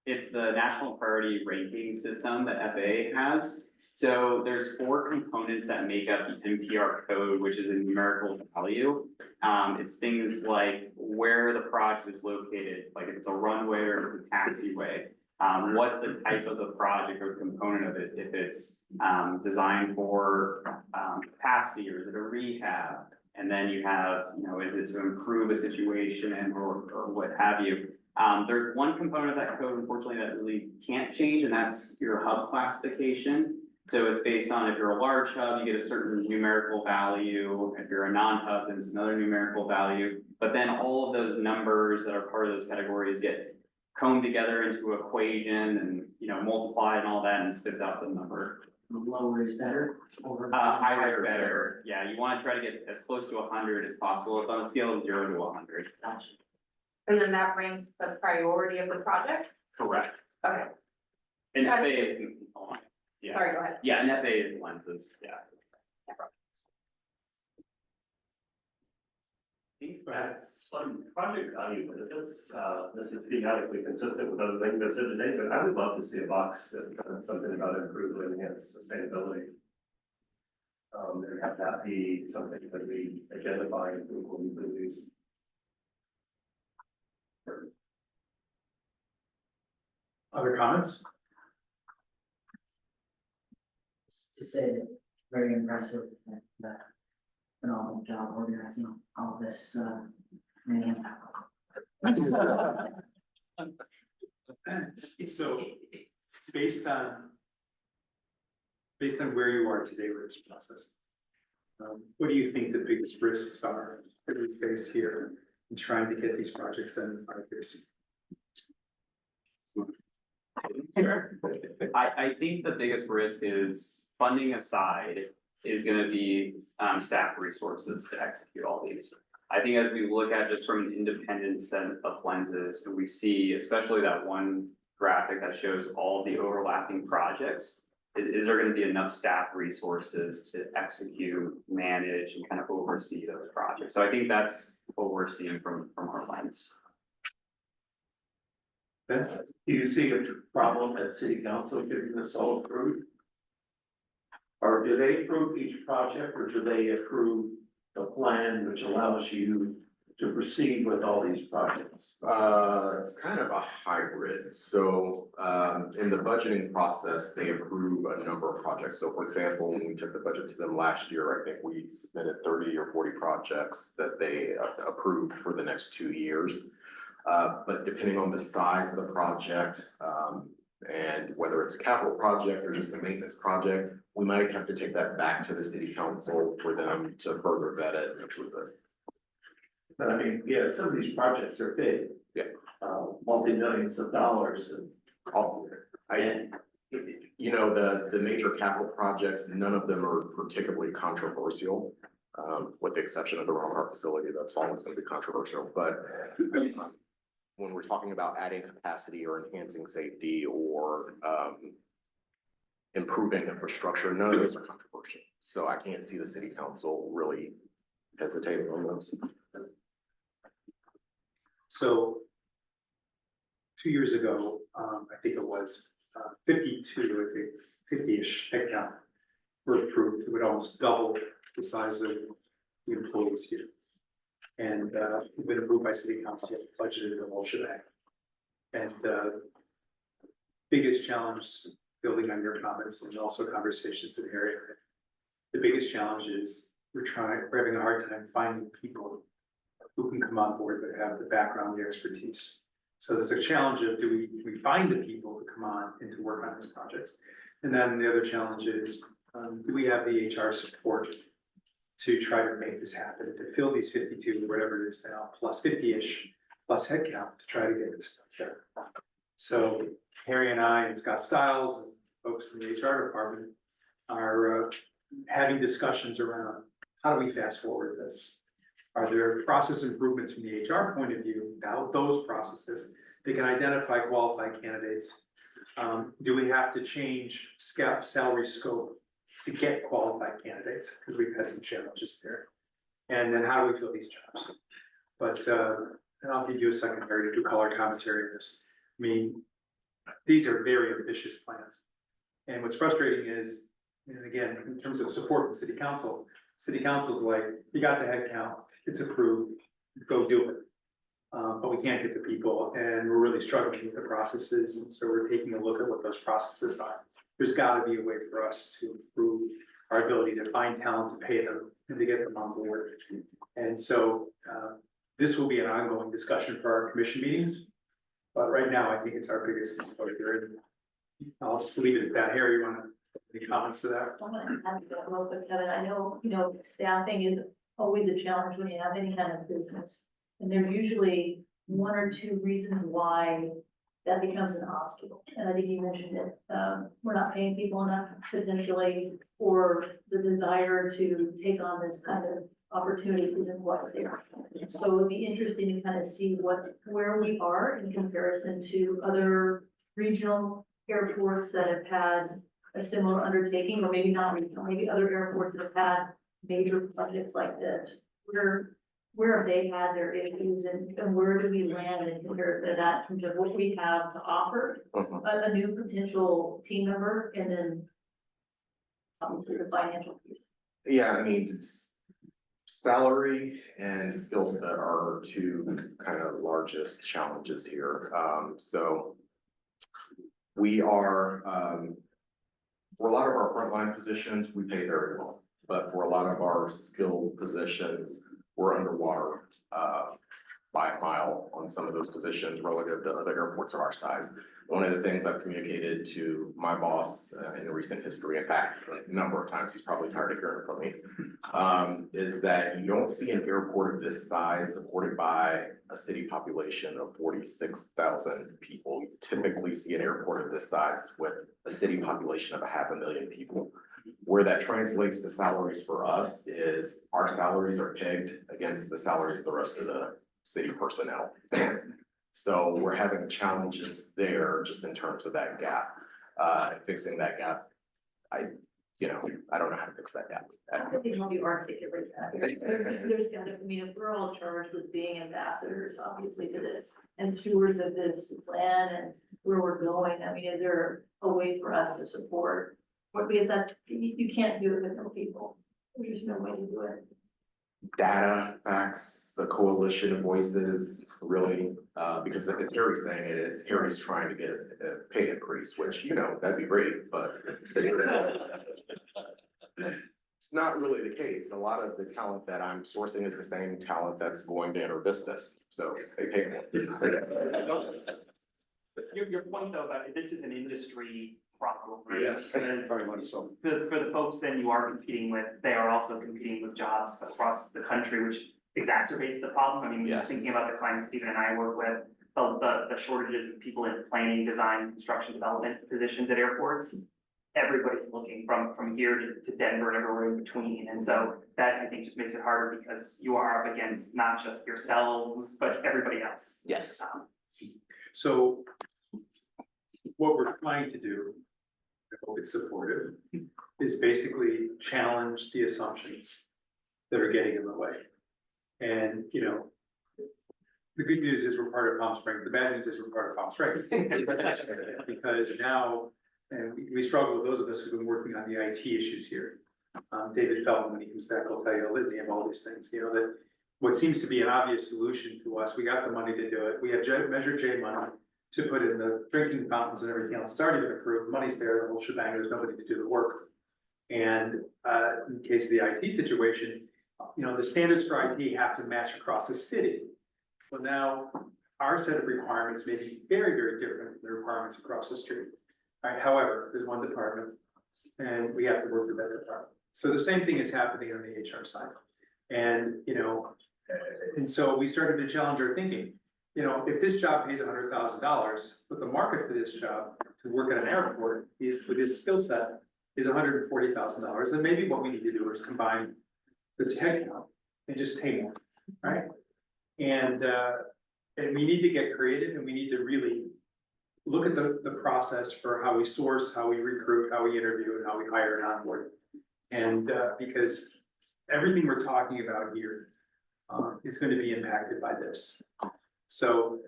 it's the National Priority Ranking System that FAA has. So there's 4 components that make up the NPR code, which is a numerical value. It's things like where the project is located, like if it's a runway or if it's a taxiway. What's the type of the project or component of it? If it's designed for capacity or is it a rehab? And then you have, you know, is it to improve a situation and or what have you? There's one component of that code, unfortunately, that really can't change, and that's your hub classification. So it's based on if you're a large hub, you get a certain numerical value. If you're a non-hub, then it's another numerical value. But then all of those numbers that are part of those categories get combed together into an equation and, you know, multiplied and all that and spits out the number. Lower is better? Higher is better. Yeah, you want to try to get as close to 100 as possible. It's on a scale of 0 to 100. Gotcha. And then that brings the priority of the project? Correct. Okay, And FAA is, yeah. sorry, go ahead. Yeah, and FAA is lenses, yeah. Perhaps on project value benefits, this is thematically consistent with other things I've said today, but I would love to see a box that says something about improved and enhanced sustainability. And have that be something that we identify and when we do these. Other comments? Just to say that very impressive and phenomenal job organizing all this, man. So based on where you are today with this process, what do you think the biggest risks are that we face here in trying to get these projects done in 5 years? Sure. I think the biggest risk is funding aside is gonna be staff resources to execute all these. I think as we look at just from an independent set of lenses, and we see especially that one graphic that shows all the overlapping projects. Is there gonna be enough staff resources to execute, manage, and kind of oversee those projects? So I think that's what we're seeing from our lens. Vince, do you see a problem at city council getting this all approved? Or do they approve each project, or do they approve the plan which allows you to proceed with all these projects? It's kind of a hybrid. So, in the budgeting process, they approve a number of projects. So for example, when we took the budget to them last year, I think we submitted 30 or 40 projects that they approved for the next 2 years. But depending on the size of the project, and whether it's a capital project or just a maintenance project, we might have to take that back to the city council for them to further vet it and approve it. But I mean, yeah, some of these projects are big. Yeah. Multi-millions of dollars and. You know, the major capital projects, none of them are particularly controversial. With the exception of the Ron Hart facility, that's always gonna be controversial, but when we're talking about adding capacity or enhancing safety or improving infrastructure, none of those are controversial. So I can't see the city council really hesitating on those. So 2 years ago, I think it was 52, I think 50-ish headcount were approved. It would almost double the size of the employees here. And it's been approved by city council, budgeted the whole shebang. And biggest challenge, building on your comments and also conversations in the area, the biggest challenge is we're having a hard time finding people who can come on board that have the background, the expertise. So there's a challenge of do we find the people to come on and to work on these projects? And then the other challenge is, do we have the HR support to try to make this happen, to fill these 52, whatever it is now, plus 50-ish, plus headcount to try to get this stuff done. So Harry and I and Scott Stiles and folks in the HR department are having discussions around how do we fast forward this? Are there process improvements from the HR point of view, now those processes, they can identify qualified candidates? Do we have to change salary scope to get qualified candidates? Because we've had some challenges there. And then how do we fill these jobs? But, and I'll give you a second here to do color commentary on this. I mean, these are very ambitious plans. And what's frustrating is, and again, in terms of support from city council's like, you got the head count, it's approved, go do it. But we can't get the people and we're really struggling with the processes. And so we're taking a look at what those processes are. There's gotta be a way for us to improve our ability to find talent, to pay them and to get them on board. And so, this will be an ongoing discussion for our commission meetings. But right now, I think it's our biggest exposure. I'll just leave it at that. Harry, you wanna, any comments to that? I'm gonna add to that real quick, Kevin. I know, staffing is always a challenge when you have any kind of business. And there's usually 1 or 2 reasons why that becomes an obstacle. And I think you mentioned it. We're not paying people enough potentially, or the desire to take on this kind of opportunity isn't quite there. So it'd be interesting to kind of see where we are in comparison to other regional airports that have had a similar undertaking, or maybe not regional, maybe other airports that have had major projects like this. Where have they had their issues and where do we land in comparison to that in terms of what we have to offer a new potential team member, and then obviously the financial piece. Yeah, I mean, salary and skill set are 2 kind of largest challenges here. So we are, for a lot of our frontline positions, we pay very well, but for a lot of our skilled positions, we're underwater by a mile on some of those positions relative to other airports of our size. One of the things I've communicated to my boss in recent history, in fact, a number of times, he's probably tired of hearing from me, is that you don't see an airport of this size supported by a city population of 46,000 people. You typically see an airport of this size with a city population of 500,000 people. Where that translates to salaries for us is our salaries are pegged against the salaries of the rest of the city personnel. So we're having challenges there just in terms of that gap, fixing that gap. I don't know how to fix that gap. I think how you articulate that. There's gotta, I mean, if we're all charged with being ambassadors, obviously, to this, and stewards of this plan and where we're going, I mean, is there a way for us to support? What, because that's, you can't do it with no people. There's just no way to do it. Data, facts, the coalition of voices, really, because if it's Harry saying it, it's Harry's trying to get a pay increase, which, that'd be great, but it's not really the case. A lot of the talent that I'm sourcing is the same talent that's going to enter business, so they pay more. Your point though, about this is an industry problem, right? Yes, Because very much so. for the folks then you are competing with, they are also competing with jobs across the country, which exacerbates the problem. I mean, just Yes. thinking about the clients Stephen and I work with, the shortages of people in planning, design, construction, development positions at airports. Everybody's looking from here to Denver and everywhere in between. And so that, I think, just makes it harder because you are up against not just yourselves, but everybody else. Yes. So what we're trying to do, I hope it's supportive, is basically challenge the assumptions that are getting in the way. And, the good news is we're part of Palm Springs. The bad news is we're part of Palm Springs. Because now, and we struggle with those of us who've been working on the IT issues here. David Feldman, when he comes back, will tell you a litany of all these things, that what seems to be an obvious solution to us, we got the money to do it. We have Measure J money to put in the drinking fountains and everything else. It's already been approved. Money's there, the whole shebang. There's nobody to do the work. And in case of the IT situation, the standards for IT have to match across the city. Well, now our set of requirements may be very, very different than the requirements across the street. All right, however, there's one department and we have to work with that department. So the same thing is happening on the HR side. And, and so we started to challenge our thinking. If this job pays $100,000, but the market for this job to work at an airport is, with this skill set, is $140,000, then maybe what we need to do is combine the headcount and just pay more, right? And we need to get creative, and we need to really look at the process for how we source, how we recruit, how we interview, and how we hire and onboard. And because everything we're talking about here is going to be impacted by this. So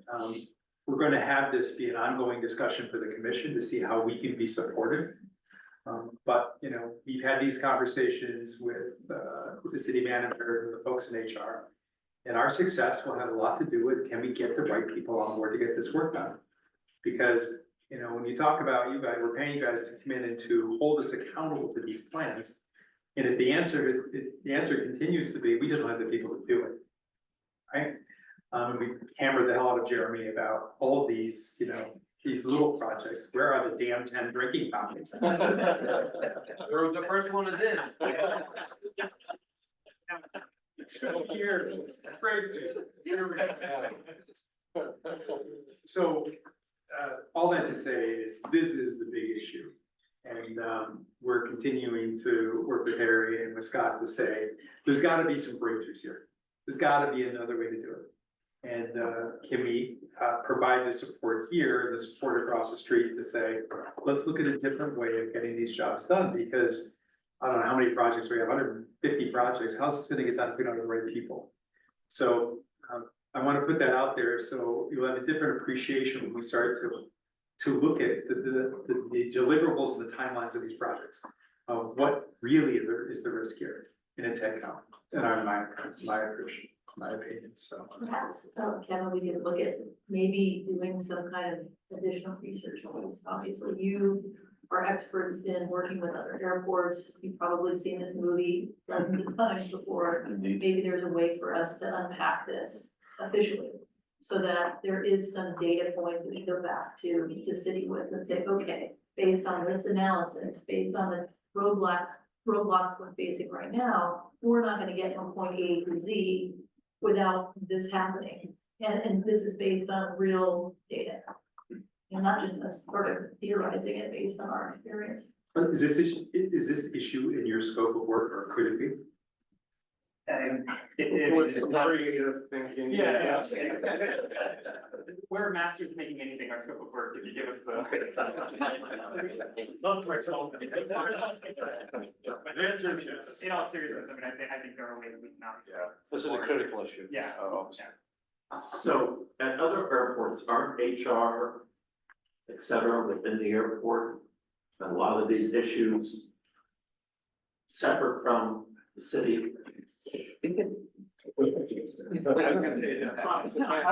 we're going to have this be an ongoing discussion for the commission to see how we can be supportive. But we've had these conversations with the city manager and the folks in HR. And our success will have a lot to do with, can we get the right people on board to get this work done? Because, when you talk about you guys, we're paying you guys to come in and to hold us accountable to these plans. And if the answer continues to be, we just don't have the people to do it. Right? And we hammered the hell out of Jeremy about all of these, these little projects. Where are the damn 10 drinking fountains? The first one is in. 2 years. Crazy. So, all that to say is, this is the big issue. And we're continuing to work with Harry and with Scott to say, there's gotta be some breakthroughs here. There's gotta be another way to do it. And can we provide the support here, the support across the street to say, let's look at a different way of getting these jobs done? Because I don't know how many projects we have, 150 projects. How's this gonna get done if we don't have the right people? So I wanna put that out there so you'll have a different appreciation when we start to look at the deliverables and the timelines of these projects. What really is the risk here in its headcount, and my opinion, so. Perhaps, Kevin, we could look at maybe doing some kind of additional research on this. Obviously, you are experts in working with other airports. You've probably seen this movie dozens of times before. Maybe there's a way for us to unpack this officially, so that there is some data points that we go back to the city with and say, okay, based on this analysis, based on the roadblocks we're facing right now, we're not gonna get from point A to Z without this happening. And this is based on real data. And not just us sort of theorizing it based on our experience. Is this issue in your scope of work, or could it be? And What's creative thinking? Yeah. We're masters of making anything our scope of work, if you give us the. Love to ourselves. The answer is yes. In all seriousness, I mean, I think there are ways we can not. This is a critical issue. Yeah. So at other airports, aren't HR, et cetera, within the airport? And a lot of these issues separate from the city. I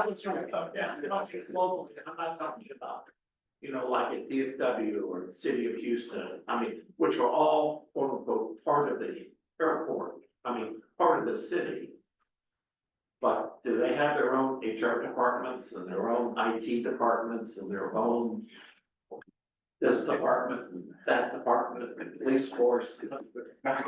was trying to talk, yeah, locally, I'm not talking about, you know, like at DFW or the city of Houston, I mean, which are all quote unquote part of the airport, I mean, part of the city. But do they have their own HR departments and their own IT departments and their own this department, and that department, and police force? I'm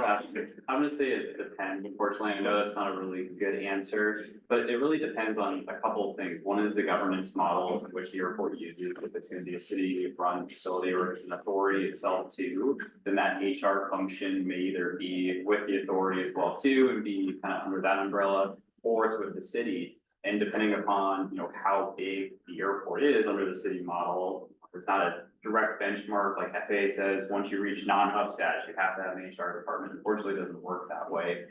gonna say it depends, unfortunately, I know that's not a really good answer, but it really depends on a couple of things. One is the governance model which the airport uses, if it's gonna be a city-run facility or if it's an authority itself too, then that HR function may either be with the authority as well too, and be kind of under that umbrella, or it's with the city. And depending upon, you know, how big the airport is under the city model, there's not a direct benchmark, like FAA says, once you reach non-hub status, you have to have an HR department. Unfortunately, it doesn't work that way.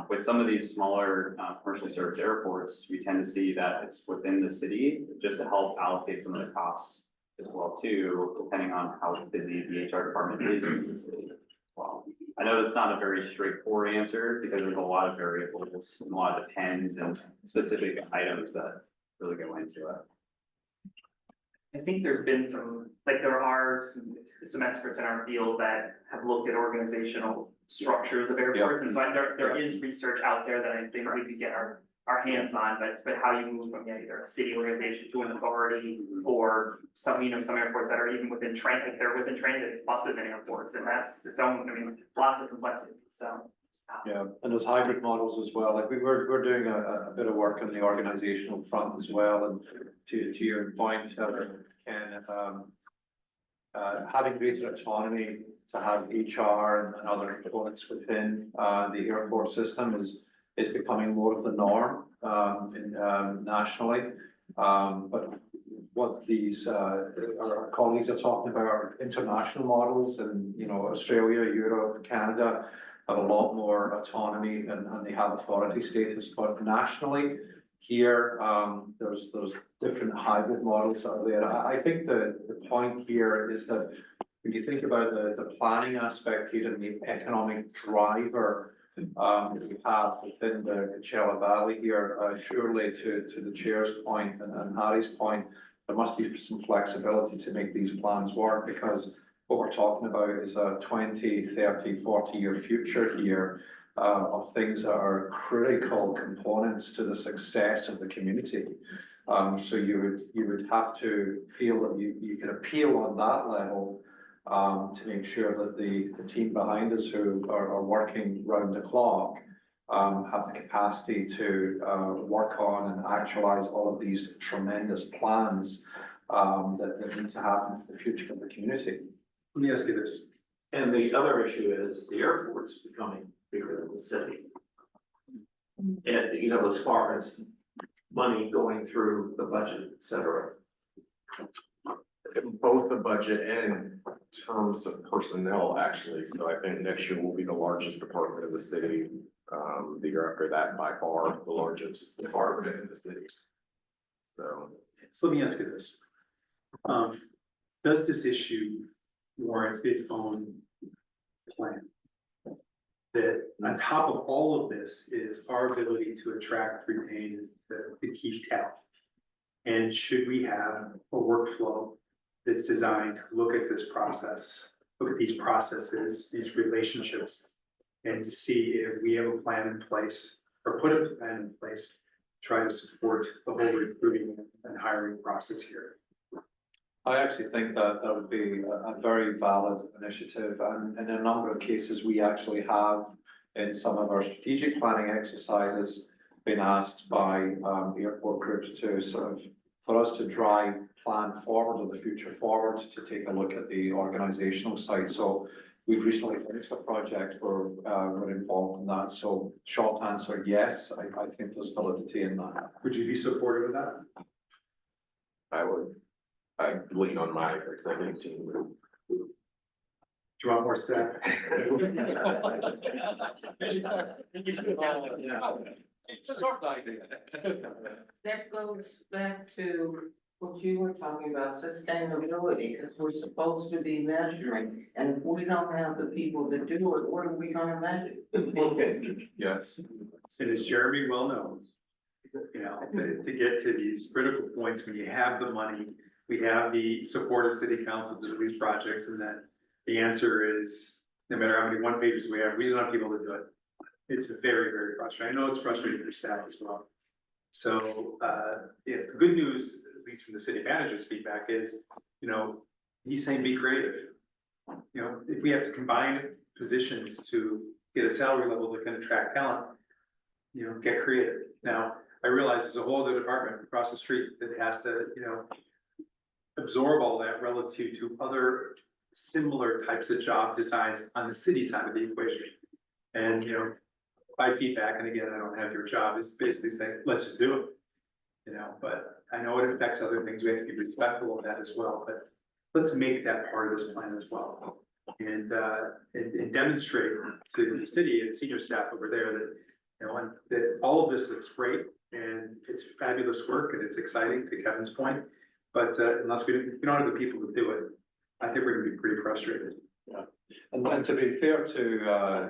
With some of these smaller commercially served airports, we tend to see that it's within the city, just to help allocate some of the costs as well too, depending on how busy the HR department is in the city. Well, I know that's not a very straightforward answer because there's a lot of variables, and a lot of depends and specific items that really go into it. I think there's been some, like, there are some experts in our field that have looked at organizational structures of airports, and so there is research out there that I think we could get our hands on, but how you move from either a city organization to an authority, or some, you know, some airports that are even within train, like they're within transit buses and airports, and that's its own, I mean, lots of complexity, so. Yeah, and there's hybrid models as well, like we're doing a bit of work on the organizational front as well, and to your point, Ken, having greater autonomy to have HR and other components within the airport system is becoming more of the norm nationally. But what these our colleagues are talking about are international models, and you know, Australia, Europe, Canada have a lot more autonomy and they have authority status. But nationally, here there's different hybrid models out there. I think the point here is that when you think about the planning aspect here and the economic driver that we have within the Coachella Valley here, surely to the chair's point and Harry's point, there must be some flexibility to make these plans work, because what we're talking about is a 20, 30, 40-year future here of things that are critical components to the success of the community. So you would have to feel that you can appeal on that level to make sure that the team behind us who are working round the clock have the capacity to work on and actualize all of these tremendous plans that need to happen for the future of the community. Let me ask you this. And the other issue is the airport's becoming bigger than the city. And, you know, as far as money going through the budget, et cetera. Both the budget and terms of personnel, actually. So I think next year will be the largest department in the city. The year after that, by far, the largest department in the city. So let me ask you this. Does this issue warrant its own plan? That on top of all of this is our ability to attract, retain, the key talent. And should we have a workflow that's designed to look at this process, look at these processes, these relationships, and to see if we have a plan in place, or put a plan in place, try to support the whole recruiting and hiring process here? I actually think that would be a very valid initiative, and in a number of cases, we actually have in some of our strategic planning exercises been asked by airport groups to sort of, for us to drive plan forward or the future forward, to take a look at the organizational side. So we've recently finished a project where we're involved in that. So short answer, yes, I think there's validity in that. Would you be supportive of that? I lean on my executive team. Do you want more staff? That goes back to what you were talking about, sustainability, because we're supposed to be measuring. And if we don't have the people to do it, what are we gonna measure? Yes. And as Jeremy well knows, you know, to get to these critical points, when you have the money, we have the support of city council to do these projects, and then the answer is, no matter how many one pages we have, we don't have people to do it. It's very, very frustrating. I know it's frustrating for staff as well. So, yeah, the good news, at least from the city manager's feedback is, you know, he's saying be creative. You know, if we have to combine positions to get a salary level that can attract talent, you know, get creative. Now, I realize there's a whole other department across the street that has to, you know, absorb all that relative to other similar types of job designs on the city side of the equation. And, you know, my feedback, and again, I don't have your job, is basically saying, let's just do it. You know, but I know it affects other things. We have to be respectful of that as well, but let's make that part of this plan as well. And demonstrate to the city and senior staff over there that, you know, and that all of this looks great and it's fabulous work and it's exciting, to Kevin's point. But unless we don't have the people to do it, I think we're gonna be pretty frustrated. Yeah, and to be fair to,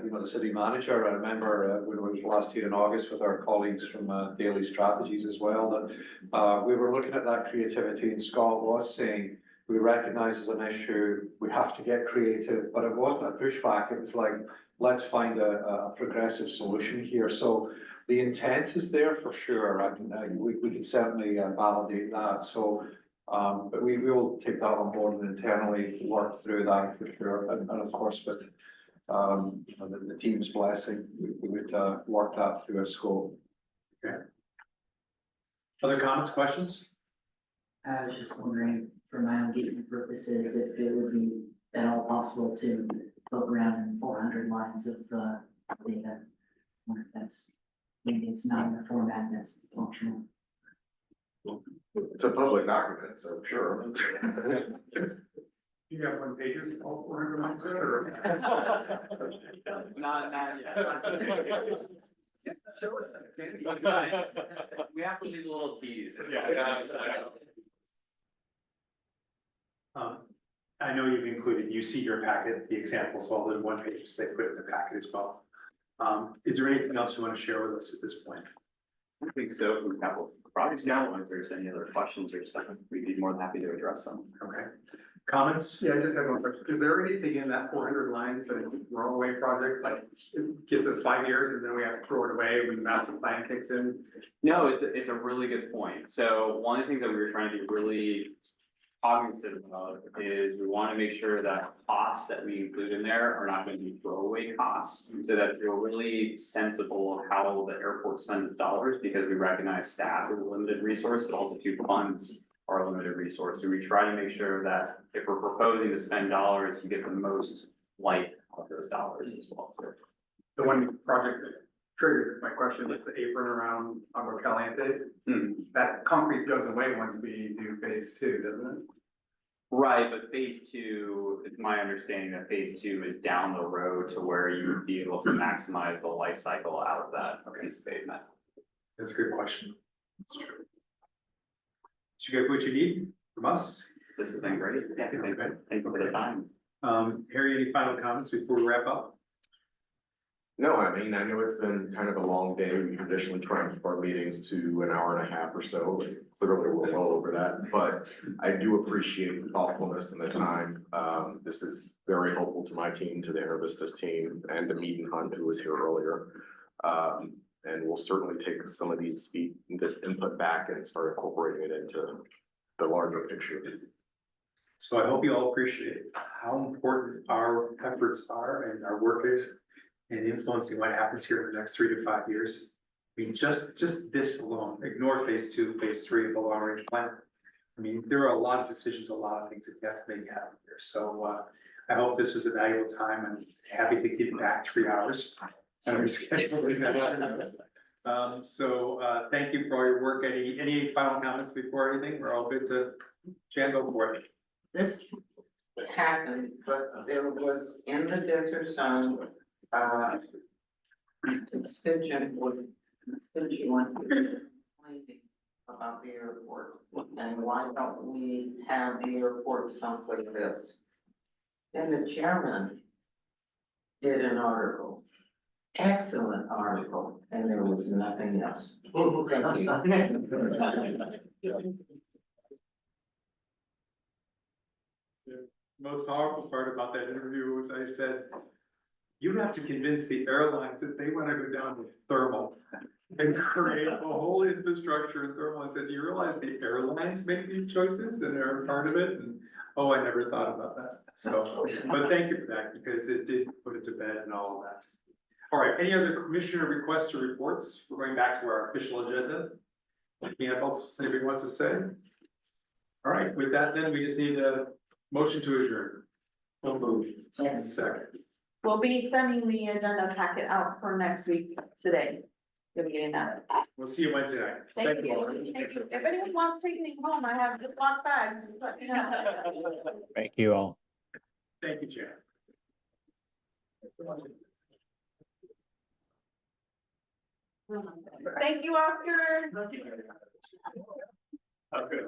you know, the city manager, I remember when we was last here in August with our colleagues from Daily Strategies as well, that we were looking at that creativity, and Scott was saying, we recognize as an issue, we have to get creative, but it wasn't a pushback. It was like, let's find a progressive solution here. So the intent is there for sure. I mean, we can certainly validate that. So, but we will take that on board and internally work through that for sure. And of course, with you know, the team's blessing, we would work that through a scope. Okay. Other comments, questions? I was just wondering, for my own gating purposes, if it would be at all possible to poke around in 400 lines of data. Or if that's, maybe it's not in a format that's functional. It's a public document, so sure. You got one pages, all 400 lines or? Not yet. Show us that. We have to leave a little tease. I know you've included, you see your packet, the examples, all the one pages they put in the packet as well. Is there anything else you want to share with us at this point? I think so, from capital projects now, if there's any other questions or stuff, we'd be more than happy to address them. Okay. Comments? Yeah, I just have one question. Is there anything in that 400 lines that is throwaway projects, like it gets us 5 years and then we have to throw it away when the master plan kicks in? No, it's a really good point. So one of the things that we were trying to be really cognizant of is we want to make sure that costs that we include in there are not going to be throwaway costs, so that they're really sensible of how the airport spends its dollars, because we recognize staff is a limited resource, but also too funds are a limited resource. So we try to make sure that if we're proposing to spend dollars, you get the most light of those dollars as well. So The one project that triggered my question was the apron around Agua Caliente. That concrete goes away once we do phase 2, doesn't it? right, but phase 2, it's my understanding that phase 2 is down the road to where you would be able to maximize the life cycle out of that piece of pavement. That's a good question. That's true. Did you get what you need from us? This has been great. Yeah, thank you for the time. Harry, any final comments before we wrap up? No, I mean, I know it's been kind of a long day. We traditionally try and keep our meetings to an hour and a half or so. Clearly, we're well over that, but I do appreciate the thoughtfulness and the time. This is very helpful to my team, to the Intervistas team, and to Mead and Hunt, who was here earlier. And we'll certainly take some of this input back and start incorporating it into the larger picture. So I hope you all appreciate how important our efforts are and our work is in influencing what happens here in the next 3 to 5 years. I mean, just this alone, ignore phase 2, phase 3 of the long range plan. I mean, there are a lot of decisions, a lot of things that you have to make happen here. So I hope this was a valuable time. I'm happy to keep it back 3 hours. And we scheduled it. Thank you for all your work. Any final comments before anything? We're all good to Jan, go for it. This happened, but there was in the Desert Sun, constituent complaining about the airport, and why don't we have the airport someplace else? And the chairman did an article, excellent article, and there was nothing else. Thank you. The most powerful part about that interview was I said, you have to convince the airlines that they want to go down with thermal and create a whole infrastructure in thermal. I said, do you realize the airlines make these choices and they're a part of it? And, oh, I never thought about that. So, but thank you for that, because it did put it to bed and all of that. All right, any other commissioner requests or reports? We're going back to our official agenda. Anything else anybody wants to say? All right, with that then, we just need a motion to adjourn. Second. We'll be sending the agenda packet out for next week today. You'll be getting that. We'll see you Wednesday night. Thank you. Thank you. If anyone wants to take anything home, I have the block bags, just let me know. Thank you all. Thank you, Jan. Thank you, Oscar. Okay.